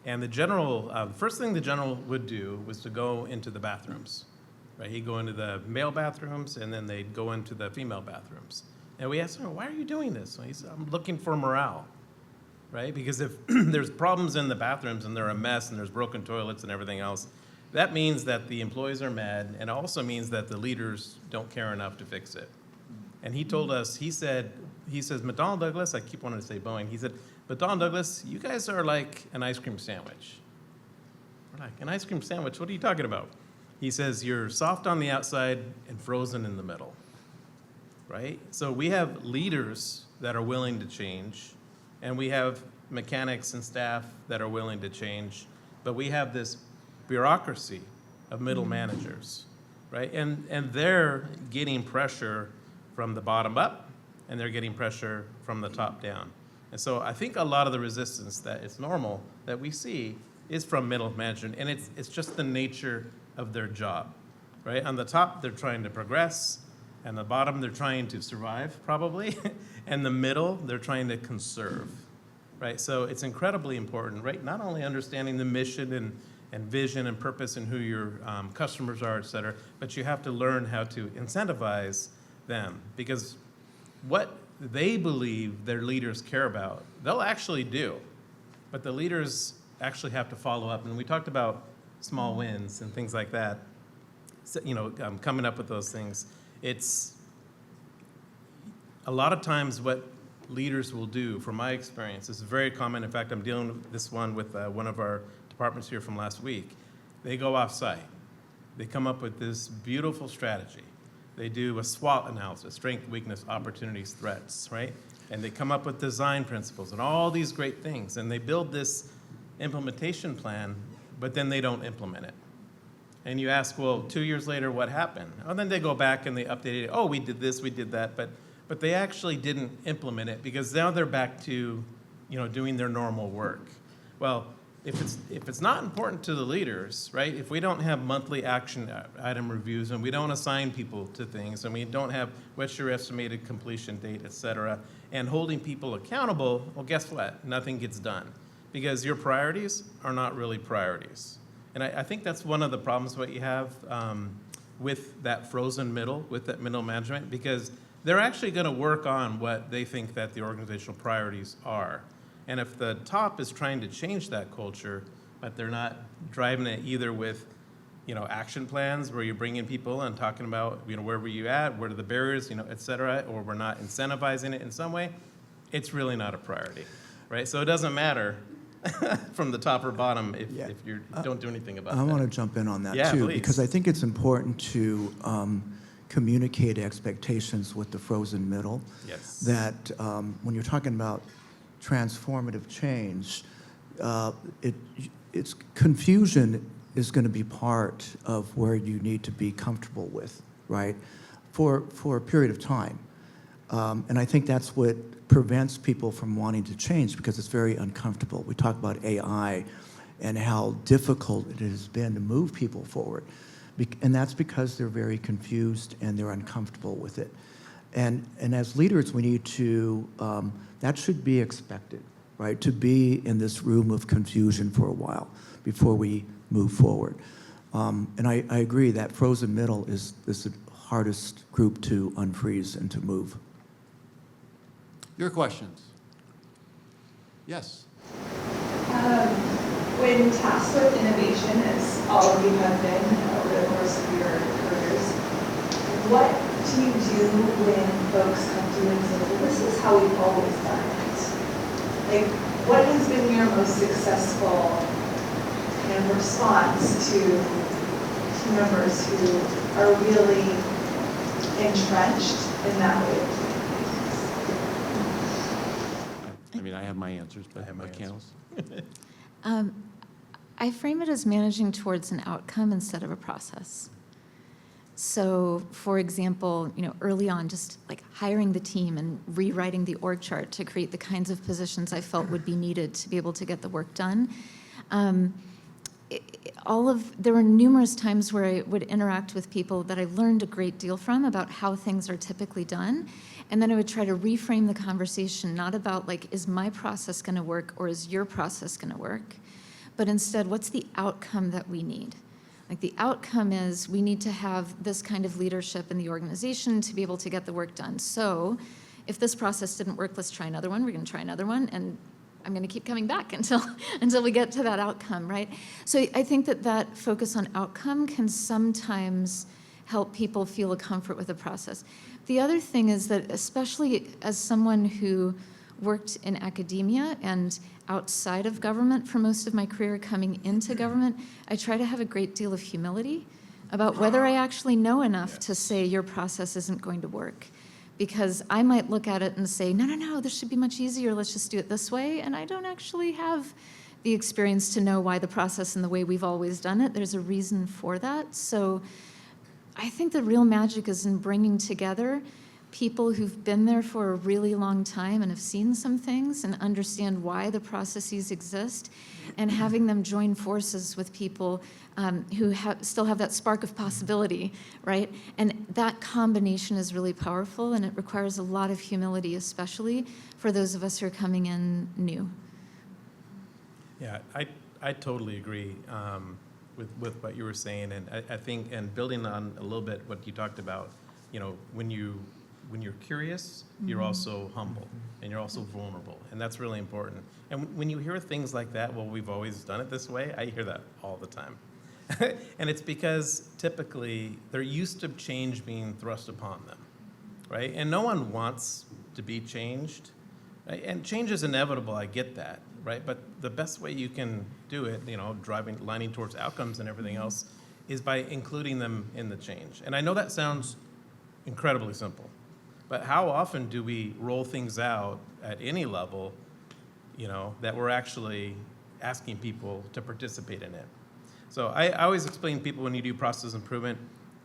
And the general, the first thing the general would do was to go into the bathrooms, right? He'd go into the male bathrooms and then they'd go into the female bathrooms. And we asked him, "Why are you doing this?" And he said, "I'm looking for morale," right? Because if there's problems in the bathrooms and they're a mess and there's broken toilets and everything else, that means that the employees are mad, and it also means that the leaders don't care enough to fix it. And he told us, he says, "McDonnell Douglas," I keep wanting to say Boeing, he said, "McDonnell Douglas, you guys are like an ice cream sandwich." We're like, "An ice cream sandwich? What are you talking about?" He says, "You're soft on the outside and frozen in the middle," right? So we have leaders that are willing to change, and we have mechanics and staff that are willing to change, but we have this bureaucracy of middle managers, right? And they're getting pressure from the bottom up, and they're getting pressure from the top down. And so I think a lot of the resistance that it's normal that we see is from middle management, and it's just the nature of their job, right? On the top, they're trying to progress, and the bottom, they're trying to survive, probably, and the middle, they're trying to conserve, right? So it's incredibly important, right? Not only understanding the mission and vision and purpose and who your customers are, et cetera, but you have to learn how to incentivize them, because what they believe their leaders care about, they'll actually do, but the leaders actually have to follow up. And we talked about small wins and things like that, so, coming up with those things. It's a lot of times what leaders will do, from my experience, this is very common. In fact, I'm dealing with this one with one of our departments here from last week. They go off-site. They come up with this beautiful strategy. They do a SWOT analysis, strength, weakness, opportunities, threats, right? And they come up with design principles and all these great things. And they build this implementation plan, but then they don't implement it. And you ask, well, 2 years later, what happened? And then they go back and they update it. Oh, we did this, we did that, but they actually didn't implement it because now they're back to, doing their normal work. Well, if it's not important to the leaders, right? If we don't have monthly action item reviews and we don't assign people to things and we don't have what's your estimated completion date, et cetera, and holding people accountable, well, guess what? Nothing gets done because your priorities are not really priorities. And I think that's one of the problems what you have with that frozen middle, with that middle management, because they're actually going to work on what they think that the organizational priorities are. And if the top is trying to change that culture, but they're not driving it either with, action plans where you're bringing people and talking about, where were you at, what are the barriers, et cetera, or we're not incentivizing it in some way, it's really not a priority, right? So it doesn't matter from the top or bottom if you don't do anything about it. I want to jump in on that too, please. because I think it's important to communicate expectations with the frozen middle. Yes. That when you're talking about transformative change, it's confusion is going to be part of where you need to be comfortable with, right, for a period of time. And I think that's what prevents people from wanting to change because it's very uncomfortable. We talk about AI and how difficult it has been to move people forward. And that's because they're very confused and they're uncomfortable with it. And as leaders, we need to, that should be expected, right? To be in this room of confusion for a while before we move forward. And I agree that frozen middle is the hardest group to unfreeze and to move. Your questions? Yes. When tasked with innovation, as all of you have been over the course of your careers, what do you do when folks come to you and say, well, this is how we've always done it? Like, what has been your most successful kind of response to team members who are really entrenched in that way of doing things? I mean, I have my answers, but I have my counts. I frame it as managing towards an outcome instead of a process. So, for example, early on, just like hiring the team and rewriting the org chart to create the kinds of positions I felt would be needed to be able to get the work done. There were numerous times where I would interact with people that I learned a great deal from about how things are typically done. And then I would try to reframe the conversation, not about like, is my process going to work or is your process going to work? But instead, what's the outcome that we need? Like the outcome is we need to have this kind of leadership in the organization to be able to get the work done. So if this process didn't work, let's try another one. We're going to try another one. And I'm going to keep coming back until we get to that outcome, right? So I think that focus on outcome can sometimes help people feel a comfort with the process. The other thing is that, especially as someone who worked in academia and outside of government for most of my career, coming into government, I try to have a great deal of humility about whether I actually know enough to say your process isn't going to work. Because I might look at it and say, no, this should be much easier, let's just do it this way, and I don't actually have the experience to know why the process and the way we've always done it. There's a reason for that. So I think the real magic is in bringing together people who've been there for a really long time and have seen some things and understand why the processes exist, and having them join forces with people who still have that spark of possibility, right? And that combination is really powerful, and it requires a lot of humility, especially for those of us who are coming in new. Yeah, I totally agree with what you were saying, and I think, and building on a little bit what you talked about, when you're curious, you're also humble, and you're also vulnerable, and that's really important. And when you hear things like that, well, we've always done it this way, I hear that all the time. And it's because typically they're used to change being thrust upon them, right? And no one wants to be changed, right? And change is inevitable, I get that, right? But the best way you can do it, lining towards outcomes and everything else, is by including them in the change. And I know that sounds incredibly simple, but how often do we roll things out at any level, that we're actually asking people to participate in it? So I always explain to people when you do process improvement,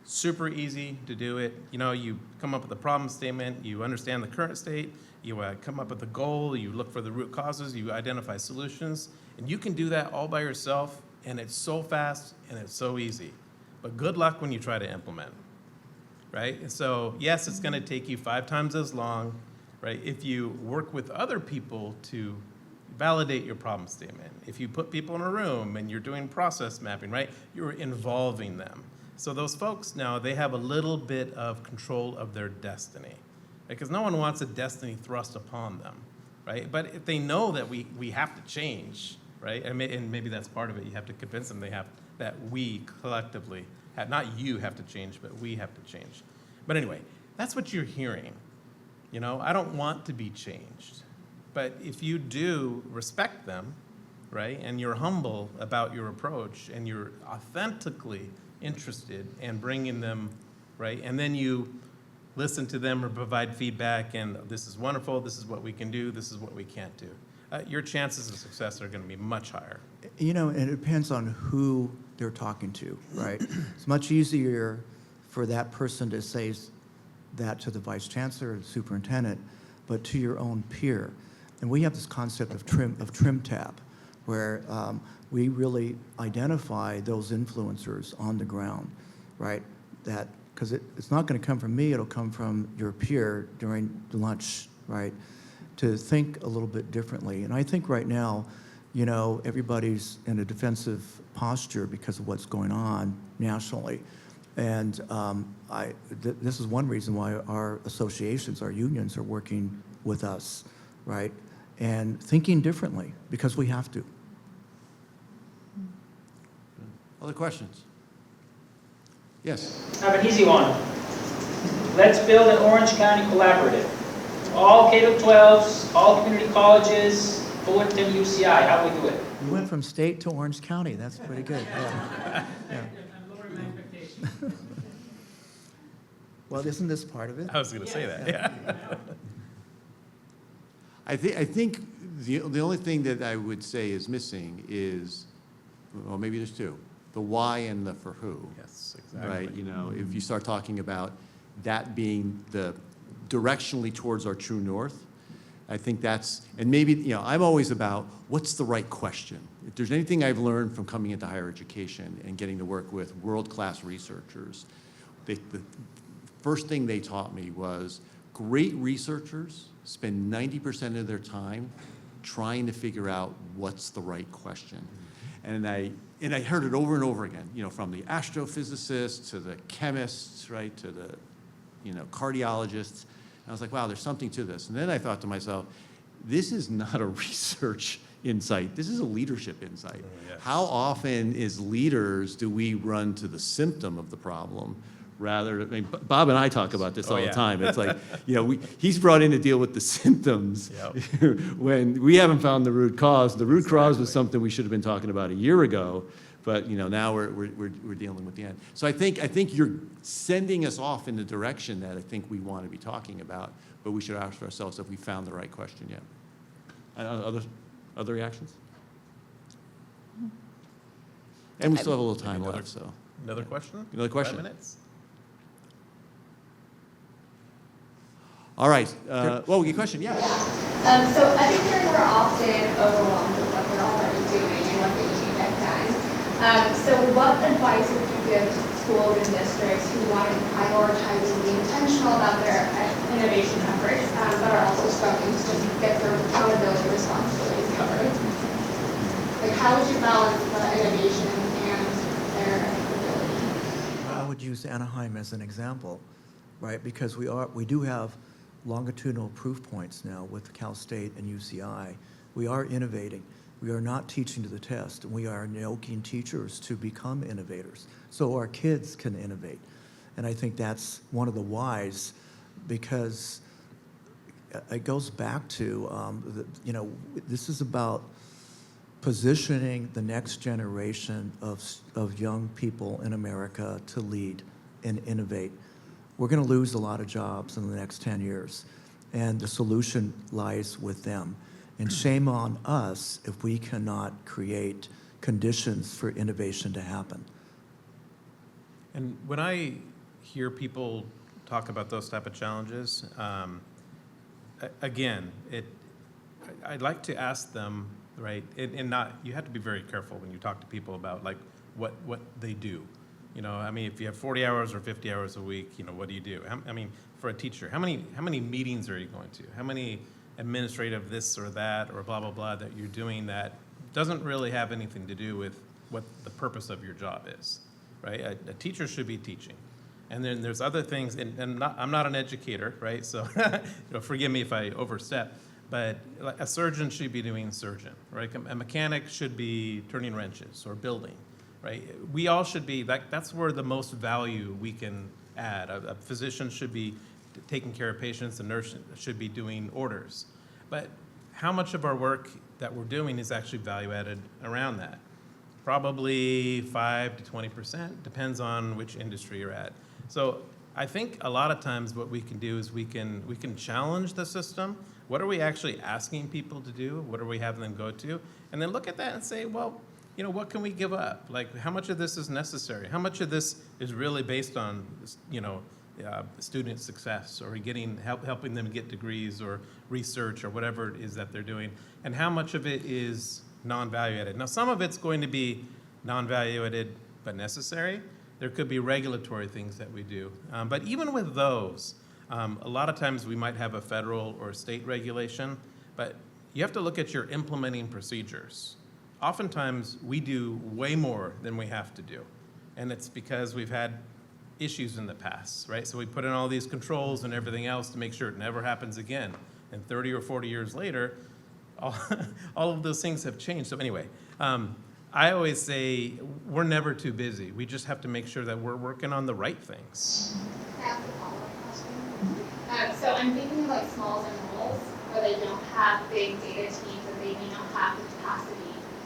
super easy to do it. You know, you come up with a problem statement, you understand the current state, you come up with a goal, you look for the root causes, you identify solutions, and you can do that all by yourself, and it's so fast and it's so easy. But good luck when you try to implement, right? And so, yes, it's gonna take you 5 times as long, right? If you work with other people to validate your problem statement, if you put people in a room and you're doing process mapping, right? You're involving them. So those folks now, they have a little bit of control of their destiny, because no one wants a destiny thrust upon them, right? But if they know that we have to change, right? And maybe that's part of it. You have to convince them that we collectively, not you have to change, but we have to change. But anyway, that's what you're hearing. You know, I don't want to be changed. But if you do respect them, right, and you're humble about your approach, and you're authentically interested in bringing them, right, and then you listen to them or provide feedback, and this is wonderful, this is what we can do, this is what we can't do, your chances of success are going to be much higher. You know, and it depends on who they're talking to, right? It's much easier for that person to say that to the vice chancellor or the superintendent, but to your own peer. And we have this concept of trim tab, where we really identify those influencers on the ground, right? That, because it's not going to come from me, it'll come from your peer during the lunch, right? To think a little bit differently. And I think right now, you know, everybody's in a defensive posture because of what's going on nationally. And this is one reason why our associations, our unions are working with us, right? And thinking differently, because we have to. Other questions? Yes. I have an easy one. Let's build an Orange County collaborative. All K-12s, all community colleges, Fullerton, UCI. How do we do it? You went from state to Orange County. That's pretty good. Yeah. Yeah. I'm lowering my expectations. Well, isn't this part of it? I was going to say that, yeah. I think the only thing that I would say is missing is, well, maybe there's two, the why and the for who. Yes, exactly. Right, you know, if you start talking about that being the directionally towards our true north, I think that's, and maybe, you know, I'm always about what's the right question. If there's anything I've learned from coming into higher education and getting to work with world-class researchers, the first thing they taught me was great researchers spend 90% of their time trying to figure out what's the right question. And I heard it over and over again, you know, from the astrophysicists to the chemists, right, to the, you know, cardiologists. And I was like, wow, there's something to this. And then I thought to myself, this is not a research insight. This is a leadership insight. Yes. How often as leaders do we run to the symptom of the problem rather, I mean, Bob and I talk about this all the time. It's like, you know, he's brought in to deal with the symptoms when we haven't found the root cause. The root cause was something we should have been talking about a year ago, but, you know, now we're dealing with the end. So I think you're sending us off in the direction that I think we want to be talking about, but we should ask ourselves if we found the right question yet. Other reactions? And we still have a little time left, so. Another question? Another question? 5 minutes? All right. Well, your question, yeah. So I think we're often overwhelmed with what we're already doing and what things you get done. So what advice would you give to schools and districts who want to prioritize and be intentional about their innovation efforts, but are also struggling to just get their accountability responsibilities covered? Like, how would you balance the innovation and their accountability? I would use Anaheim as an example, right? Because we do have longitudinal proof points now with Cal State and UCI. We are innovating. We are not teaching to the test. We are yoking teachers to become innovators so our kids can innovate. And I think that's one of the whys, because it goes back to, you know, this is about positioning the next generation of young people in America to lead and innovate. We're going to lose a lot of jobs in the next 10 years, and the solution lies with them. And shame on us if we cannot create conditions for innovation to happen. And when I hear people talk about those type of challenges, again, I'd like to ask them, right, and not, you have to be very careful when you talk to people about like what they do. You know, I mean, if you have 40 hours or 50 hours a week, you know, what do you do? I mean, for a teacher, how many meetings are you going to? How many administrative this or that or blah, blah, blah that you're doing that doesn't really have anything to do with what the purpose of your job is, right? A teacher should be teaching. And then there's other things, and I'm not an educator, right? So you know, forgive me if I overstep, but like a surgeon should be doing surgeon, right? A mechanic should be turning wrenches or building, right? We all should be, that's where the most value we can add. A physician should be taking care of patients, a nurse should be doing orders. But how much of our work that we're doing is actually value added around that? Probably 5 to 20%, depends on which industry you're at. So I think a lot of times what we can do is we can challenge the system. What are we actually asking people to do? What are we having them go to? And then look at that and say, well, you know, what can we give up? Like, how much of this is necessary? How much of this is really based on, you know, student success or helping them get degrees or research or whatever it is that they're doing? And how much of it is non-value added? Now, some of it's going to be non-value added but necessary. There could be regulatory things that we do. But even with those, a lot of times we might have a federal or state regulation, but you have to look at your implementing procedures. Oftentimes, we do way more than we have to do. And it's because we've had issues in the past, right? So we put in all these controls and everything else to make sure it never happens again. And 30 or 40 years later, all of those things have changed. So anyway, I always say we're never too busy. We just have to make sure that we're working on the right things. Can I ask a follow-up question? So I'm thinking of like smalls and malls where they don't have big data teams and they may not have the capacity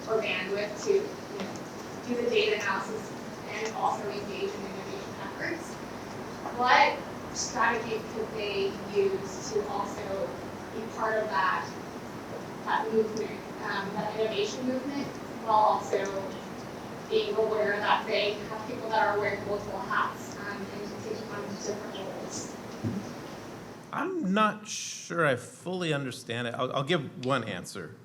or bandwidth to, you know, do the data analysis and also engage in innovation efforts. What strategies could they use to also be part of that movement, that innovation movement, while also being aware that they have people that are wearing multiple hats and taking on different roles? I'm not sure I fully understand it. I'll give one answer.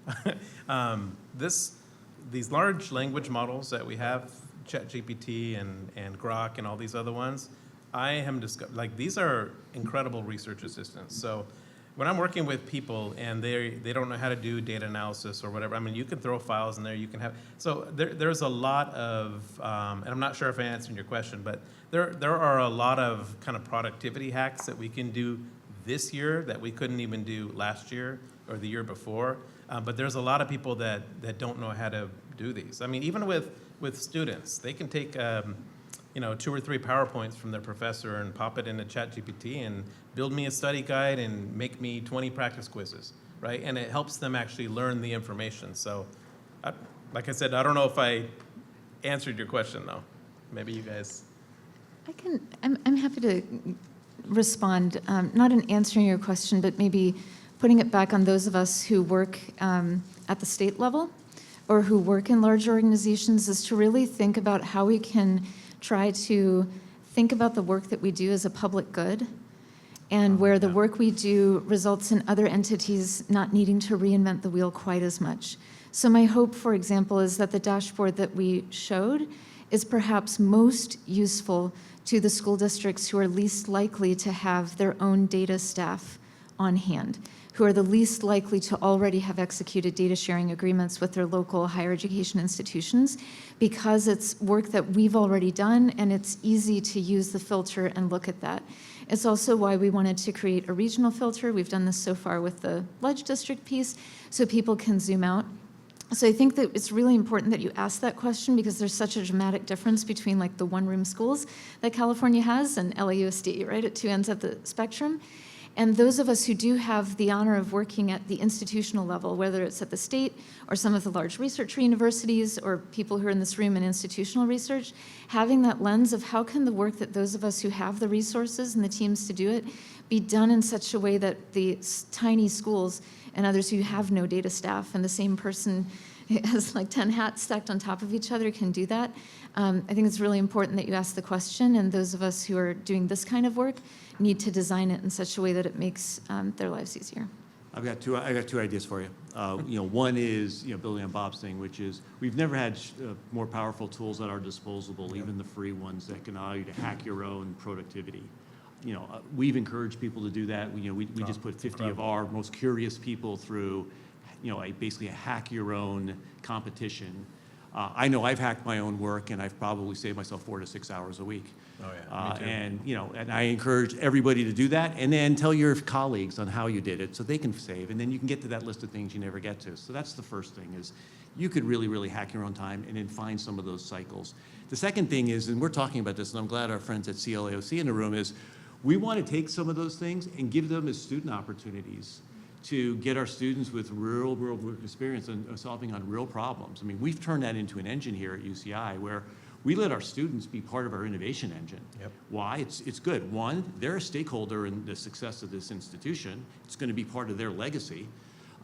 These large language models that we have, ChatGPT and Grok and all these other ones, I am like, these are incredible research assistants. So when I'm working with people and they don't know how to do data analysis or whatever, I mean, you can throw files in there, you can have, so there's a lot of, and I'm not sure if I answered your question, but there are a lot of kind of productivity hacks that we can do this year that we couldn't even do last year or the year before. But there's a lot of people that don't know how to do these. I mean, even with students, they can take, you know, 2 or 3 PowerPoints from their professor and pop it into ChatGPT and build me a study guide and make me 20 practice quizzes, right? And it helps them actually learn the information. So, like I said, I don't know if I answered your question though. Maybe you guys. I'm happy to respond, not in answering your question, but maybe putting it back on those of us who work at the state level or who work in large organizations, is to really think about how we can try to think about the work that we do as a public good, and where the work we do results in other entities not needing to reinvent the wheel quite as much. So my hope, for example, is that the dashboard that we showed is perhaps most useful to the school districts who are least likely to have their own data staff on hand, who are the least likely to already have executed data sharing agreements with their local higher education institutions, because it's work that we've already done and it's easy to use the filter and look at that. It's also why we wanted to create a regional filter. We've done this so far with the Ledge District piece, so people can zoom out. So I think that it's really important that you ask that question, because there's such a dramatic difference between like the one-room schools that California has and LAUSD, right, at two ends of the spectrum. And those of us who do have the honor of working at the institutional level, whether it's at the state or some of the large research universities or people who are in this room in institutional research, having that lens of how can the work that those of us who have the resources and the teams to do it be done in such a way that the tiny schools and others who have no data staff and the same person has like 10 hats stacked on top of each other can do that. I think it's really important that you ask the question, and those of us who are doing this kind of work need to design it in such a way that it makes their lives easier. I got two ideas for you. One is building on Bob's thing, which is we've never had more powerful tools at our disposal, even the free ones that can allow you to hack your own productivity. We've encouraged people to do that. We just put 50 of our most curious people through, basically a hack your own competition. I know I've hacked my own work, and I've probably saved myself 4 to 6 hours a week. Oh yeah, me too. And I encourage everybody to do that, and then tell your colleagues on how you did it so they can save, and then you can get to that list of things you never get to. So that's the first thing, is you could really, really hack your own time and then find some of those cycles. The second thing is, and we're talking about this, and I'm glad our friends at CLAOC in the room, is we want to take some of those things and give them as student opportunities to get our students with real work experience and solving on real problems. I mean, we've turned that into an engine here at UCI where we let our students be part of our innovation engine. Yep. Why? It's good. One, they're a stakeholder in the success of this institution. It's going to be part of their legacy.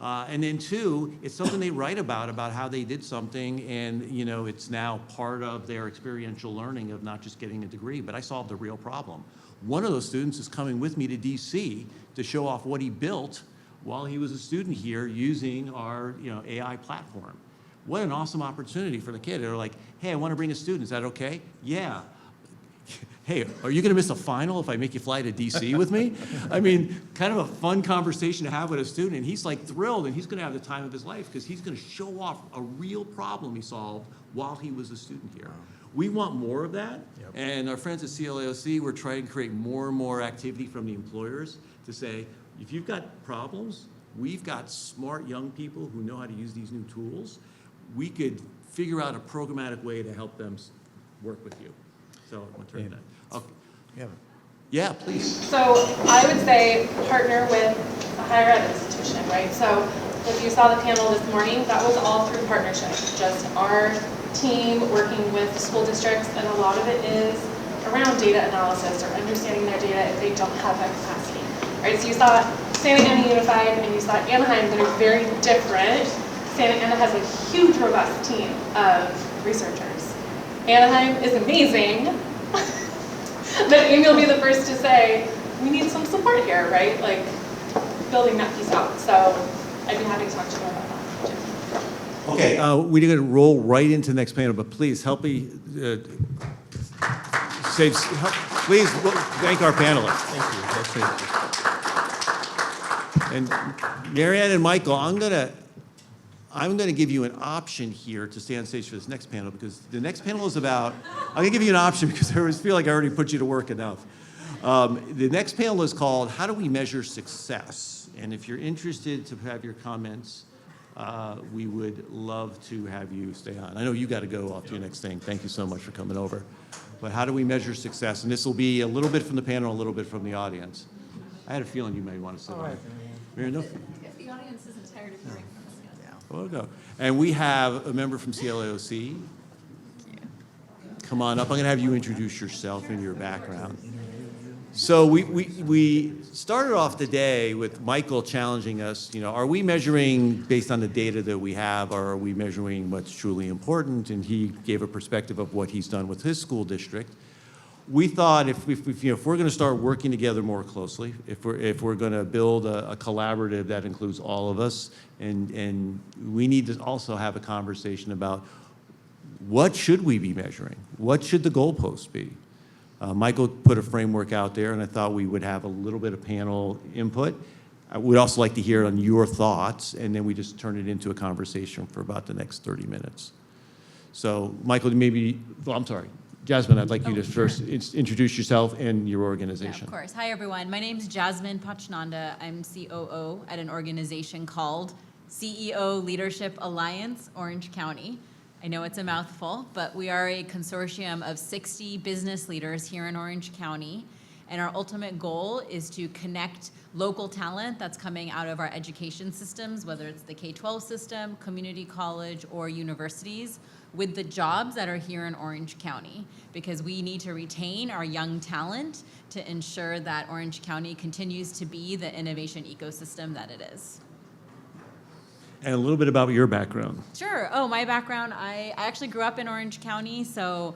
And then two, it's something they write about how they did something, and it's now part of their experiential learning of not just getting a degree, but I solved a real problem. One of those students is coming with me to DC to show off what he built while he was a student here using our AI platform. What an awesome opportunity for the kid. They're like, hey, I want to bring a student. Is that okay? Yeah. Hey, are you going to miss a final if I make you fly to DC with me? I mean, kind of a fun conversation to have with a student. And he's like thrilled, and he's going to have the time of his life because he's going to show off a real problem he solved while he was a student here. We want more of that. Yep. And our friends at CLAOC, we're trying to create more and more activity from the employers to say, if you've got problems, we've got smart young people who know how to use these new tools. We could figure out a programmatic way to help them work with you. So I'm going to turn that. Okay. Yeah, please. So I would say partner with a higher ed institution, right? So if you saw the panel this morning, that was all through partnership. Just our team working with school districts, and a lot of it is around data analysis or understanding their data if they don't have that capacity. Right, so you saw Santa Ana Unified and you saw Anaheim that are very different. Santa Ana has a huge, robust team of researchers. Anaheim is amazing, but Amy will be the first to say, we need some support here, right? Like, building that piece out. So I'd be happy to talk to you more about that, too. Okay, we're going to roll right into the next panel, but please help me please thank our panelists. Thank you. And Marianne and Michael, I'm gonna give you an option here to stay on stage for this next panel, because the next panel is about, I'm gonna give you an option because I always feel like I already put you to work enough. The next panel is called How Do We Measure Success? And if you're interested to have your comments, we would love to have you stay on. I know you gotta go off to your next thing. Thank you so much for coming over. But how do we measure success? And this will be a little bit from the panel, a little bit from the audience. I had a feeling you may want to sit on. Marianne, no? If the audience isn't tired of hearing from us yet. We'll go. And we have a member from CLAOC. Come on up. I'm going to have you introduce yourself and your background. So we started off the day with Michael challenging us, are we measuring based on the data that we have, or are we measuring what's truly important? And he gave a perspective of what he's done with his school district. We thought if we're going to start working together more closely, if we're going to build a collaborative that includes all of us, and we need to also have a conversation about what should we be measuring? What should the goalposts be? Michael put a framework out there, and I thought we would have a little bit of panel input. I would also like to hear on your thoughts, and then we just turn it into a conversation for about the next 30 minutes. So, Michael, I'm sorry. Jasmine, I'd like you to first introduce yourself and your organization. Yeah, of course. Hi, everyone. My name is Jasmine Pachnanda. I'm COO at an organization called CEO Leadership Alliance, Orange County. I know it's a mouthful, but we are a consortium of 60 business leaders here in Orange County. And our ultimate goal is to connect local talent that's coming out of our education systems, whether it's the K-12 system, community college, or universities, with the jobs that are here in Orange County, because we need to retain our young talent to ensure that Orange County continues to be the innovation ecosystem that it is. And a little bit about your background. Sure. Oh, my background, I actually grew up in Orange County, so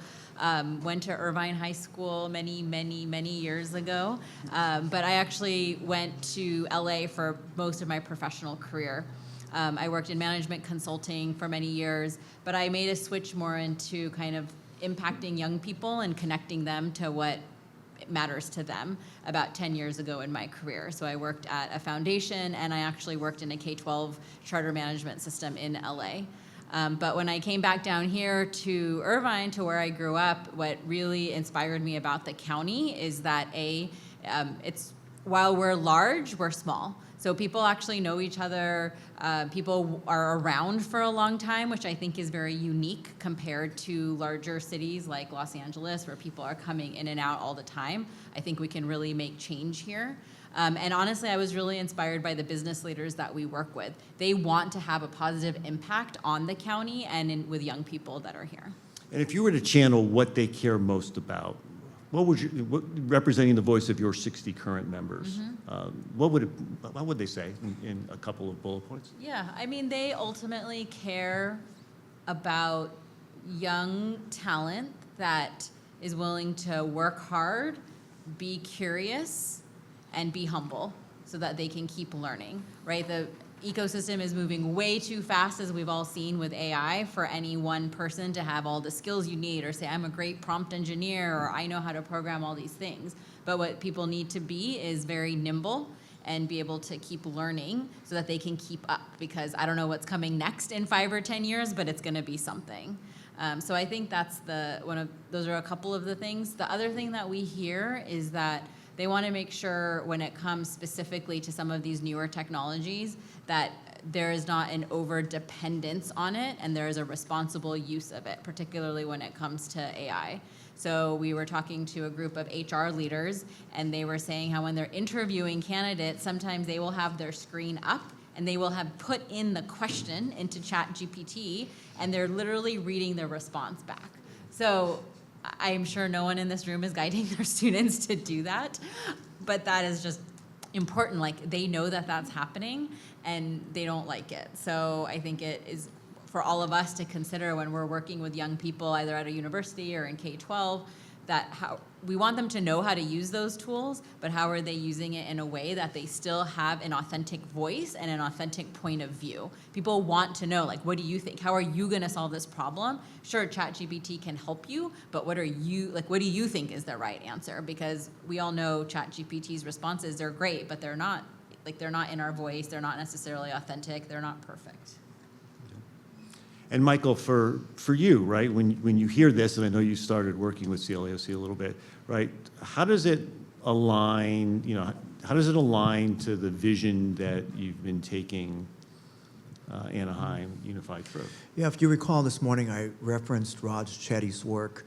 went to Irvine High School many, many, many years ago. But I actually went to LA for most of my professional career. I worked in management consulting for many years, but I made a switch more into kind of impacting young people and connecting them to what matters to them about 10 years ago in my career. So I worked at a foundation, and I actually worked in a K-12 charter management system in LA. But when I came back down here to Irvine, to where I grew up, what really inspired me about the county is that it's while we're large, we're small. So people actually know each other. People are around for a long time, which I think is very unique compared to larger cities like Los Angeles, where people are coming in and out all the time. I think we can really make change here. And honestly, I was really inspired by the business leaders that we work with. They want to have a positive impact on the county and with young people that are here. And if you were to channel what they care most about, representing the voice of your 60 current members, what would they say in a couple of bullet points? Yeah, I mean, they ultimately care about young talent that is willing to work hard, be curious, and be humble so that they can keep learning, right? The ecosystem is moving way too fast, as we've all seen with AI, for any one person to have all the skills you need or say, I'm a great prompt engineer, or I know how to program all these things. But what people need to be is very nimble and be able to keep learning so that they can keep up, because I don't know what's coming next in 5 or 10 years, but it's gonna be something. So I think that's those are a couple of the things. The other thing that we hear is that they want to make sure, when it comes specifically to some of these newer technologies, that there is not an over-dependence on it and there is a responsible use of it, particularly when it comes to AI. So we were talking to a group of HR leaders, and they were saying how when they're interviewing candidates, sometimes they will have their screen up and they will have put in the question into ChatGPT, and they're literally reading their response back. So I'm sure no one in this room is guiding their students to do that, but that is just important. Like, they know that that's happening and they don't like it. So I think it is for all of us to consider when we're working with young people, either at a university or in K-12, that how we want them to know how to use those tools, but how are they using it in a way that they still have an authentic voice and an authentic point of view. People want to know, like, what do you think? How are you gonna solve this problem? Sure, ChatGPT can help you, but what do you think is the right answer? Because we all know ChatGPT's responses, they're great, but they're not in our voice, they're not necessarily authentic, they're not perfect. And Michael, for you, right, when you hear this, and I know you started working with CLAOC a little bit, right, how does it align, to the vision that you've been taking Anaheim Unified through? Yeah, if you recall this morning, I referenced Raj Chetty's work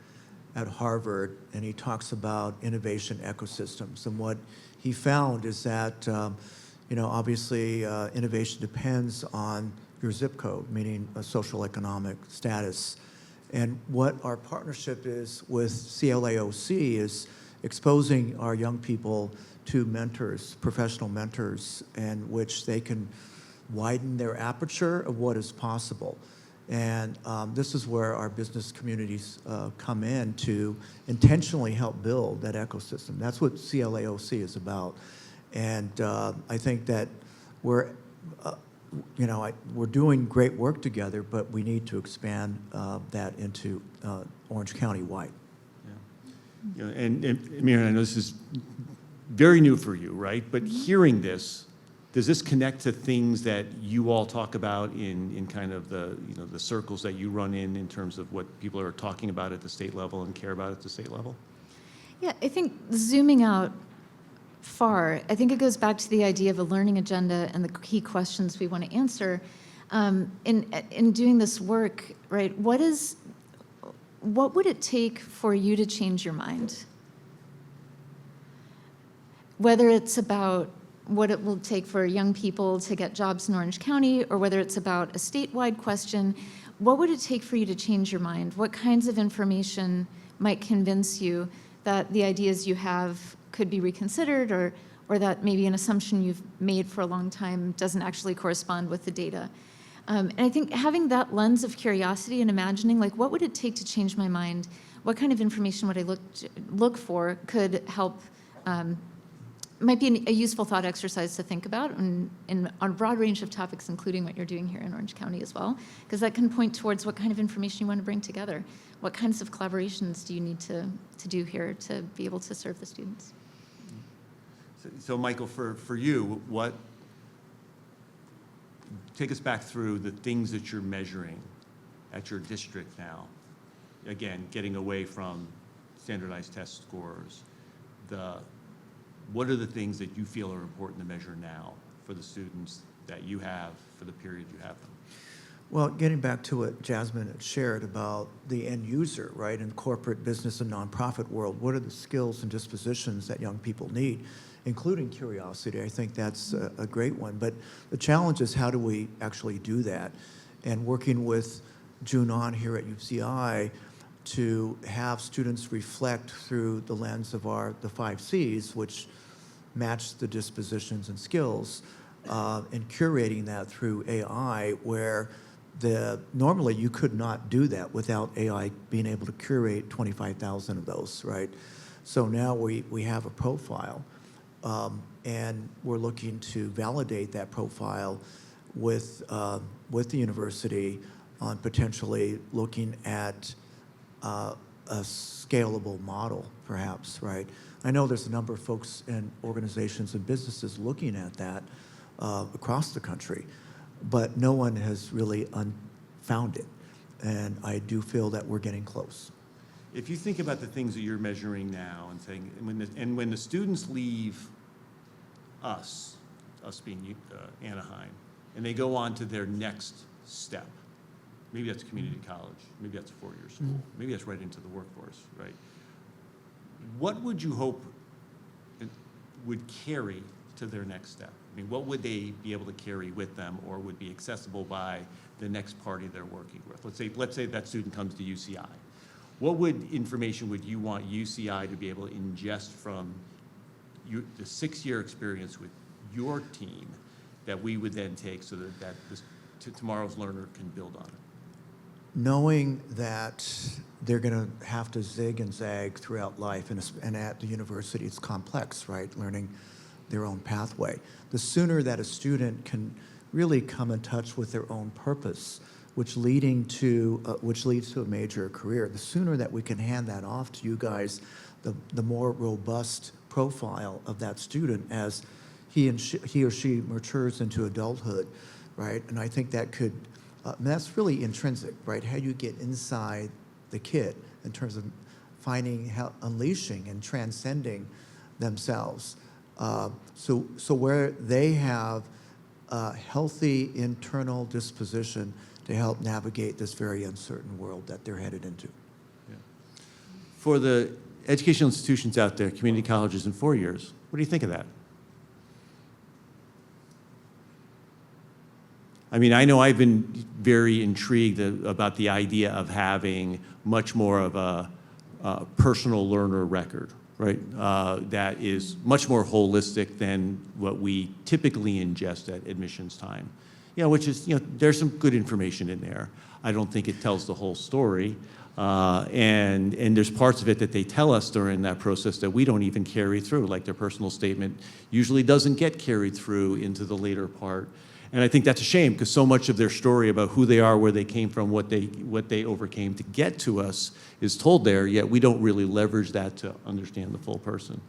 at Harvard, and he talks about innovation ecosystems. And what he found is that, obviously innovation depends on your zip code, meaning a social economic status. And what our partnership is with CLAOC is exposing our young people to mentors, professional mentors, in which they can widen their aperture of what is possible. And this is where our business communities come in to intentionally help build that ecosystem. That's what CLAOC is about. And I think that we're doing great work together, but we need to expand that into Orange County wide. Yeah. And Miriam, I know this is very new for you, right? But hearing this, does this connect to things that you all talk about in kind of the circles that you run in terms of what people are talking about at the state level and care about at the state level? Yeah, I think zooming out far, I think it goes back to the idea of a learning agenda and the key questions we want to answer. In doing this work, right, what would it take for you to change your mind? whether it's about what it will take for young people to get jobs in Orange County, or whether it's about a statewide question, what would it take for you to change your mind? What kinds of information might convince you that the ideas you have could be reconsidered, or that maybe an assumption you've made for a long time doesn't actually correspond with the data? And I think having that lens of curiosity and imagining, like, what would it take to change my mind? What kind of information would I look for could help, might be a useful thought exercise to think about on a broad range of topics, including what you're doing here in Orange County as well, because that can point towards what kind of information you want to bring together. What kinds of collaborations do you need to do here to be able to serve the students? So Michael, for you, take us back through the things that you're measuring at your district now. Again, getting away from standardized test scores, what are the things that you feel are important to measure now for the students that you have for the period you have them? Well, getting back to what Jasmine had shared about the end user, right, in corporate business and nonprofit world, what are the skills and dispositions that young people need, including curiosity? I think that's a great one. But the challenge is, how do we actually do that? And working with June On here at UCI to have students reflect through the lens of the 5 C's, which match the dispositions and skills, and curating that through AI, where normally you could not do that without AI being able to curate 25,000 of those, right? So now we have a profile, and we're looking to validate that profile with the university on potentially looking at a scalable model, perhaps, right? I know there's a number of folks and organizations and businesses looking at that across the country, but no one has really found it, and I do feel that we're getting close. If you think about the things that you're measuring now and saying, when the students leave us being Anaheim, and they go on to their next step, maybe that's community college, maybe that's a 4-year school, maybe that's right into the workforce, right? What would you hope it would carry to their next step? I mean, what would they be able to carry with them, or would be accessible by the next party they're working with? Let's say that student comes to UCI. What information would you want UCI to be able to ingest from the 6-year experience with your team that we would then take so that tomorrow's learner can build on it? Knowing that they're going to have to zig and zag throughout life, and at the university it's complex, right? Learning their own pathway. The sooner that a student can really come in touch with their own purpose, which leads to a major career, the sooner that we can hand that off to you guys, the more robust profile of that student as he or she matures into adulthood, right? And I think that could, that's really intrinsic, right? How you get inside the kid in terms of unleashing and transcending themselves. So where they have a healthy internal disposition to help navigate this very uncertain world that they're headed into. Yeah. For the educational institutions out there, community colleges in 4 years, what do you think of that? I mean, I know I've been very intrigued about the idea of having much more of a personal learner record, right? That is much more holistic than what we typically ingest at admissions time. Which is, there's some good information in there. I don't think it tells the whole story. And there's parts of it that they tell us during that process that we don't even carry through, like their personal statement usually doesn't get carried through into the later part. And I think that's a shame, because so much of their story about who they are, where they came from, what they overcame to get to us is told there, yet we don't really leverage that to understand the full person.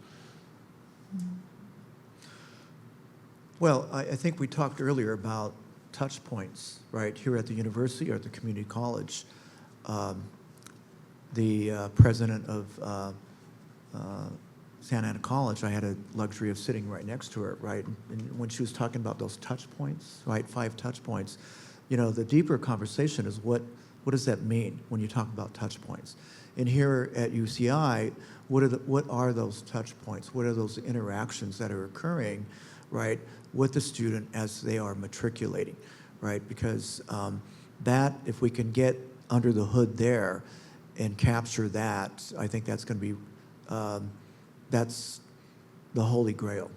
Well, I think we talked earlier about touch points, right, here at the university or at the community college. The president of Santa Ana College, I had a luxury of sitting right next to her, right? And when she was talking about those touch points, right, 5 touch points, the deeper conversation is what does that mean when you talk about touch points? And here at UCI, what are those touch points? What are those interactions that are occurring, right, with the student as they are matriculating, right? Because that, if we can get under the hood there and capture that, I think that's going to be, that's the holy grail.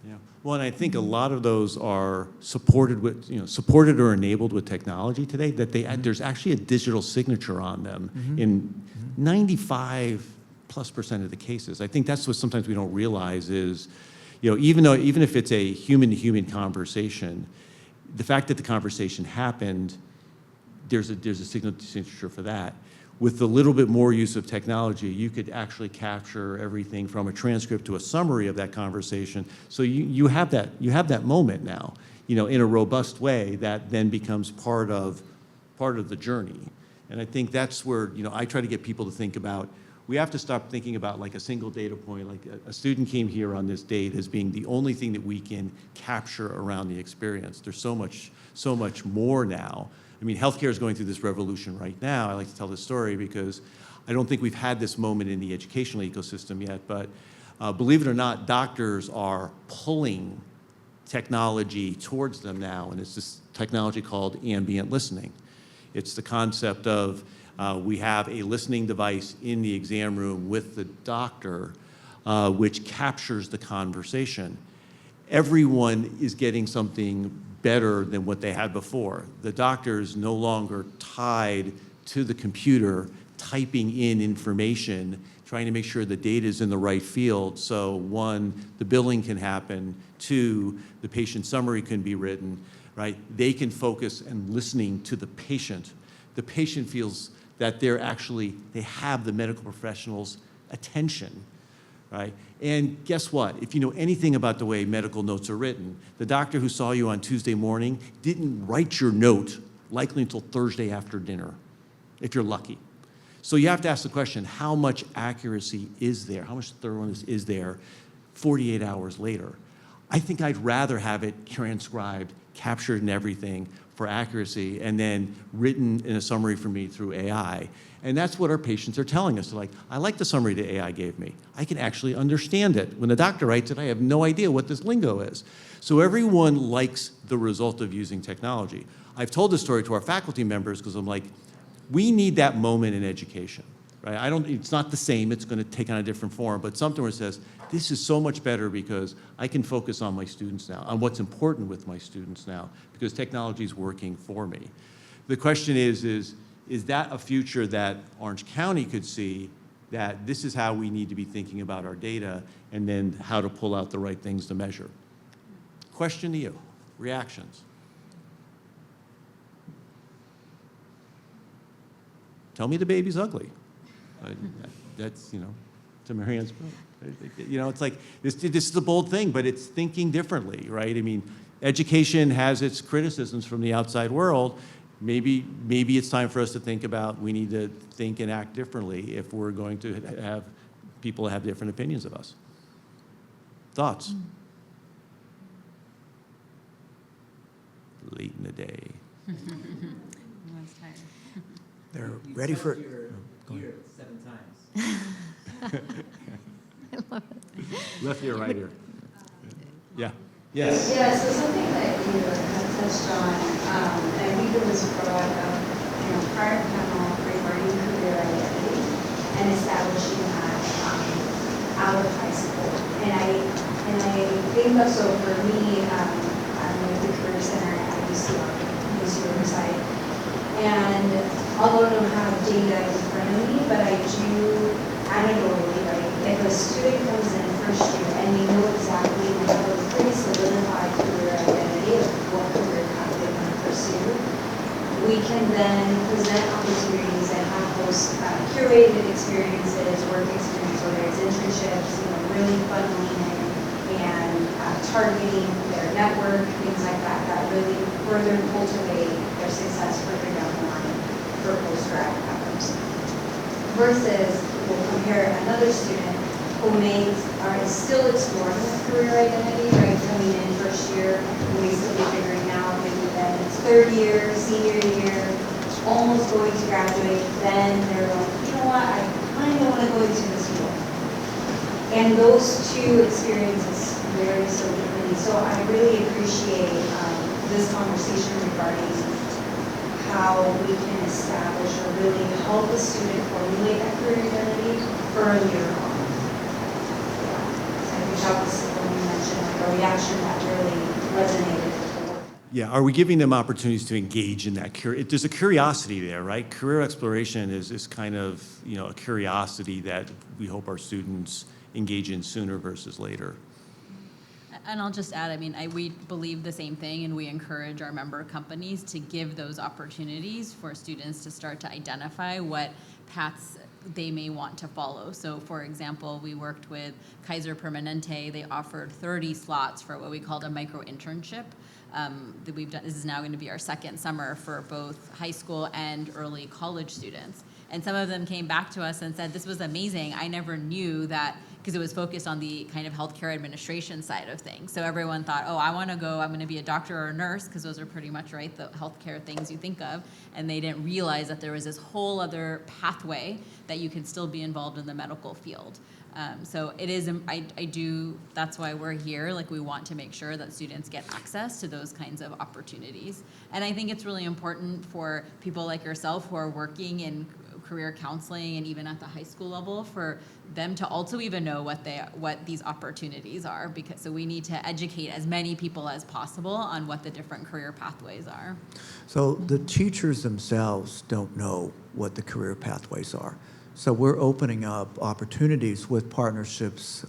Yeah. Well, and I think a lot of those are supported with, supported or enabled with technology today, that there's actually a digital signature on them in 95+% of the cases. I think that's what sometimes we don't realize is, even if it's a human-to-human conversation, the fact that the conversation happened, there's a signature for that. With a little bit more use of technology, you could actually capture everything from a transcript to a summary of that conversation. So you have that moment now, in a robust way that then becomes part of the journey. And I think that's where, I try to get people to think about, we have to stop thinking about like a single data point, like a student came here on this date as being the only thing that we can capture around the experience. There's so much more now. I mean, healthcare is going through this revolution right now. I like to tell this story because I don't think we've had this moment in the educational ecosystem yet, but believe it or not, doctors are pulling technology towards them now, and it's this technology called ambient listening. It's the concept of we have a listening device in the exam room with the doctor, which captures the conversation. Everyone is getting something better than what they had before. The doctor is no longer tied to the computer, typing in information, trying to make sure the data is in the right field. So one, the billing can happen. Two, the patient summary can be written, right? They can focus and listening to the patient. The patient feels that they have the medical professional's attention, right? And guess what? If you know anything about the way medical notes are written, the doctor who saw you on Tuesday morning didn't write your note likely until Thursday after dinner, if you're lucky. So you have to ask the question, how much accuracy is there? How much thoroughness is there 48 hours later? I think I'd rather have it transcribed, captured in everything for accuracy, and then written in a summary for me through AI. And that's what our patients are telling us. They're like, I like the summary the AI gave me. I can actually understand it. When the doctor writes it, I have no idea what this lingo is. So everyone likes the result of using technology. I've told this story to our faculty members because I'm like, we need that moment in education, right? It's not the same, it's gonna take on a different form, but something where it says, this is so much better because I can focus on my students now, on what's important with my students now, because technology is working for me. The question is that a future that Orange County could see, that this is how we need to be thinking about our data and then how to pull out the right things to measure? Question to you, reactions. Tell me the baby's ugly. That's, to Marianne's point. It's like, this is a bold thing, but it's thinking differently, right? I mean, education has its criticisms from the outside world. Maybe it's time for us to think about, we need to think and act differently if we're going to have people have different opinions of us. Thoughts? Late in the day. They're ready for... Here 7 times. I love it. Left ear, right ear. Yeah. Yes. Yeah, so something that you had touched on, and I think it was brought up in a prior panel regarding career identity and establishing that out of high school. And I think that, so for me, I'm with the Career Center at UC Riverside. And although I don't have data in front of me, but I do anecdotally, right? If a student comes in first year and they know exactly, they have a pretty solidified career identity of what career path they want to pursue, we can then present opportunities and have those curated experiences, work experience, whether it's internships, really funneling in and targeting their network, things like that, that really further cultivate their success further down the line for post-grad efforts. Versus, we'll compare another student who is still exploring their career identity, right, coming in first year, who may still be figuring out, maybe then it's third year, senior year, almost going to graduate, then they're like, you know what, kind of want to go into this world. And those two experiences vary so differently. So I really appreciate this conversation regarding how we can establish or really help a student formulate that career identity earlier on. Yeah. So I think that was when you mentioned like a reaction that really resonated with the work. Yeah, are we giving them opportunities to engage in that? There's a curiosity there, right? Career exploration is kind of, a curiosity that we hope our students engage in sooner versus later. And I'll just add, we believe the same thing, and we encourage our member companies to give those opportunities for students to start to identify what paths they may want to follow. So for example, we worked with Kaiser Permanente. They offered 30 slots for what we called a micro internship. That we've done. This is now going to be our second summer for both high school and early college students. And some of them came back to us and said, this was amazing. I never knew that, because it was focused on the kind of healthcare administration side of things. So everyone thought, oh, I want to go, I'm going to be a doctor or a nurse, because those are pretty much, right, the healthcare things you think of. And they didn't realize that there was this whole other pathway that you can still be involved in the medical field. So it is, that's why we're here. Like, we want to make sure that students get access to those kinds of opportunities. And I think it's really important for people like yourself who are working in career counseling and even at the high school level, for them to also even know what these opportunities are, so we need to educate as many people as possible on what the different career pathways are. So the teachers themselves don't know what the career pathways are. So we're opening up opportunities with partnerships,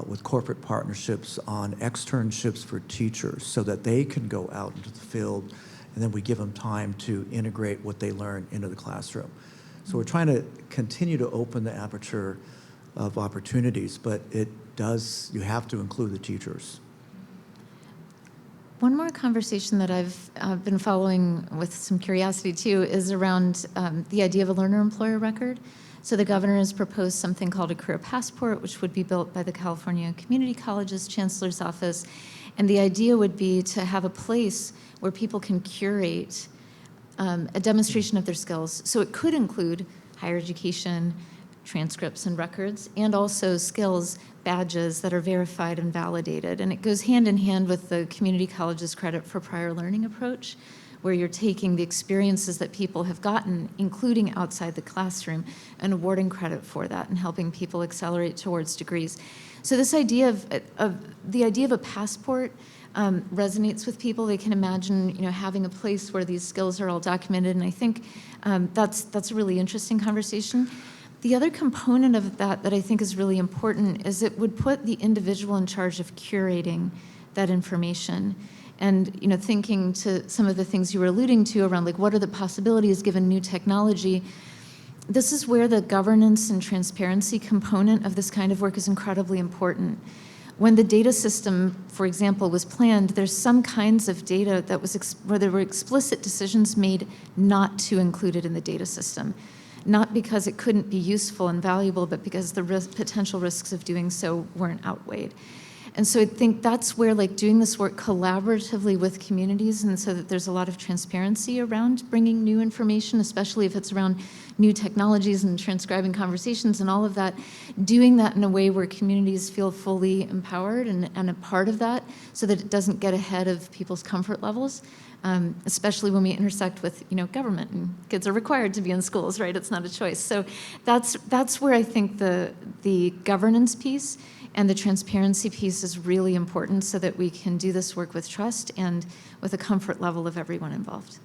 with corporate partnerships on externships for teachers, so that they can go out into the field, and then we give them time to integrate what they learn into the classroom. So we're trying to continue to open the aperture of opportunities, but you have to include the teachers. One more conversation that I've been following with some curiosity too is around the idea of a learner-employer record. So the governor has proposed something called a career passport, which would be built by the California Community College's Chancellor's Office. And the idea would be to have a place where people can curate a demonstration of their skills. So it could include higher education, transcripts and records, and also skills badges that are verified and validated. And it goes hand in hand with the community college's credit for prior learning approach, where you're taking the experiences that people have gotten, including outside the classroom, and awarding credit for that and helping people accelerate towards degrees. So this idea of a passport resonates with people. They can imagine, having a place where these skills are all documented, and I think that's a really interesting conversation. The other component of that I think is really important is it would put the individual in charge of curating that information. And thinking to some of the things you were alluding to around, like, what are the possibilities given new technology? This is where the governance and transparency component of this kind of work is incredibly important. When the data system, for example, was planned, there's some kinds of data that where there were explicit decisions made not to include it in the data system. Not because it couldn't be useful and valuable, but because the potential risks of doing so weren't outweighed. And so I think that's where, like, doing this work collaboratively with communities, and so that there's a lot of transparency around bringing new information, especially if it's around new technologies and transcribing conversations and all of that, doing that in a way where communities feel fully empowered and a part of that, so that it doesn't get ahead of people's comfort levels. Especially when we intersect with, government, and kids are required to be in schools, right? It's not a choice. So that's where I think the governance piece and the transparency piece is really important, so that we can do this work with trust and with a comfort level of everyone involved.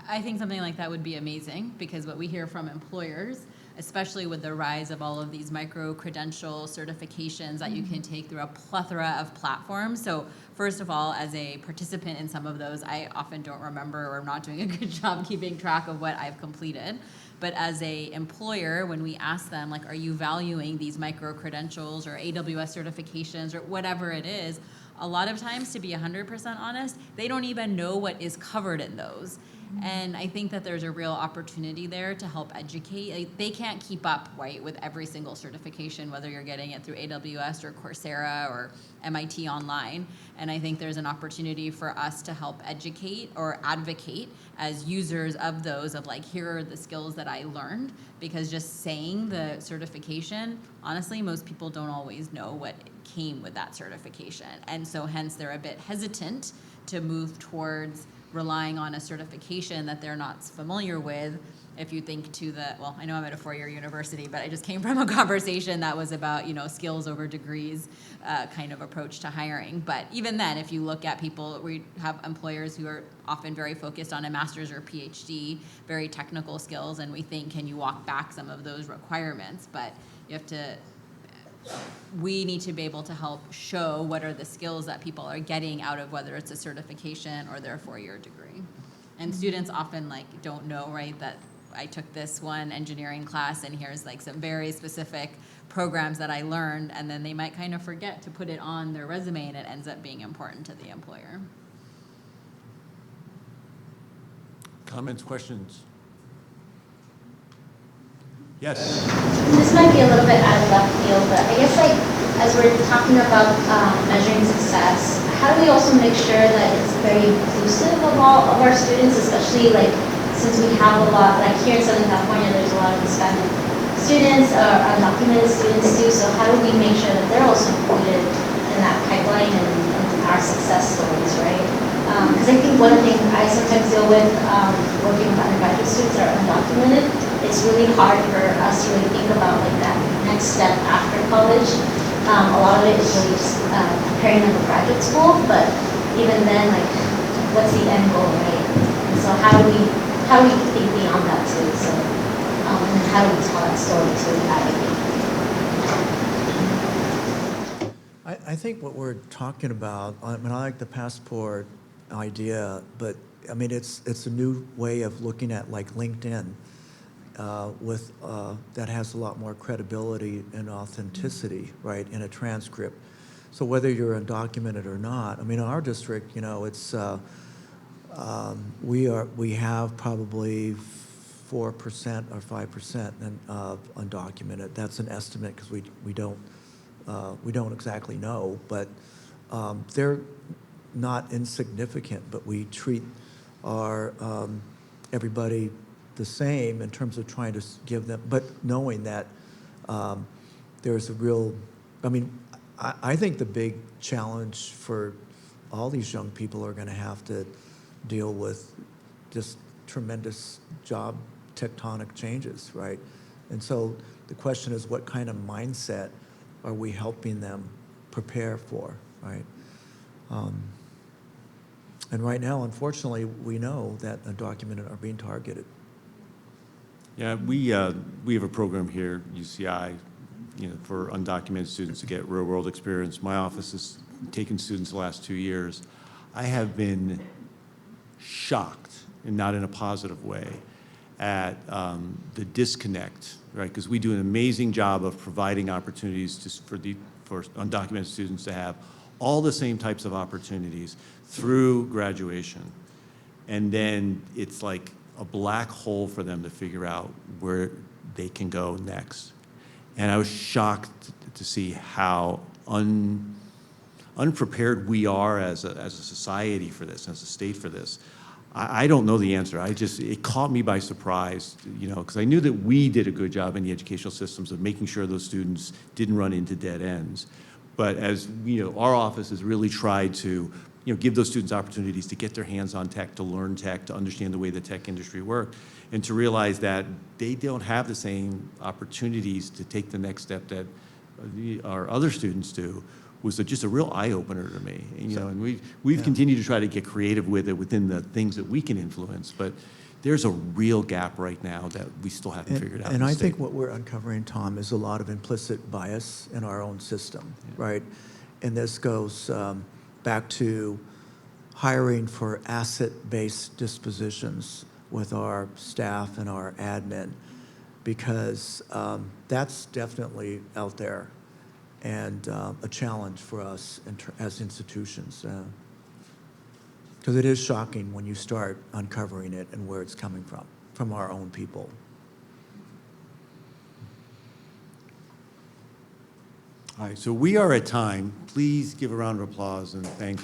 I think something like that would be amazing, because what we hear from employers, especially with the rise of all of these micro-credential certifications that you can take through a plethora of platforms. So first of all, as a participant in some of those, I often don't remember, or I'm not doing a good job keeping track of what I've completed. But as a employer, when we ask them, like, are you valuing these micro-credentials or AWS certifications or whatever it is, a lot of times, to be 100% honest, they don't even know what is covered in those. And I think that there's a real opportunity there to help educate. Like, they can't keep up, right, with every single certification, whether you're getting it through AWS or Coursera or MIT Online. And I think there's an opportunity for us to help educate or advocate as users of those, of like, here are the skills that I learned. Because just saying the certification, honestly, most people don't always know what came with that certification. And so hence they're a bit hesitant to move towards relying on a certification that they're not familiar with. If you think to the, well, I know I'm at a four-year university, but I just came from a conversation that was about, you know, skills over degrees kind of approach to hiring. But even then, if you look at people, we have employers who are often very focused on a master's or PhD, very technical skills, and we think, can you walk back some of those requirements? But you have to, we need to be able to help show what are the skills that people are getting out of whether it's a certification or their four-year degree. And students often like don't know, right, that I took this one engineering class and here's like some very specific programs that I learned, and then they might kind of forget to put it on their resume, and it ends up being important to the employer. Comments, questions? Yes. This might be a little bit out of left field, but I guess like as we're talking about measuring success, how do we also make sure that it's very inclusive of all of our students, especially like since we have a lot, like here in Southern California, there's a lot of Hispanic students, undocumented students too, so how do we make sure that they're also included in that pipeline and our success stories, right? Because I think one thing I sometimes deal with working with undergraduate students that are undocumented, it's really hard for us to really think about like that next step after college. A lot of it is really just preparing them for graduate school, but even then, like, what's the end goal, right? And so how do we think beyond that too? So, and then how do we tell that story to advocate? I think what we're talking about, I mean, I like the passport idea, but I mean, it's a new way of looking at like LinkedIn with that has a lot more credibility and authenticity, right, in a transcript. So whether you're undocumented or not, I mean, in our district, you know, it's we have probably 4% or 5% undocumented. That's an estimate because we don't exactly know, but they're not insignificant. But we treat our everybody the same in terms of trying to give them, but knowing that there's a real, I mean, I think the big challenge for all these young people are going to have to deal with just tremendous job tectonic changes, right? And so the question is, what kind of mindset are we helping them prepare for, right? And right now, unfortunately, we know that undocumented are being targeted. Yeah, we have a program here at UCI, you know, for undocumented students to get real-world experience. My office has taken students the last 2 years. I have been shocked, and not in a positive way, at the disconnect, right? Because we do an amazing job of providing opportunities for undocumented students to have all the same types of opportunities through graduation. And then it's like a black hole for them to figure out where they can go next. And I was shocked to see how unprepared we are as a society for this, as a state for this. I don't know the answer. It caught me by surprise, you know, because I knew that we did a good job in the educational systems of making sure those students didn't run into dead ends. But as, you know, our office has really tried to, you know, give those students opportunities to get their hands on tech, to learn tech, to understand the way the tech industry works, and to realize that they don't have the same opportunities to take the next step that our other students do, was just a real eye-opener to me. And, you know, and we've continued to try to get creative with it within the things that we can influence, but there's a real gap right now that we still haven't figured out. And I think what we're uncovering, Tom, is a lot of implicit bias in our own system, right? And this goes back to hiring for asset-based dispositions with our staff and our admin, because that's definitely out there and a challenge for us as institutions. Because it is shocking when you start uncovering it and where it's coming from our own people. All right, so we are at time. Please give a round of applause and thank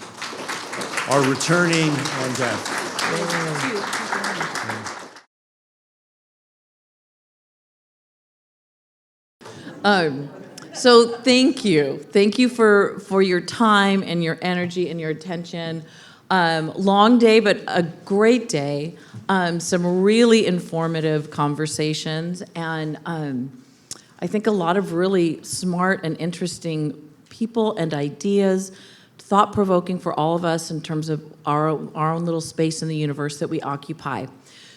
our returning and guests. So thank you. Thank you for your time and your energy and your attention. Long day, but a great day. Some really informative conversations, and I think a lot of really smart and interesting people and ideas, thought-provoking for all of us in terms of our own little space in the universe that we occupy.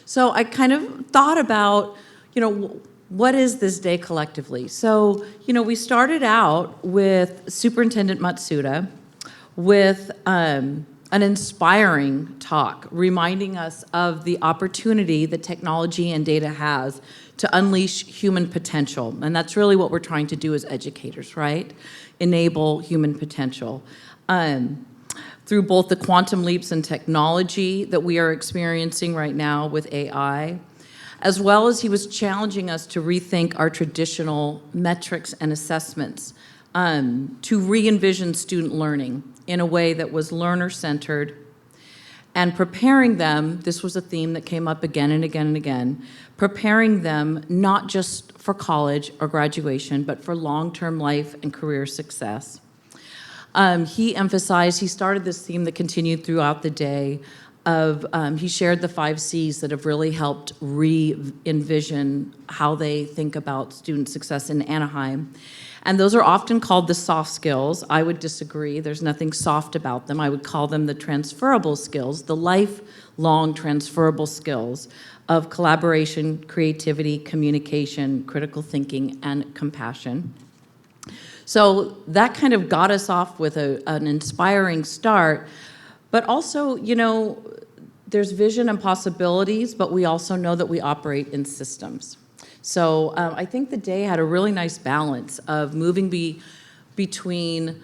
So I kind of thought about, what is this day collectively? So, we started out with Superintendent Matsuda with an inspiring talk, reminding us of the opportunity that technology and data has to unleash human potential. And that's really what we're trying to do as educators, right? Enable human potential. Through both the quantum leaps in technology that we are experiencing right now with AI, as well as he was challenging us to rethink our traditional metrics and assessments, to re-envision student learning in a way that was learner-centered, and preparing them, this was a theme that came up again and again and again, preparing them not just for college or graduation, but for long-term life and career success. He emphasized, he started this theme that continued throughout the day, he shared the 5 C's that have really helped re-envision how they think about student success in Anaheim. And those are often called the soft skills. I would disagree. There's nothing soft about them. I would call them the transferable skills, the lifelong transferable skills of collaboration, creativity, communication, critical thinking, and compassion. So that kind of got us off with an inspiring start. But also, there's vision and possibilities, but we also know that we operate in systems. So I think the day had a really nice balance of moving between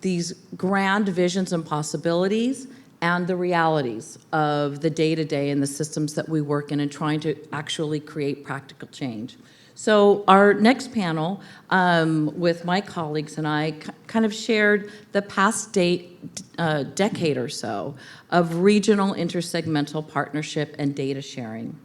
these grand visions and possibilities and the realities of the day-to-day and the systems that we work in and trying to actually create practical change. So our next panel with my colleagues and I kind of shared the past decade or so of regional intersegmental partnership and data sharing.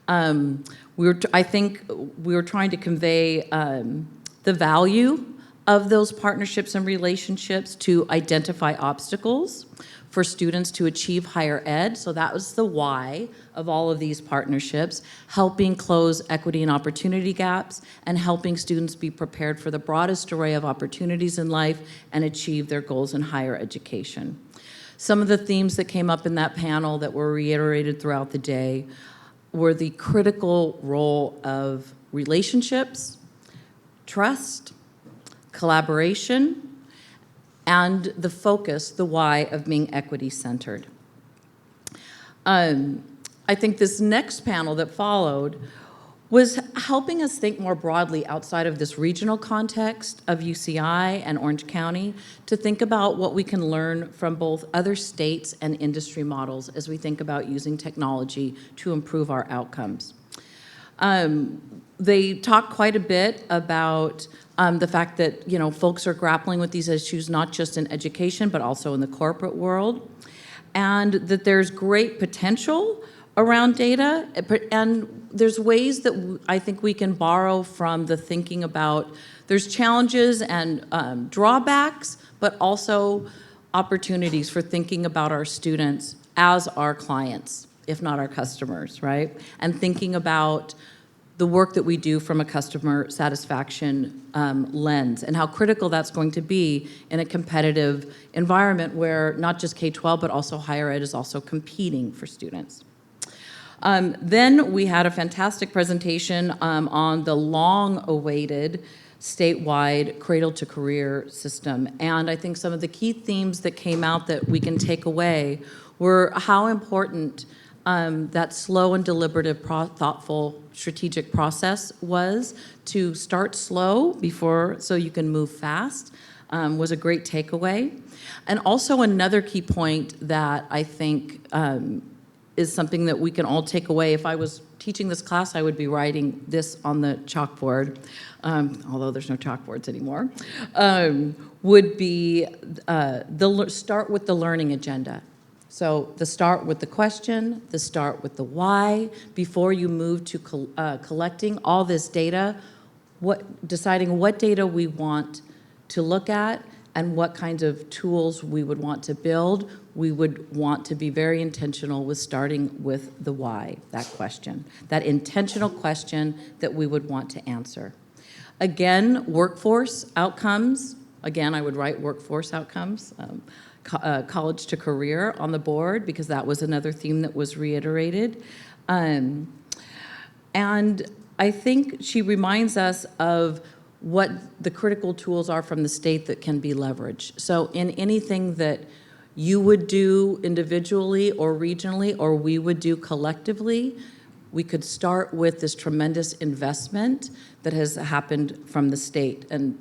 I think we were trying to convey the value of those partnerships and relationships to identify obstacles for students to achieve higher ed. So that was the why of all of these partnerships, helping close equity and opportunity gaps and helping students be prepared for the broadest array of opportunities in life and achieve their goals in higher education. Some of the themes that came up in that panel that were reiterated throughout the day were the critical role of relationships, trust, collaboration, and the focus, the why of being equity-centered. I think this next panel that followed was helping us think more broadly outside of this regional context of UCI and Orange County to think about what we can learn from both other states and industry models as we think about using technology to improve our outcomes. They talked quite a bit about the fact that folks are grappling with these issues not just in education but also in the corporate world, and that there's great potential around data, and there's ways that I think we can borrow from the thinking about there's challenges and drawbacks, but also opportunities for thinking about our students as our clients, if not our customers, right? And thinking about the work that we do from a customer satisfaction lens and how critical that's going to be in a competitive environment where not just K-12 but also higher ed is also competing for students. Then we had a fantastic presentation on the long-awaited statewide cradle-to-career system. And I think some of the key themes that came out that we can take away were how important that slow and deliberative, thoughtful, strategic process was to start slow so you can move fast, was a great takeaway. And also another key point that I think is something that we can all take away. If I was teaching this class, I would be writing this on the chalkboard, although there's no chalkboards anymore, would be start with the learning agenda. So the start with the question, the start with the why, before you move to collecting all this data, deciding what data we want to look at and what kinds of tools we would want to build. We would want to be very intentional with starting with the why, that question, that intentional question that we would want to answer. Again, workforce outcomes. Again, I would write workforce outcomes. College to career on the board, because that was another theme that was reiterated. And I think she reminds us of what the critical tools are from the state that can be leveraged. So in anything that you would do individually or regionally, or we would do collectively, we could start with this tremendous investment that has happened from the state, and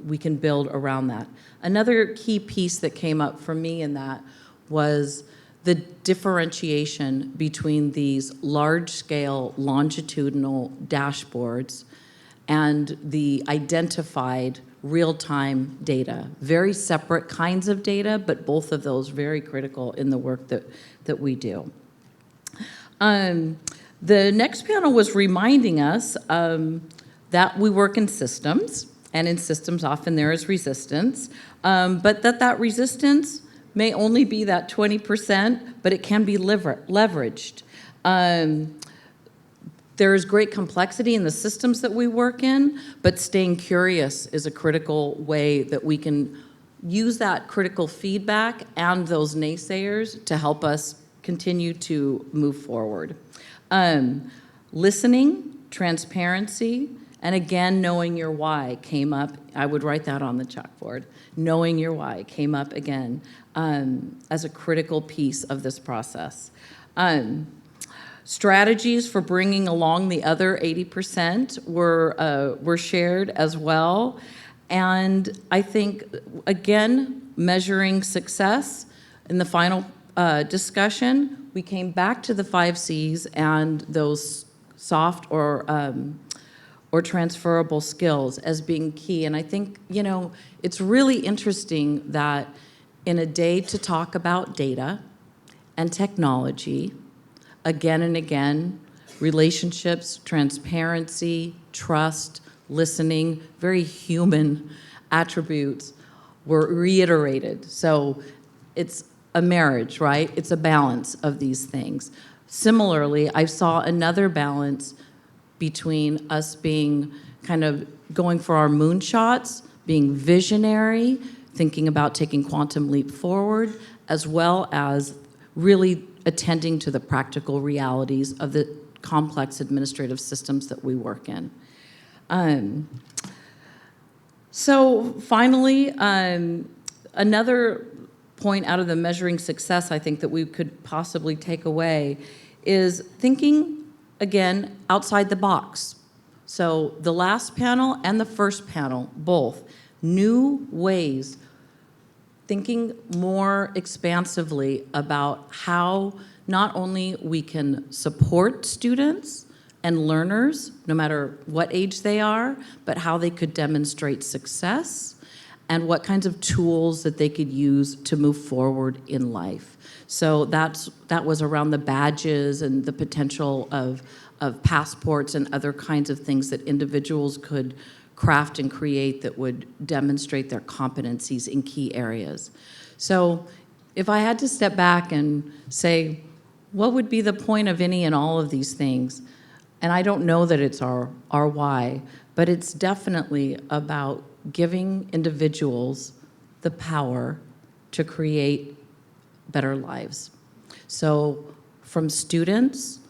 we can build around that. Another key piece that came up for me in that was the differentiation between these large-scale longitudinal dashboards and the identified real-time data. Very separate kinds of data, but both of those very critical in the work that we do. The next panel was reminding us that we work in systems, and in systems often there is resistance, but that resistance may only be that 20%, but it can be leveraged. There is great complexity in the systems that we work in, but staying curious is a critical way that we can use that critical feedback and those naysayers to help us continue to move forward. Listening, transparency, and again, knowing your why came up. I would write that on the chalkboard. Knowing your why came up again as a critical piece of this process. Strategies for bringing along the other 80% were shared as well. And I think, again, measuring success in the final discussion, we came back to the 5 C's and those soft or transferable skills as being key. And I think, you know, it's really interesting that in a day to talk about data and technology, again and again, relationships, transparency, trust, listening, very human attributes were reiterated. So it's a marriage, right? It's a balance of these things. Similarly, I saw another balance between us being kind of going for our moonshots, being visionary, thinking about taking quantum leap forward, as well as really attending to the practical realities of the complex administrative systems that we work in. So finally, another point out of the measuring success I think that we could possibly take away is thinking, again, outside the box. So the last panel and the first panel, both, new ways, thinking more expansively about how not only we can support students and learners, no matter what age they are, but how they could demonstrate success and what kinds of tools that they could use to move forward in life. So that was around the badges and the potential of passports and other kinds of things that individuals could craft and create that would demonstrate their competencies in key areas. So if I had to step back and say, what would be the point of any and all of these things? And I don't know that it's our why, but it's definitely about giving individuals the power to create better lives. So from students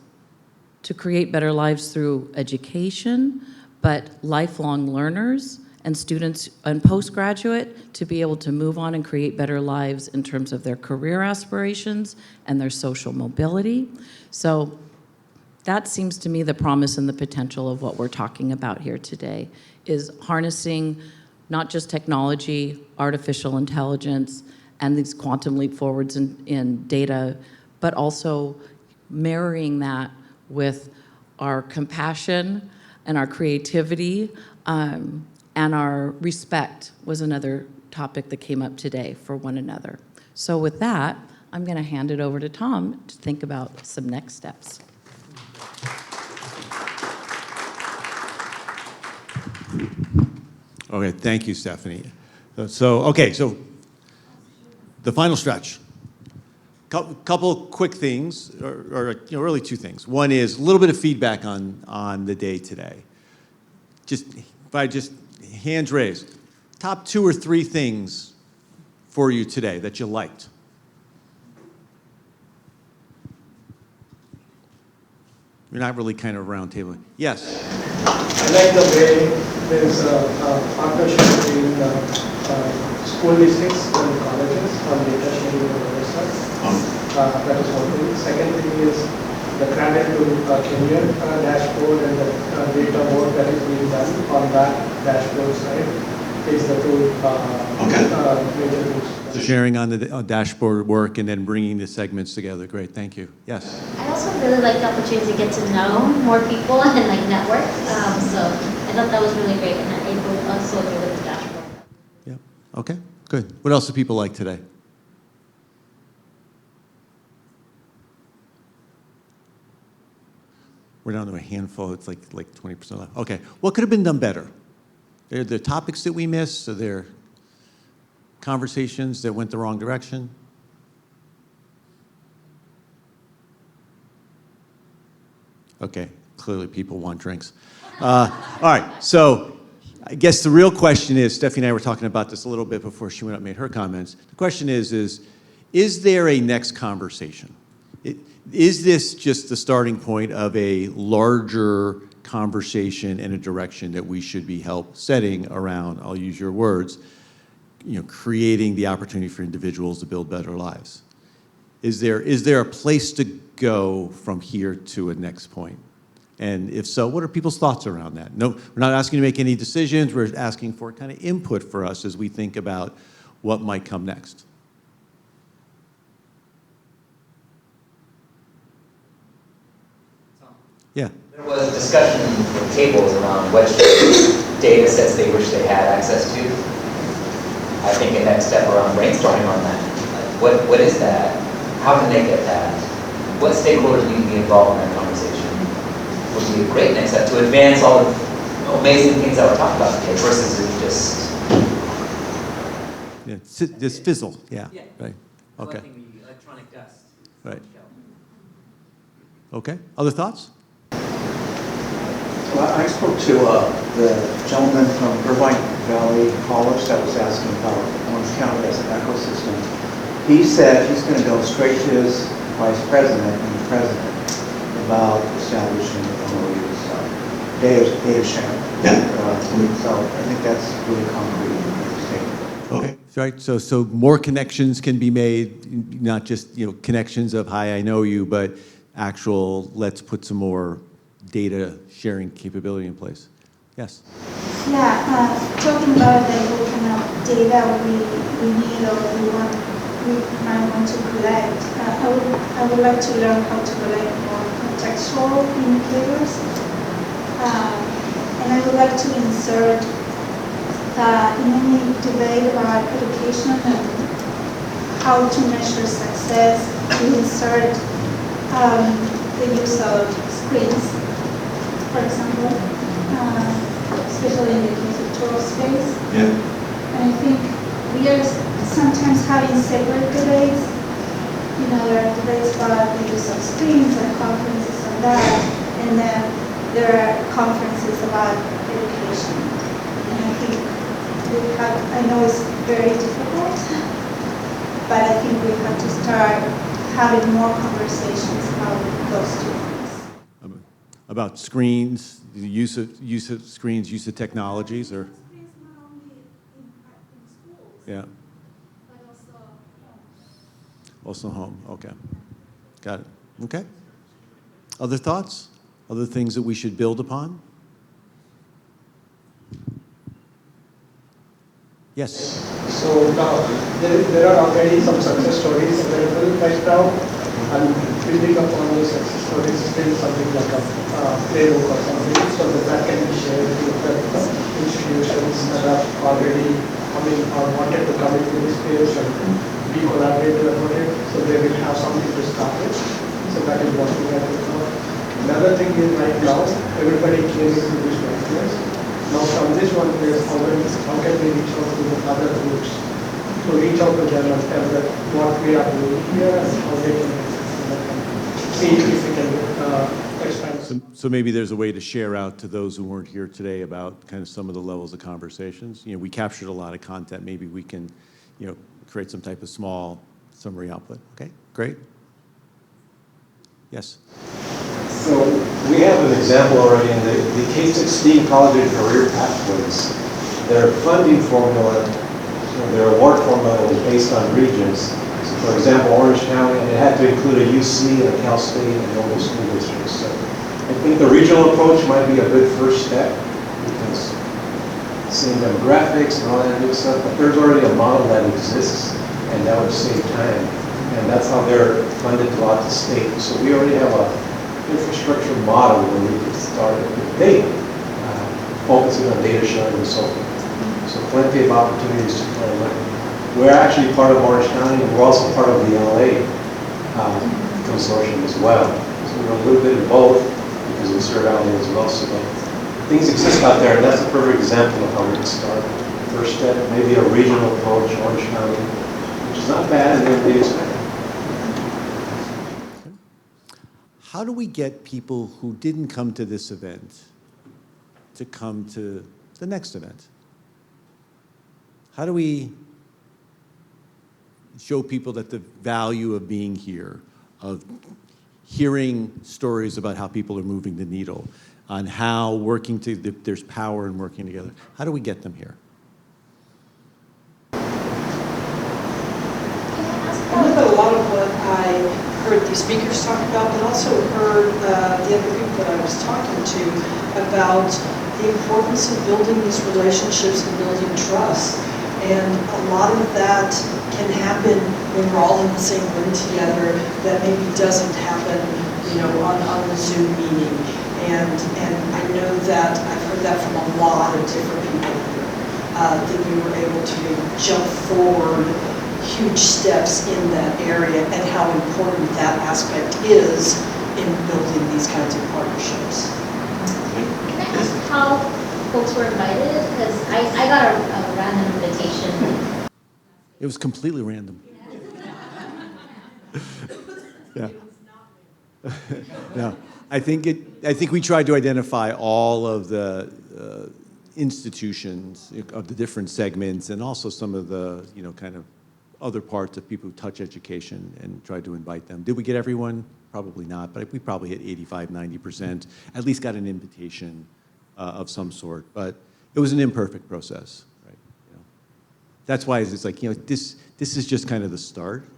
to create better lives through education, but lifelong learners and students and postgraduate to be able to move on and create better lives in terms of their career aspirations and their social mobility. So that seems to me the promise and the potential of what we're talking about here today, is harnessing not just technology, artificial intelligence, and these quantum leap forwards in data, but also marrying that with our compassion and our creativity, and our respect was another topic that came up today for one another. So with that, I'm going to hand it over to Tom to think about some next steps. Okay, thank you, Stephanie. So the final stretch. Couple quick things, or really two things. One is a little bit of feedback on the day today. Just hands raised. Top 2 or 3 things for you today that you liked. You're not really kind of round tabling. Yes. I like the way there's a partnership between school districts and colleges on data sharing and other stuff. That is one thing. Second thing is the credit to Kenyan dashboard and the data work that is being done on that dashboard side is the two major things. So sharing on the dashboard work and then bringing the segments together. Great, thank you. Yes. I also really like the opportunity to get to know more people and like network. So I thought that was really great, and I would also agree with the dashboard. Yeah. Okay. Good. What else do people like today? We're down to a handful. It's like 20% left. Okay. What could have been done better? Are there topics that we missed? Are there conversations that went the wrong direction? Okay. Clearly, people want drinks. All right. So I guess the real question is, Stephanie and I were talking about this a little bit before she went up and made her comments. The question is there a next conversation? Is this just the starting point of a larger conversation and a direction that we should be setting around, I'll use your words, creating the opportunity for individuals to build better lives? Is there a place to go from here to a next point? And if so, what are people's thoughts around that? No, we're not asking to make any decisions. We're asking for kind of input for us as we think about what might come next. Yeah. There was a discussion at tables around which data sets they wish they had access to. I think a next step around brainstorming on that. Like what is that? How can they get that? What stakeholders need to be involved in that conversation? Would be a great next step to advance all the amazing things that we're talking about today versus just... Yeah, just fizzle, yeah. Right. Okay. Collecting the electronic dust. Right. Okay. Other thoughts? Well, I spoke to the gentleman from Irvine Valley College that was asking about Orange County as an ecosystem. He said he's going to go straight to his vice president and the president about establishing MOUs, data sharing. Yeah. So I think that's really concrete. Okay. Right. So more connections can be made, not just connections of hi, I know you, but actual let's put some more data sharing capability in place. Yes. Yeah, talking about the kind of data we need or we might want to collect. I would like to learn how to collect more contextual indicators, and I would like to insert in any debate about education and how to measure success, to insert the use of screens, for example, especially in the case of total space. Yeah. And I think we are sometimes having separate debates. There are debates about the use of screens and conferences on that, and then there are conferences about education. And I think I know it's very difficult, but I think we have to start having more conversations about those two things. About screens, the use of screens, use of technologies, or yeah. Also home. Okay. Got it. Okay. Other thoughts? Other things that we should build upon? Yes. So there are already some success stories available right now, and building upon those success stories, still something like a playbook or something, so that can be shared with the institutions that are already coming or wanted to come into this space and be collaborative about it, so they will have something to start with. So that is what we are doing now. Another thing is right now, everybody came into this one place. Now from this one place, how can we reach out to the other groups? So reach out to them and tell them what we are doing here and how they can see if we can expand. So maybe there's a way to share out to those who weren't here today about kind of some of the levels of conversations. You know, we captured a lot of content. Maybe we can, you know, create some type of small summary output. Okay, great. Yes. So we have an example already in the K-16 college and career pathways. Their funding formula, their award formula was based on regions. So for example, Orange County, it had to include a UC and a Cal State and all those school districts. So I think the regional approach might be a good first step because same demographics and all that good stuff, but there's already a model that exists and that would save time. And that's how they're funded throughout the state. So we already have a infrastructure model where we can start with data, focusing on data sharing and so forth. So plenty of opportunities to play with. We're actually part of Orange County, and we're also part of the LA consortium as well. So we're a little bit of both because we serve LA as well. So things exist out there, and that's a perfect example of how we can start. First step, maybe a regional approach, Orange County, which is not bad, and then data sharing. How do we get people who didn't come to this event to come to the next event? How do we show people that the value of being here, of hearing stories about how people are moving the needle, on how there's power in working together? How do we get them here? I look at a lot of what I heard these speakers talk about, but also heard the other people that I was talking to about the importance of building these relationships and building trust. And a lot of that can happen when we're all in the same room together that maybe doesn't happen, you know, on the Zoom meeting. And I know that I've heard that from a lot of different people here, that we were able to maybe jump forward huge steps in that area and how important that aspect is in building these kinds of partnerships. Can I ask how folks were invited? Because I got a random invitation. It was completely random. Yeah. No, I think we tried to identify all of the institutions of the different segments and also some of the, you know, kind of other parts of people who touch education and tried to invite them. Did we get everyone? Probably not, but we probably hit 85, 90%, at least got an invitation of some sort. But it was an imperfect process, right? You know, that's why it's like, you know, this is just kind of the start,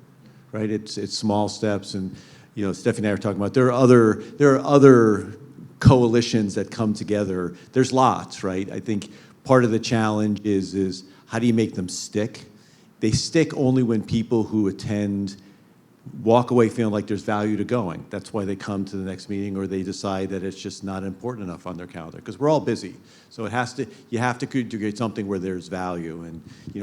right? It's small steps, and you know, Stephanie and I were talking about there are other coalitions that come together. There's lots, right? I think part of the challenge is how do you make them stick? They stick only when people who attend walk away feeling like there's value to going. That's why they come to the next meeting, or they decide that it's just not important enough on their calendar, because we're all busy. So you have to create something where there's value. And you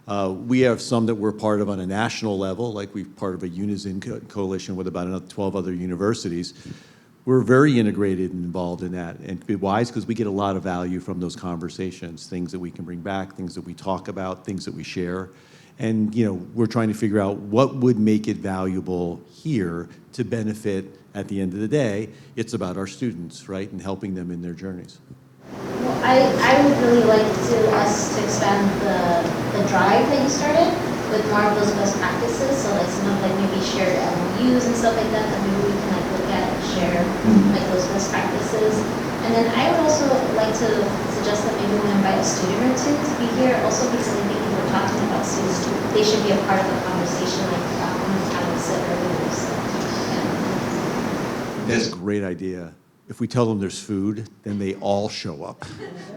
know, we have some that we're part of on a national level, like we're part of a Unison coalition with about another 12 other universities. We're very integrated and involved in that. And why? Because we get a lot of value from those conversations, things that we can bring back, things that we talk about, things that we share. And you know, we're trying to figure out what would make it valuable here to benefit at the end of the day. It's about our students, right, and helping them in their journeys. Well, I would really like us to expand the drive that you started with more of those best practices. So like some of like maybe shared MOUs and stuff like that maybe we can like look at and share like those best practices. And then I would also like to suggest that maybe we invite a student or two to be here, also because I think if we're talking about students, they should be a part of the conversation, like one of the Alex said earlier. So, yeah. That's a great idea. if we tell them there's food, then they all show up,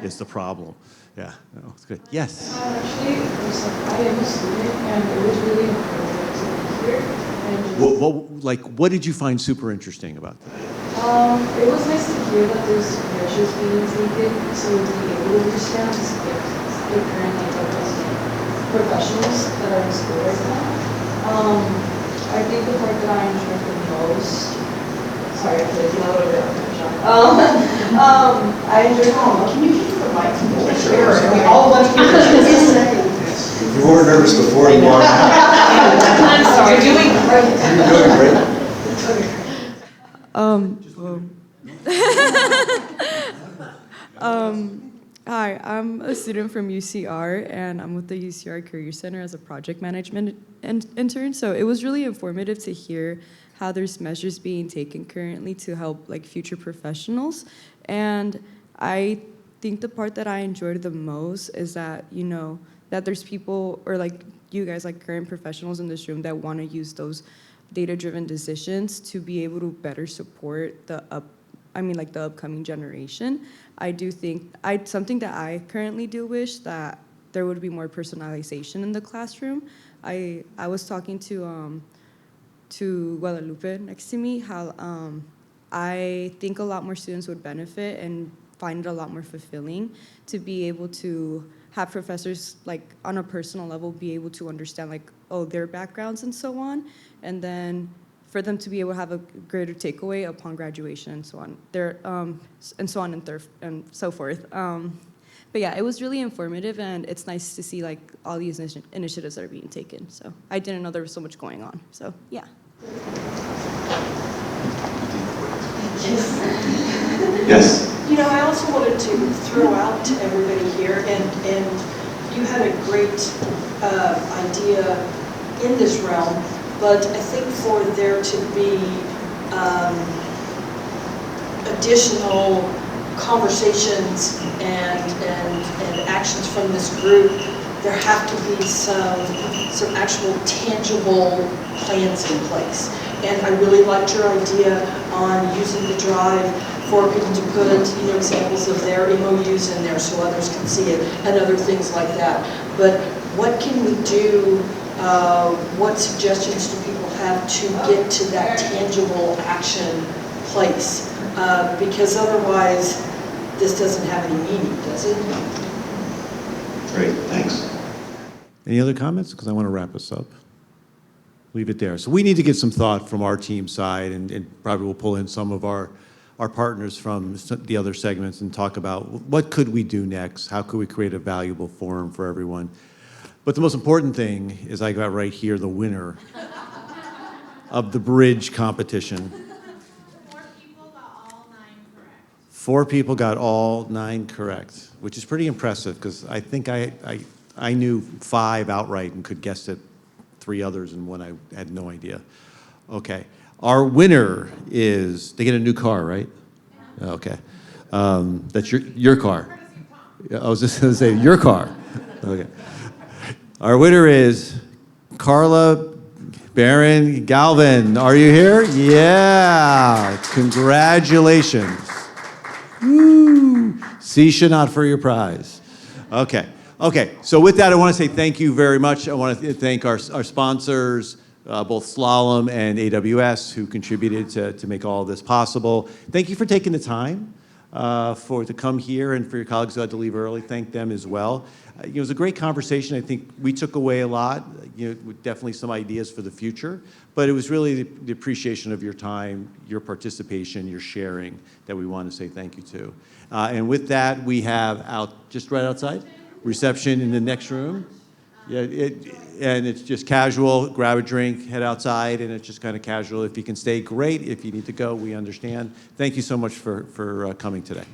is the problem. Yeah, no, it's good. Yes? Actually, I am a student, and it was really important to be here. And What did you find super interesting about that? it was nice to hear that there's measures being taken to be able to understand the current professionals that are in school right now. I think the part that I enjoyed the most, sorry, I played a little bit I enjoyed can you give the mic to me? Sure. We all want to hear this. You weren't nervous before, you are now. I'm sorry. You're doing great. You're doing great. Hi, I'm a student from UCR, and I'm with the UCR Career Center as a project management intern. So it was really informative to hear how there's measures being taken currently to help future professionals. And I think the part that I enjoyed the most is that, that there's people, or you guys, current professionals in this room, that want to use those data-driven decisions to be able to better support the upcoming generation. I do think, something that I currently do wish that there would be more personalization in the classroom. I was talking to Guadalupe next to me, how I think a lot more students would benefit and find it a lot more fulfilling to be able to have professors, on a personal level, be able to understand, their backgrounds and so on, and then for them to be able to have a greater takeaway upon graduation and so on, and so forth. But yeah, it was really informative, and it's nice to see all these initiatives that are being taken. So I didn't know there was so much going on. So yeah. Yes. I also wanted to throw out to everybody here, and you had a great idea in this realm, but I think for there to be additional conversations and actions from this group, there have to be some actual tangible plans in place. And I really liked your idea on using the drive for people to put examples of their MOUs in there so others can see it, and other things like that. But what can we do? What suggestions do people have to get to that tangible action place? Because otherwise, this doesn't have any meaning, does it? Great, thanks. Any other comments? Because I want to wrap us up. Leave it there. So we need to get some thought from our team side, and probably we'll pull in some of our partners from the other segments and talk about what could we do next? How could we create a valuable forum for everyone? But the most important thing is I got right here the winner of the bridge competition. 4 people got all 9 correct, which is pretty impressive because I think I knew 5 outright and could guess it 3 others, and one I had no idea. Okay. Our winner is, they get a new car, right? Okay. That's your car. I was just going to say, your car. Okay. Our winner is Carla Barron Galvin. Are you here? Yeah. Congratulations. Woo. C. Shanot for your prize. Okay. Okay. So with that, I want to say thank you very much. I want to thank our sponsors, both Slalom and AWS, who contributed to make all of this possible. Thank you for taking the time to come here, and for your colleagues who had to leave early, thank them as well. It was a great conversation. I think we took away a lot, definitely some ideas for the future, but it was really the appreciation of your time, your participation, your sharing that we want to say thank you to. And with that, we have just right outside, reception in the next room. Yeah, and it's just casual, grab a drink, head outside, and it's just kind of casual. If you can stay, great. If you need to go, we understand. Thank you so much for coming today.